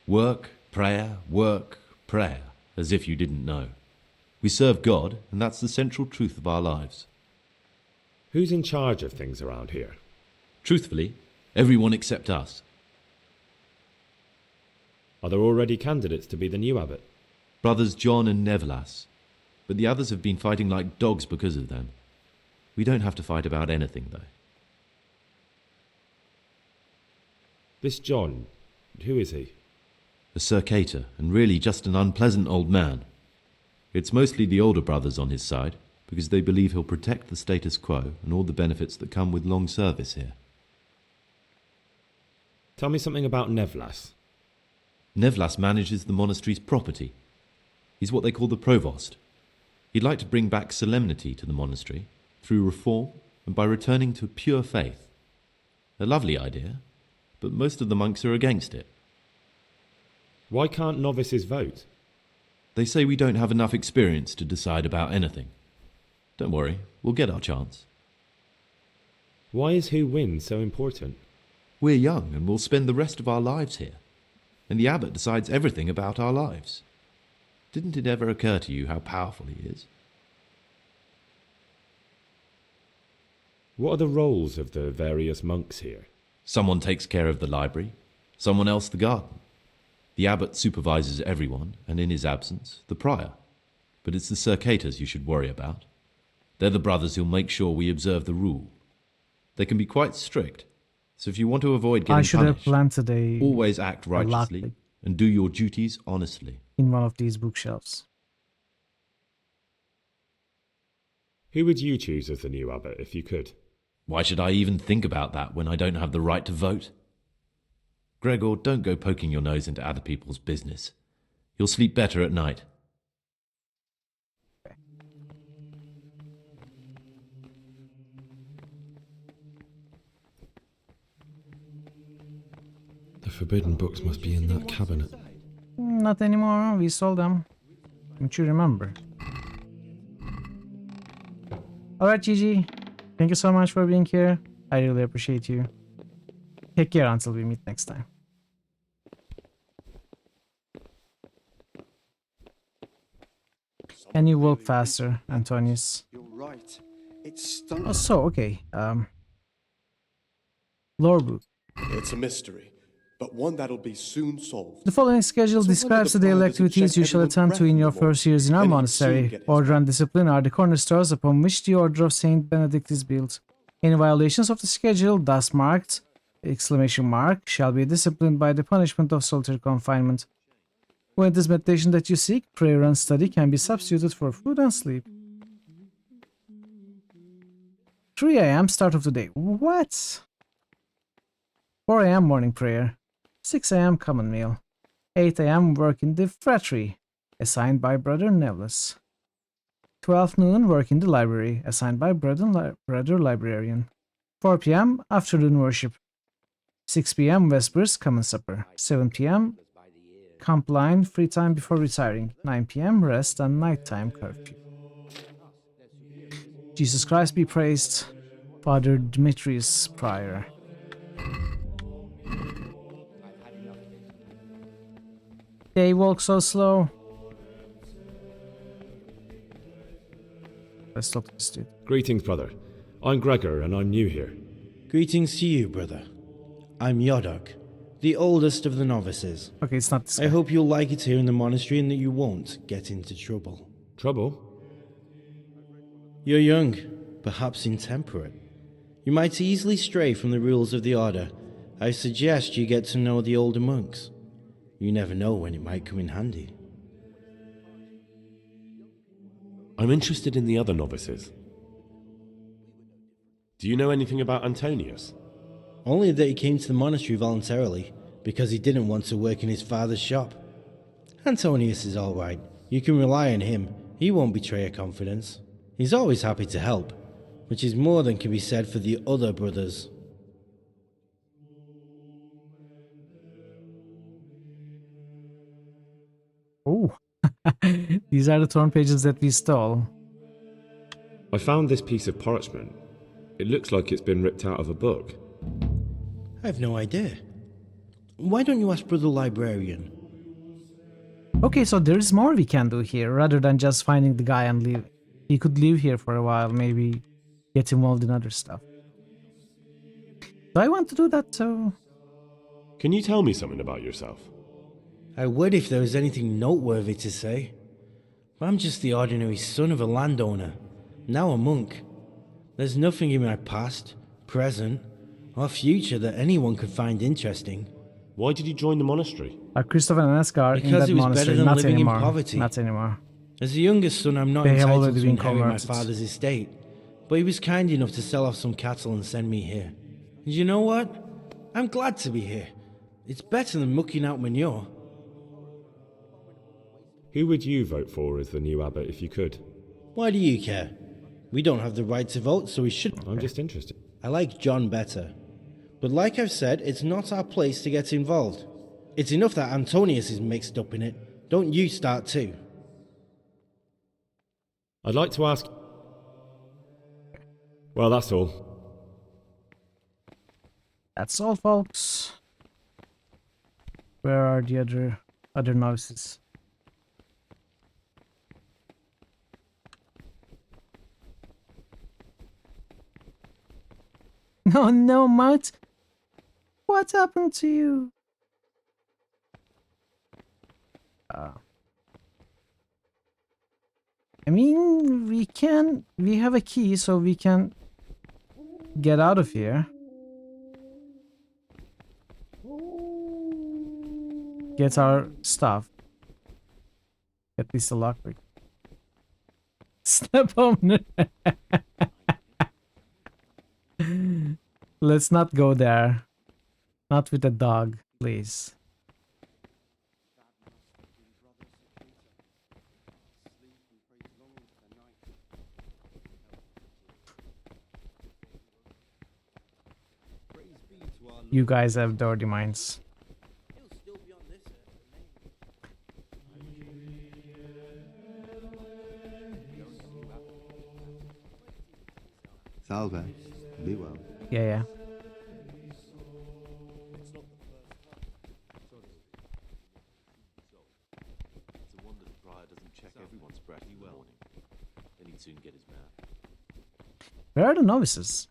Work, prayer, as if you didn't know. We serve God, and that's the central truth of our lives. Who's in charge of things around here? Truthfully, everyone except us. Are there already candidates to be the new abbot? Brothers John and Nevlas. But the others have been fighting like dogs because of them. We don't have to fight about anything, though. This John, who is he? A circator, and really just an unpleasant old man. It's mostly the older brothers on his side, because they believe he'll protect the status quo and all the benefits that come with long service here. Tell me something about Nevlas. Nevlas manages the monastery's property. He's what they call the provost. He'd like to bring back solemnity to the monastery through reform and by returning to pure faith. A lovely idea, but most of the monks are against it. Why can't novices vote? They say we don't have enough experience to decide about anything. Don't worry, we'll get our chance. Why is who wins so important? We're young and we'll spend the rest of our lives here. And the abbot decides everything about our lives. Didn't it ever occur to you how powerful he is? What are the roles of the various monks here? Someone takes care of the library, someone else the garden. The abbot supervises everyone, and in his absence, the prior. But it's the circators you should worry about. They're the brothers who'll make sure we observe the rule. They can be quite strict, so if you want to avoid getting I should have punished, planted a always act righteously lockpick and do your duties honestly. in one of these bookshelves. Who would you choose as the new abbot if you could? Why should I even think about that when I don't have the right to vote? Gregor, don't go poking your nose into other people's business. You'll sleep better at night. The forbidden books must be in that cabinet. Not anymore, we sold them. Don't you remember? Alright, Gigi. Thank you so much for being here. I really appreciate you. Take care until we meet next time. Can you walk faster, Antonius? You're right. It's stunning. Oh, so, okay. Lore book. It's a mystery, but one that'll be soon solved. The following schedule describes the daily activities you shall attend to in your first years in our monastery. Order and discipline are the cornerstones upon which the Order of Saint Benedict is built. Any violations of the schedule, thus marked, ! Shall be disciplined by the punishment of solitary confinement. When it is meditation that you seek, prayer and study can be substituted for food and sleep. 3 a.m. start of the day. What? 4 a.m. morning prayer. 6 a.m. common meal. 8 a.m. work in the fratry, assigned by Brother Nevlis. 12 noon work in the library, assigned by Brother Librarian. 4 p.m. afternoon worship. 6 p.m. vespers common supper. 7 p.m. camp line free time before retiring. 9 p.m. rest and nighttime curfew. Jesus Christ be praised. Father Demetrius Prior. They walk so slow. Let's talk to this dude. Greetings, brother. I'm Gregor, and I'm new here. Greetings to you, brother. I'm Yodok, the oldest of the novices. Okay, it's not this guy. I hope you'll like it here in the monastery and that you won't get into trouble. Trouble? You're young, perhaps intemperate. You might easily stray from the rules of the order. I suggest you get to know the older monks. You never know when it might come in handy. I'm interested in the other novices. Do you know anything about Antonius? Only that he came to the monastery voluntarily, because he didn't want to work in his father's shop. Antonius is all right. You can rely on him. He won't betray your confidence. He's always happy to help, which is more than can be said for the other brothers. Oh, these are the torn pages that we stole. I found this piece of parchment. It looks like it's been ripped out of a book. I've no idea. Why don't you ask Brother Librarian? Okay, so there is more we can do here, rather than just finding the guy and leave. He could live here for a while, maybe get involved in other stuff. Do I want to do that too? Can you tell me something about yourself? I would if there was anything noteworthy to say. But I'm just the ordinary son of a landowner, now a monk. There's nothing in my past, present, or future that anyone could find interesting. Why did you join the monastery? Christopher and Asgar in Because that it was monastery. better than Not living anymore. in poverty. Not anymore. As the youngest son, I'm not They have entitled already to been inherit my converted. father's estate, but he was kind enough to sell off some cattle and send me here. And you know what? I'm glad to be here. It's better than mucking out manure. Who would you vote for as the new abbot if you could? Why do you care? We don't have the right to vote, so we should. I'm just interested. I like John better. But like I've said, it's not our place to get involved. It's enough that Antonius is mixed up in it. Don't you start too. I'd like to ask... Well, that's all. That's all, folks. Where are the other novices? Oh no, Matt! What happened to you? I mean, we have a key, so we can get out of here. Get our stuff. At least the lockpick. Step on it. Let's not go there. Not with the dog, please. You guys have dirty minds. Salve. Be well. Yeah. It's a wonder the prior doesn't check everyone's breath in the morning. Then he'd soon get his map. Where are the novices?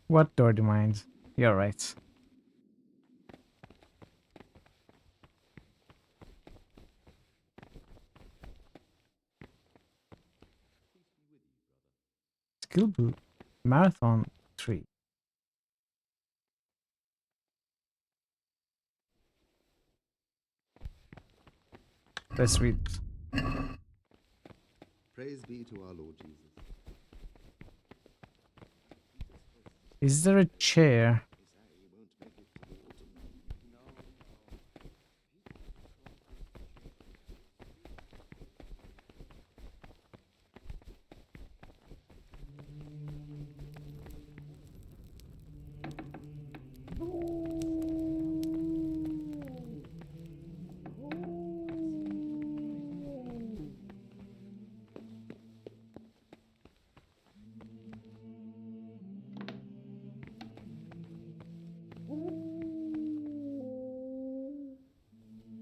What dirty mind? You're right. Skill boot. Marathon 3. Let's read. Praise be to our Lord Jesus. Is there a chair?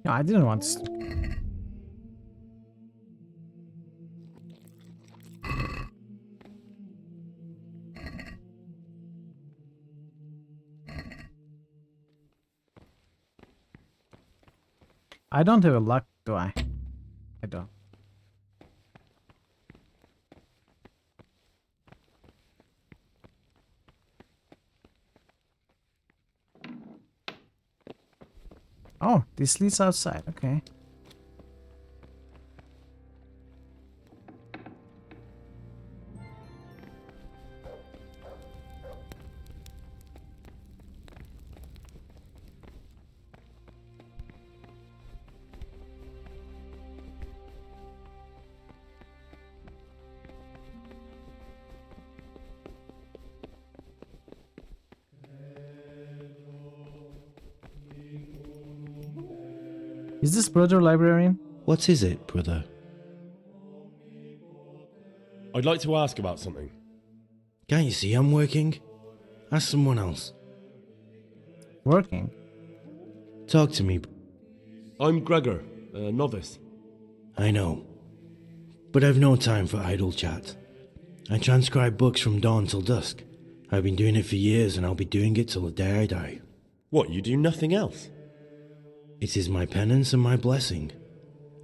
No, I didn't want to. I don't have a lock, do I? I don't. Oh, this leads outside. Okay. Is this brother librarian? What is it, brother? I'd like to ask about something. Can't you see I'm working? Ask someone else. Working? Talk to me. I'm Gregor, a novice. I know. But I've no time for idle chat. I transcribe books from dawn till dusk. I've been doing it for years and I'll be doing it till the day I die. What, you do nothing else? It is my penance and my blessing.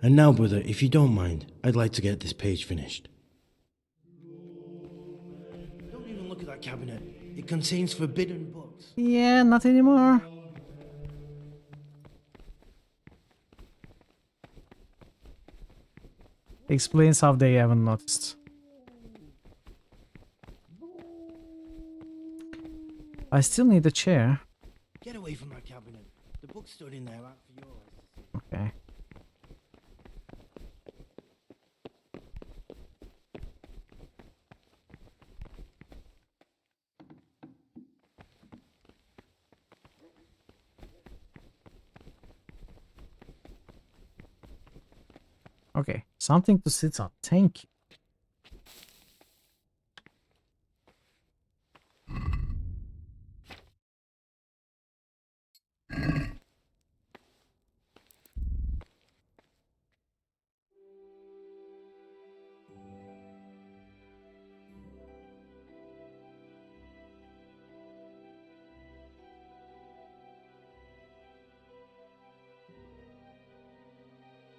And now, brother, if you don't mind, I'd like to get this page finished. Don't even look at that cabinet. It contains forbidden books. Yeah, not anymore. Explains how they haven't noticed. I still need a chair. Get away from that cabinet. The book stood in there out for yours. Okay. Okay, something to sit on. Thank you.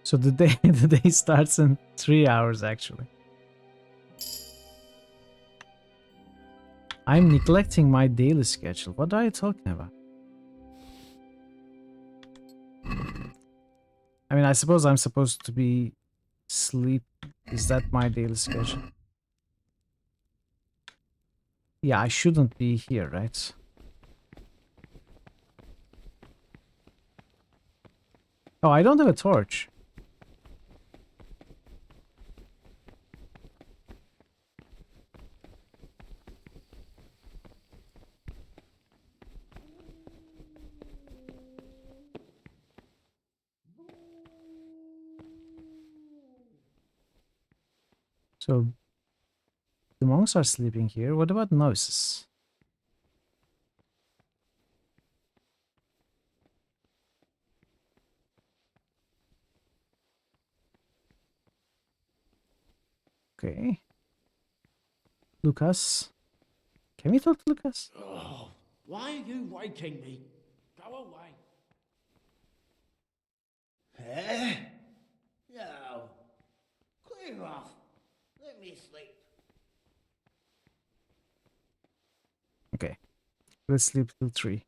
So the day the day starts in 3 hours actually. I'm neglecting my daily schedule. What are you talking about? I mean, I suppose I'm supposed to be sleep. Is that my daily schedule? Yeah, I shouldn't be here, right? Oh, I don't have a torch. So the monks are sleeping here. What about noises? Okay. Lucas. Can we talk to Lucas? Oh, why are you waking me? Go away. Eh? No. Clear off. Let me sleep. Okay. Let's sleep till 3.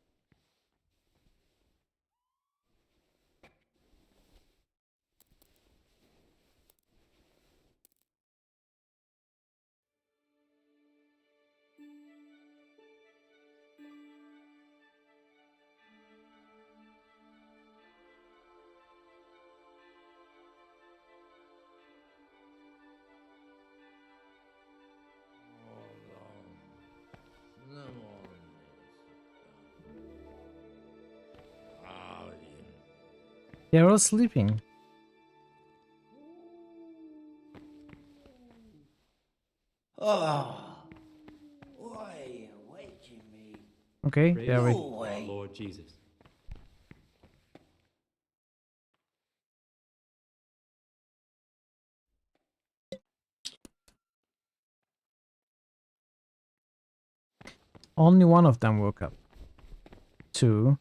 They're all sleeping. Oh, why are you waking me? Okay, Praise they're awake. our Lord Jesus. Only one of them woke up. 2.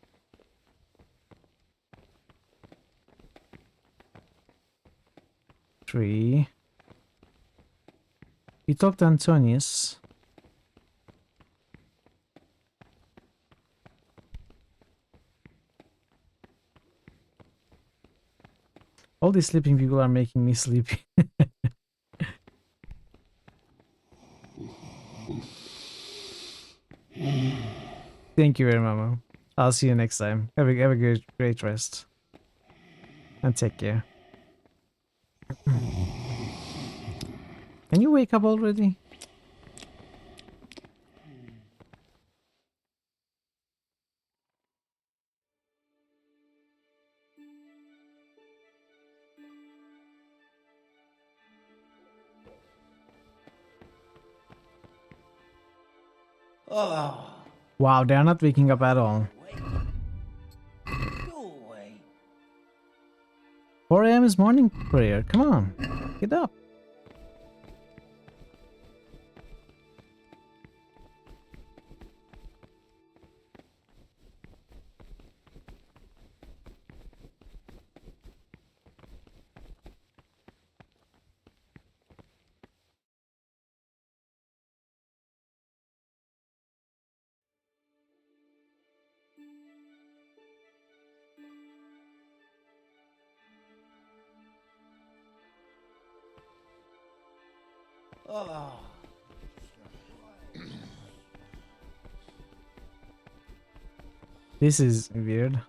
3. We talked to Antonius. All these sleeping people are making me sleepy. Thank you very much, Mama. I'll see you next time. Have a great rest. And take care. Can you wake up already? Oh, Wow, they're not waking up at all. go away. 4 a.m. is morning prayer. Come on, get up. Oh. This is weird.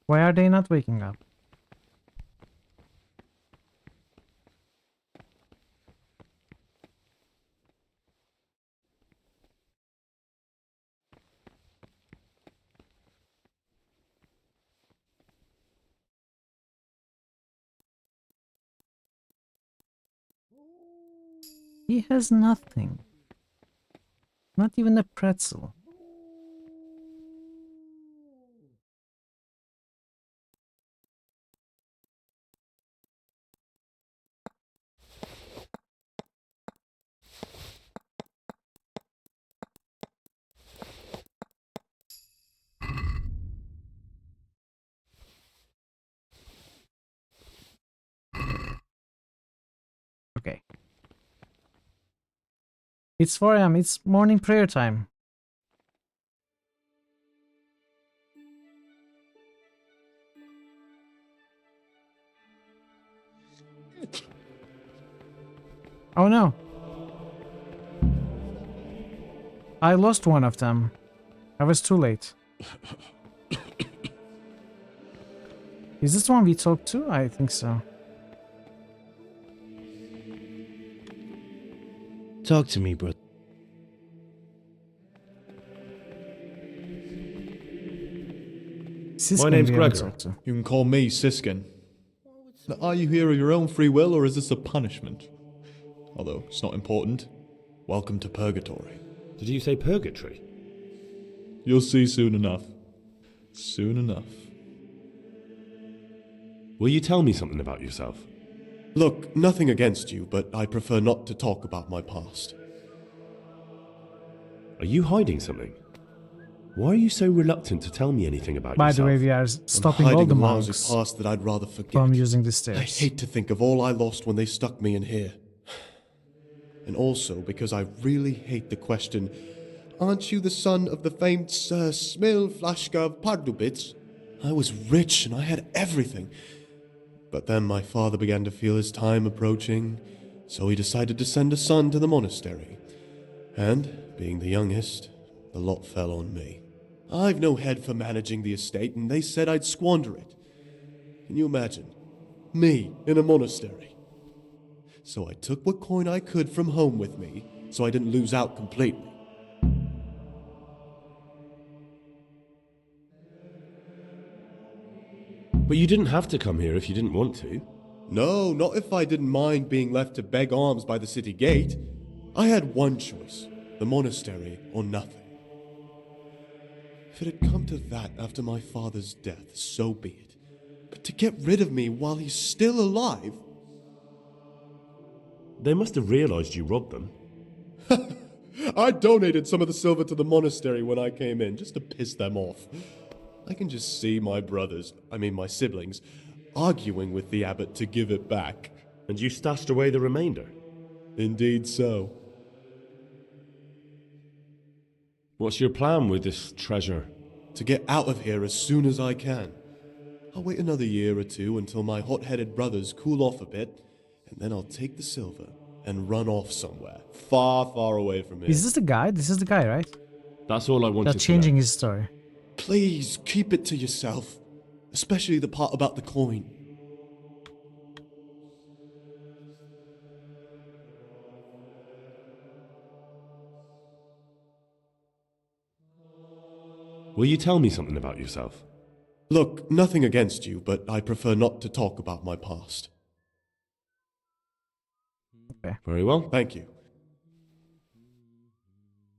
Why are they not waking up? He has nothing. Not even a pretzel. Okay. It's 4 a.m. It's morning prayer time. Oh no. I lost one of them. I was too late. Is this one we talked to? I think so. Talk to me, bro. Siskin My name's we haven't Gregor. talked to. You can call me Siskin. Now, are you here of your own free will, or is this a punishment? Although it's not important. Welcome to Purgatory. Did you say purgatory? You'll see soon enough. Soon enough. Will you tell me something about yourself? Look, nothing against you, but I prefer not to talk about my past. Are you hiding something? Why are you so reluctant to tell me anything about By yourself? the way, we are stopping I'm all hiding the a lousy monks past that I'd rather forget. from using the I stairs. hate to think of all I lost when they stuck me in here. And also because I really hate the question, aren't you the son of the famed Sir Smil Flashka of Pardubitz? I was rich and I had everything. But then my father began to feel his time approaching, so he decided to send a son to the monastery. And, being the youngest, the lot fell on me. I've no head for managing the estate, and they said I'd squander it. Can you imagine? Me in a monastery. So I took what coin I could from home with me, so I didn't lose out completely. But you didn't have to come here if you didn't want to. No, not if I didn't mind being left to beg alms by the city gate. I had one choice, the monastery or nothing. If it had come to that after my father's death, so be it. But to get rid of me while he's still alive? They must have realised you robbed them. I donated some of the silver to the monastery when I came in, just to piss them off. I can just see my my siblings, arguing with the abbot to give it back. And you stashed away the remainder? Indeed so. What's your plan with this treasure? To get out of here as soon as I can. I'll wait another year or two until my hot-headed brothers cool off a bit, and then I'll take the silver and run off somewhere, far, far away from here. Is this the guy? This is the guy, right? That's all I wanted That's changing his story. Please, keep it to yourself. Especially the part about the coin. Will you tell me something about yourself? Look, nothing against you, but I prefer not to talk about my past. Okay. Very well. Thank you.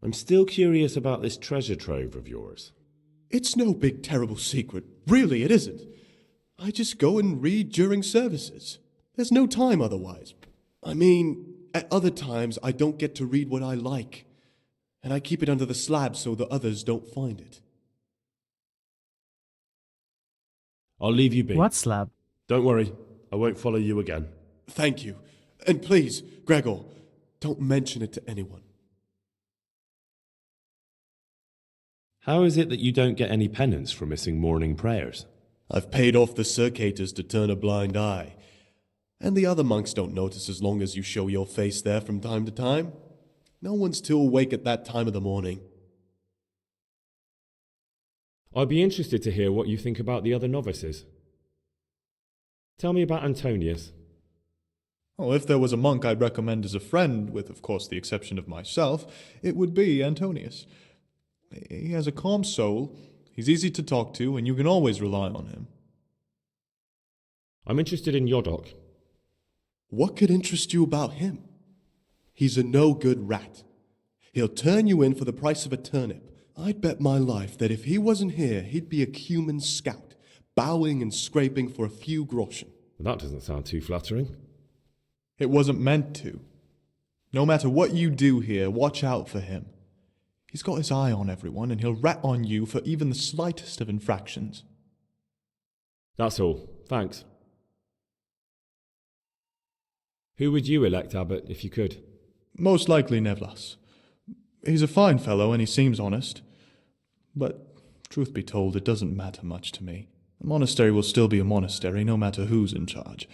I'm still curious about this treasure trove of yours. It's no big terrible secret. Really, it isn't. I just go and read during services. There's no time otherwise. I mean, at other times I don't get to read what I like. And I keep it under the slab so the others don't find it. I'll leave you be. What slab? Don't worry, I won't follow you again. Thank you. And please, Gregor, don't mention it to anyone. How is it that you don't get any penance for missing morning prayers? I've paid off the circators to turn a blind eye. And the other monks don't notice as long as you show your face there from time to time. No one's too awake at that time of the morning. I'd be interested to hear what you think about the other novices. Tell me about Antonius. Oh, if there was a monk I'd recommend as a friend, with of course the exception of myself, it would be Antonius. He has a calm soul, he's easy to talk to, and you can always rely on him. I'm interested in Yodok. What could interest you about him? He's a no-good rat. He'll turn you in for the price of a turnip. I'd bet my life that if he wasn't here, he'd be a cumin scout, bowing and scraping for a few groschen. That doesn't sound too flattering. It wasn't meant to. No matter what you do here, watch out for him. He's got his eye on everyone, and he'll rat on you for even the slightest of infractions. That's all. Thanks. Who would you elect abbot if you could? Most likely Nevlas. He's a fine fellow and he seems honest. But, truth be told, it doesn't matter much to me. A monastery will still be a monastery no matter who's in charge.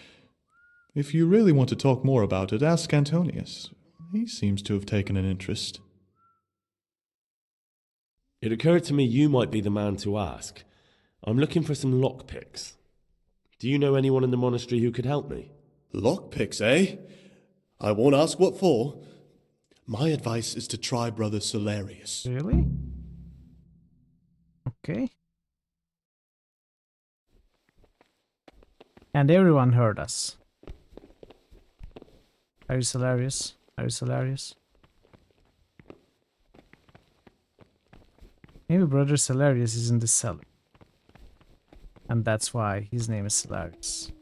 If you really want to talk more about it, ask Antonius. He seems to have taken an interest. It occurred to me you might be the man to ask. I'm looking for some lockpicks. Do you know anyone in the monastery who could help me? Lockpicks, eh? I won't ask what for. My advice is to try Brother Solarius. Really? Okay. And everyone heard us. Are you Solarius? Are you Solarius? Maybe Brother Solarius is in the cellar. And that's why his name is Solarius.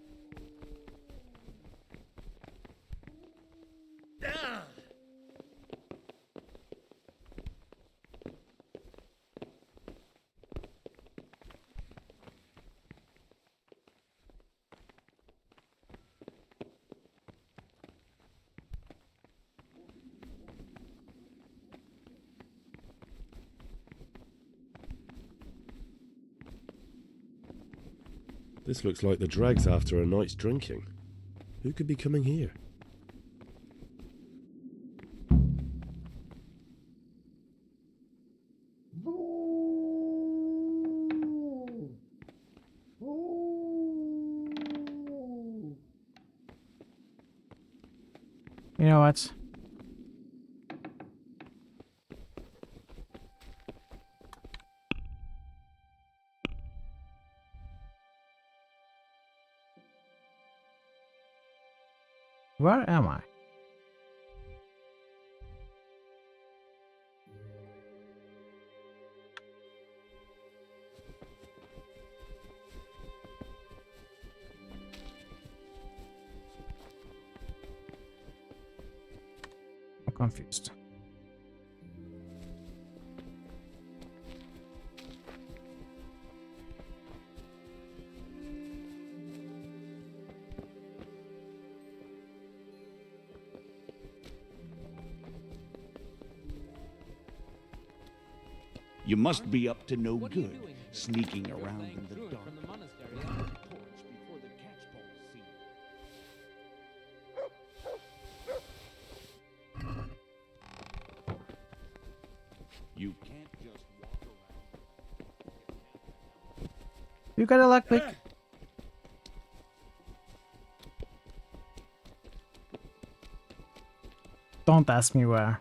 This looks like the dregs after a night's drinking. Who could be coming here? You know what? Where am I? I'm confused. You must be up to no good, sneaking around in the dark. You can't just walk around. You got a lockpick? Don't ask me where.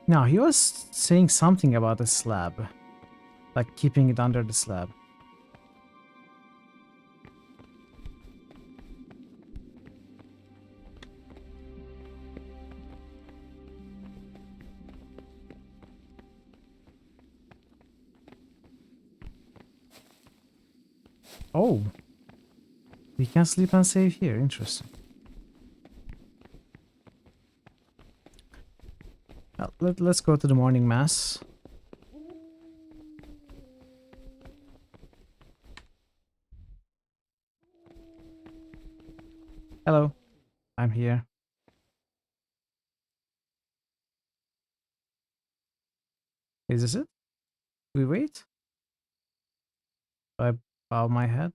No, he was saying something about a slab. Like keeping it under the slab. Oh. We can sleep and save here. Interesting. Well, let's go to the morning mass. Hello. I'm here. Is this it? We wait? Do I bow my head?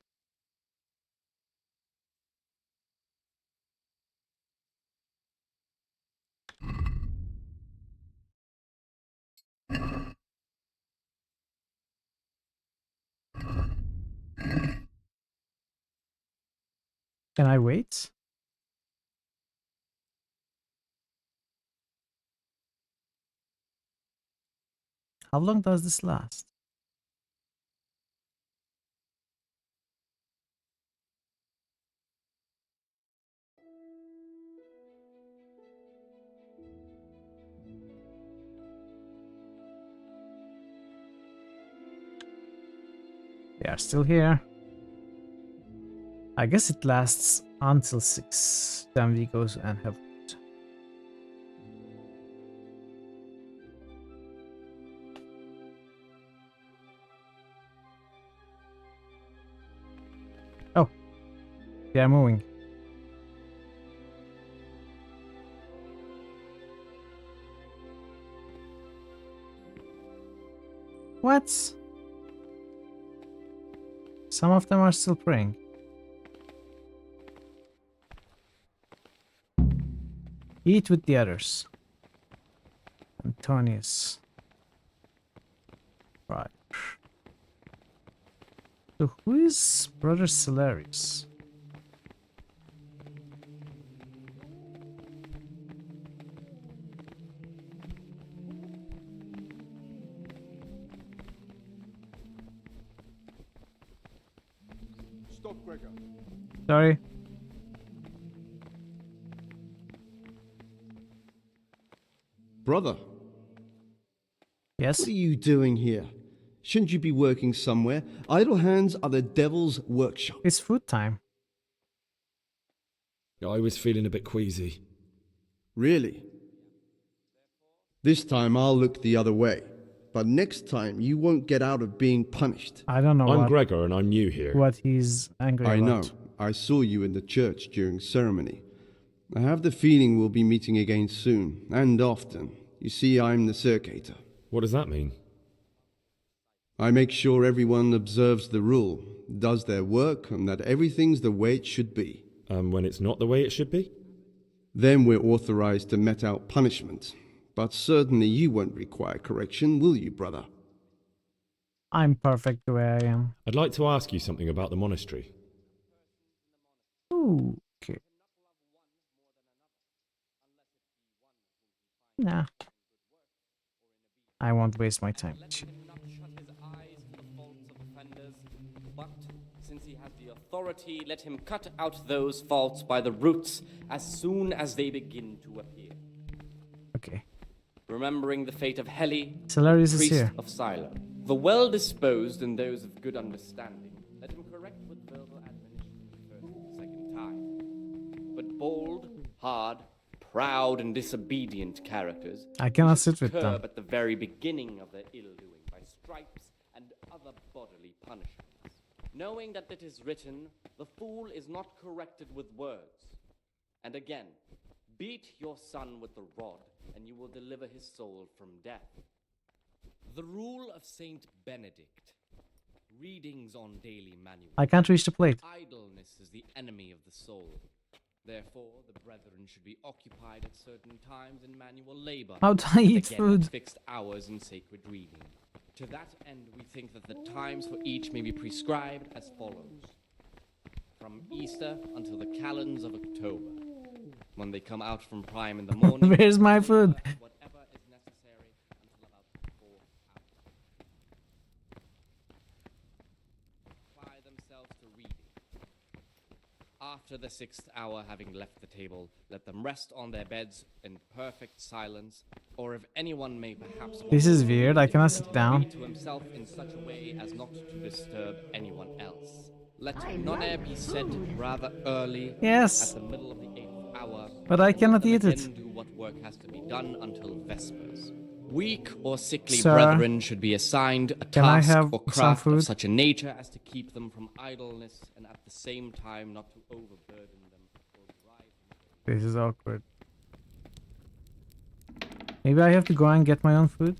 Can I wait? How long does this last? They are still here. I guess it lasts until 6. Then we go and have food. Oh, they are moving. What? Some of them are still praying. Eat with the others. Antonius. Right. So who is Brother Celarius? Stop, Gregor. Sorry. Brother. Yes? What are you doing here? Shouldn't you be working somewhere? Idle hands are the devil's workshop. It's food time. I was feeling a bit queasy. Really? This time I'll look the other way. But next time you won't get out of being punished. I don't know I'm Gregor and I'm new here. what he's angry I know. about. I saw you in the church during ceremony. I have the feeling we'll be meeting again soon, and often. You see, I'm the circator. What does that mean? I make sure everyone observes the rule, does their work, and that everything's the way it should be. When it's not the way it should be? Then we're authorized to mete out punishment. But certainly you won't require correction, will you, brother? I'm perfect the way I am. I'd like to ask you something about the monastery. Ooh, okay. Nah. I won't waste my time with you. But since he has the authority, let him cut out those faults by the roots as soon as they begin to appear. Okay. Remembering the fate of Heli, Celarius is priest here. of Silo, the well-disposed and those of good understanding, let him correct with verbal admonition the first and second time. But bold, hard, proud, and disobedient characters I cannot sit with them. curb at the very beginning of their ill-doing by stripes and other bodily punishments, knowing that it is written, "The fool is not corrected with words." And again, beat your son with the rod, and you will deliver his soul from death. The rule of Saint Benedict. Readings on daily manual. I can't reach the plate. Idleness is the enemy of the soul. Therefore, the brethren should be occupied at certain times in manual labor. How do I eat again food? At fixed hours in sacred reading. To that end, we think that the times for each may be prescribed as follows. From Easter until the calends of October. When they come out from prime in the morning. Where's my food? Whatever is necessary until about 4 hours. after the 6th hour having left the table, let them rest on their beds in perfect silence, or if anyone may perhaps This is want to weird, I cannot read, sit down. read to himself in such a way as not to disturb anyone else. Let none be said rather early Yes. at the middle of the 8th hour. But I cannot Let eat them it. again do what work has to be done until Vespers. Weak or sickly Sir, brethren should be assigned a can I task have or some craft food? of such a nature as to keep them from idleness and at the same time not to overburden them or drive them away. This is awkward. Maybe I have to go and get my own food?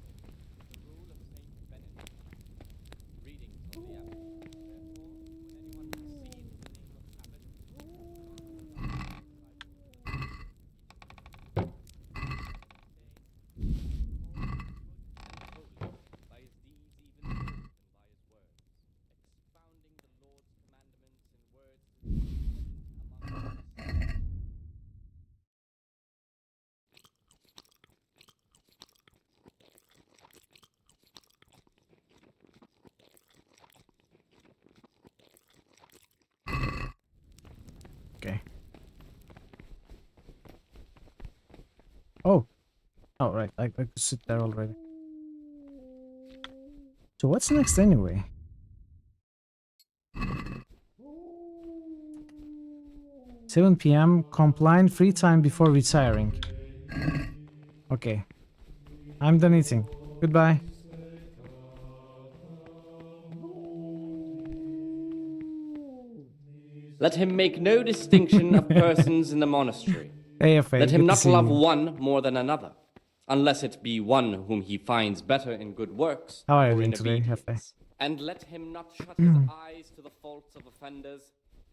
Okay. Oh. Oh, right. I could sit there already. So what's next anyway? "7 p.m. Compliant free time before retiring." Okay. I'm done eating. Goodbye. Let him make no distinction of persons in the monastery. AFA, Let him good to not see love you. one more than another, unless it be one whom he finds better in good works How are you or in doing today, obedience. AFA? And let him not shut his eyes to the faults of offenders,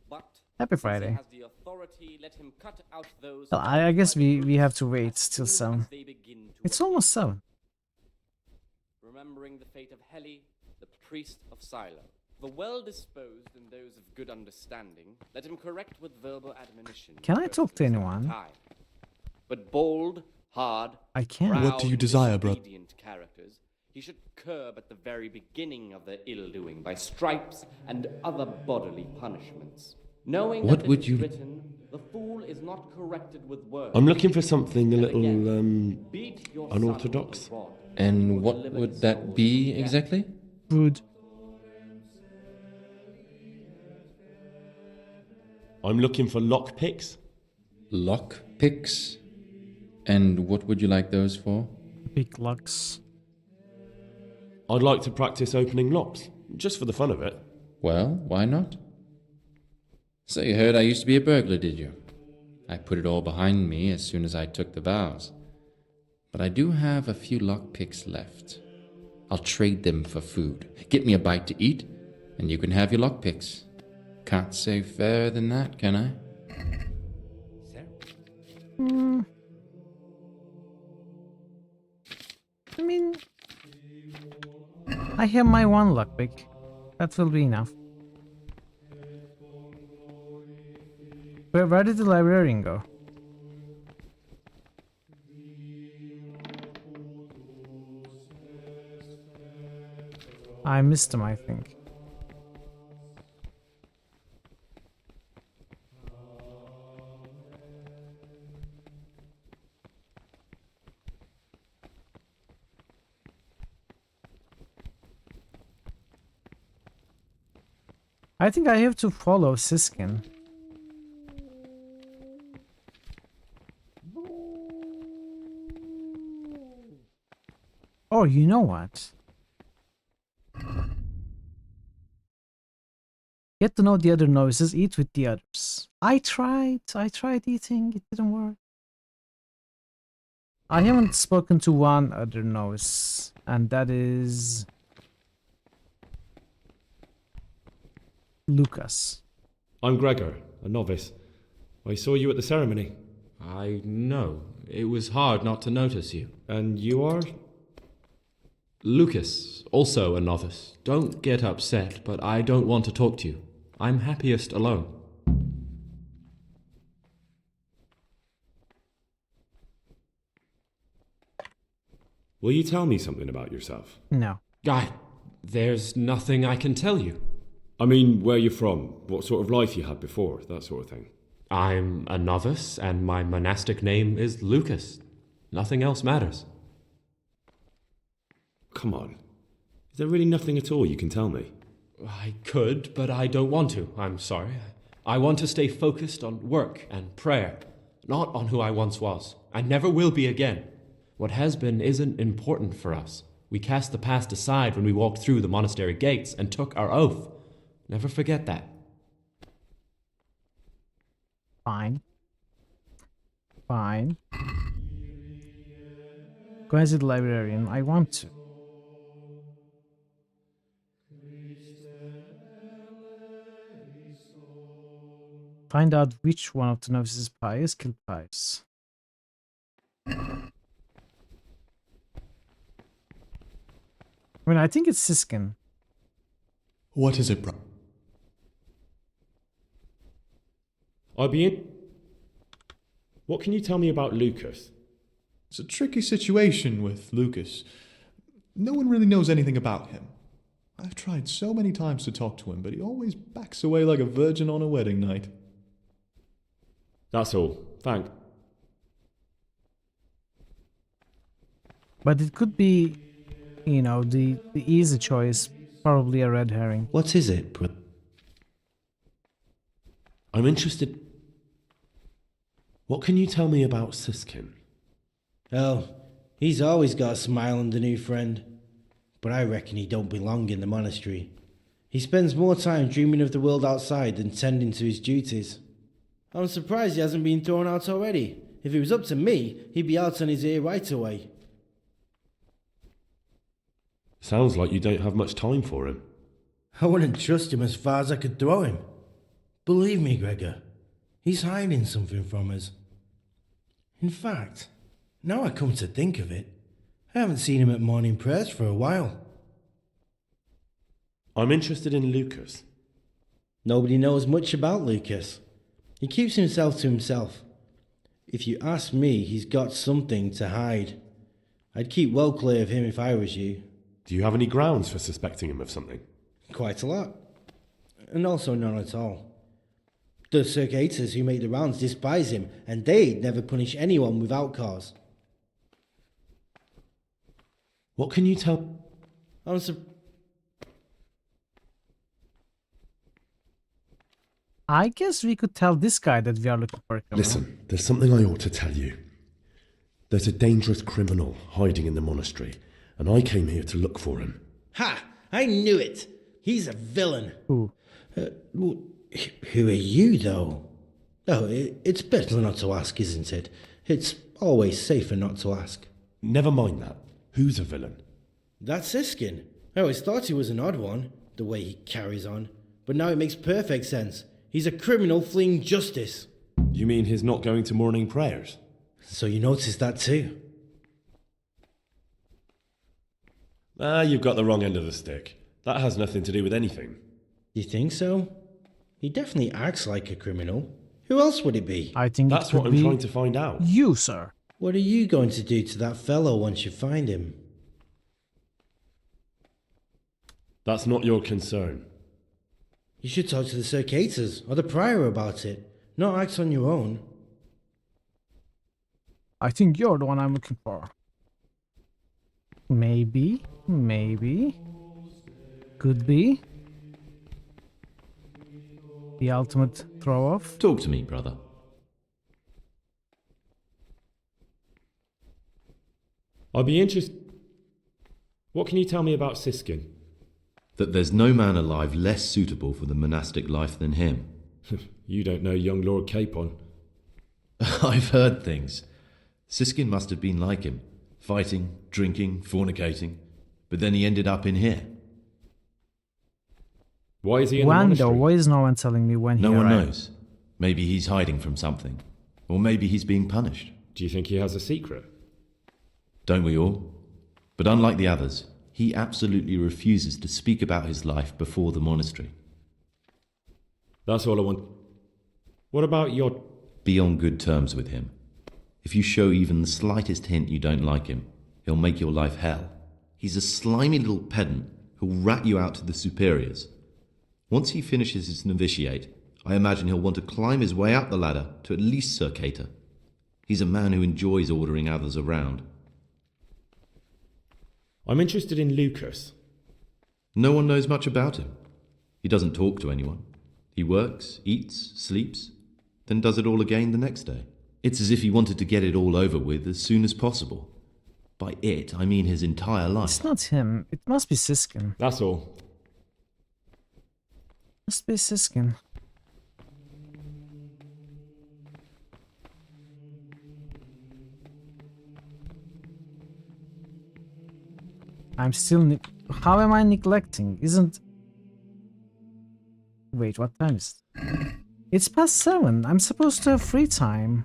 but Happy since Friday. he has the authority, let him cut out those Well, who I guess justify we have to the wait truth till as 7. soon as they begin to It's almost 7. remembering the fate of Heli, the priest of Silo. The well-disposed and those of good understanding, let him correct with verbal admonition. Can I talk to anyone? Time. But bold, hard, I can't. proud, What do you desire, brother? disobedient characters he should curb at the very beginning of their ill-doing by stripes and other bodily punishments. Knowing What that would it is you- written, the fool is not corrected with words. I'm looking for something a little Beat your son unorthodox. with a rod. And what would that be exactly? Food. I'm looking for lockpicks. Lockpicks? And what would you like those for? Big locks. I'd like to practice opening locks, just for the fun of it. Well, why not? So you heard I used to be a burglar, did you? I put it all behind me as soon as I took the vows. But I do have a few lockpicks left. I'll trade them for food. Get me a bite to eat, and you can have your lockpicks. Can't say fairer than that, can I? I mean, I have my one lockpick. That will be enough. Where did the librarian go? I missed him, I think. I think I have to follow Siskin. Oh, you know what? Get to know the other novices, eat with the others. I tried eating, it didn't work. I haven't spoken to one other novice, and that is Lucas. I'm Gregor, a novice. I saw you at the ceremony. I know. It was hard not to notice you. And you are? Lucas, also a novice. Don't get upset, but I don't want to talk to you. I'm happiest alone. Will you tell me something about yourself? No. There's nothing I can tell you. I mean, where you're from, what sort of life you had before, that sort of thing. I'm a novice, and my monastic name is Lucas. Nothing else matters. Come on. Is there really nothing at all you can tell me? I could, but I don't want to. I'm sorry. I want to stay focused on work and prayer, not on who I once was. I never will be again. What has been isn't important for us. We cast the past aside when we walked through the monastery gates and took our oath. Never forget that. Fine. Fine. Go and see the librarian. I want to. Find out which one of the novices pious killed Pius. I mean, I think it's Siskin. What is it, bro? What can you tell me about Lucas? It's a tricky situation with Lucas. No one really knows anything about him. I've tried so many times to talk to him, but he always backs away like a virgin on a wedding night. That's all. Thanks. But it could be, you know, the easy choice, probably a red herring. What is it, bro? I'm interested. What can you tell me about Siskin? Oh, he's always got a smile on the new friend. But I reckon he don't belong in the monastery. He spends more time dreaming of the world outside than tending to his duties. I'm surprised he hasn't been thrown out already. If it was up to me, he'd be out on his ear right away. Sounds like you don't have much time for him. I wouldn't trust him as far as I could throw him. Believe me, Gregor, he's hiding something from us. In fact, now I come to think of it, I haven't seen him at morning prayers for a while. I'm interested in Lucas. Nobody knows much about Lucas. He keeps himself to himself. If you ask me, he's got something to hide. I'd keep well clear of him if I was you. Do you have any grounds for suspecting him of something? Quite a lot. And also none at all. The circuitous who make the rounds despise him, and they'd never punish anyone without cause. What can you tell? I guess we could tell this guy that we are looking for a criminal. Listen, there's something I ought to tell you. There's a dangerous criminal hiding in the monastery, and I came here to look for him. Ha! I knew it! He's a villain. Who? Who are you, though? Oh, it's better not to ask, isn't it? It's always safer not to ask. Never mind that. Who's a villain? That's Siskin. I always thought he was an odd one, the way he carries on. But now it makes perfect sense. He's a criminal fleeing justice. You mean he's not going to morning prayers? So you noticed that too? You've got the wrong end of the stick. That has nothing to do with anything. You think so? He definitely acts like a criminal. Who else would it be? I think that's what I'm trying to find out. You, sir. What are you going to do to that fellow once you find him? That's not your concern. You should talk to the circuitous or the prior about it, not act on your own. I think you're the one I'm looking for. Maybe. Could be. The ultimate throw-off. Talk to me, brother. I'd be interested. What can you tell me about Siskin? That there's no man alive less suitable for the monastic life than him. You don't know young Lord Capon. I've heard things. Siskin must have been like him, fighting, drinking, fornicating, but then he ended up in here. Why is he in the monastery? Why is no one telling me when he arrived? No one knows. Maybe he's hiding from something, or maybe he's being punished. Do you think he has a secret? Don't we all? But unlike the others, he absolutely refuses to speak about his life before the monastery. That's all I want. What about your... Be on good terms with him. If you show even the slightest hint you don't like him, he'll make your life hell. He's a slimy little pedant who'll rat you out to the superiors. Once he finishes his novitiate, I imagine he'll want to climb his way up the ladder to at least Sir Cater. He's a man who enjoys ordering others around. I'm interested in Lucas. No one knows much about him. He doesn't talk to anyone. He works, eats, sleeps, then does it all again the next day. It's as if he wanted to get it all over with as soon as possible. By it, I mean his entire life. It's not him. It must be Siskin. That's all. Must be Siskin. I'm still... How am I neglecting? Isn't... Wait, what time is it? It's past 7. I'm supposed to have free time.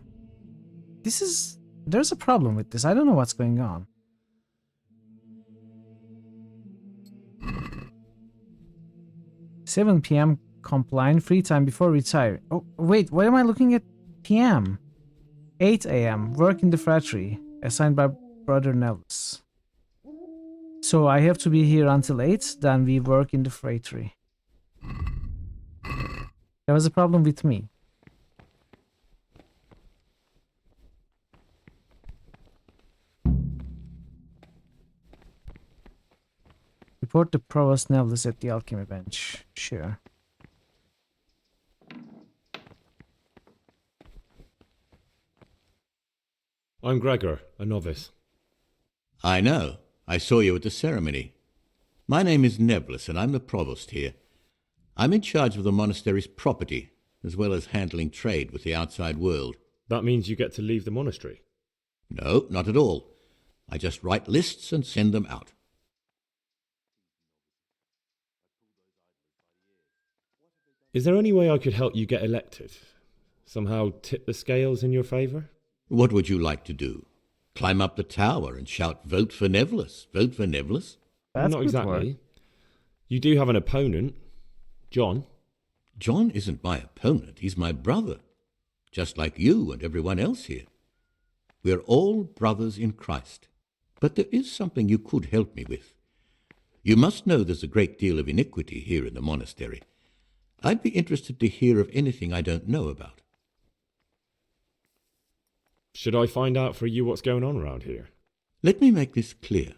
This is... There's a problem with this. I don't know what's going on. "7 p.m. compliant free time before retiring." Oh, wait, why am I looking at PM? 8 a.m. work in the frattery, assigned by Brother Nellis. So I have to be here until 8, then we work in the frattery. There was a problem with me. Report the Provost Nellis at the alchemy bench. Sure. I'm Gregor, a novice. I know. I saw you at the ceremony. My name is Nebulus, and I'm the provost here. I'm in charge of the monastery's property, as well as handling trade with the outside world. That means you get to leave the monastery? No, not at all. I just write lists and send them out. Is there any way I could help you get elected? Somehow tip the scales in your favour? What would you like to do? Climb up the tower and shout, "Vote for Nebulus, vote for Nebulus"? Not exactly. You do have an opponent, John. John isn't my opponent, he's my brother. Just like you and everyone else here. We're all brothers in Christ. But there is something you could help me with. You must know there's a great deal of iniquity here in the monastery. I'd be interested to hear of anything I don't know about. Should I find out for you what's going on around here? Let me make this clear.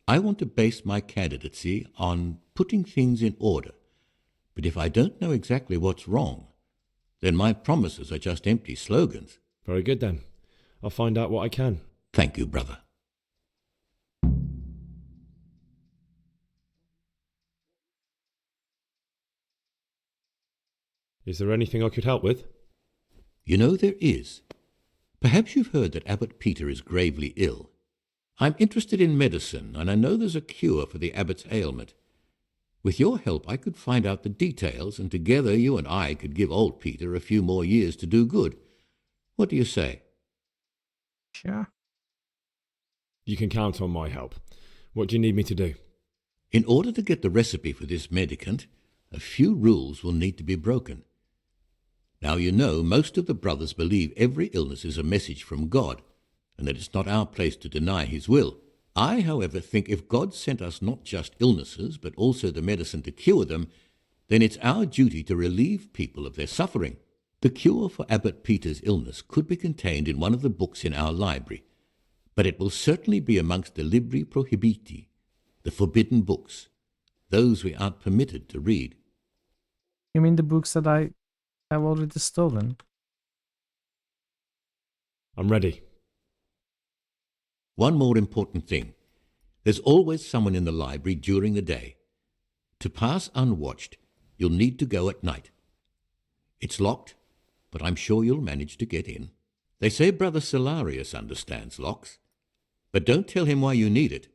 I want to base my candidacy on putting things in order. But if I don't know exactly what's wrong, then my promises are just empty slogans. Very good then. I'll find out what I can. Thank you, brother. Is there anything I could help with? You know, there is. Perhaps you've heard that Abbot Peter is gravely ill. I'm interested in medicine, and I know there's a cure for the abbot's ailment. With your help, I could find out the details, and together you and I could give old Peter a few more years to do good. What do you say? Sure. You can count on my help. What do you need me to do? In order to get the recipe for this medicament, a few rules will need to be broken. Now, you know, most of the brothers believe every illness is a message from God, and that it's not our place to deny his will. I, however, think if God sent us not just illnesses, but also the medicine to cure them, then it's our duty to relieve people of their suffering. The cure for Abbot Peter's illness could be contained in one of the books in our library, but it will certainly be amongst the libri prohibiti, the forbidden books, those we aren't permitted to read. You mean the books that I have already stolen? I'm ready. One more important thing. There's always someone in the library during the day. To pass unwatched, you'll need to go at night. It's locked, but I'm sure you'll manage to get in. They say Brother Solarius understands locks, but don't tell him why you need it.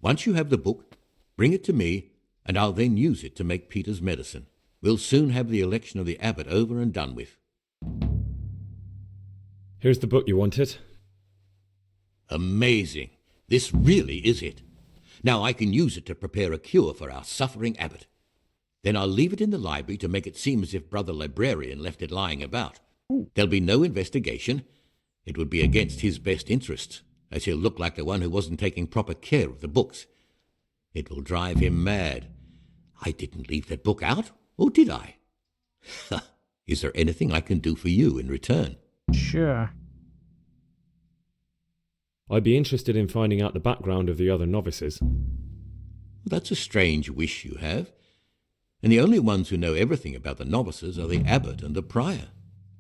Once you have the book, bring it to me, and I'll then use it to make Peter's medicine. We'll soon have the election of the abbot over and done with. Here's the book you wanted. Amazing. This really is it. Now I can use it to prepare a cure for our suffering abbot. Then I'll leave it in the library to make it seem as if Brother Librarian left it lying about. There'll be no investigation. It would be against his best interests, as he'll look like the one who wasn't taking proper care of the books. It will drive him mad. I didn't leave that book out, or did I? Is there anything I can do for you in return? Sure. I'd be interested in finding out the background of the other novices. That's a strange wish you have. And the only ones who know everything about the novices are the abbot and the prior.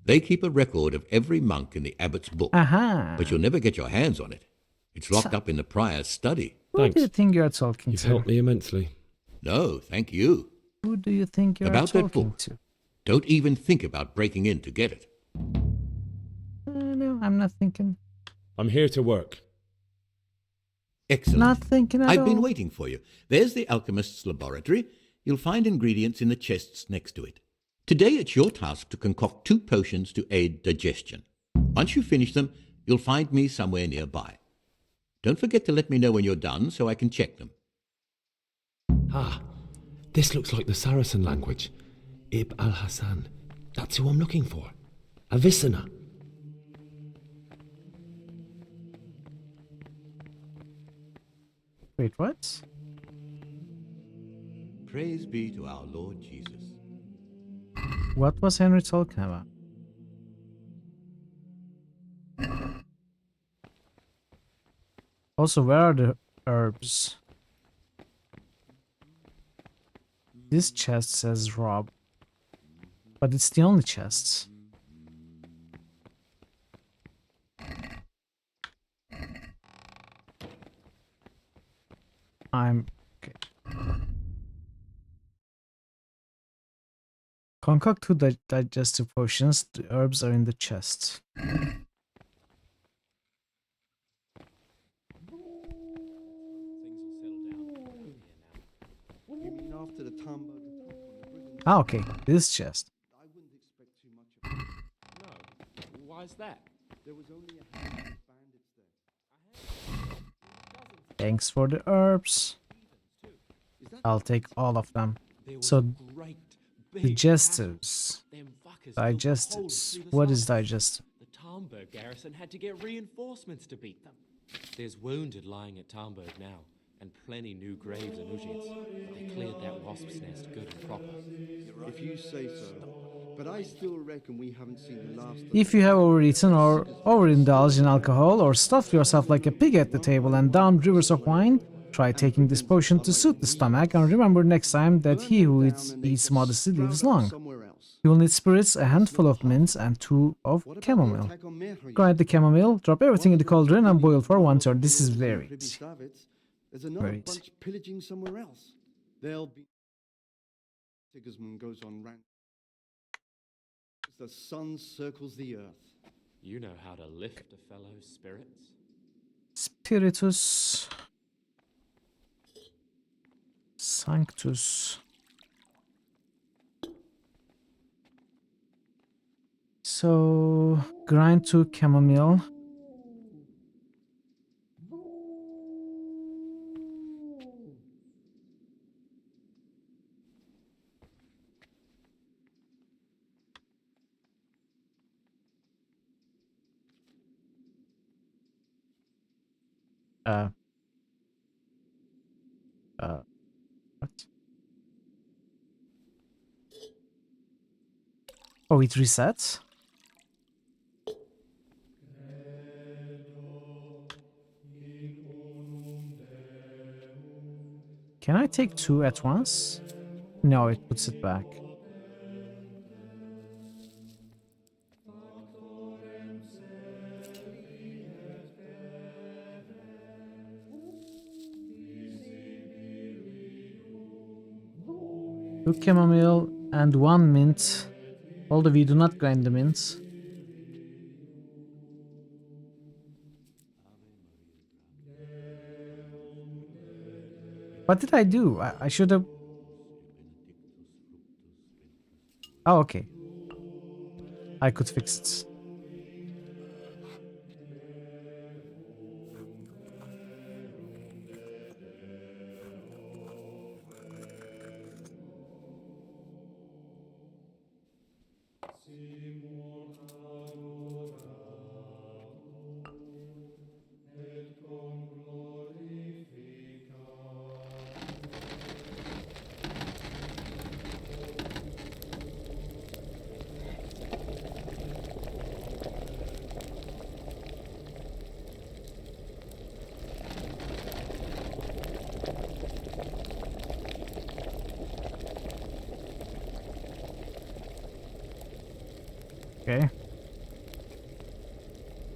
They keep a record of every monk in the abbot's book. Aha. But you'll never get your hands on it. It's locked up in the prior's study. Who do you think you're talking You've to? helped me immensely. No, thank you. Who do you think you're About that talking book. to? Don't even think about breaking in to get it. No, I'm not thinking. I'm here to work. Excellent. Not thinking at I've all. been waiting for you. There's the alchemist's laboratory. You'll find ingredients in the chests next to it. Today it's your task to concoct 2 potions to aid digestion. Once you finish them, you'll find me somewhere nearby. Don't forget to let me know when you're done so I can check them. Ah, this looks like the Saracen language. Ibn al-Hassan. That's who I'm looking for. Avicenna. Wait, what? Praise be to our Lord Jesus. What was Henry talking about? Also, where are the herbs? This chest says Rob, but it's the only chest. I'm okay. Concoct 2 digestive potions. The herbs are in the chest. You mean after the Tambo attack on the brigands? Ah, okay. This chest. I wouldn't expect too much of it. No. Why's that? There was only a handful of bandits there. Thanks for the herbs. I'll take all of them. So, digestives. Digestives. What is digestive? The Tarnberg garrison had to get reinforcements to beat them. There's wounded lying at Tarnberg now, and plenty new graves and Ujits. They cleared that wasp's nest good and proper. If you say so. But I still reckon we haven't seen the last of If you have overeaten or overindulged in alcohol or stuffed yourself like a pig at the table and downed rivers of wine, try taking this potion to soothe the stomach and remember next time that he who eats modestly lives long. You will need spirits, a handful of mints, and 2 of chamomile. Grind the chamomile, drop everything in the cauldron and boil for 1 turn. This is very easy. There's another Very easy. bunch pillaging somewhere else. They'll be... Sigismund goes on rant. As the sun circles the earth. You know how to lift a fellow's spirits. Spiritus Sanctus. So, grind 2 chamomile. What? Oh, it resets? Can I take 2 at once? No, it puts it back. Two chamomile and 1 mint. Although we do not grind the mints. What did I do? I should have... Oh, okay. I could fix it. Okay.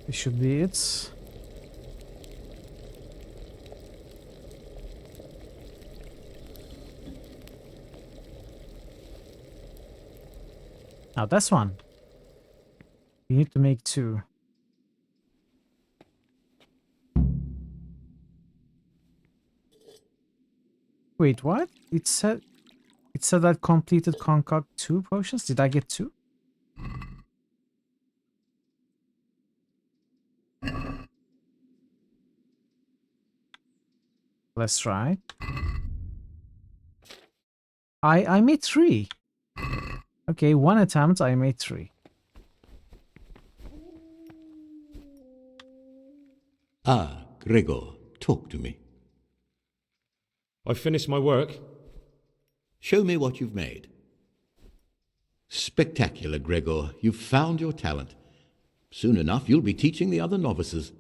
This should be it. Now that's one. We need to make 2. Wait, what? It said I completed concoct 2 potions. Did I get 2? Let's try. I made 3. Okay, 1 attempt, I made 3. Ah, Gregor, talk to me. I've finished my work. Show me what you've made. Spectacular, Gregor. You've found your talent. Soon enough, you'll be teaching the other novices.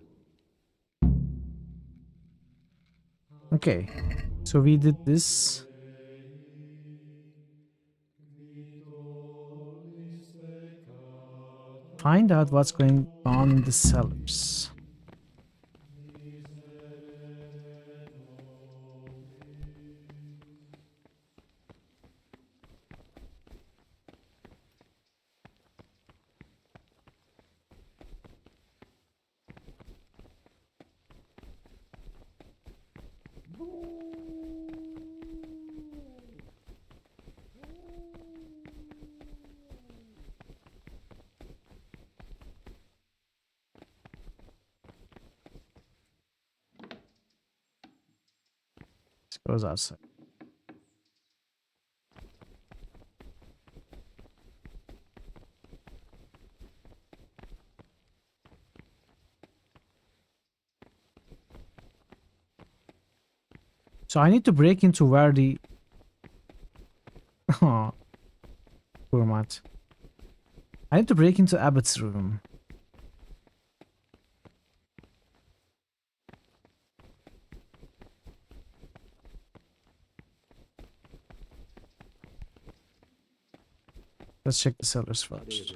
Okay, so we did this. Find out what's going on in the cellars. This goes outside. So I need to break into where the... Oh, poor Matt. I need to break into Abbott's room. Let's check the cellars first.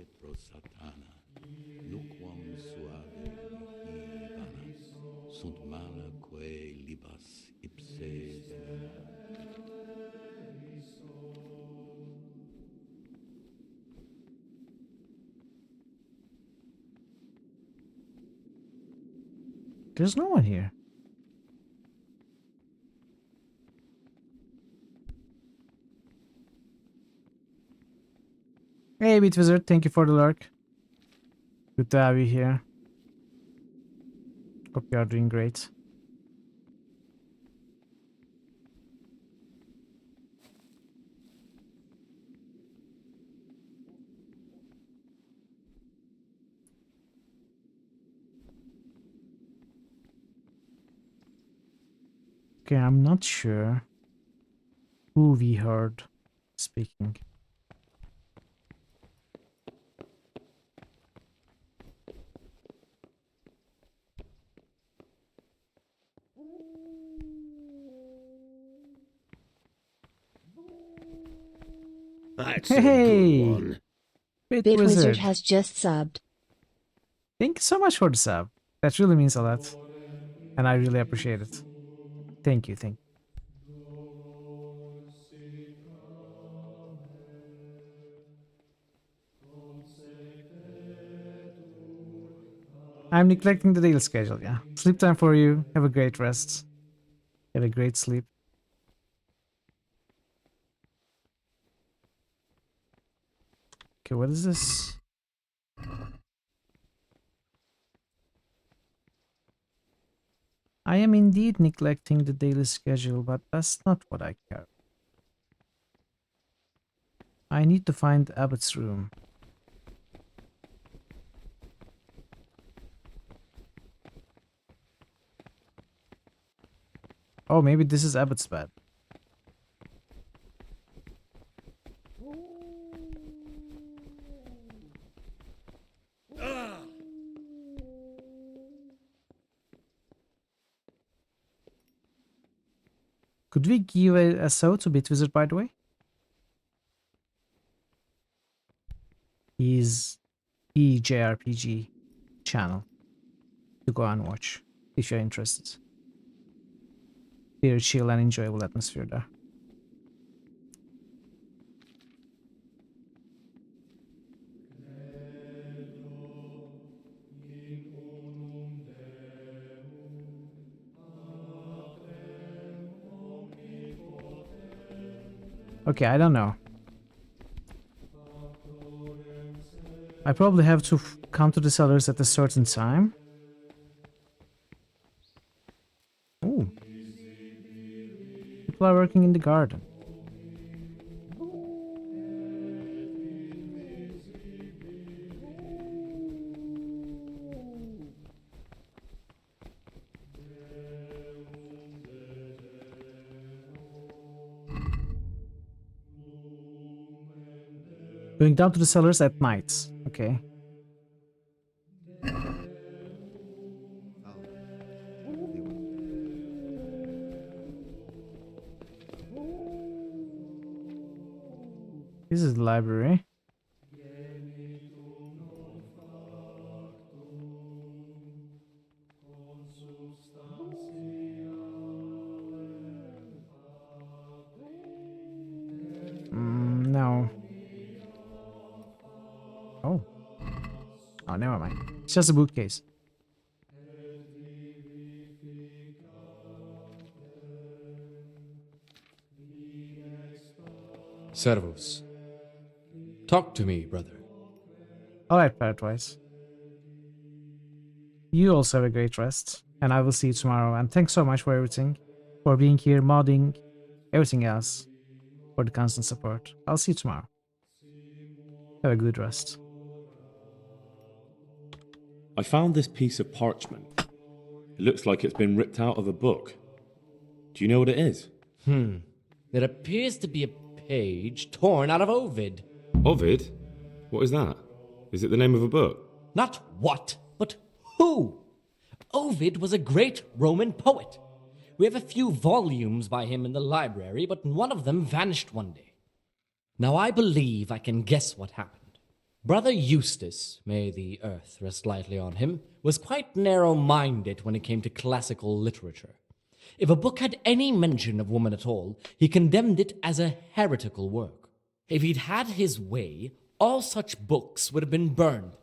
There's no one here. Hey, Beat Wizard, thank you for the lurk. Good to have you here. Hope you are doing great. Okay, I'm not sure who we heard speaking. That's a Hey! good one. Bit Bit Wizard Wizard has just subbed. Thank you so much for the sub. That really means a lot. And I really appreciate it. Thank you, thank you. I'm neglecting the daily schedule, yeah. Sleep time for you. Have a great rest. Have a great sleep. Okay, what is this? I am indeed neglecting the daily schedule, but that's not what I care. I need to find Abbott's room. Oh, maybe this is Abbott's bed. Could we give a SO to Bitwizard, by the way? He's EJRPG channel to go and watch if you're interested. Very chill and enjoyable atmosphere there. Okay, I don't know. I probably have to come to the cellars at a certain time. Ooh. People are working in the garden. Going down to the cellars at night. Okay. This is the library. No. Oh. Oh, never mind. It's just a bookcase. Servus. Talk to me, brother. Alright, Paradise. You also have a great rest, and I will see you tomorrow. And thanks so much for everything, for being here, modding, everything else, for the constant support. I'll see you tomorrow. Have a good rest. I found this piece of parchment. It looks like it's been ripped out of a book. Do you know what it is? There appears to be a page torn out of Ovid. Ovid? What is that? Is it the name of a book? Not what, but who? Ovid was a great Roman poet. We have a few volumes by him in the library, but one of them vanished one day. Now I believe I can guess what happened. Brother Eustace, may the earth rest lightly on him, was quite narrow-minded when it came to classical literature. If a book had any mention of woman at all, he condemned it as a heretical work. If he'd had his way, all such books would have been burned.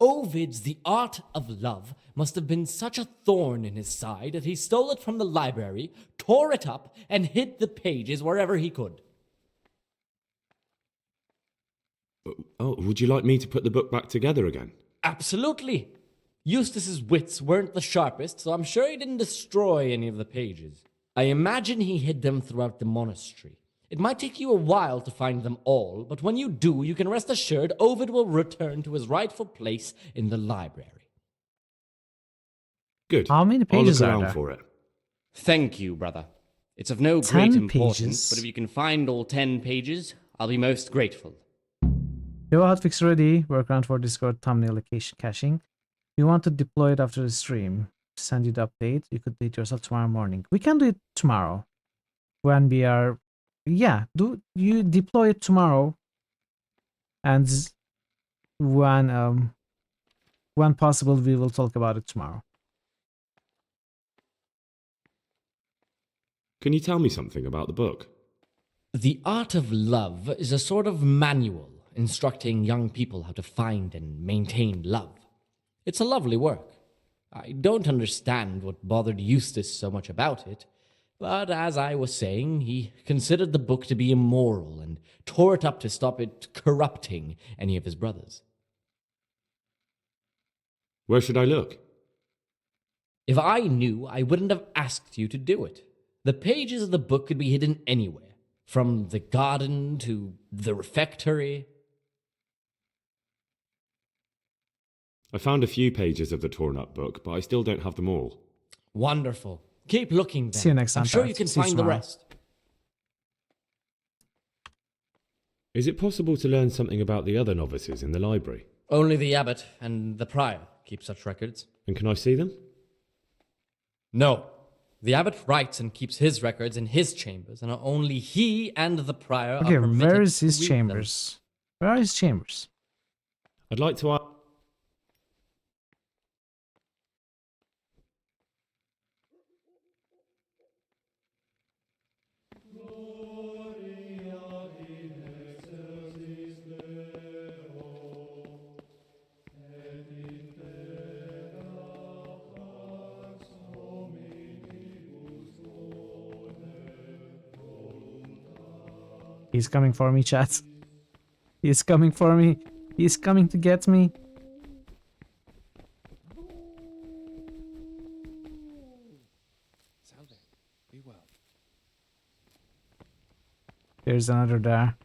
Ovid's The Art of Love must have been such a thorn in his side that he stole it from the library, tore it up, and hid the pages wherever he could. Oh, would you like me to put the book back together again? Absolutely. Eustace's wits weren't the sharpest, so I'm sure he didn't destroy any of the pages. I imagine he hid them throughout the monastery. It might take you a while to find them all, but when you do, you can rest assured Ovid will return to his rightful place in the library. Good. How many pages I'll are look there? around for it. Thank you, brother. It's of no 10 great importance, pages. but if you can find all 10 pages, I'll be most grateful. Your hotfix ready. Workaround for Discord thumbnail location caching. You want to deploy it after the stream. Send you the update. You could do it yourself tomorrow morning. We can do it tomorrow. When we are... Yeah, do you deploy it tomorrow. And when possible, we will talk about it tomorrow. Can you tell me something about the book? The Art of Love is a sort of manual instructing young people how to find and maintain love. It's a lovely work. I don't understand what bothered Eustace so much about it, but as I was saying, he considered the book to be immoral and tore it up to stop it corrupting any of his brothers. Where should I look? If I knew, I wouldn't have asked you to do it. The pages of the book could be hidden anywhere, from the garden to the refectory. I found a few pages of the torn-up book, but I still don't have them all. Wonderful. Keep looking then. See you next time, I'm sure Pat. you can See you find the tomorrow. rest. Is it possible to learn something about the other novices in the library? Only the abbot and the prior keep such records. And can I see them? No. The abbot writes and keeps his records in his chambers, and only he and the prior Okay, are permitted where is his to read chambers? Where are his chambers? I'd like to ask... He's coming for me, chat. He's coming for me. He's coming to get me. Salve, be well. There's another there.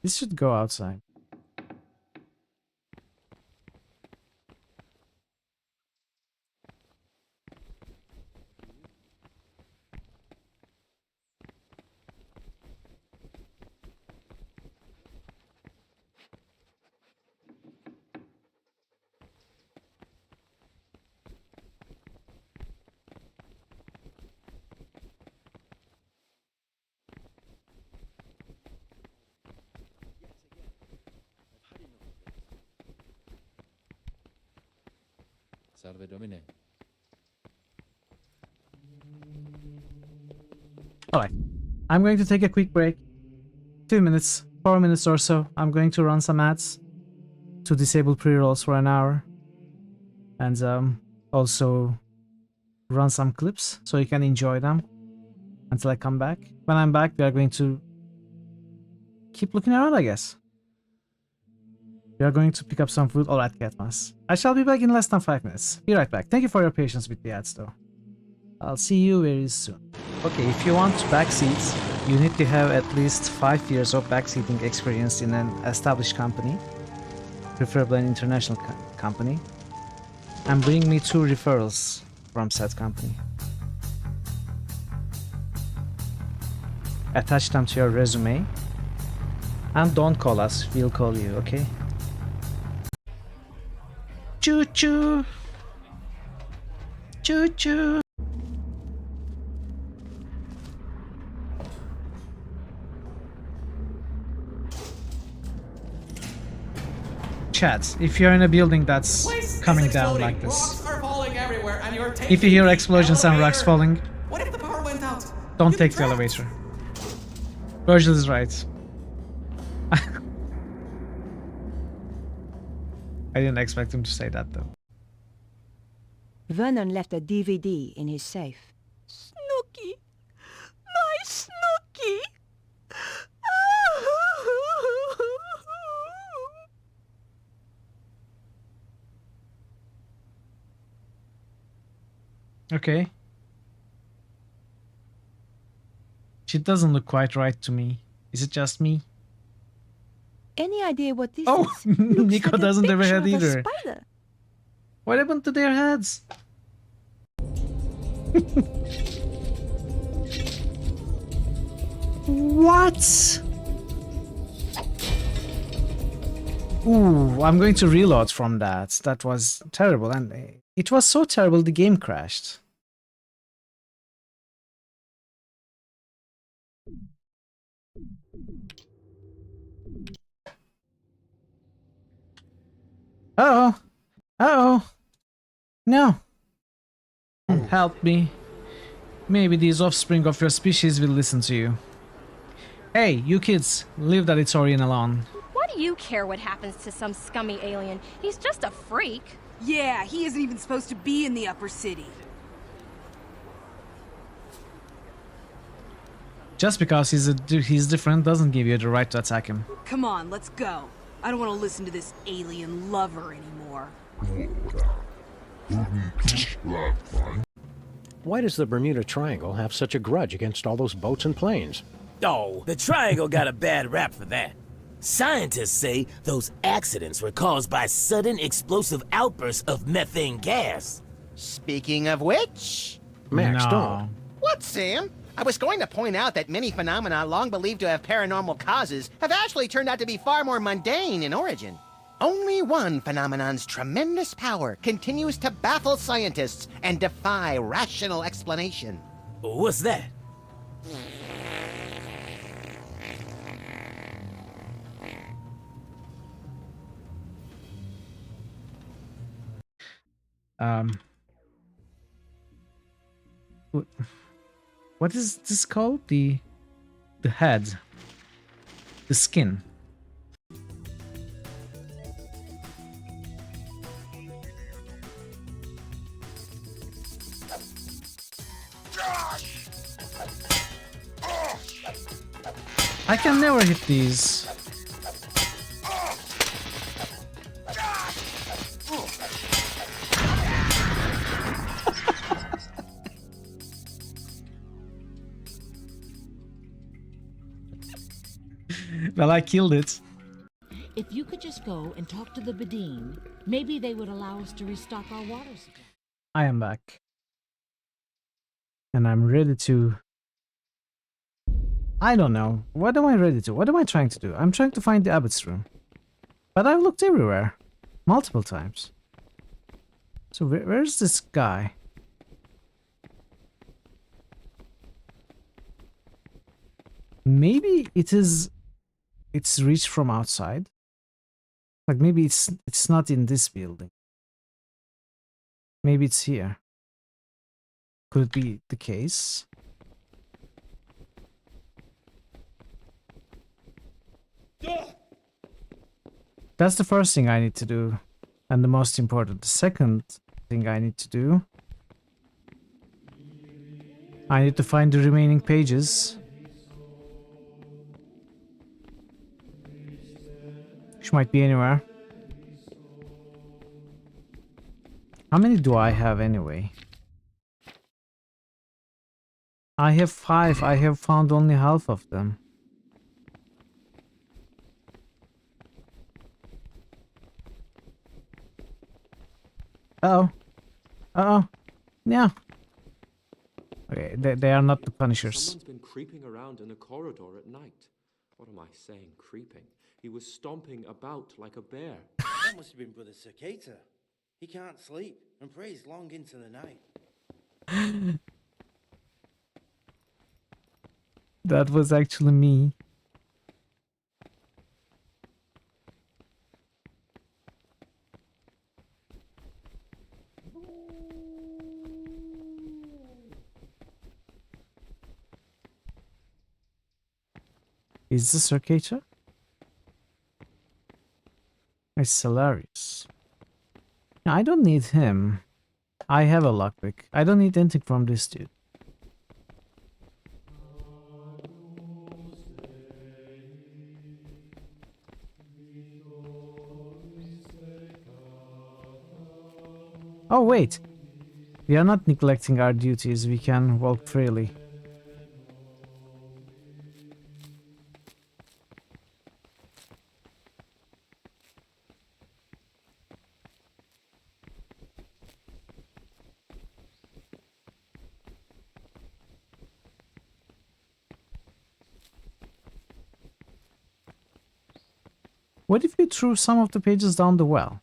This should go outside. Salve Domine. Alright. I'm going to take a quick break. 2 minutes, 4 minutes or so. I'm going to run some ads to disable pre-rolls for an hour. And also run some clips so you can enjoy them until I come back. When I'm back, we are going to keep looking around, I guess. We are going to pick up some food. Alright, Catmas. I shall be back in less than 5 minutes. Be right back. Thank you for your patience with the ads, though. I'll see you very soon. Okay, if you want backseats, you need to have at least 5 years of backseating experience in an established company, preferably an international company, and bring me 2 referrals from said company. Attach them to your resume, and don't call us, we'll call you, okay? Choo-choo! Choo-choo! Chat, if you're in a building that's coming down like this, if you hear explosions and rocks falling, What if the power went out? don't take the elevator. Virgil is right. I didn't expect him to say that though. Vernon left a DVD in his safe. Snooky! My Snooky! Okay. She doesn't look quite right to me. Is it just me? Any idea what this Oh, is? Looks Nico like a doesn't have a picture head of either. spider. What happened to their heads? What? Ooh, I'm going to reload from that. That was terrible, and it was so terrible the game crashed. Uh-oh. Uh-oh. No. Help me. Maybe these offspring of your species will listen to you. Hey, you kids, leave that Ithorian alone. Why do you care what happens to some scummy alien? He's just a freak. Yeah, he isn't even supposed to be in the upper city. Just because he's different doesn't give you the right to attack him. Come on, let's go. I don't want to listen to this alien lover anymore. Why does the Bermuda Triangle have such a grudge against all those boats and planes? Oh, the Triangle got a bad rap for that. Scientists say those accidents were caused by sudden explosive outbursts of methane gas. Speaking of which... Max, don't. What, Sam? I was going to point out that many phenomena long believed to have paranormal causes have actually turned out to be far more mundane in origin. Only one phenomenon's tremendous power continues to baffle scientists and defy rational explanation. What's that? Um, what is this called? The head, the skin. I can never hit these. Well, I killed it. If you could just go and talk to the Bedine, maybe they would allow us to restock our waters again. I am back. And I'm ready to... I don't know. What am I ready to? What am I trying to do? I'm trying to find the abbot's room. But I've looked everywhere. Multiple times. So where's this guy? Maybe it's reached from outside. Like maybe it's not in this building. Maybe it's here. Could it be the case? That's the first thing I need to do. And the most important. The second thing I need to do. I need to find the remaining pages. Which might be anywhere. How many do I have anyway? I have 5. I have found only half of them. Uh-oh. Uh-oh. Yeah. Okay, they are not the Punishers. Someone's been creeping around in the corridor at night. What am I saying, creeping? He was stomping about like a bear. That must have been Brother Cicada. He can't sleep and prays long into the night. That was actually me. Is this Circator? It's hilarious. I don't need him. I have a lockpick. I don't need anything from this dude. Oh wait, we are not neglecting our duties. We can walk freely. What if you threw some of the pages down the well?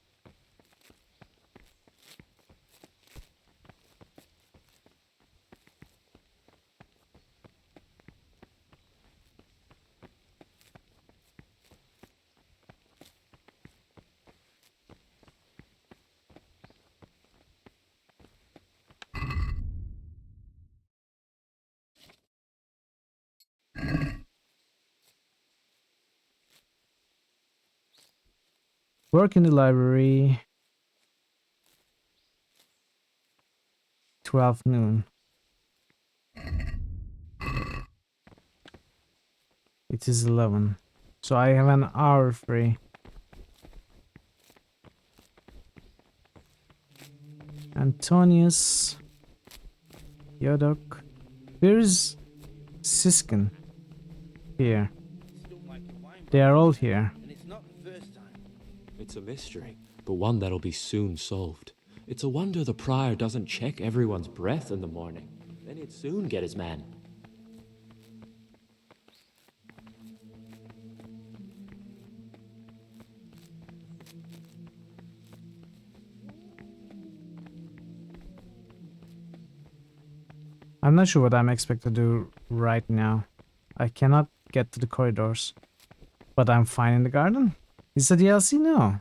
Work in the library. 12 noon. It is 11. So I have an hour free. Antonius. Yodok. Where's Siskin? Here. They are all here. It's a mystery, but one that'll be soon solved. It's a wonder the prior doesn't check everyone's breath in the morning. Then he'd soon get his man. I'm not sure what I'm expected to do right now. I cannot get to the corridors. But I'm fine in the garden? Is it a DLC? No.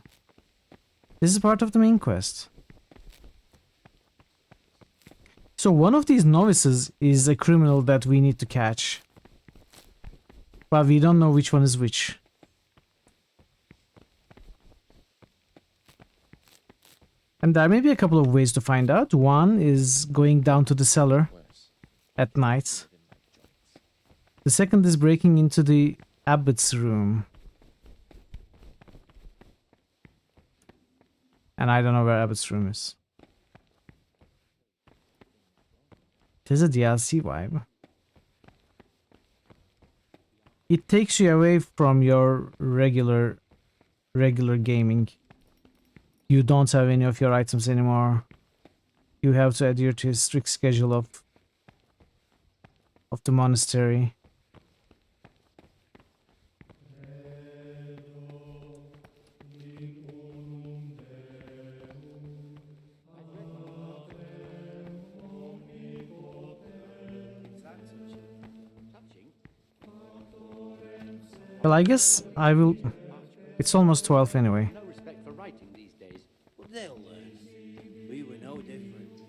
This is part of the main quest. So one of these novices is a criminal that we need to catch. But we don't know which one is which. And there may be a couple of ways to find out. One is going down to the cellar at night. The second is breaking into the abbot's room. And I don't know where abbot's room is. There's a DLC vibe. It takes you away from your regular gaming. You don't have any of your items anymore. You have to adhere to a strict schedule of the monastery. Well, I guess I will... It's almost 12 anyway. No respect for writing these days. Well, they'll learn. We were no different.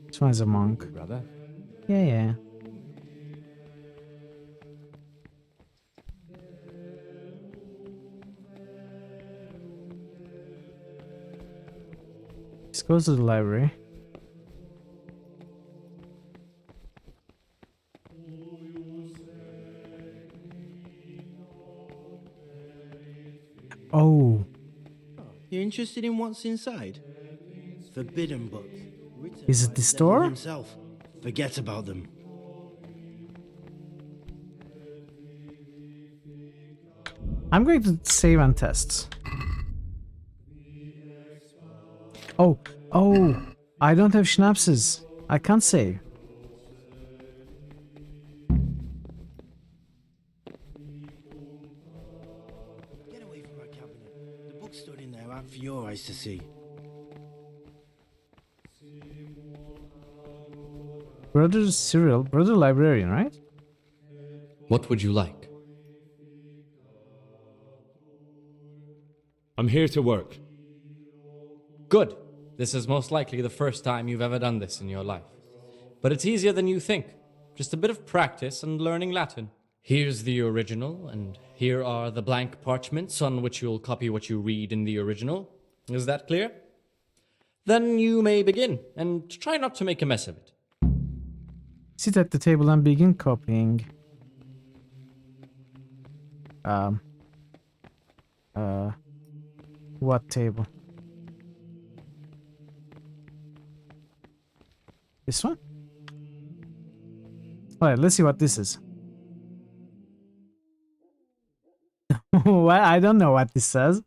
This one's a monk. Brother? Yeah, yeah. Let's go to the library. Oh. You're interested in what's inside? Forbidden books. Written Is it by the devil store? himself. Forget about them. I'm going to save and test. Oh, I don't have schnapses. I can't save. Get away from my cabinet. The book stood in there out for your eyes to see. Brother Cyril, brother librarian, right? What would you like? I'm here to work. Good. This is most likely the first time you've ever done this in your life. But it's easier than you think. Just a bit of practice and learning Latin. Here's the original, and here are the blank parchments on which you'll copy what you read in the original. Is that clear? Then you may begin, and try not to make a mess of it. Sit at the table and begin copying. What table? This one? Alright, let's see what this is. Well, I don't know what this says.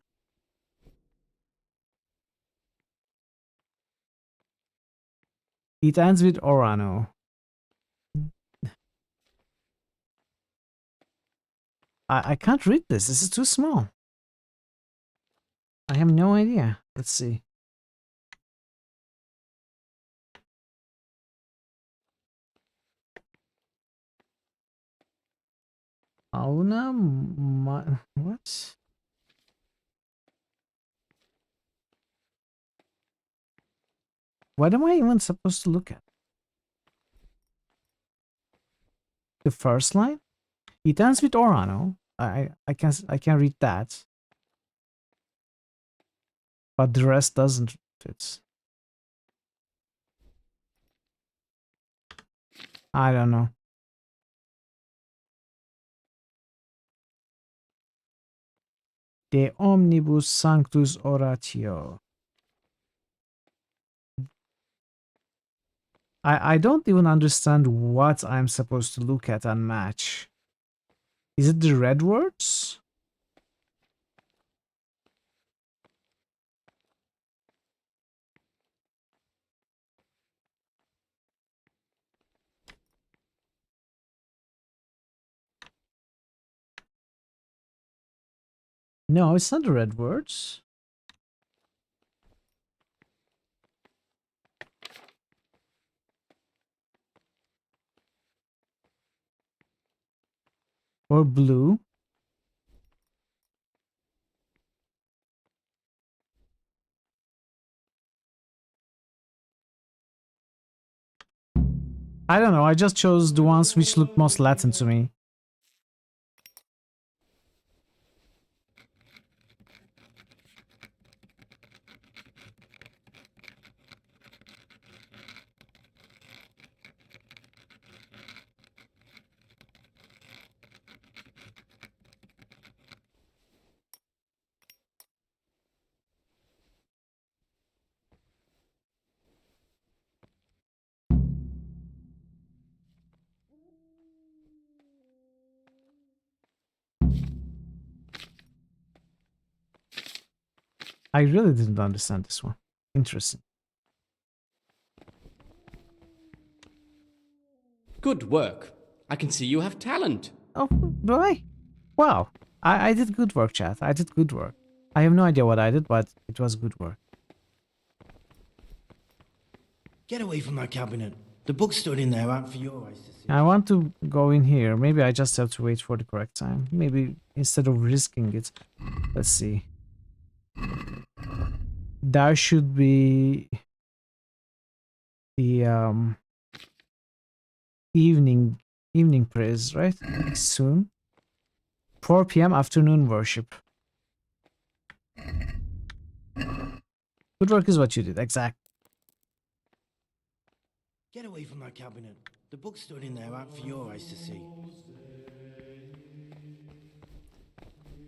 It ends with Orano. I can't read this. This is too small. I have no idea. Let's see. What? What am I even supposed to look at? The first line? It ends with Orano. I can read that. But the rest doesn't. It's... I don't know. De omnibus sanctus oratio. I don't even understand what I'm supposed to look at and match. Is it the red words? No, it's not the red words. or blue. I don't know, I just chose the ones which look most Latin to me. I really didn't understand this one. Interesting. Good work. I can see you have talent. Oh, do I? Wow. I did good work, chat. I did good work. I have no idea what I did, but it was good work. Get away from that cabinet. The book stood in there out for your eyes to see. I want to go in here. Maybe I just have to wait for the correct time. Maybe instead of risking it. Let's see. There should be the evening prayers, right? Soon. 4 p.m. afternoon worship. Good work is what you did, exactly. Get away from that cabinet. The book stood in there out for your eyes to see.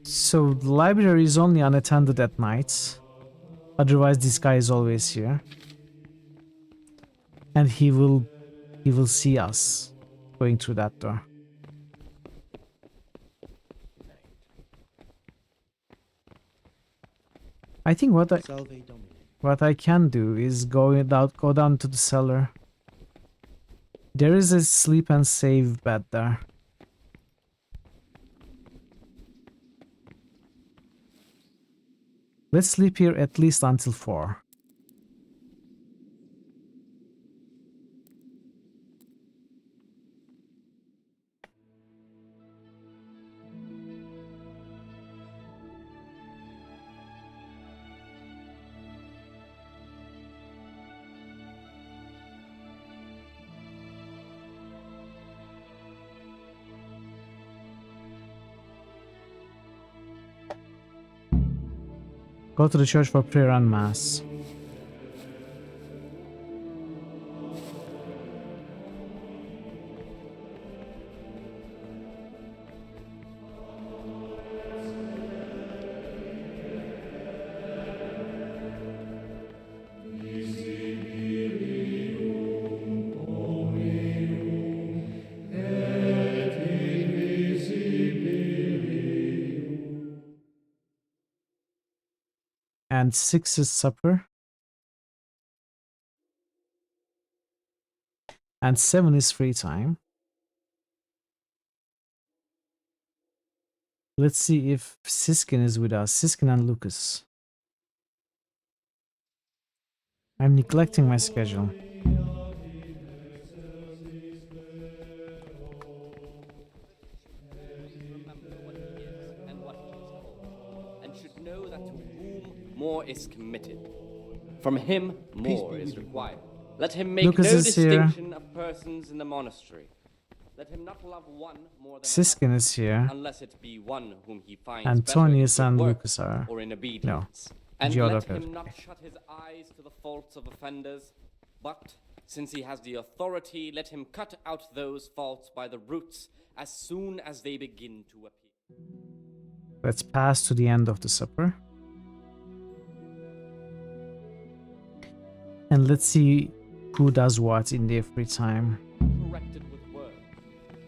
So the library is only unattended at night. Otherwise this guy is always here. And he will see us going through that door. I think what I can do is go down to the cellar. There is a sleep and save bed there. Let's sleep here at least until 4. Go to the church for prayer and mass. And 6 is supper. And 7 is free time. Let's see if Siskin is with us. Siskin and Lucas. I'm neglecting my schedule. And should know that to whom more is committed, from him more is required. Let him make Lucas no is here. distinction of persons in the monastery. Let him not love one more than Siskin is here. unless it be one whom he finds Antonius better in and good work Lucas are. or in No. obedience. And Geodoc let is. him not shut his eyes to the faults of offenders, but since he has the authority, let him cut out those faults by the roots as soon as they begin to appear. Let's pass to the end of the supper. And let's see who does what in their free time. Corrected with words.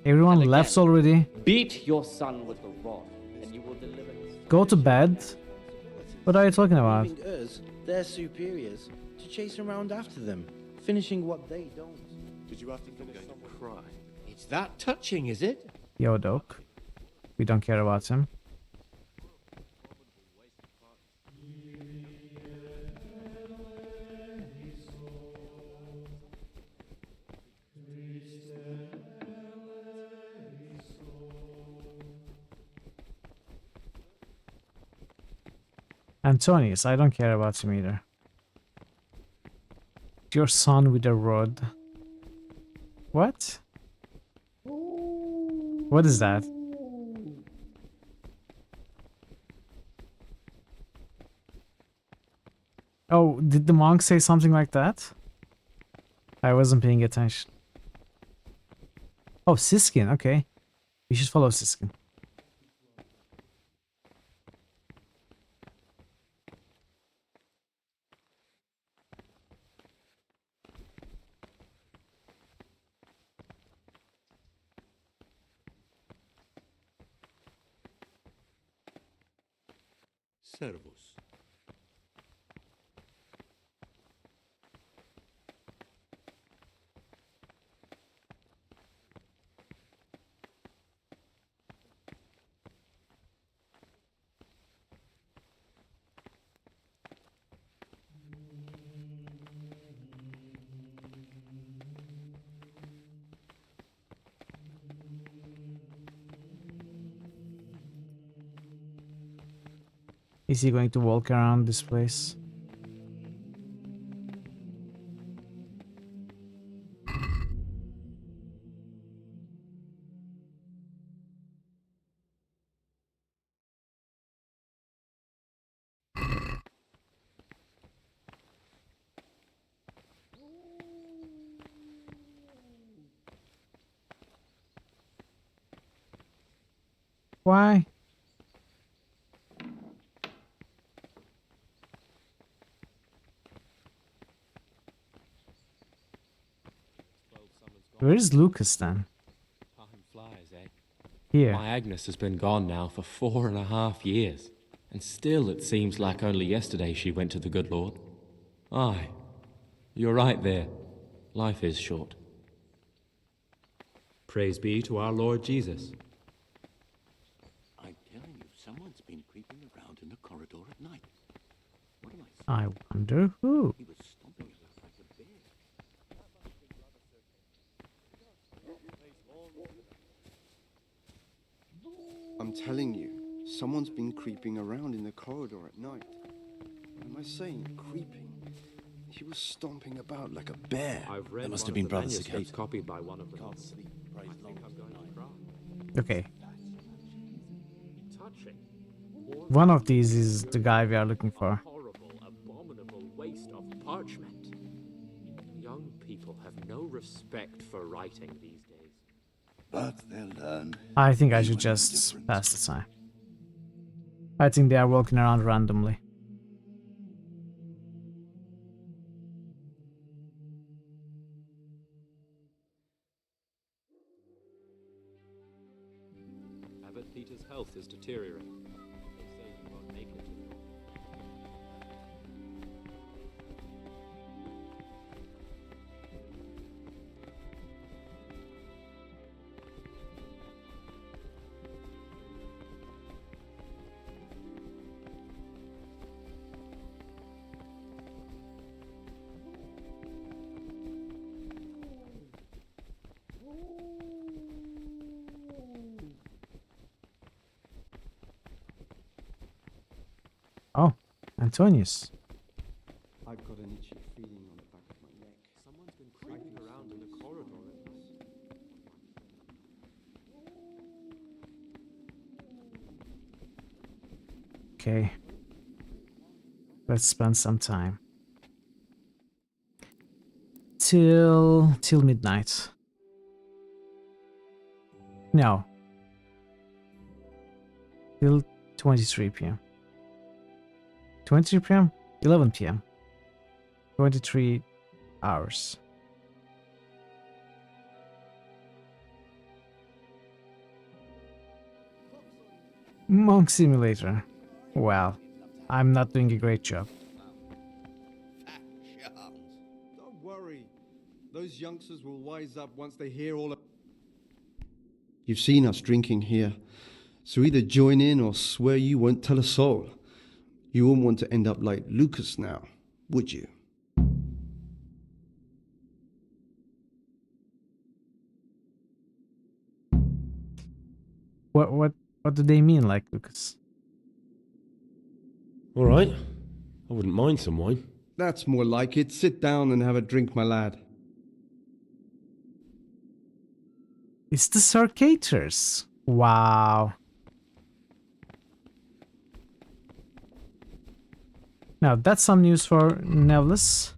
Everyone And again, left already. Beat your son with the rod, and you will deliver his Go to bed. What are you talking about? Leaving us, their superiors, to chase around after them, finishing what they don't. Did you have to finish going to cry? It's that touching, is it? Geodoc. We don't care about him. Antonius, I don't care about him either. Your son with a rod. What? What is that? Oh, did the monk say something like that? I wasn't paying attention. Oh, Siskin, okay. We should follow Siskin. Servus. Is he going to walk around this place? Why? Where is Lucas then? Time flies, eh? Here. My Agnes has been gone now for 4.5 years, and still it seems like only yesterday she went to the good Lord. Aye, you're right there. Life is short. Praise be to our Lord Jesus. I'm telling you, someone's been creeping around in the corridor at night. What am I saying? I wonder who. He was stomping about like a bear. I'm telling you, someone's been creeping around in the corridor at night. What am I saying? Creeping? He was stomping about like a bear. I've read There must one have of been the brothers manuscripts again. copied by one of them. I think I'm going to cry. Okay. Touching. One of these is the guy we are looking for. Horrible, abominable waste of parchment. Young people have no respect for writing these days. But they'll learn. I think I should just pass the time. I think they are walking around randomly. Abbot Peter's health is deteriorating. They say he won't make it to the Oh, Antonius. I've got an itchy feeling on the back of my neck. Someone's been creeping around in the corridor. Okay. Let's spend some time. Till midnight. No. Till 23 p.m. 23 p.m.? 11 p.m. 23 hours. Monk Simulator. Well, I'm not doing a great job. Don't worry. Those youngsters will wise up once they hear all of... You've seen us drinking here, so either join in or swear you won't tell a soul. You wouldn't want to end up like Lucas now, would you? What do they mean, like, Lucas? All right. I wouldn't mind some wine. That's more like it. Sit down and have a drink, my lad. It's the Circators. Wow. Now, that's some news for Nevlis.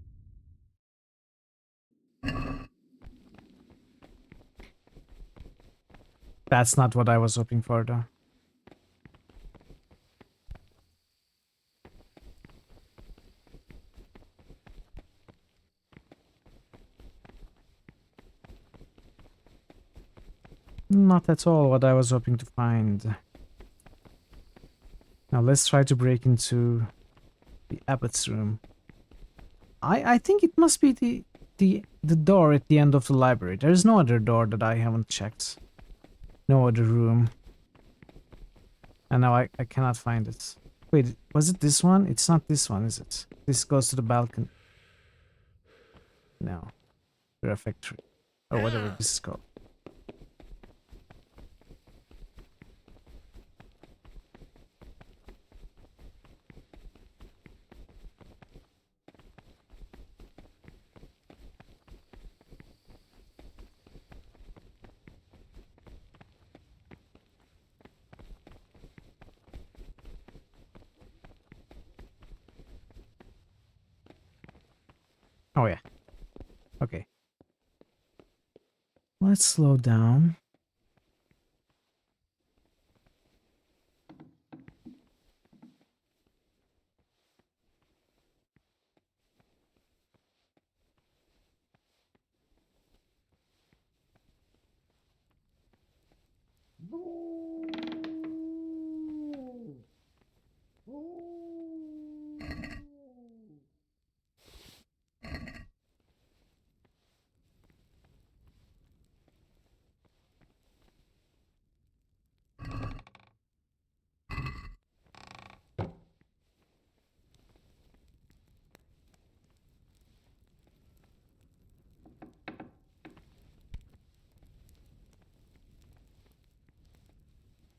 That's not what I was hoping for, though. Not at all what I was hoping to find. Now let's try to break into the abbot's room. I think it must be the door at the end of the library. There is no other door that I haven't checked. No other room. And now I cannot find it. Wait, was it this one? It's not this one, is it? This goes to the balcony. No. The refectory. Or whatever this is called. Oh yeah. Okay. Let's slow down.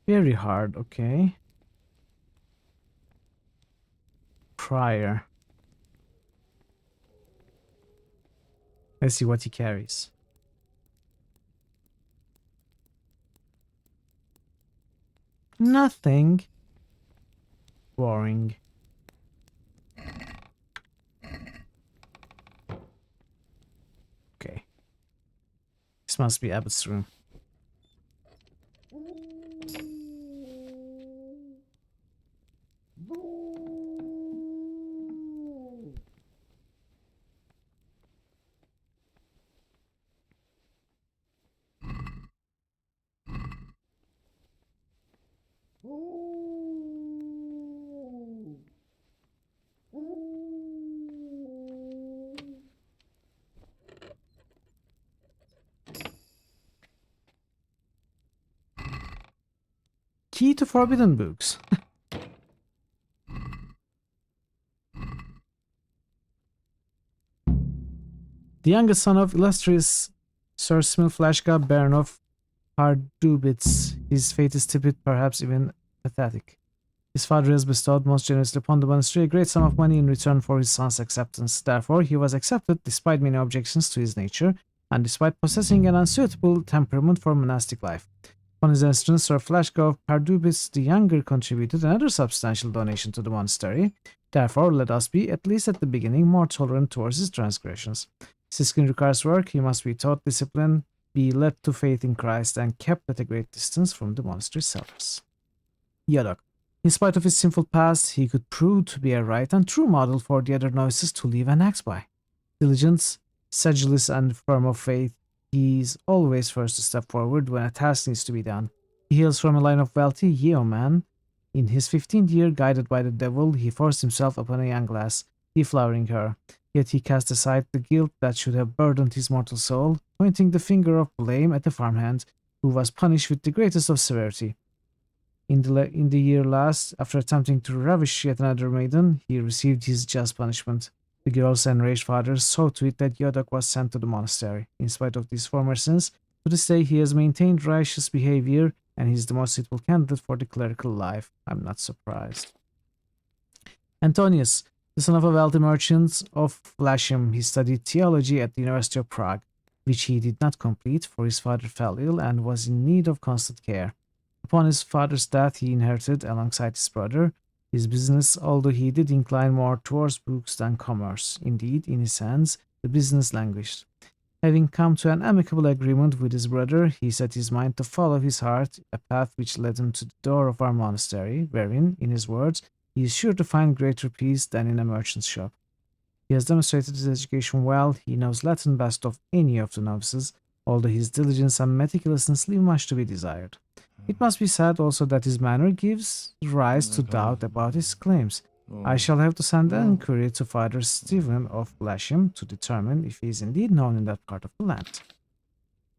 Very hard, okay. Prior. Let's see what he carries. Nothing. Boring. Okay. This must be Abbott's room. Key to Forbidden Books. The youngest son of illustrious Sir Smil Flashka, Baron of Pardubitz. His fate is tepid, perhaps even pathetic. His father has bestowed most generously upon the monastery a great sum of money in return for his son's acceptance. Therefore, he was accepted despite many objections to his nature, and despite possessing an unsuitable temperament for monastic life. On his entrance, Sir Flashka of Pardubitz the Younger contributed another substantial donation to the monastery. Therefore, let us be, at least at the beginning, more tolerant towards his transgressions. Siskin requires work, he must be taught discipline, be led to faith in Christ, and kept at a great distance from the monastery cellars. Yodok. In spite of his sinful past, he could prove to be a right and true model for the other novices to live and act by. Diligent, sedulous, and firm of faith, he is always first to step forward when a task needs to be done. He hails from a line of wealthy yeomen. In his 15th year, guided by the devil, he forced himself upon a young lass, deflowering her. Yet he cast aside the guilt that should have burdened his mortal soul, pointing the finger of blame at the farmhand, who was punished with the greatest of severity. In the year last, after attempting to ravish yet another maiden, he received his just punishment. The girl's enraged father saw to it that Yodok was sent to the monastery. In spite of these former sins, to this day he has maintained righteous behavior, and he is the most suitable candidate for the clerical life. I'm not surprised. Antonius, the son of a wealthy merchant of Latium, he studied theology at the University of Prague, which he did not complete, for his father fell ill and was in need of constant care. Upon his father's death, he inherited, alongside his brother, his business, although he did incline more towards books than commerce. Indeed, in his hands, the business languished. Having come to an amicable agreement with his brother, he set his mind to follow his heart, a path which led him to the door of our monastery, wherein, in his words, he is sure to find greater peace than in a merchant's shop. He has demonstrated his education well. He knows Latin best of any of the novices, although his diligence and meticulousness leave much to be desired. It must be said also that his manner gives rise to doubt about his claims. I shall have to send an inquiry to Father Stephen of Latium to determine if he is indeed known in that part of the land.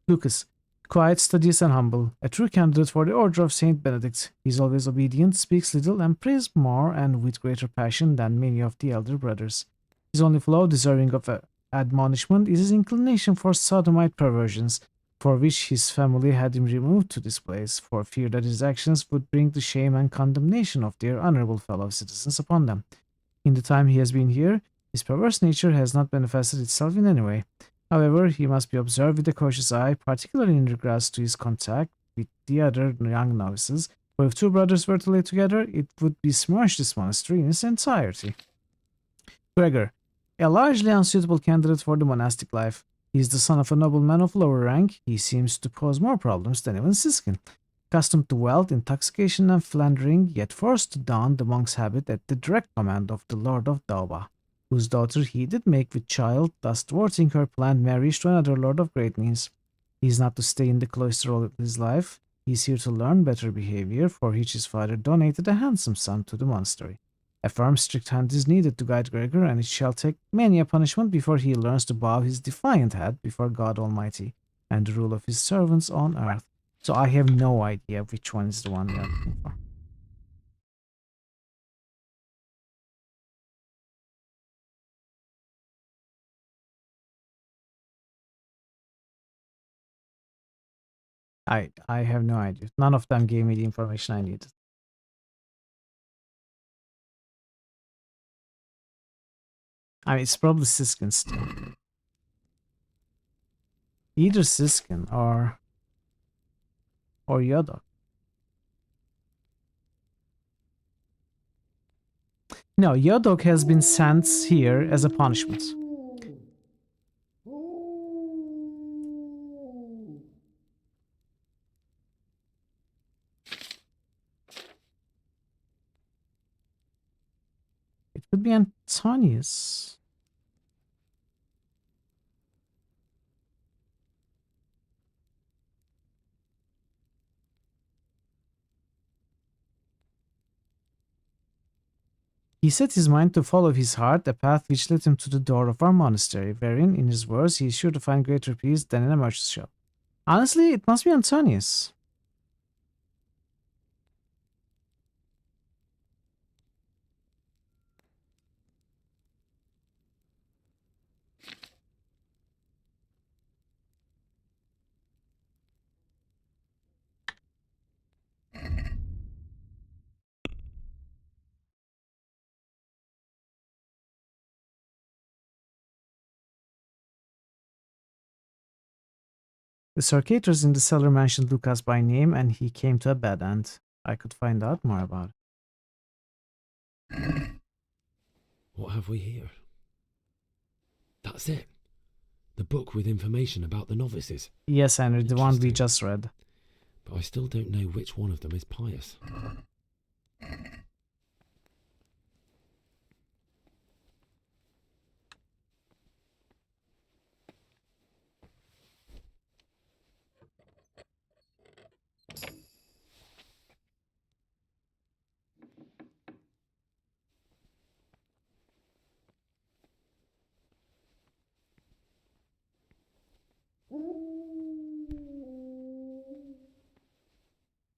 Lucas, quiet, studious, and humble, a true candidate for the order of Saint Benedict. He is always obedient, speaks little, and prays more and with greater passion than many of the elder brothers. His only flaw, deserving of admonishment, is his inclination for sodomite perversions, for which his family had him removed to this place, for fear that his actions would bring the shame and condemnation of their honorable fellow citizens upon them. In the time he has been here, his perverse nature has not manifested itself in any way. However, he must be observed with a cautious eye, particularly in regards to his contact with the other young novices, for if two brothers were to lay together, it would besmirch this monastery in its entirety. Gregor, a largely unsuitable candidate for the monastic life. He is the son of a nobleman of lower rank. He seems to pose more problems than even Siskin. Accustomed to wealth, intoxication, and philandering, yet forced to don the monk's habit at the direct command of the Lord of Dauba, whose daughter he did make with child, thus thwarting her planned marriage to another lord of great means. He is not to stay in the cloister all his life. He is here to learn better behavior, for which his father donated a handsome sum to the monastery. A firm, strict hand is needed to guide Gregor, and it shall take many a punishment before he learns to bow his defiant head before God Almighty and the rule of his servants on earth. So I have no idea which one is the one we are looking for. I have no idea. None of them gave me the information I needed. I mean, it's probably Siskin still. Either Siskin or Yodok. No, Yodok has been sent here as a punishment. It could be Antonius. He set his mind to follow his heart, a path which led him to the door of our monastery, wherein, in his words, he is sure to find greater peace than in a merchant's shop. Honestly, it must be Antonius. The circuitous in the cellar mentioned Lucas by name, and he came to a bad end. I could find out more about it. What have we here? That's it. The book with information about the novices. Yes, Henry, the one we just read. But I still don't know which one of them is pious.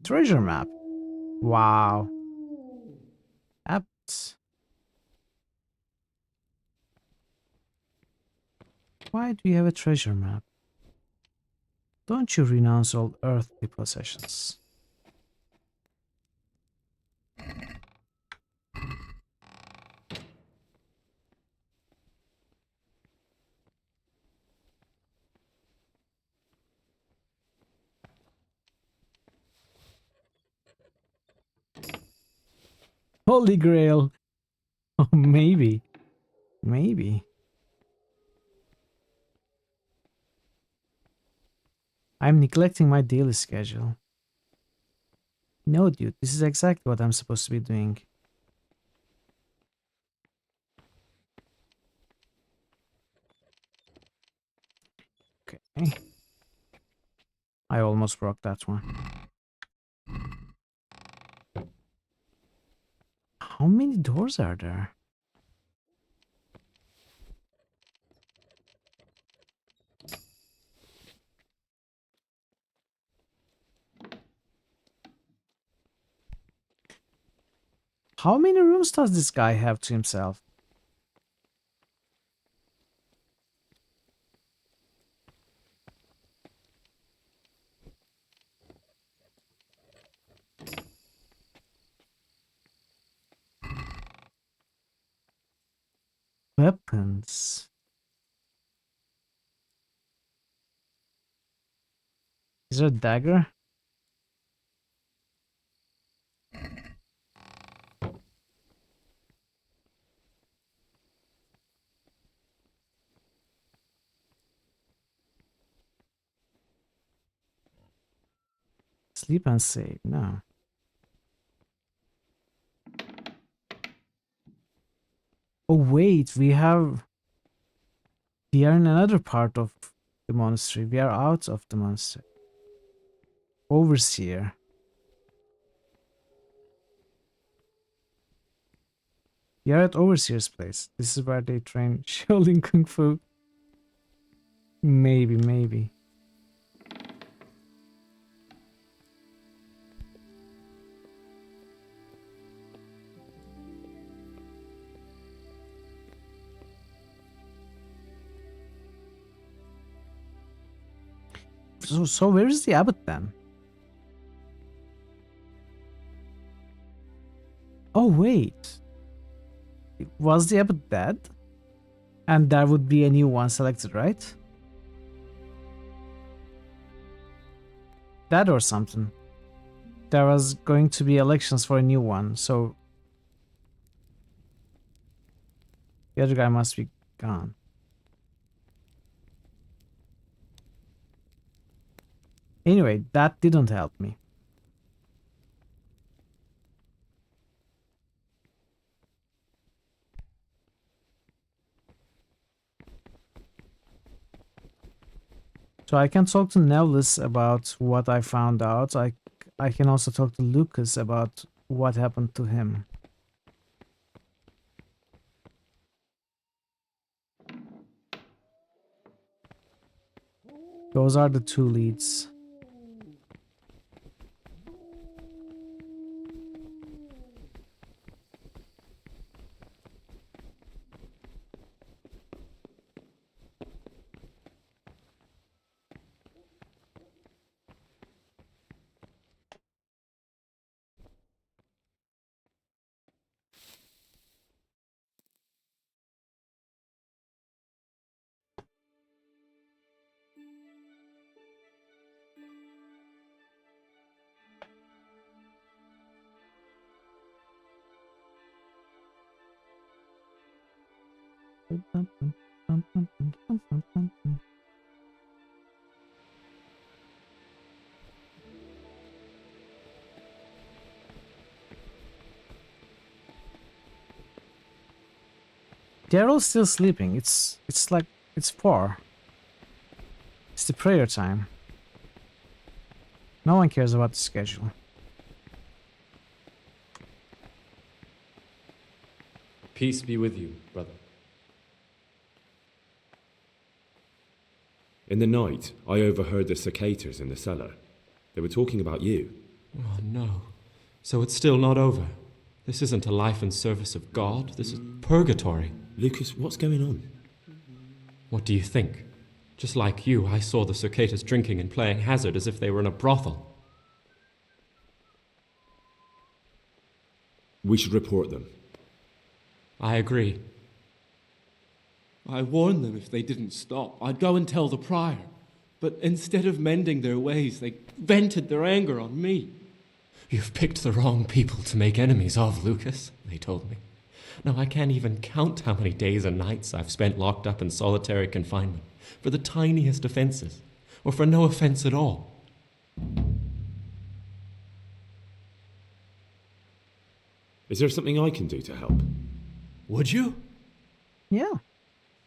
Treasure map. Wow. Apt. Why do you have a treasure map? Don't you renounce all earthly possessions? Holy Grail. Oh, maybe. Maybe. I'm neglecting my daily schedule. No, dude, this is exactly what I'm supposed to be doing. Okay. I almost broke that one. How many doors are there? How many rooms does this guy have to himself? Weapons. Is there a dagger? Sleep and save. No. Oh wait, we are in another part of the monastery. We are out of the monastery. Overseer. We are at Overseer's place. This is where they train Shaolin Kung Fu. Maybe. So where is the abbot then? Oh wait. Was the abbot dead? And there would be a new one selected, right? That or something. There was going to be elections for a new one, so the other guy must be gone. Anyway, that didn't help me. So I can talk to Nevlis about what I found out. I can also talk to Lucas about what happened to him. Those are the two leads. They're all still sleeping. It's like it's 4. It's the prayer time. No one cares about the schedule. Peace be with you, brother. In the night, I overheard the cicadas in the cellar. They were talking about you. Oh no. So it's still not over. This isn't a life in service of God. This is purgatory. Lucas, what's going on? What do you think? Just like you, I saw the cicadas drinking and playing hazard as if they were in a brothel. We should report them. I agree. I warned them if they didn't stop, I'd go and tell the prior. But instead of mending their ways, they vented their anger on me. You've picked the wrong people to make enemies of, Lucas, they told me. Now I can't even count how many days and nights I've spent locked up in solitary confinement for the tiniest offenses, or for no offense at all. Is there something I can do to help? Would you? Yeah.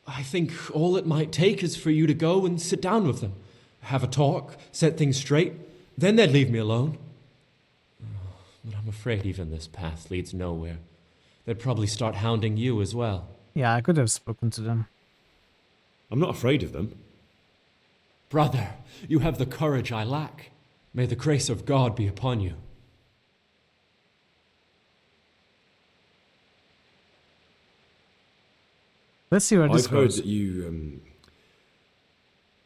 I think all it might take is for you to go and sit down with them, have a talk, set things straight, then they'd leave me alone. But I'm afraid even this path leads nowhere. They'd probably start hounding you as well. Yeah, I could have spoken to them. I'm not afraid of them. Brother, you have the courage I lack. May the grace of God be upon you. Let's see where this I've heard goes. that you,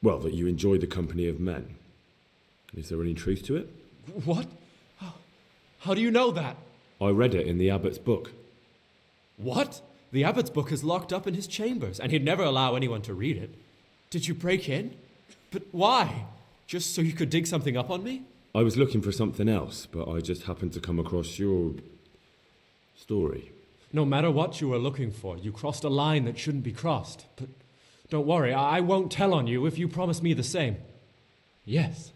that you enjoy the company of men. Is there any truth to it? What? How do you know that? I read it in the abbot's book. What? The abbot's book is locked up in his chambers, and he'd never allow anyone to read it. Did you break in? But why? Just so you could dig something up on me? I was looking for something else, but I just happened to come across your story. No matter what you were looking for, you crossed a line that shouldn't be crossed. But don't worry, I won't tell on you if you promise me the same. Yes,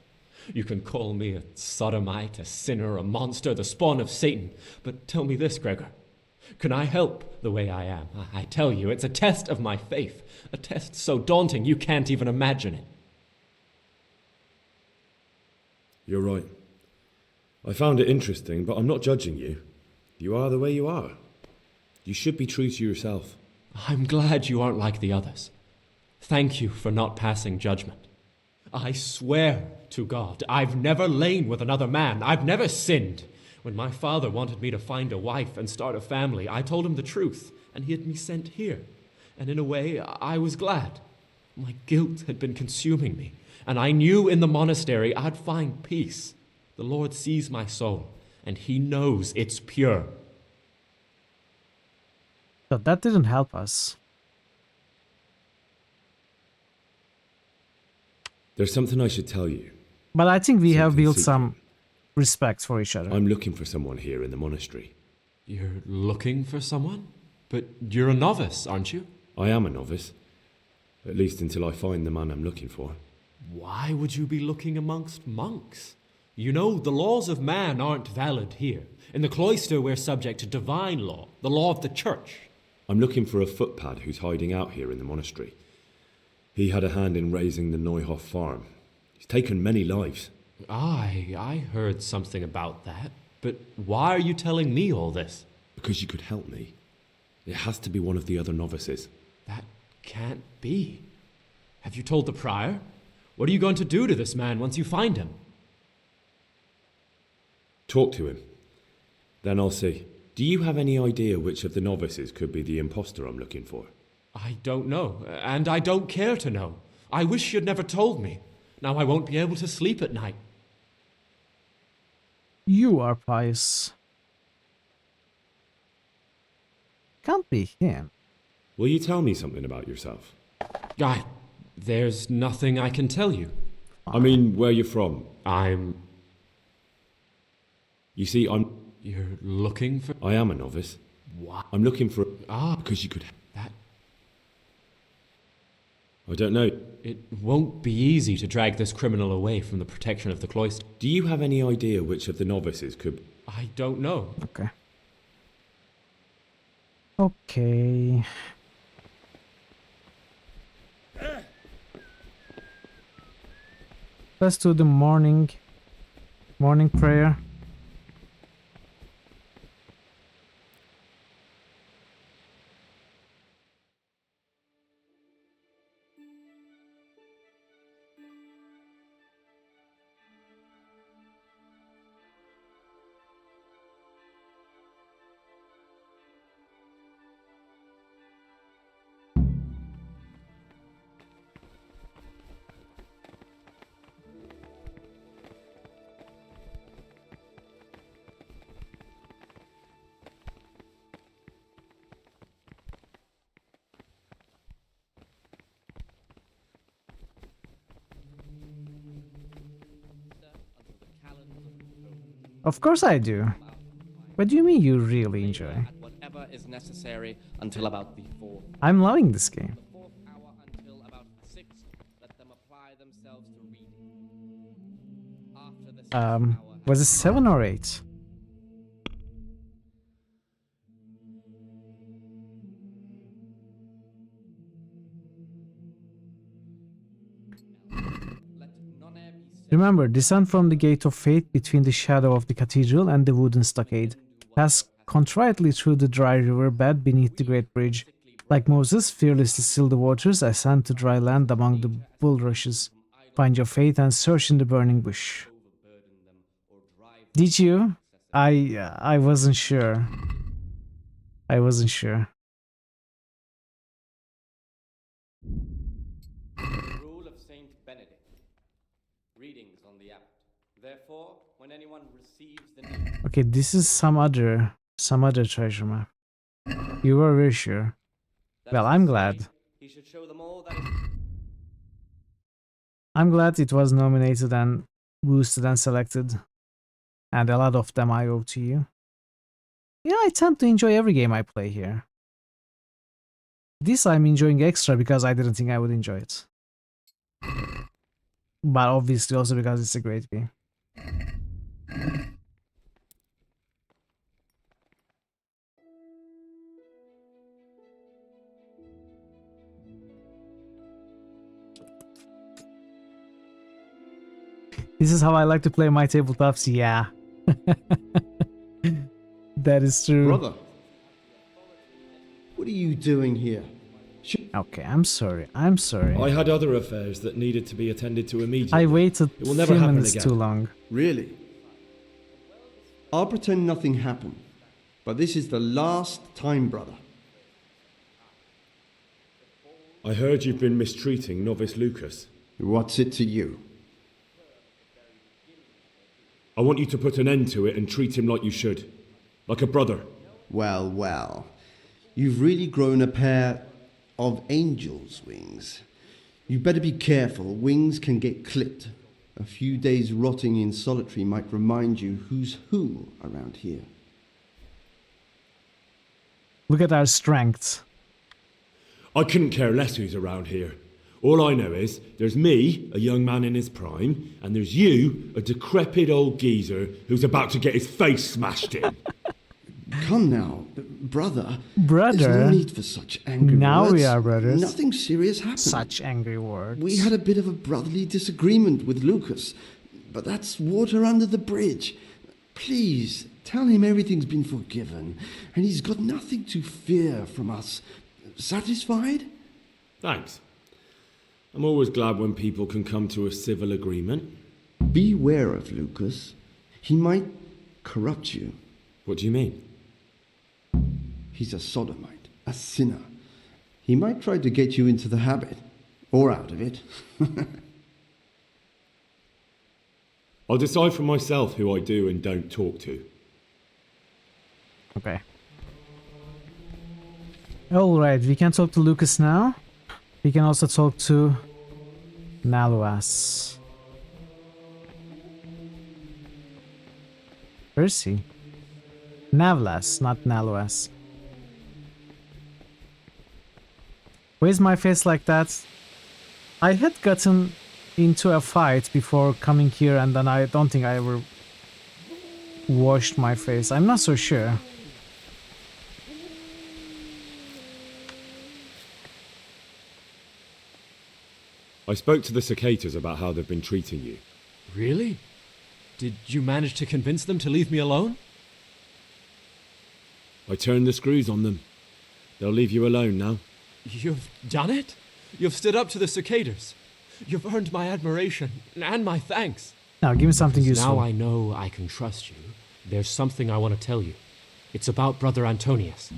you can call me a sodomite, a sinner, a monster, the spawn of Satan. But tell me this, Gregor. Can I help the way I am? I tell you, it's a test of my faith. A test so daunting you can't even imagine it. You're right. I found it interesting, but I'm not judging you. You are the way you are. You should be true to yourself. I'm glad you aren't like the others. Thank you for not passing judgment. I swear to God, I've never lain with another man. I've never sinned. When my father wanted me to find a wife and start a family, I told him the truth, and he had me sent here. And in a way, I was glad. My guilt had been consuming me, and I knew in the monastery I'd find peace. The Lord sees my soul, and he knows it's pure. But that didn't help us. There's something I should tell you. But I think we have Something built secret. some respect for each other. I'm looking for someone here in the monastery. You're looking for someone? But you're a novice, aren't you? I am a novice. At least until I find the man I'm looking for. Why would you be looking amongst monks? You know, the laws of man aren't valid here. In the cloister, we're subject to divine law, the law of the church. I'm looking for a footpad who's hiding out here in the monastery. He had a hand in raising the Neuhoff farm. He's taken many lives. I heard something about that. But why are you telling me all this? Because you could help me. It has to be one of the other novices. That can't be. Have you told the prior? What are you going to do to this man once you find him? Talk to him. Then I'll see. Do you have any idea which of the novices could be the imposter I'm looking for? I don't know, and I don't care to know. I wish you'd never told me. Now I won't be able to sleep at night. You are pious. Can't be him. Will you tell me something about yourself? There's nothing I can tell you. I mean, where you're from. You see, You're looking for... I am a novice. What? I'm looking for... Ah. Because you could... That... I don't know. It won't be easy to drag this criminal away from the protection of the cloister. Do you have any idea which of the novices could... I don't know. Okay. Okay. Let's do the morning prayer. Of course I do. What do you mean you really enjoy? Whatever is necessary until about the 4th. I'm loving this game. The 4th hour until about the 6th. Let them apply themselves to reading. After the 6th hour, Was it 7 or 8? Remember, descend from the gate of fate between the shadow of the cathedral and the wooden stockade. Pass contritely through the dry river bed beneath the great bridge. Like Moses, fearlessly still the waters, ascend to dry land among the bulrushes. Find your fate and search in the burning bush. Did you? I wasn't sure. I wasn't sure. Rule of Saint Benedict. Readings on the apt. Therefore, when anyone receives the news, Okay, this is some other treasure map. You were very sure. Well, I'm glad. he should show them all that I'm glad it was nominated and boosted and selected. And a lot of them I owe to you. Yeah, I tend to enjoy every game I play here. This I'm enjoying extra because I didn't think I would enjoy it. But obviously also because it's a great game. This is how I like to play my tabletops, yeah. That is true. Brother, what are you doing here? Okay, I'm sorry. I'm sorry. I had other affairs that needed to be attended to immediately. I waited It will never 3 happen minutes again. too long. Really? I'll pretend nothing happened. But this is the last time, brother. I heard you've been mistreating novice Lucas. What's it to you? I want you to put an end to it and treat him like you should. Like a brother. Well, well. You've really grown a pair of angel's wings. You better be careful. Wings can get clipped. A few days rotting in solitary might remind you who's who around here. Look at our strengths. I couldn't care less who's around here. All I know is there's me, a young man in his prime, and there's you, a decrepit old geezer who's about to get his face smashed in. Come now, brother. Brother? There's no need for such angry Now words. we are brothers. Nothing serious happened. Such angry words. We had a bit of a brotherly disagreement with Lucas, but that's water under the bridge. Please, tell him everything's been forgiven, and he's got nothing to fear from us. Satisfied? Thanks. I'm always glad when people can come to a civil agreement. Beware of Lucas. He might corrupt you. What do you mean? He's a sodomite, a sinner. He might try to get you into the habit, or out of it. I'll decide for myself who I do and don't talk to. Okay. Alright, we can talk to Lucas now. We can also talk to Naluas. Where is he? Navlas, not Naluas. Why is my face like that? I had gotten into a fight before coming here and then I don't think I ever washed my face. I'm not so sure. I spoke to the cicadas about how they've been treating you. Really? Did you manage to convince them to leave me alone? I turned the screws on them. They'll leave you alone now. You've done it? You've stood up to the cicadas. You've earned my admiration and my thanks. Now, give me something Because useful. now I know I can trust you. There's something I want to tell you. It's about Brother Antonius.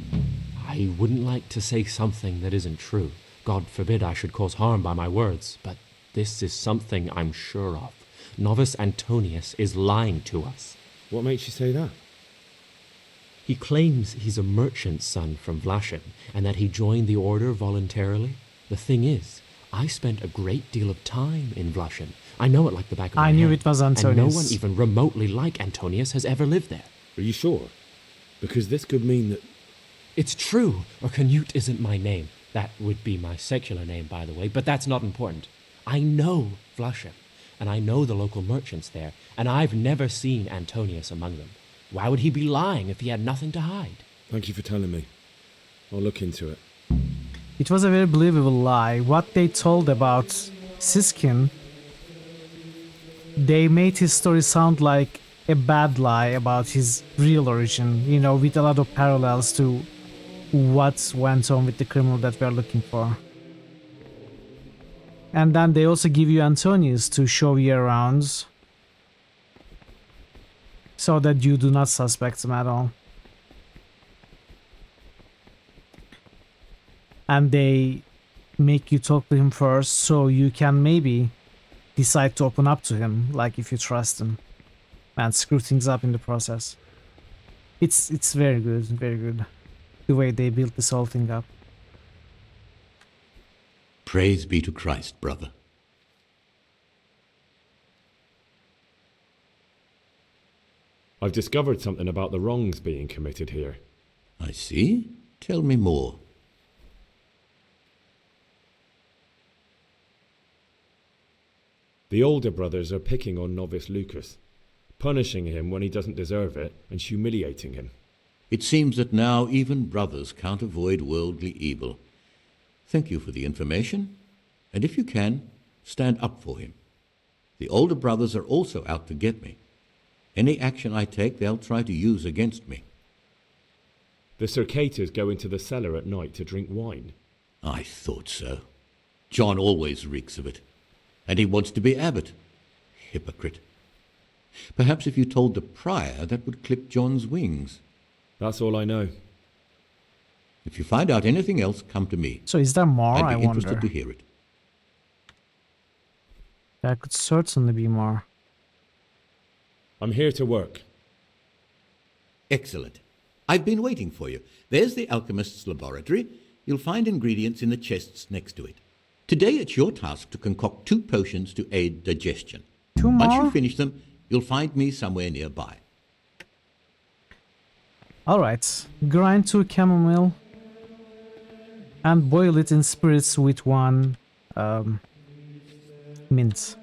I wouldn't like to say something that isn't true. God forbid I should cause harm by my words, but this is something I'm sure of. Novice Antonius is lying to us. What makes you say that? He claims he's a merchant's son from Vlashin, and that he joined the order voluntarily. The thing is, I spent a great deal of time in Vlashin, I know it like the back of my I knew hand. it was And no Antonius. one even remotely like Antonius has ever lived there. Are you sure? Because this could mean that... It's true, or Canute isn't my name. That would be my secular name, by the way, but that's not important. I know Flushing, and I know the local merchants there, and I've never seen Antonius among them. Why would he be lying if he had nothing to hide? Thank you for telling me. I'll look into it. It was a very believable lie. What they told about Siskin, they made his story sound like a bad lie about his real origin, you know, with a lot of parallels to what went on with the criminal that we are looking for. And then they also give you Antonius to show you around so that you do not suspect him at all. And they make you talk to him first so you can maybe decide to open up to him, like if you trust him, and screw things up in the process. It's very good, very good, the way they built this whole thing up. Praise be to Christ, brother. I've discovered something about the wrongs being committed here. I see. Tell me more. The older brothers are picking on novice Lucas, punishing him when he doesn't deserve it and humiliating him. It seems that now even brothers can't avoid worldly evil. Thank you for the information, and if you can, stand up for him. The older brothers are also out to get me. Any action I take, they'll try to use against me. The Circators go into the cellar at night to drink wine. I thought so. John always reeks of it. And he wants to be abbot. Hypocrite. Perhaps if you told the prior, that would clip John's wings. That's all I know. If you find out anything else, come to me. So is there more? I'd be I interested wonder. to hear it. There could certainly be more. I'm here to work. Excellent. I've been waiting for you. There's the alchemist's laboratory. You'll find ingredients in the chests next to it. Today it's your task to concoct 2 potions to aid digestion. 2 more? Once you finish them, you'll find me somewhere nearby. Alright, grind 2 chamomile and boil it in spirits with 1 mint.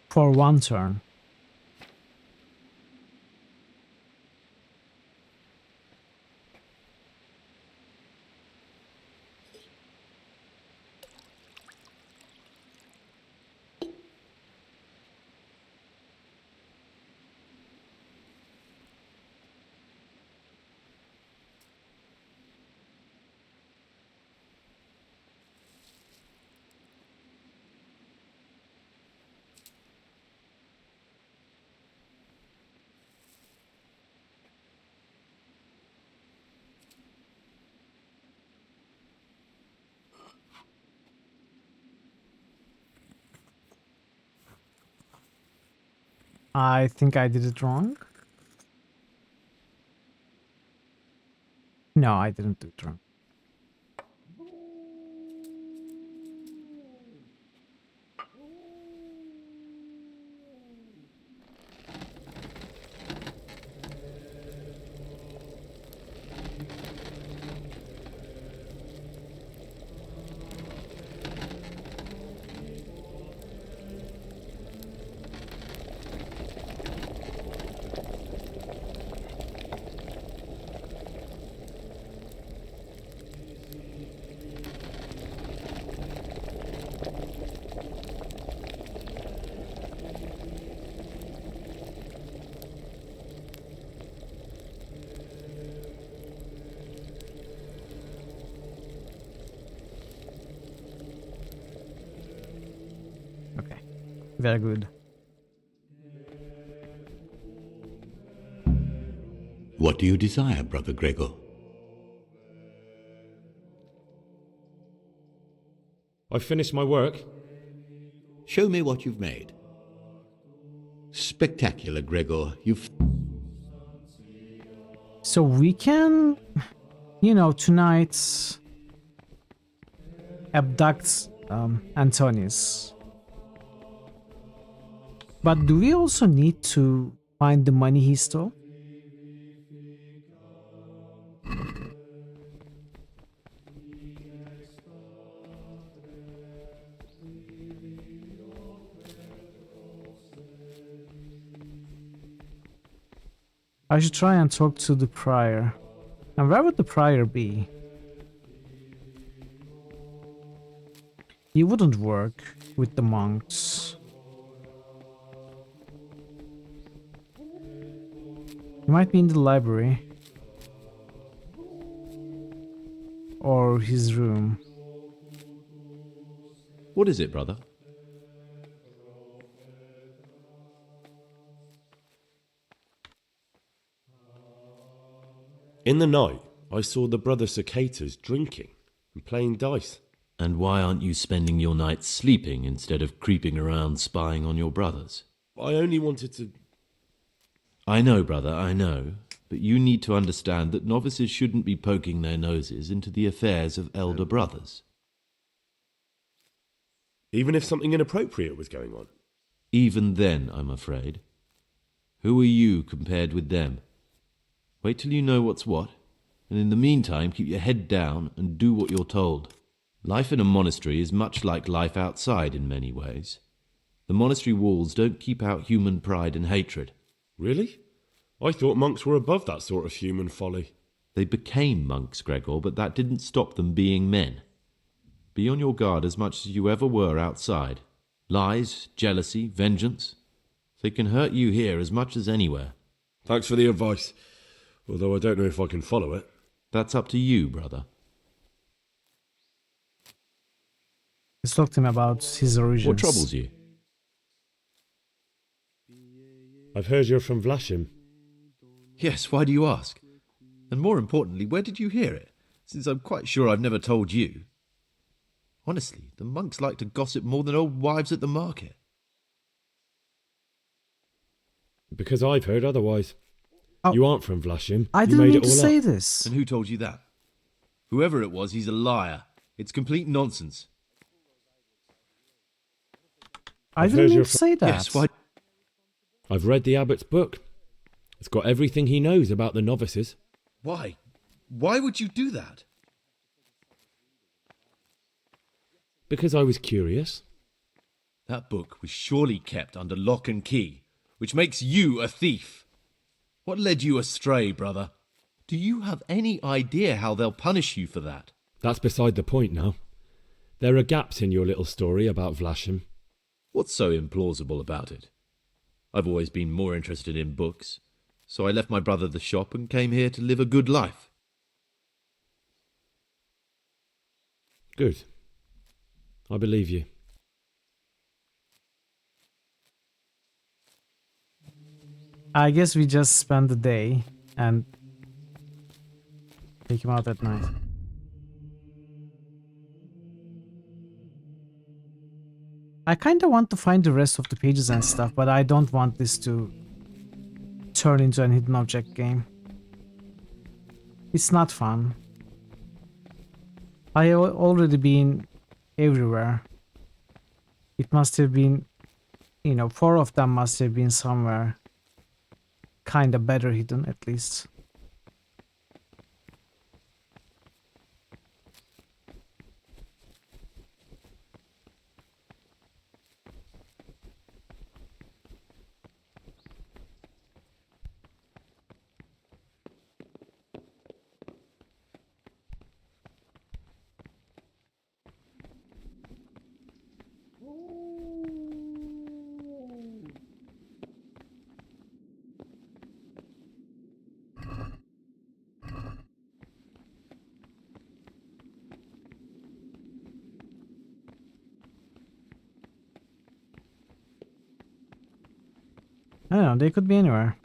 For 1 turn. I think I did it wrong. No, I didn't do it wrong. Very good. What do you desire, Brother Gregor? I've finished my work. Show me what you've made. Spectacular, Gregor. You've... So we can, you know, tonight abduct Antonius. But do we also need to find the money he stole? I should try and talk to the prior. And where would the prior be? He wouldn't work with the monks. He might be in the library. Or his room. What is it, brother? In the night, I saw the brother cicadas drinking and playing dice. And why aren't you spending your nights sleeping instead of creeping around spying on your brothers? I only wanted to... I know, brother, I know. But you need to understand that novices shouldn't be poking their noses into the affairs of elder brothers. Even if something inappropriate was going on? Even then, I'm afraid. Who are you compared with them? Wait till you know what's what, and in the meantime keep your head down and do what you're told. Life in a monastery is much like life outside in many ways. The monastery walls don't keep out human pride and hatred. Really? I thought monks were above that sort of human folly. They became monks, Gregor, but that didn't stop them being men. Be on your guard as much as you ever were outside. Lies, jealousy, vengeance. They can hurt you here as much as anywhere. Thanks for the advice. Although I don't know if I can follow it. That's up to you, brother. Let's talk to him about his origins. What troubles you? I've heard you're from Vlashim. Yes, why do you ask? And more importantly, where did you hear it? Since I'm quite sure I've never told you. Honestly, the monks like to gossip more than old wives at the market. Because I've heard otherwise. Oh. You aren't from Vlashim. I You didn't made mean it to all say up. this. And who told you that? Whoever it was, he's a liar. It's complete nonsense. I I've didn't heard mean you're to say that. Yes, why? I've read the abbot's book. It's got everything he knows about the novices. Why? Why would you do that? Because I was curious. That book was surely kept under lock and key, which makes you a thief. What led you astray, brother? Do you have any idea how they'll punish you for that? That's beside the point now. There are gaps in your little story about Vlashim. What's so implausible about it? I've always been more interested in books, so I left my brother the shop and came here to live a good life. Good. I believe you. I guess we just spend the day and take him out at night. I kind of want to find the rest of the pages and stuff, but I don't want this to turn into an hidden object game. It's not fun. I already been everywhere. It must have been, 4 of them must have been somewhere kind of better hidden at least. I don't know, they could be anywhere.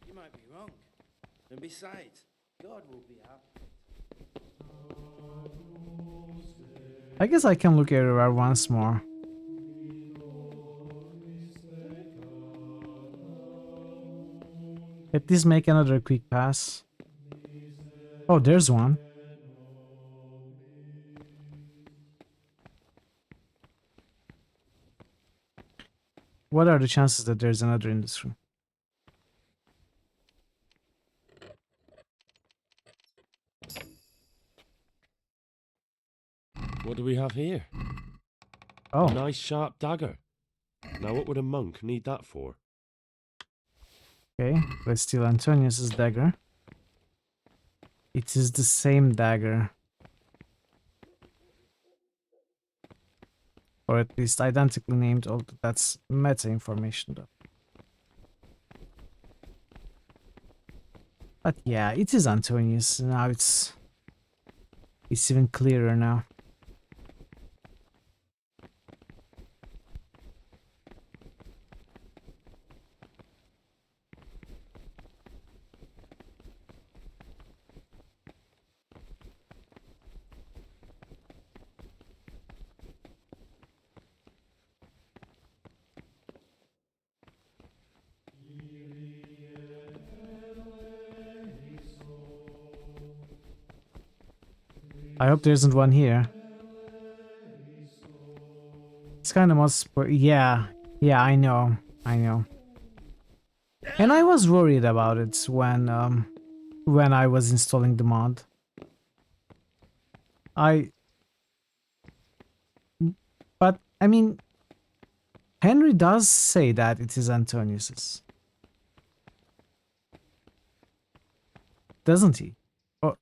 You might be wrong. And besides, God will be our... I guess I can look everywhere once more. Let this make another quick pass. Oh, there's one. What are the chances that there's another in this room? What do we have here? Oh. A nice sharp dagger. Now what would a monk need that for? Okay, let's steal Antonius's dagger. It is the same dagger. Or at least identically named, although that's meta information though. But yeah, it is Antonius. Now it's even clearer now. I hope there isn't one here. It's kind of must. Yeah, I know. And I was worried about it when I was installing the mod. But I mean, Henry does say that it is Antonius's, doesn't he? Or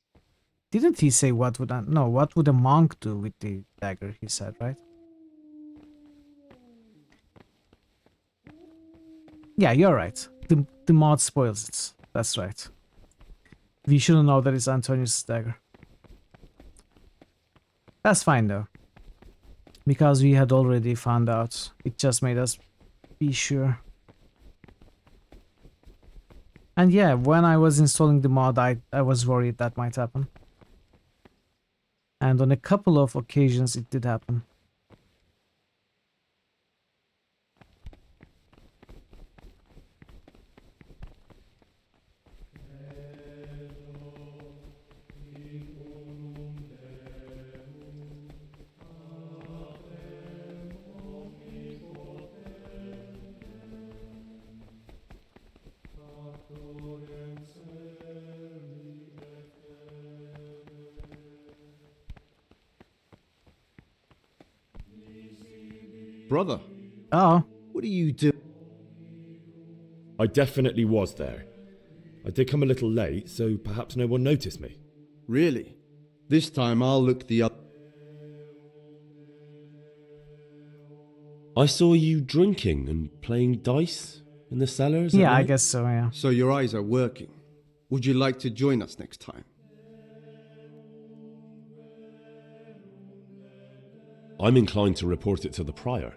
didn't he say what would what would a monk do with the dagger? He said, right? Yeah, you're right. The mod spoils it. That's right. We shouldn't know that it's Antonius' dagger. That's fine though. Because we had already found out. It just made us be sure. And yeah, when I was installing the mod, I was worried that might happen. And on a couple of occasions it did happen. Brother. Oh. What are you doing? I definitely was there. I did come a little late, so perhaps no one noticed me. Really? This time I'll look the up. I saw you drinking and playing dice in the cellars. Yeah, I guess so, yeah. So your eyes are working. Would you like to join us next time? I'm inclined to report it to the prior.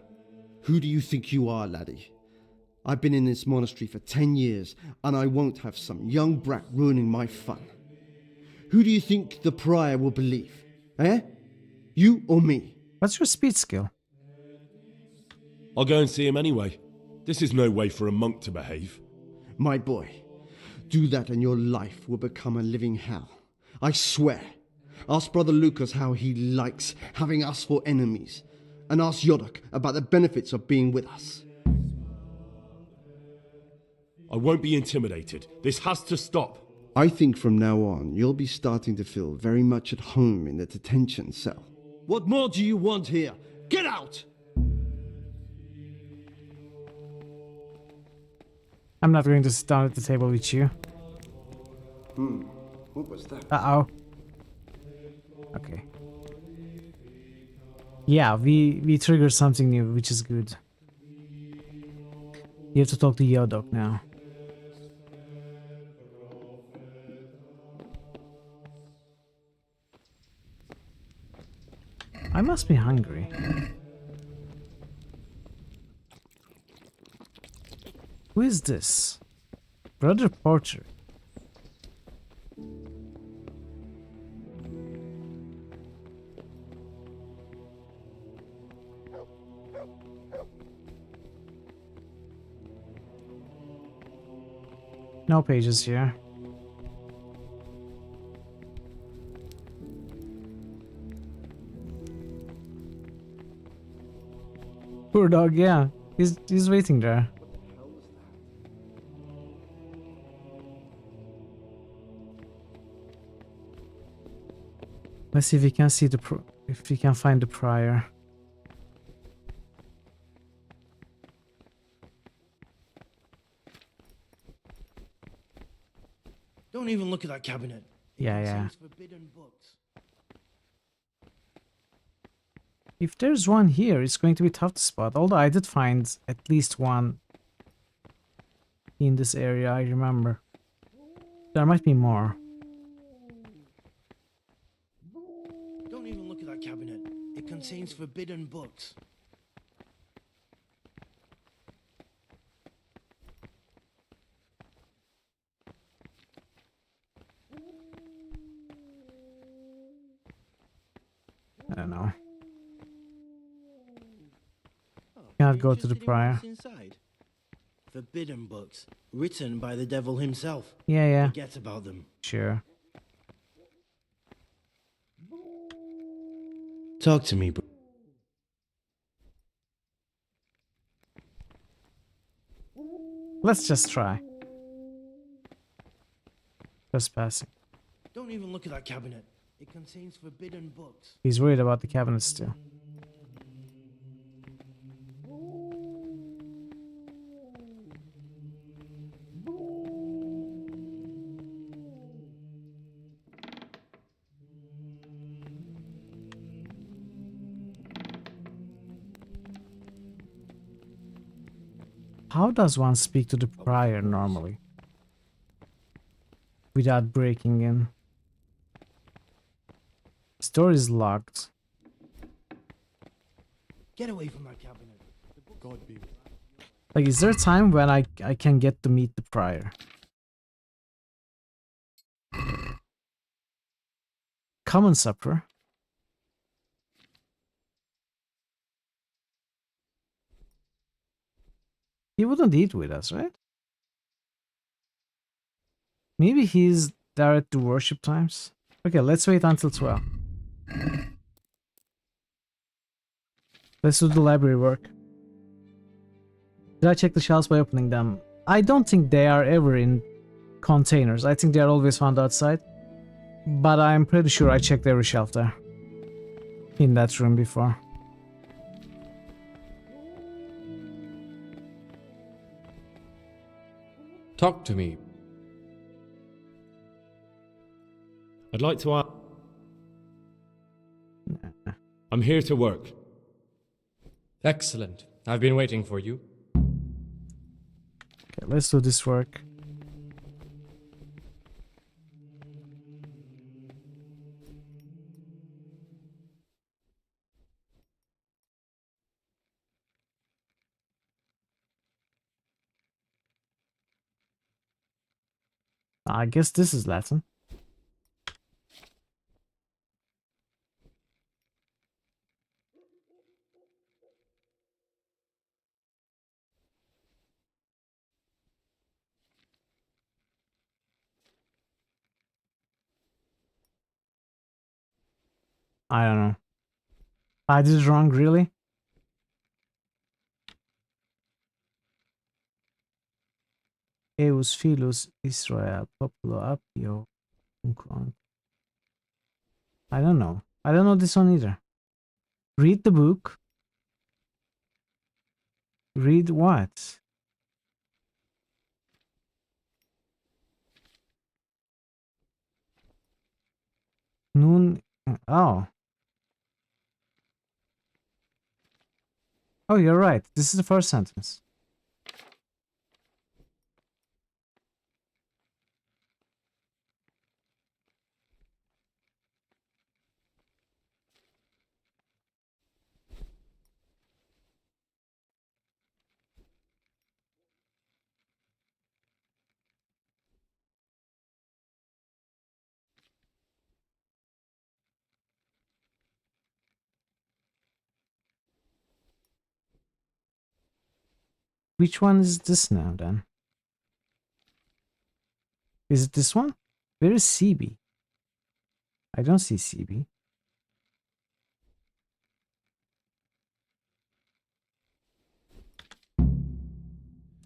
Who do you think you are, laddie? I've been in this monastery for 10 years, and I won't have some young brat ruining my fun. Who do you think the prior will believe? Eh? You or me? What's your speed skill? I'll go and see him anyway. This is no way for a monk to behave. My boy, do that and your life will become a living hell. I swear. Ask Brother Lucas how he likes having us for enemies, and ask Yodok about the benefits of being with us. I won't be intimidated. This has to stop. I think from now on, you'll be starting to feel very much at home in the detention cell. What more do you want here? Get out! I'm not going to sit down at the table with you. What was that? Uh-oh. Okay. Yeah, we triggered something new, which is good. You have to talk to Yodok now. I must be hungry. Who is this? Brother Porter. No pages here. Poor dog, yeah. He's waiting there. Let's see if we can see if we can find the prior. Don't even look at that cabinet. It Yeah. contains forbidden books. If there's one here, it's going to be tough to spot. Although I did find at least one in this area, I remember. There might be more. Don't even look at that cabinet. It contains forbidden books. I don't know. Can't go to the Interested in prior. what's inside? Forbidden books, written by the devil himself. Yeah. Forget about them. Sure. Talk to me, bro. Let's just try. Just passing. Don't even look at that cabinet. It contains forbidden books. He's worried about the cabinet still. How does one speak to the prior normally? Without breaking in. This door is locked. Get away from that cabinet. God be. Like, is there a time when I can get to meet the prior? Common supper. He wouldn't eat with us, right? Maybe he's there at the worship times. Okay, let's wait until 12. Let's do the library work. Did I check the shelves by opening them? I don't think they are ever in containers. I think they are always found outside. But I'm pretty sure I checked every shelf there. In that room before. Talk to me. I'd like to ask. I'm here to work. Excellent. I've been waiting for you. Okay, let's do this work. I guess this is Latin. I don't know. I did it wrong, really? Eus Philus Israel Populo Apio. I don't know. I don't know this one either. Read the book. Read what? Nun. Oh. Oh, you're right. This is the first sentence. Which one is this now then? Is it this one? Where is CB? I don't see CB.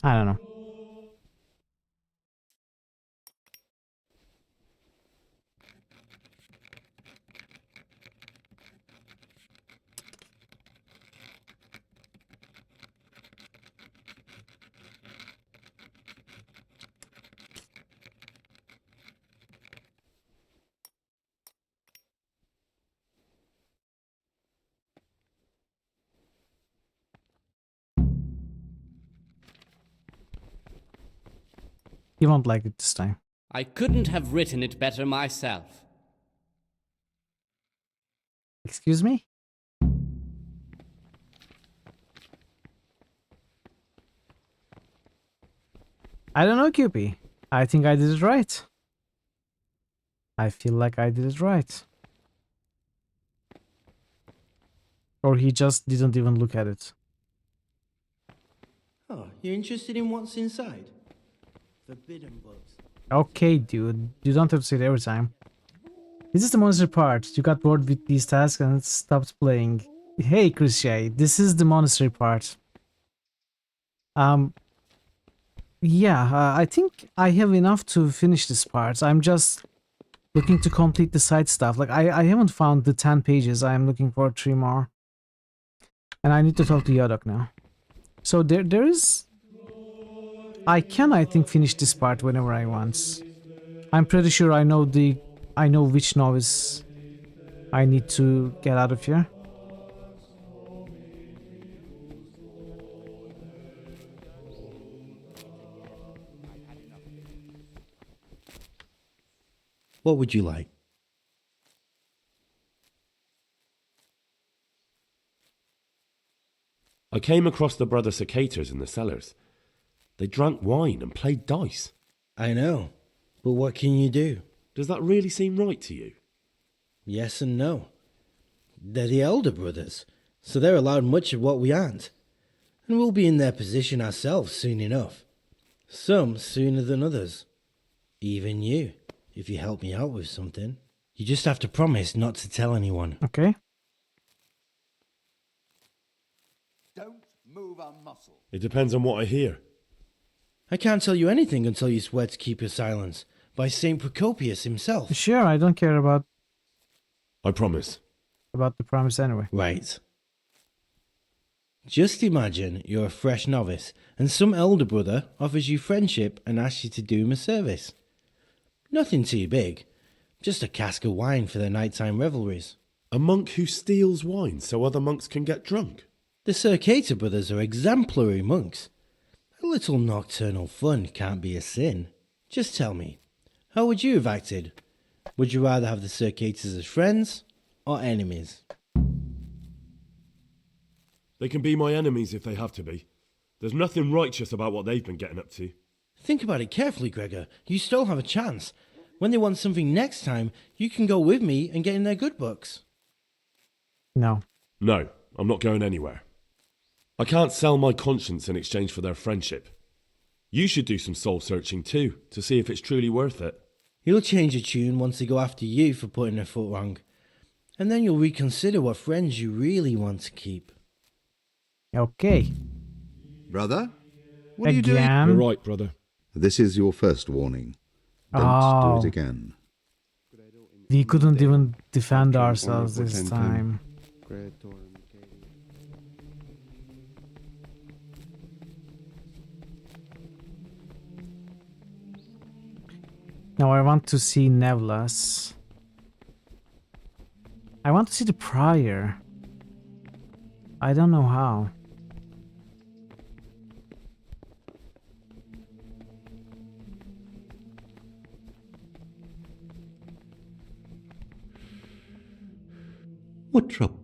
I don't know. You won't like it this time. I couldn't have written it better myself. Excuse me? I don't know, QP. I think I did it right. I feel like I did it right. Or he just didn't even look at it. Oh, you're interested in what's inside? Forbidden books. Okay, dude. You don't have to say it every time. This is the monster part. You got bored with these tasks and stopped playing. Hey, Chris, this is the monastery part. Yeah, I think I have enough to finish this part. I'm just looking to complete the side stuff. Like, I haven't found the 10 pages. I'm looking for 3 more. And I need to talk to Yodok now. So there is... I can, I think, finish this part whenever I want. I'm pretty sure I know which novice I need to get out of here. What would you like? I came across the brother cicadas in the cellars. They drank wine and played dice. I know, but what can you do? Does that really seem right to you? Yes and no. They're the elder brothers, so they're allowed much of what we aren't. And we'll be in their position ourselves soon enough. Some sooner than others. Even you, if you help me out with something. You just have to promise not to tell anyone. Okay. Don't move a muscle. It depends on what I hear. I can't tell you anything until you swear to keep your silence. By St. Procopius himself. Sure, I don't care about I promise. the promise anyway. Right. Just imagine you're a fresh novice and some elder brother offers you friendship and asks you to do him a service. Nothing too big. Just a cask of wine for their nighttime revelries. A monk who steals wine so other monks can get drunk? The Circata brothers are exemplary monks. A little nocturnal fun can't be a sin. Just tell me, how would you have acted? Would you rather have the Circatas as friends or enemies? They can be my enemies if they have to be. There's nothing righteous about what they've been getting up to. Think about it carefully, Gregor. You still have a chance. When they want something next time, you can go with me and get in their good books. No. No, I'm not going anywhere. I can't sell my conscience in exchange for their friendship. You should do some soul searching too, to see if it's truly worth it. You'll change your tune once they go after you for putting a foot wrong. And then you'll reconsider what friends you really want to keep. Okay. Brother? What Again? are you doing? You're right, brother. This is your first warning. Don't do it again. We couldn't even defend ourselves this time. Now I want to see Nevlas. I want to see the prior. I don't know how. What trouble?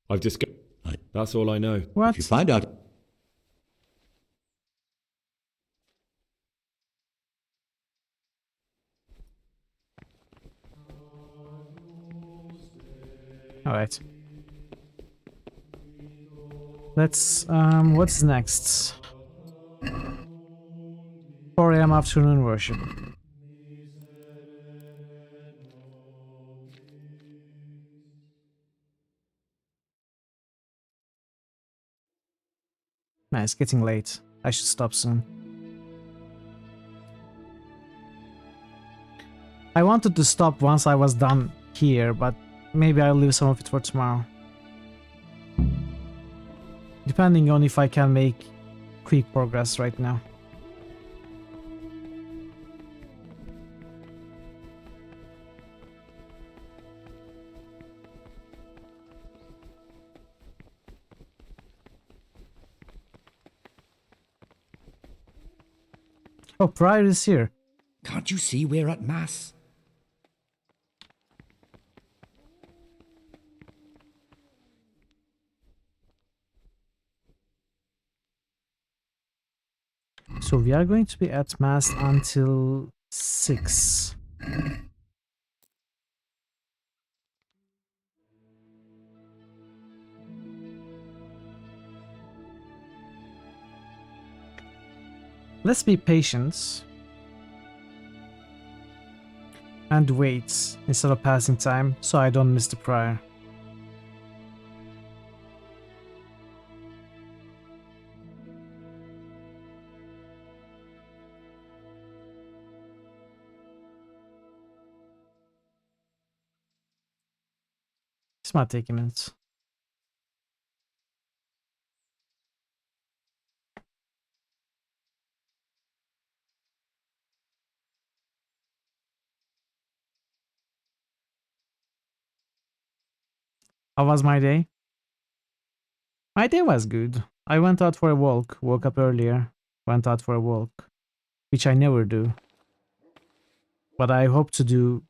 I've discovered. That's all I know. What? If you find out... Alright. Let's, what's next? 4 a.m. afternoon worship. Nah, it's getting late. I should stop soon. I wanted to stop once I was done here, but maybe I'll leave some of it for tomorrow. Depending on if I can make quick progress right now. Oh, Pryor is here. Can't you see we're at Mass? So we are going to be at Mass until 6. Let's be patient and wait instead of passing time so I don't miss the prayer. This might take a minute. How was my day? My day was good. I went out for a walk, woke up earlier, went out for a walk, which I never do. But I hope to do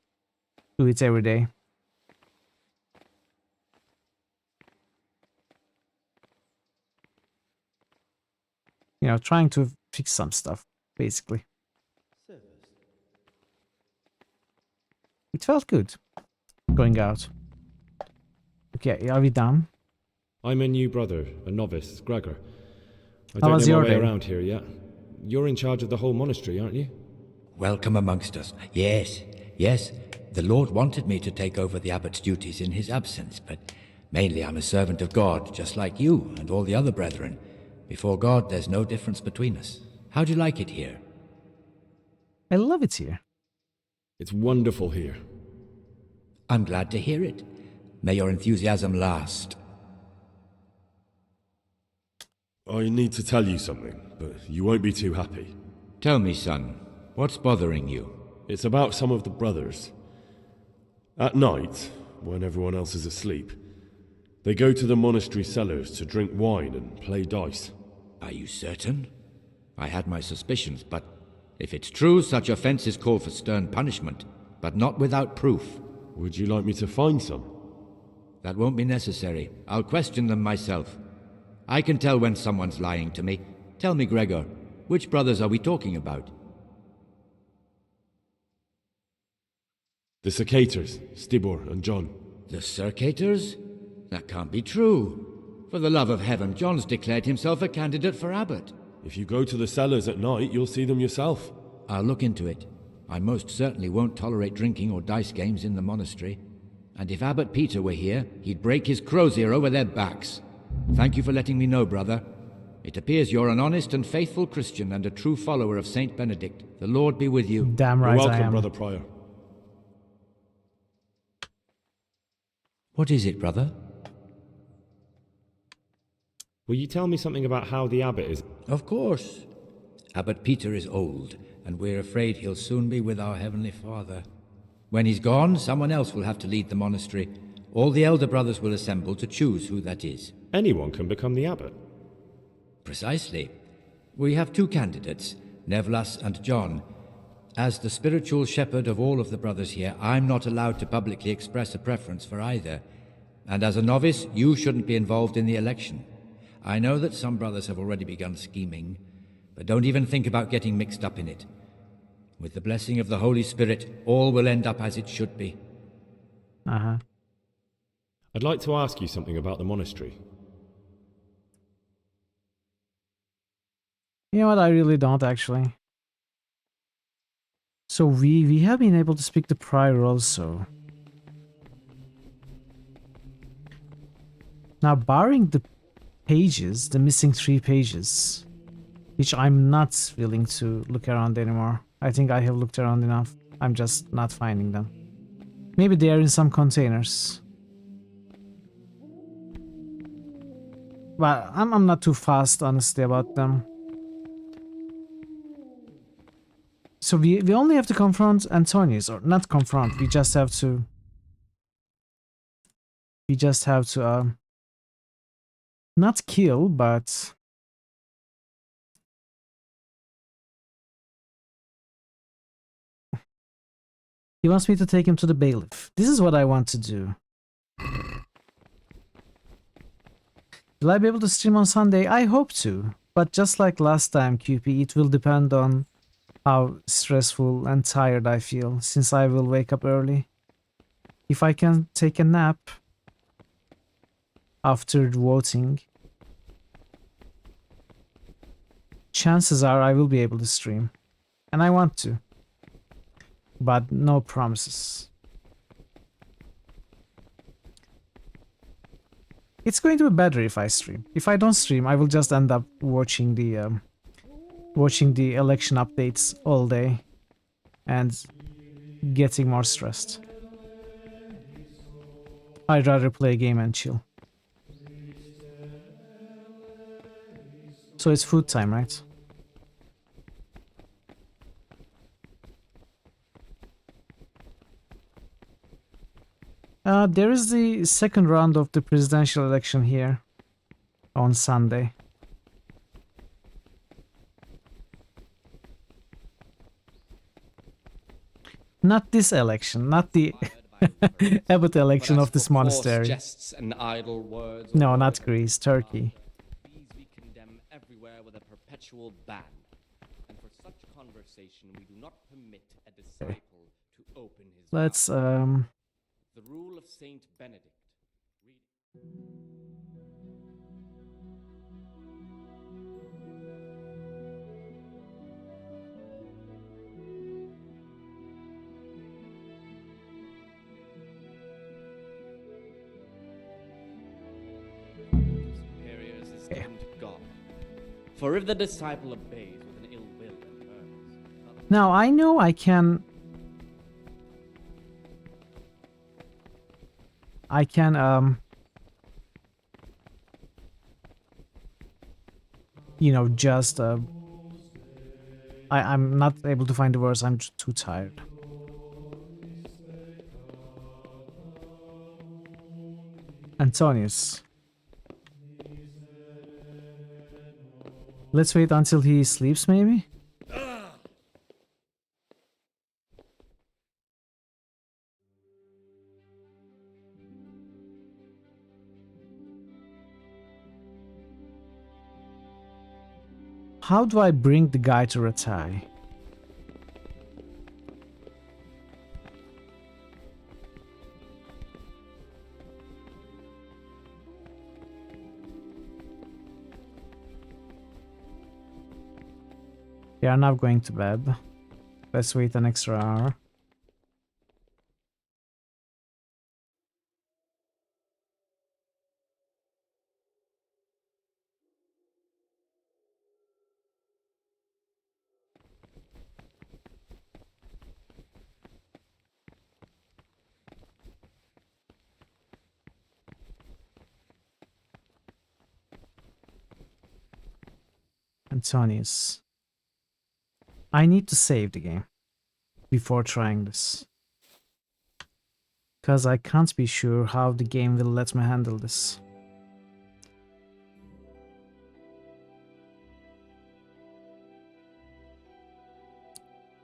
it every day. You know, trying to fix some stuff, basically. It felt good, going out. Okay, are we done? I'm a new brother, a novice, Gregor. I How don't was know your my way day? around here yet. You're in charge of the whole monastery, aren't you? Welcome amongst us. Yes, yes. The Lord wanted me to take over the abbot's duties in his absence, but mainly I'm a servant of God, just like you and all the other brethren. Before God, there's no difference between us. How do you like it here? I love it here. It's wonderful here. I'm glad to hear it. May your enthusiasm last. I need to tell you something, but you won't be too happy. Tell me, son, what's bothering you? It's about some of the brothers. At night, when everyone else is asleep, they go to the monastery cellars to drink wine and play dice. Are you certain? I had my suspicions, but if it's true, such offences call for stern punishment, but not without proof. Would you like me to find some? That won't be necessary. I'll question them myself. I can tell when someone's lying to me. Tell me, Gregor, which brothers are we talking about? The Cicators, Stibor and John. The Circators? That can't be true. For the love of heaven, John's declared himself a candidate for abbot. If you go to the cellars at night, you'll see them yourself. I'll look into it. I most certainly won't tolerate drinking or dice games in the monastery. And if Abbot Peter were here, he'd break his crozier over their backs. Thank you for letting me know, brother. It appears you're an honest and faithful Christian and a true follower of Saint Benedict. The Lord be with you. Damn right You're welcome, I am. Brother Prior. What is it, brother? Will you tell me something about how the abbot is? Of course. Abbot Peter is old, and we're afraid he'll soon be with our Heavenly Father. When he's gone, someone else will have to lead the monastery. All the elder brothers will assemble to choose who that is. Anyone can become the abbot. Precisely. We have two candidates, Nevlas and John. As the spiritual shepherd of all of the brothers here, I'm not allowed to publicly express a preference for either. And as a novice, you shouldn't be involved in the election. I know that some brothers have already begun scheming, but don't even think about getting mixed up in it. With the blessing of the Holy Spirit, all will end up as it should be. Uh-huh. I'd like to ask you something about the monastery. You know what, I really don't actually. So we have been able to speak to Prior also. Now, barring the pages, the missing 3 pages, which I'm not willing to look around anymore. I think I have looked around enough. I'm just not finding them. Maybe they are in some containers. But I'm not too fast, honestly, about them. So we only have to confront Antonius, or not confront, we just have to... not kill, but... He wants me to take him to the bailiff. This is what I want to do. Will I be able to stream on Sunday? I hope to. But just like last time, QP, it will depend on how stressful and tired I feel, since I will wake up early. If I can take a nap after voting, chances are I will be able to stream. And I want to. But no promises. It's going to be better if I stream. If I don't stream, I will just end up watching the election updates all day and getting more stressed. I'd rather play a game and chill. So it's food time, right? There is the second round of the presidential election here on Sunday. Not this election, not the abbot election of this monastery. Jests and idle words No, not Greece, Turkey. These we condemn everywhere with a perpetual ban. And for such conversation we do not permit a disciple to open his Let's mouth. The rule of Saint Benedict. Superiors is given to God. For if the disciple obeys with an ill will and purpose. Now I know I can you know, just I'm not able to find the words, I'm just too tired. Antonius. Let's wait until he sleeps, maybe? How do I bring the guy to Ratai? They are now going to bed. Let's wait an extra hour. Antonius. I need to save the game before trying this. Because I can't be sure how the game will let me handle this.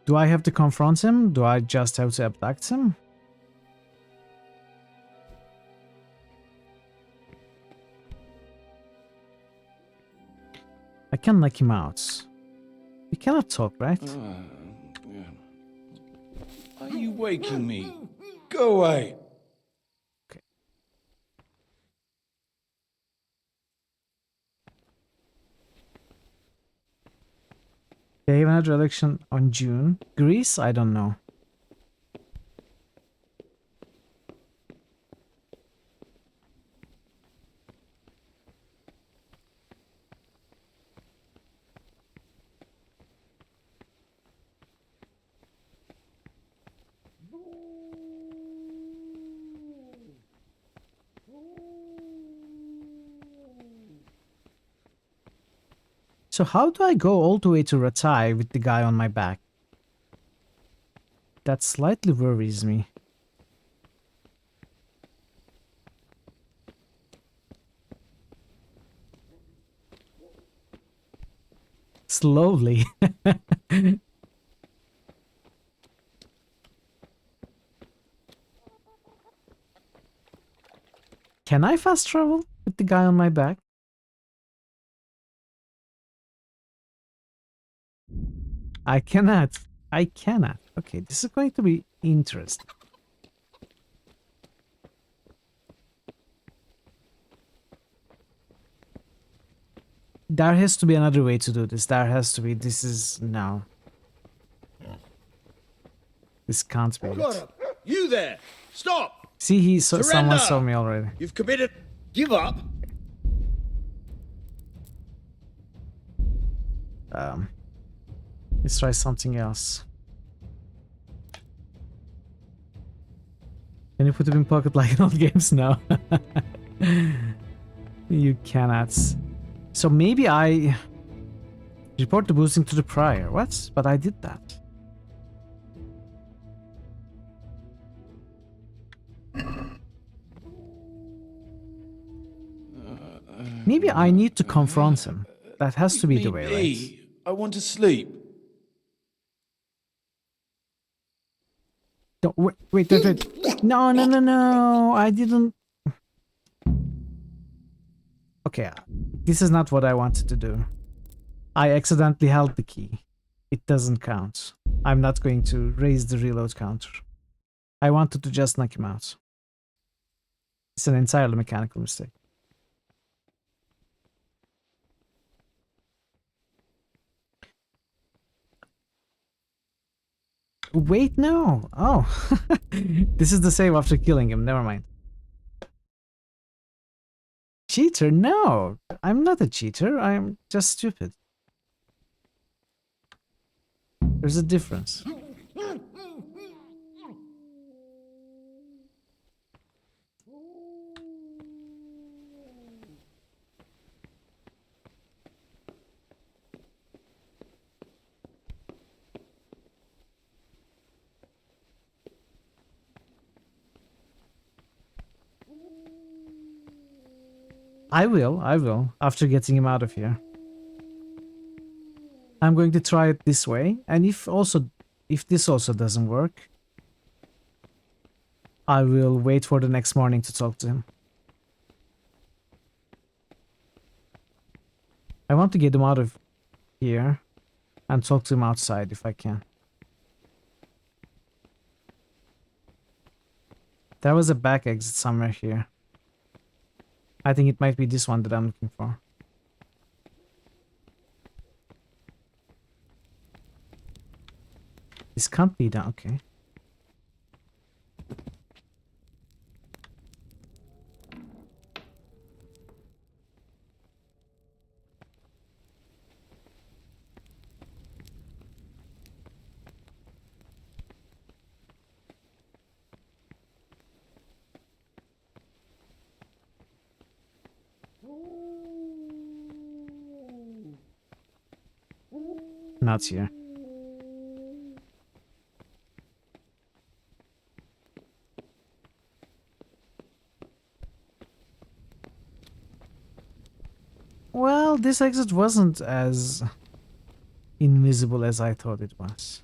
Do I have to confront him? Do I just have to abduct him? I can knock him out. We cannot talk, right? Are you waking me? Go away. Okay. They have another election on June. Greece? I don't know. So how do I go all the way to Ratai with the guy on my back? That slightly worries me. Slowly. Can I fast travel with the guy on my back? I cannot. I cannot. Okay, this is going to be interesting. There has to be another way to do this. There has to be. This is... No. This can't be it. You there! Stop! See, someone saw me already. You've committed. Give up. Let's try something else. Can you put it in pocket like in all games? No. You cannot. So maybe I report the boosting to the prior. What? But I did that. Maybe I need to confront him. That has to be the way, right? I want to sleep. No, wait. No. I didn't. Okay, this is not what I wanted to do. I accidentally held the key. It doesn't count. I'm not going to raise the reload counter. I wanted to just knock him out. It's an entirely mechanical mistake. Wait, no. Oh. This is the save after killing him. Never mind. Cheater? No. I'm not a cheater. I'm just stupid. There's a difference. I will, after getting him out of here. I'm going to try it this way, and if this also doesn't work, I will wait for the next morning to talk to him. I want to get him out of here and talk to him outside if I can. There was a back exit somewhere here. I think it might be this one that I'm looking for. This can't be done. Okay. Not here. Well, this exit wasn't as invisible as I thought it was.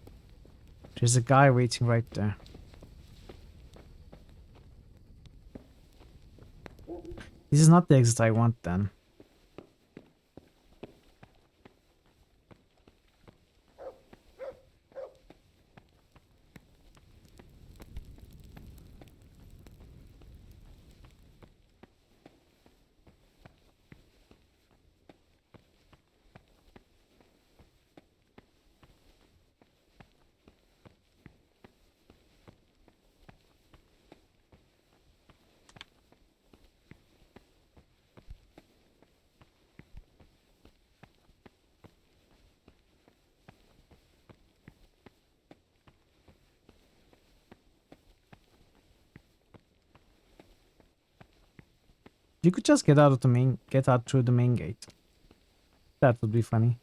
There's a guy waiting right there. This is not the exit I want then. You could just get out through the main gate. That would be funny.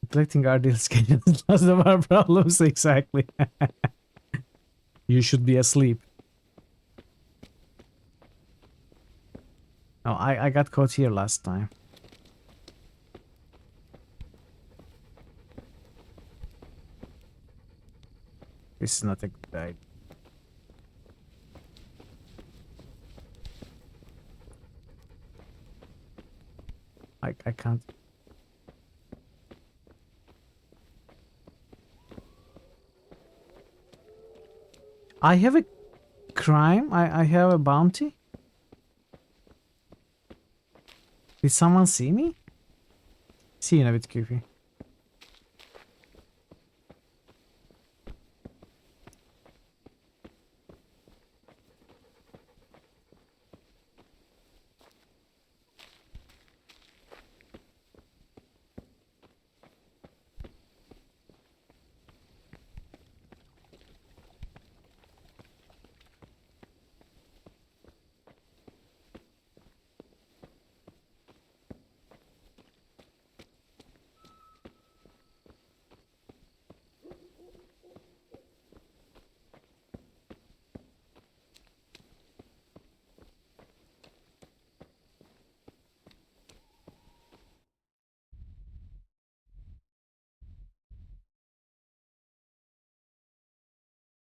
Neglecting our deal schedule is most of our problems, exactly. You should be asleep. No, I got caught here last time. This is not a good idea. I can't. I have a crime. I have a bounty. Did someone see me? Seeing a bit creepy.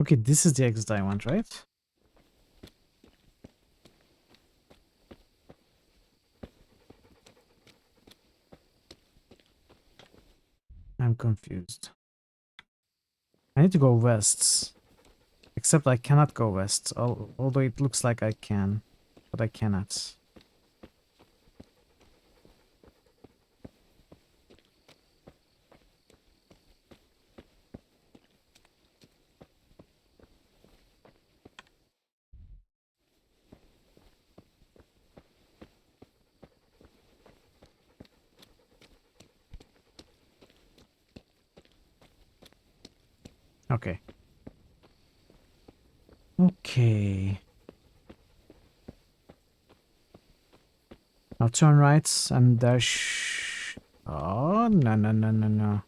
Okay, this is the exit I want, right? I'm confused. I need to go west. Except I cannot go west, although it looks like I can, but I cannot. Okay. Okay. Now turn right and dash. Oh, no.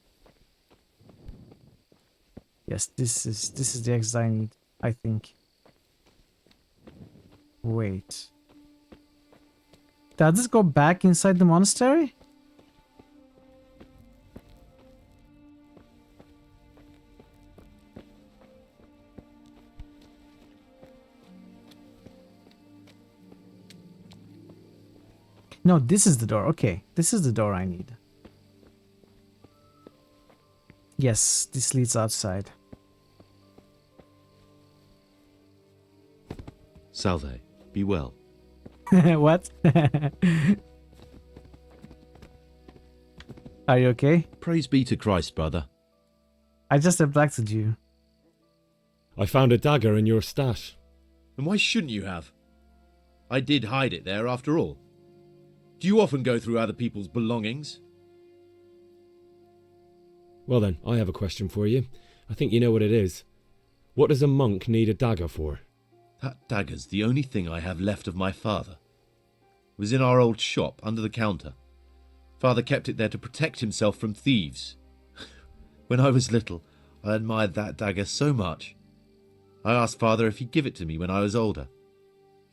Yes, this is the exit I need, I think. Wait. Does this go back inside the monastery? No, this is the door. Okay, this is the door I need. Yes, this leads outside. Salve, be well. What? Are you okay? Praise be to Christ, brother. I just abducted you. I found a dagger in your stash. And why shouldn't you have? I did hide it there after all. Do you often go through other people's belongings? Well then, I have a question for you. I think you know what it is. What does a monk need a dagger for? That dagger's the only thing I have left of my father. It was in our old shop, under the counter. Father kept it there to protect himself from thieves. When I was little, I admired that dagger so much. I asked Father if he'd give it to me when I was older.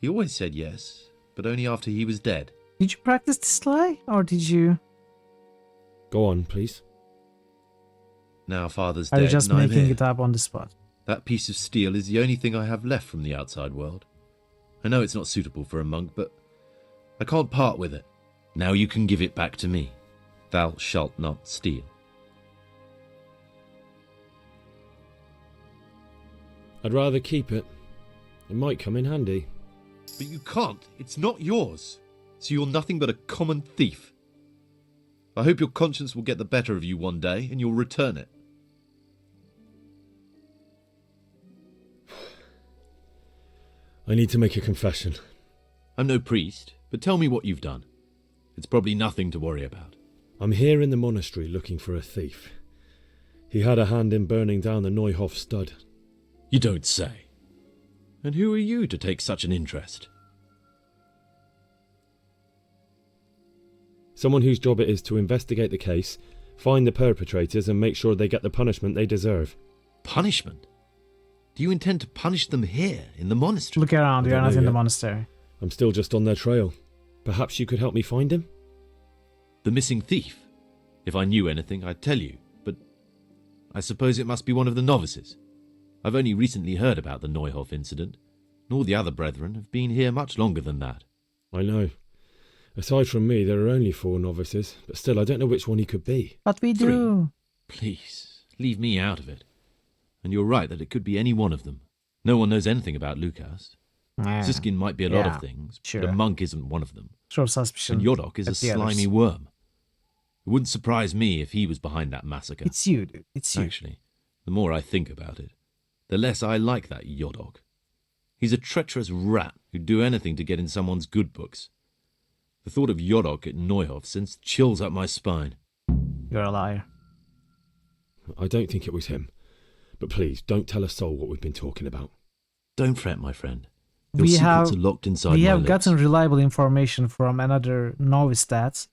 He always said yes, but only after he was dead. Did you practice this lie, or did you... Go on, please. Now Father's Are dead, you just and I'm making here. it up on the spot? That piece of steel is the only thing I have left from the outside world. I know it's not suitable for a monk, but I can't part with it. Now you can give it back to me. Thou shalt not steal. I'd rather keep it. It might come in handy. But you can't. It's not yours. So you're nothing but a common thief. I hope your conscience will get the better of you one day and you'll return it. I need to make a confession. I'm no priest, but tell me what you've done. It's probably nothing to worry about. I'm here in the monastery looking for a thief. He had a hand in burning down the Neuhof stud. You don't say. And who are you to take such an interest? Someone whose job it is to investigate the case, find the perpetrators and make sure they get the punishment they deserve. Punishment? Do you intend to punish them here, in the monastery? Look around, I you're don't not know in the yet. monastery. I'm still just on their trail. Perhaps you could help me find him? The missing thief? If I knew anything, I'd tell you, but I suppose it must be one of the novices. I've only recently heard about the Neuhof incident, and all the other brethren have been here much longer than that. I know. Aside from me, there are only 4 novices, but still I don't know which one he could be. But we 3. do. Please, leave me out of it. And you're right that it could be any one of them. No one knows anything about Lukas. Siskin might be a lot of things, sure. but a monk isn't one of them. Sure suspicion. And Yodok is a at the others. slimy worm. It wouldn't surprise me if he was behind that massacre. It's you, dude. It's you. Actually, the more I think about it, the less I like that Yodok. He's a treacherous rat who'd do anything to get in someone's good books. The thought of Yodok at Neuhof sends chills up my spine. You're a liar. I don't think it was him. But please, don't tell a soul what we've been talking about. Don't fret, my friend. Your secrets are locked inside we my have lips. gotten reliable information from another novice that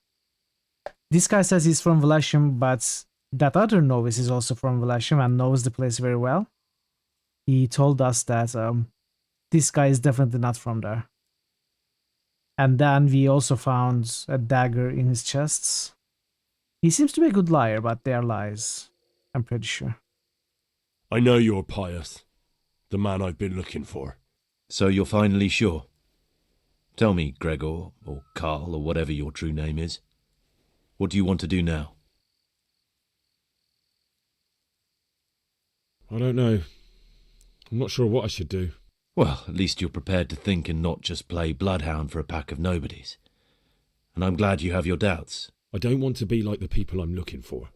this guy says he's from Velashim, but that other novice is also from Velashim and knows the place very well. He told us that this guy is definitely not from there. And then we also found a dagger in his chests. He seems to be a good liar, but they are lies. I'm pretty sure. I know you're pious. The man I've been looking for. So you're finally sure? Tell me, Gregor, or Karl, or whatever your true name is. What do you want to do now? I don't know. I'm not sure what I should do. Well, at least you're prepared to think and not just play bloodhound for a pack of nobodies. And I'm glad you have your doubts. I don't want to be like the people I'm looking for.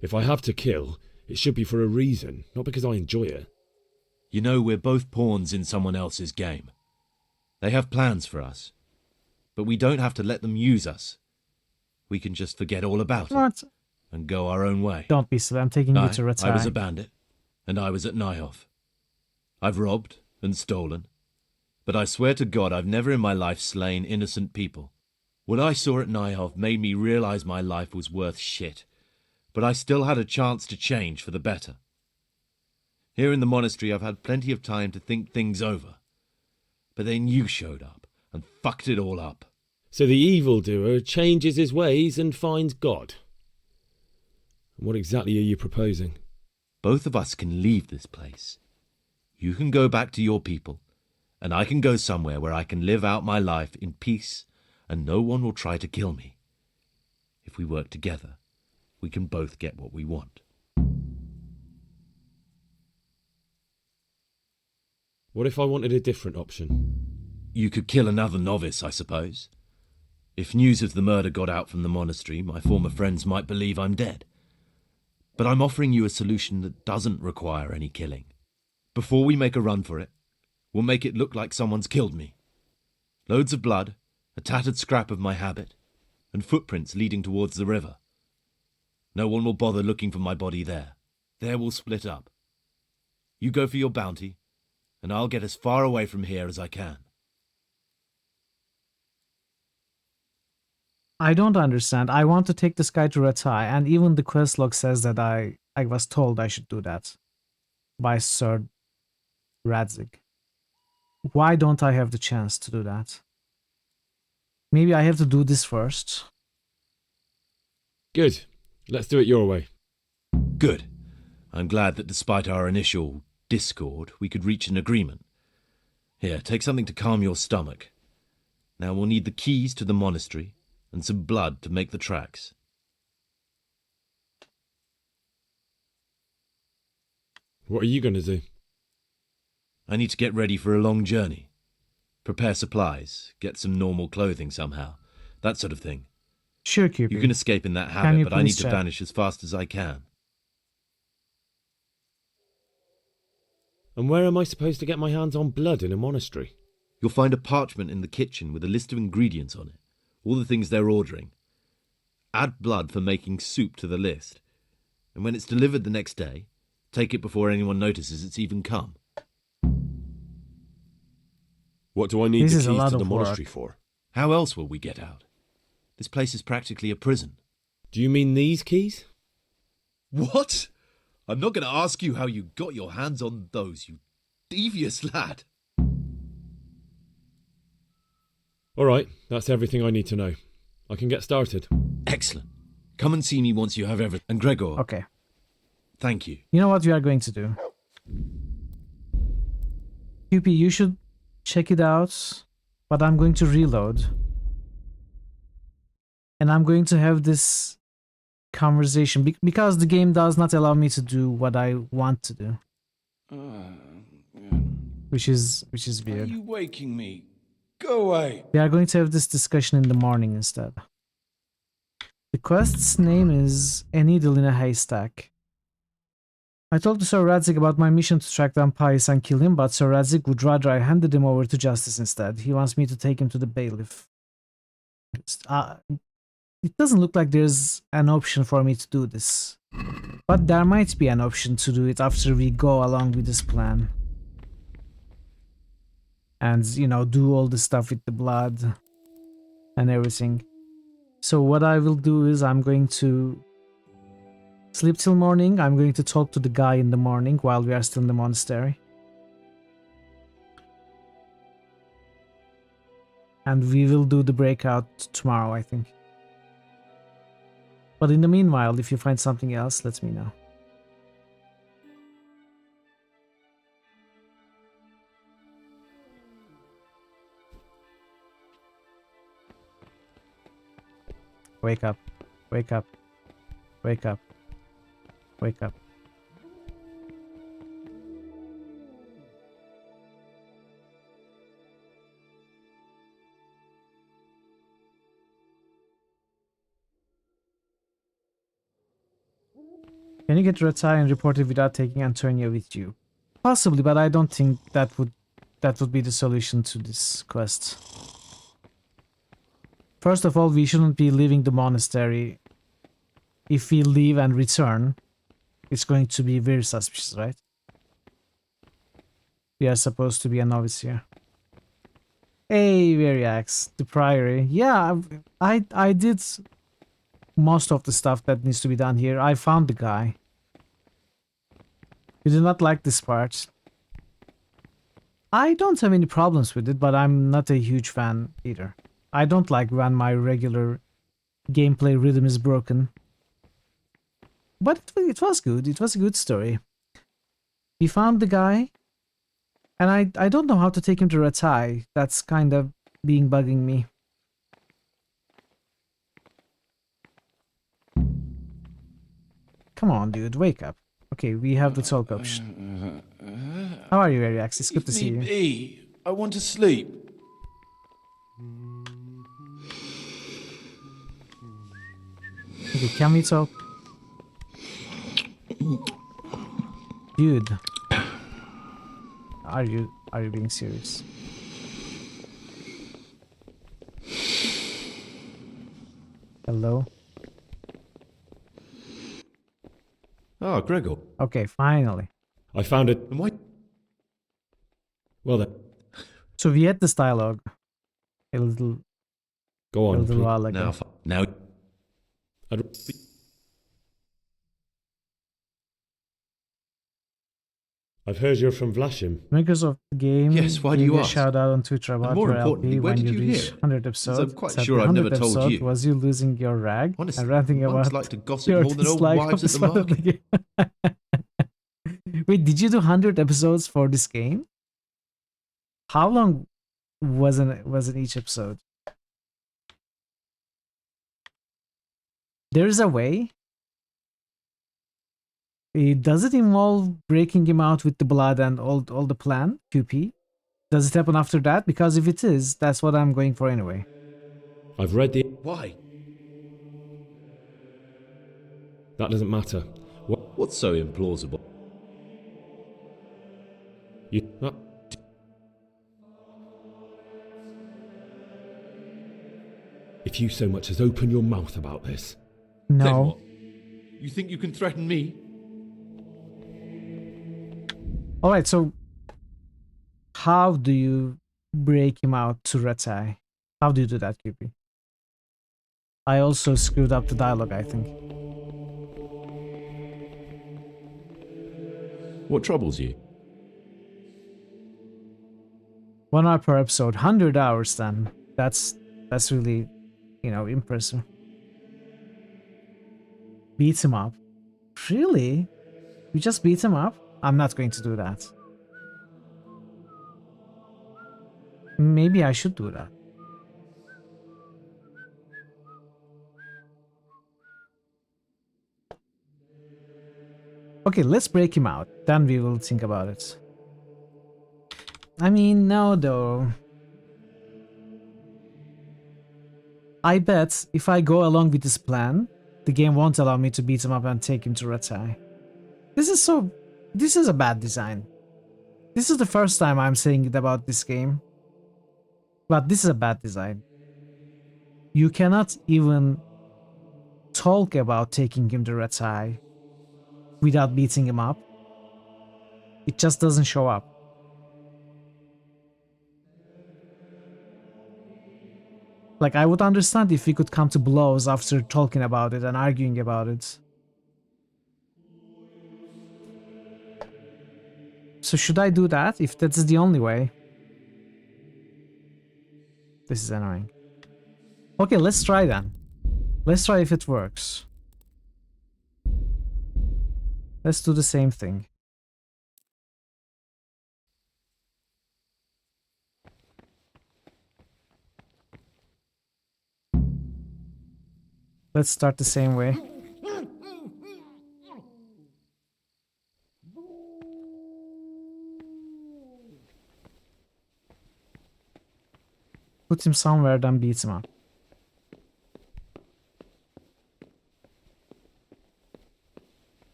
If I have to kill, it should be for a reason, not because I enjoy it. You know, we're both pawns in someone else's game. They have plans for us. But we don't have to let them use us. We can just forget all about What? it and go our own way. Don't be silly. I'm taking you to Ratai. I was a bandit, and I was at Neuhof. I've robbed and stolen, but I swear to God I've never in my life slain innocent people. What I saw at Neuhof made me realize my life was worth shit, but I still had a chance to change for the better. Here in the monastery I've had plenty of time to think things over, but then you showed up and fucked it all up. So the evildoer changes his ways and finds God. What exactly are you proposing? Both of us can leave this place. You can go back to your people, and I can go somewhere where I can live out my life in peace, and no one will try to kill me. If we work together, we can both get what we want. What if I wanted a different option? You could kill another novice, I suppose. If news of the murder got out from the monastery, my former friends might believe I'm dead. But I'm offering you a solution that doesn't require any killing. Before we make a run for it, we'll make it look like someone's killed me. Loads of blood, a tattered scrap of my habit, and footprints leading towards the river. No one will bother looking for my body there. There we'll split up. You go for your bounty, and I'll get as far away from here as I can. I don't understand. I want to take this guy to Ratai, and even the quest log says that I was told I should do that by Sir Radzig. Why don't I have the chance to do that? Maybe I have to do this first. Good. Let's do it your way. Good. I'm glad that despite our initial discord, we could reach an agreement. Here, take something to calm your stomach. Now we'll need the keys to the monastery and some blood to make the tracks. What are you going to do? I need to get ready for a long journey. Prepare supplies, get some normal clothing somehow, that sort of thing. Sure, Cupid. You can escape in that Can habit, you but I need please to check? vanish as fast as I can. And where am I supposed to get my hands on blood in a monastery? You'll find a parchment in the kitchen with a list of ingredients on it, all the things they're ordering. Add blood for making soup to the list, and when it's delivered the next day, Take it before anyone notices it's even come. What do I need This the is a keys lot to the of monastery work. for? How else will we get out? This place is practically a prison. Do you mean these keys? What? I'm not going to ask you how you got your hands on those, you devious lad. All right, that's everything I need to know. I can get started. Excellent. Come and see me once you have everything. And Gregor. Okay. Thank you. You know what we are going to do? QP, you should check it out, but I'm going to reload. And I'm going to have this conversation because the game does not allow me to do what I want to do. Which is Why are weird. you waking me? Go away. We are going to have this discussion in the morning instead. The quest's name is A Needle in a Haystack. I told Sir Radzik about my mission to track down Pius and kill him, but Sir Radzik would rather I handed him over to justice instead. He wants me to take him to the bailiff. It doesn't look like there's an option for me to do this. But there might be an option to do it after we go along with this plan. And, you know, do all the stuff with the blood and everything. So what I will do is I'm going to sleep till morning. I'm going to talk to the guy in the morning while we are still in the monastery. And we will do the breakout tomorrow, I think. But in the meanwhile, if you find something else, let me know. Wake up. Wake up. Wake up. Wake up. Can you get Reta and report it without taking Antonia with you? Possibly, but I don't think that would be the solution to this quest. First of all, we shouldn't be leaving the monastery. If we leave and return, it's going to be very suspicious, right? We are supposed to be a novice here. Hey, Variax, the Priory. Yeah, I did most of the stuff that needs to be done here. I found the guy. You did not like this part. I don't have any problems with it, but I'm not a huge fan either. I don't like when my regular gameplay rhythm is broken. But it was good. It was a good story. We found the guy. And I don't know how to take him to Ratai. That's kind of bugging me. Come on, dude. Wake up. Okay, we have the talk option. How are you, Ariax? It's good to see you. I want to sleep. Okay, can we talk? Dude. Are you being serious? Hello? Ah, Gregor. Okay, finally. I found it. And why? Well then. So we had this dialogue a little. Go on. A little while ago. Now. I've heard you're from Vlashim. Makers of the game. Yes, why do you ask? Shout out on Twitter about more your importantly, LP where when did you you reach hear? 100 episodes. I'm quite At sure the I've never 100th told episode, you. Was you losing your rag Honestly, and ranting monks about like to gossip your more than old dislike wives of at the part of the game? Wait, did you do 100 episodes for this game? How long was in each episode? There is a way. Does it involve breaking him out with the blood and all the plan, QP? Does it happen after that? Because if it is, that's what I'm going for anyway. I've read the... Why? That doesn't matter. What's so implausible? If you so much as open your mouth about this... No. You think you can threaten me? Alright, so how do you break him out to Retai? How do you do that, QP? I also screwed up the dialogue, I think. What troubles you? 1 hour per episode, 100 hours then. That's really, impressive. Beat him up. Really? You just beat him up? I'm not going to do that. Maybe I should do that. Okay, let's break him out. Then we will think about it. I mean, no though. I bet if I go along with this plan, the game won't allow me to beat him up and take him to Retai. This is a bad design. This is the first time I'm saying it about this game. But this is a bad design. You cannot even talk about taking him to Retai without beating him up. It just doesn't show up. Like, I would understand if we could come to blows after talking about it and arguing about it. So should I do that if that's the only way? This is annoying. Okay, let's try then. Let's try if it works. Let's do the same thing. Let's start the same way. Put him somewhere, then beat him up.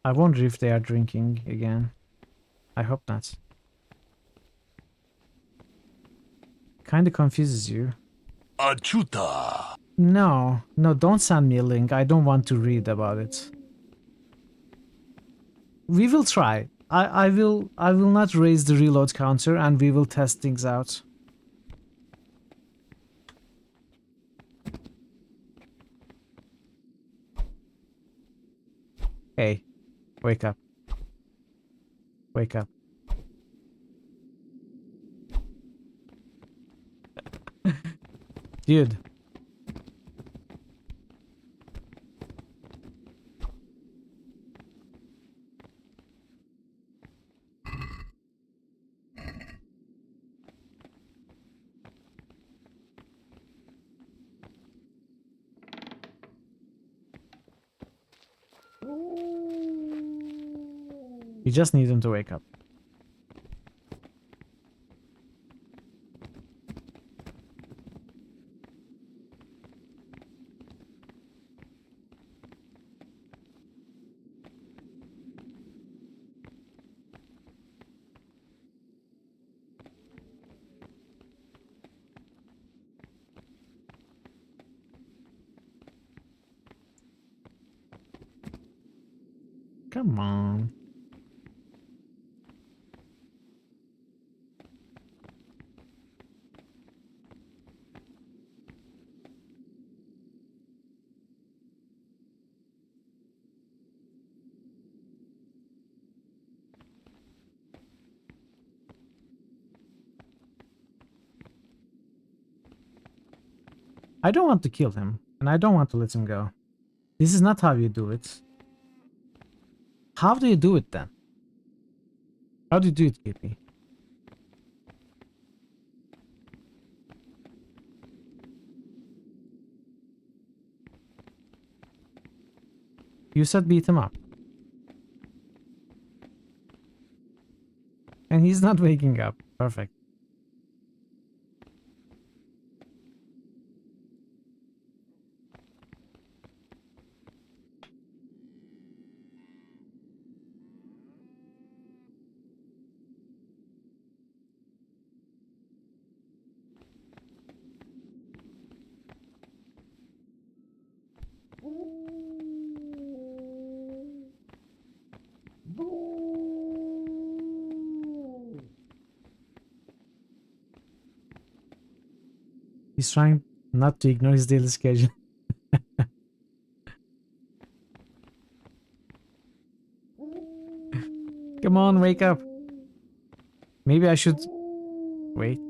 I wonder if they are drinking again. I hope not. Kinda confuses you. Achuta. No, don't send me a link. I don't want to read about it. We will try. I will not raise the reload counter and we will test things out. Hey, wake up. Wake up. Dude. You just need him to wake up. Come on. I don't want to kill him, and I don't want to let him go. This is not how you do it. How do you do it then? How do you do it, KP? You said beat him up. And he's not waking up. Perfect. He's trying not to ignore his daily schedule. Come on, wake up. Maybe I should wait.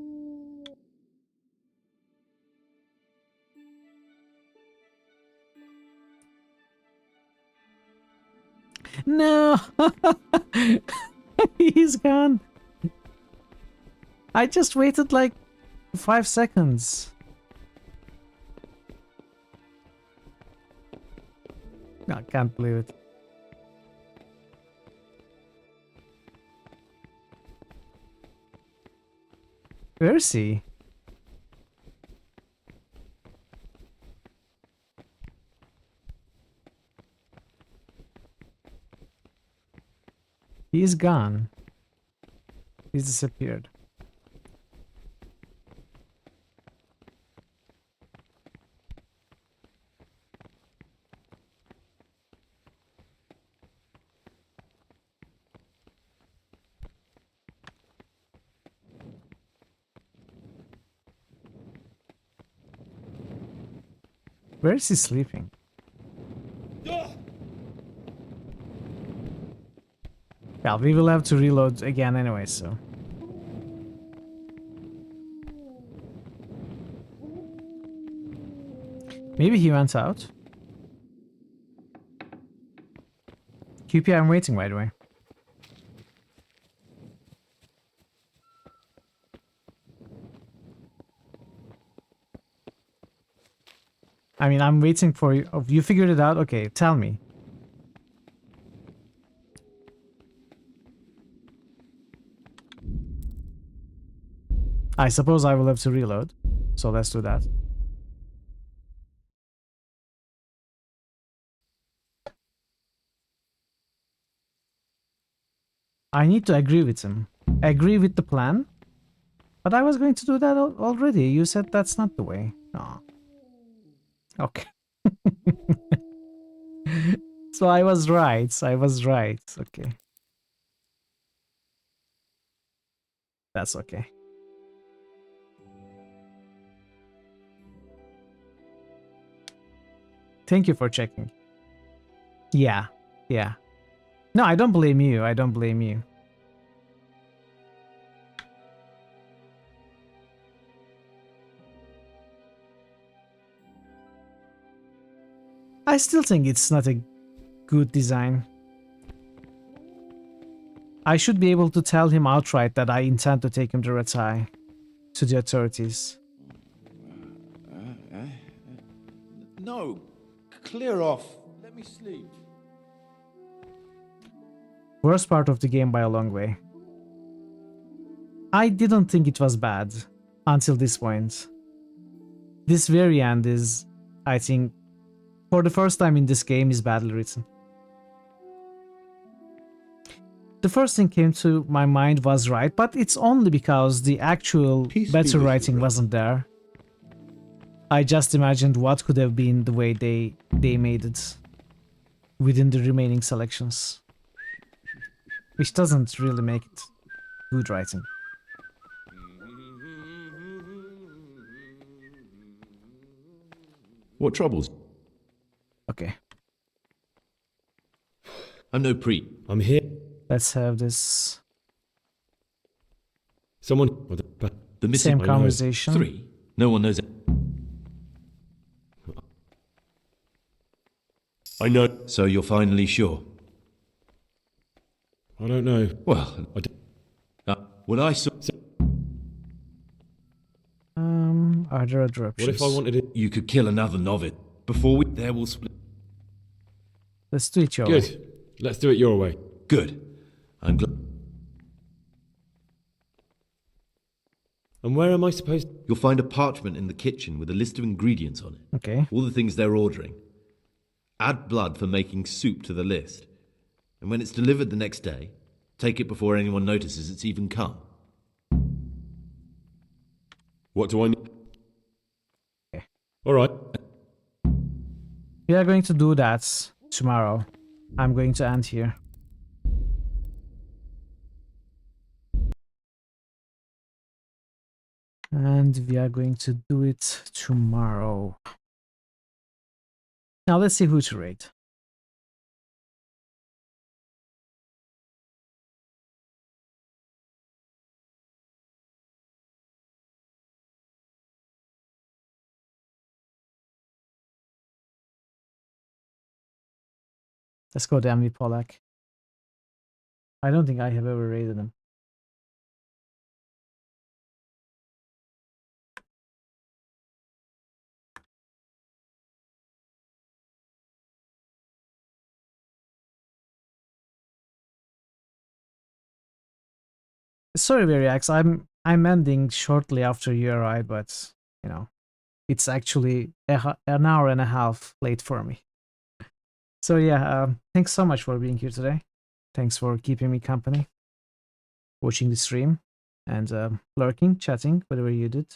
No! He's gone. I just waited like 5 seconds. I can't believe it. Where is he? He's gone. He's disappeared. Where is he sleeping? Well, we will have to reload again anyway, so. Maybe he went out. QP, I'm waiting, by the way. I mean, I'm waiting for you. Oh, you figured it out? Okay, tell me. I suppose I will have to reload. So let's do that. I need to agree with him. Agree with the plan? But I was going to do that already. You said that's not the way. Oh. Okay. So I was right. I was right. Okay. That's okay. Thank you for checking. Yeah. Yeah. No, I don't blame you. I don't blame you. I still think it's not a good design. I should be able to tell him outright that I intend to take him to Ratai, to the authorities. No, clear off. Let me sleep. Worst part of the game by a long way. I didn't think it was bad until this point. This very end is, I think, for the first time in this game, is badly written. The first thing came to my mind was right, but it's only because the actual better writing wasn't there. I just imagined what could have been the way they made it within the remaining selections. Which doesn't really make it good writing. What troubles? Okay. I'm no priest. I'm here. Let's have this. Someone. The missing Same conversation. 3. No one knows it. I know. So you're finally sure? I don't know. Well, when I saw... Are there other options? What if I wanted it? You could kill another novice before we... There will split. Let's do it your way. Good. Let's do it your way. Good. I'm glad. And where am I supposed... You'll find a parchment in the kitchen with a list of ingredients on it. Okay. All the things they're ordering. Add blood for making soup to the list. And when it's delivered the next day, take it before anyone notices it's even come. What do I need? Okay. All right. We are going to do that tomorrow. I'm going to end here. And and we are going to do it tomorrow. Now let's see who to raid. Let's go to MV Polak. I don't think I have ever raided him. Sorry, Variax. I'm ending shortly after you arrive, but you know, it's actually an hour and a half late for me. So yeah, thanks so much for being here today. Thanks for keeping me company, watching the stream, and lurking, chatting, whatever you did.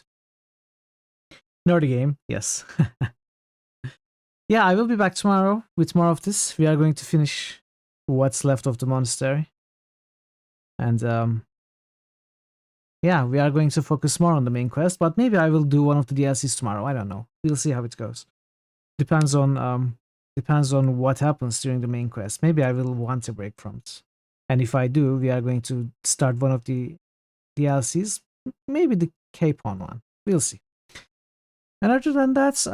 Nerdy game, yes. Yeah, I will be back tomorrow with more of this. We are going to finish what's left of the monastery. And yeah, we are going to focus more on the main quest, but maybe I will do one of the DLCs tomorrow. I don't know. We'll see how it goes. Depends on what happens during the main quest. Maybe I will want a break from it. And if I do, we are going to start one of the DLCs, maybe the Capon one. We'll see. And other than that,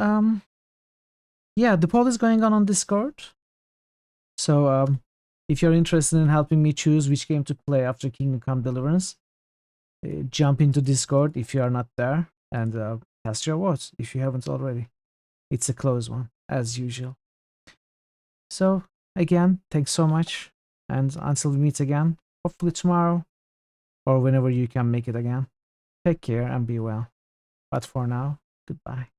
yeah, the poll is going on Discord. So if you're interested in helping me choose which game to play after Kingdom Come Deliverance, jump into Discord if you are not there and cast your votes if you haven't already. It's a close one, as usual. So, again, thanks so much. And until we meet again, hopefully tomorrow or whenever you can make it again, take care and be well. But for now, goodbye.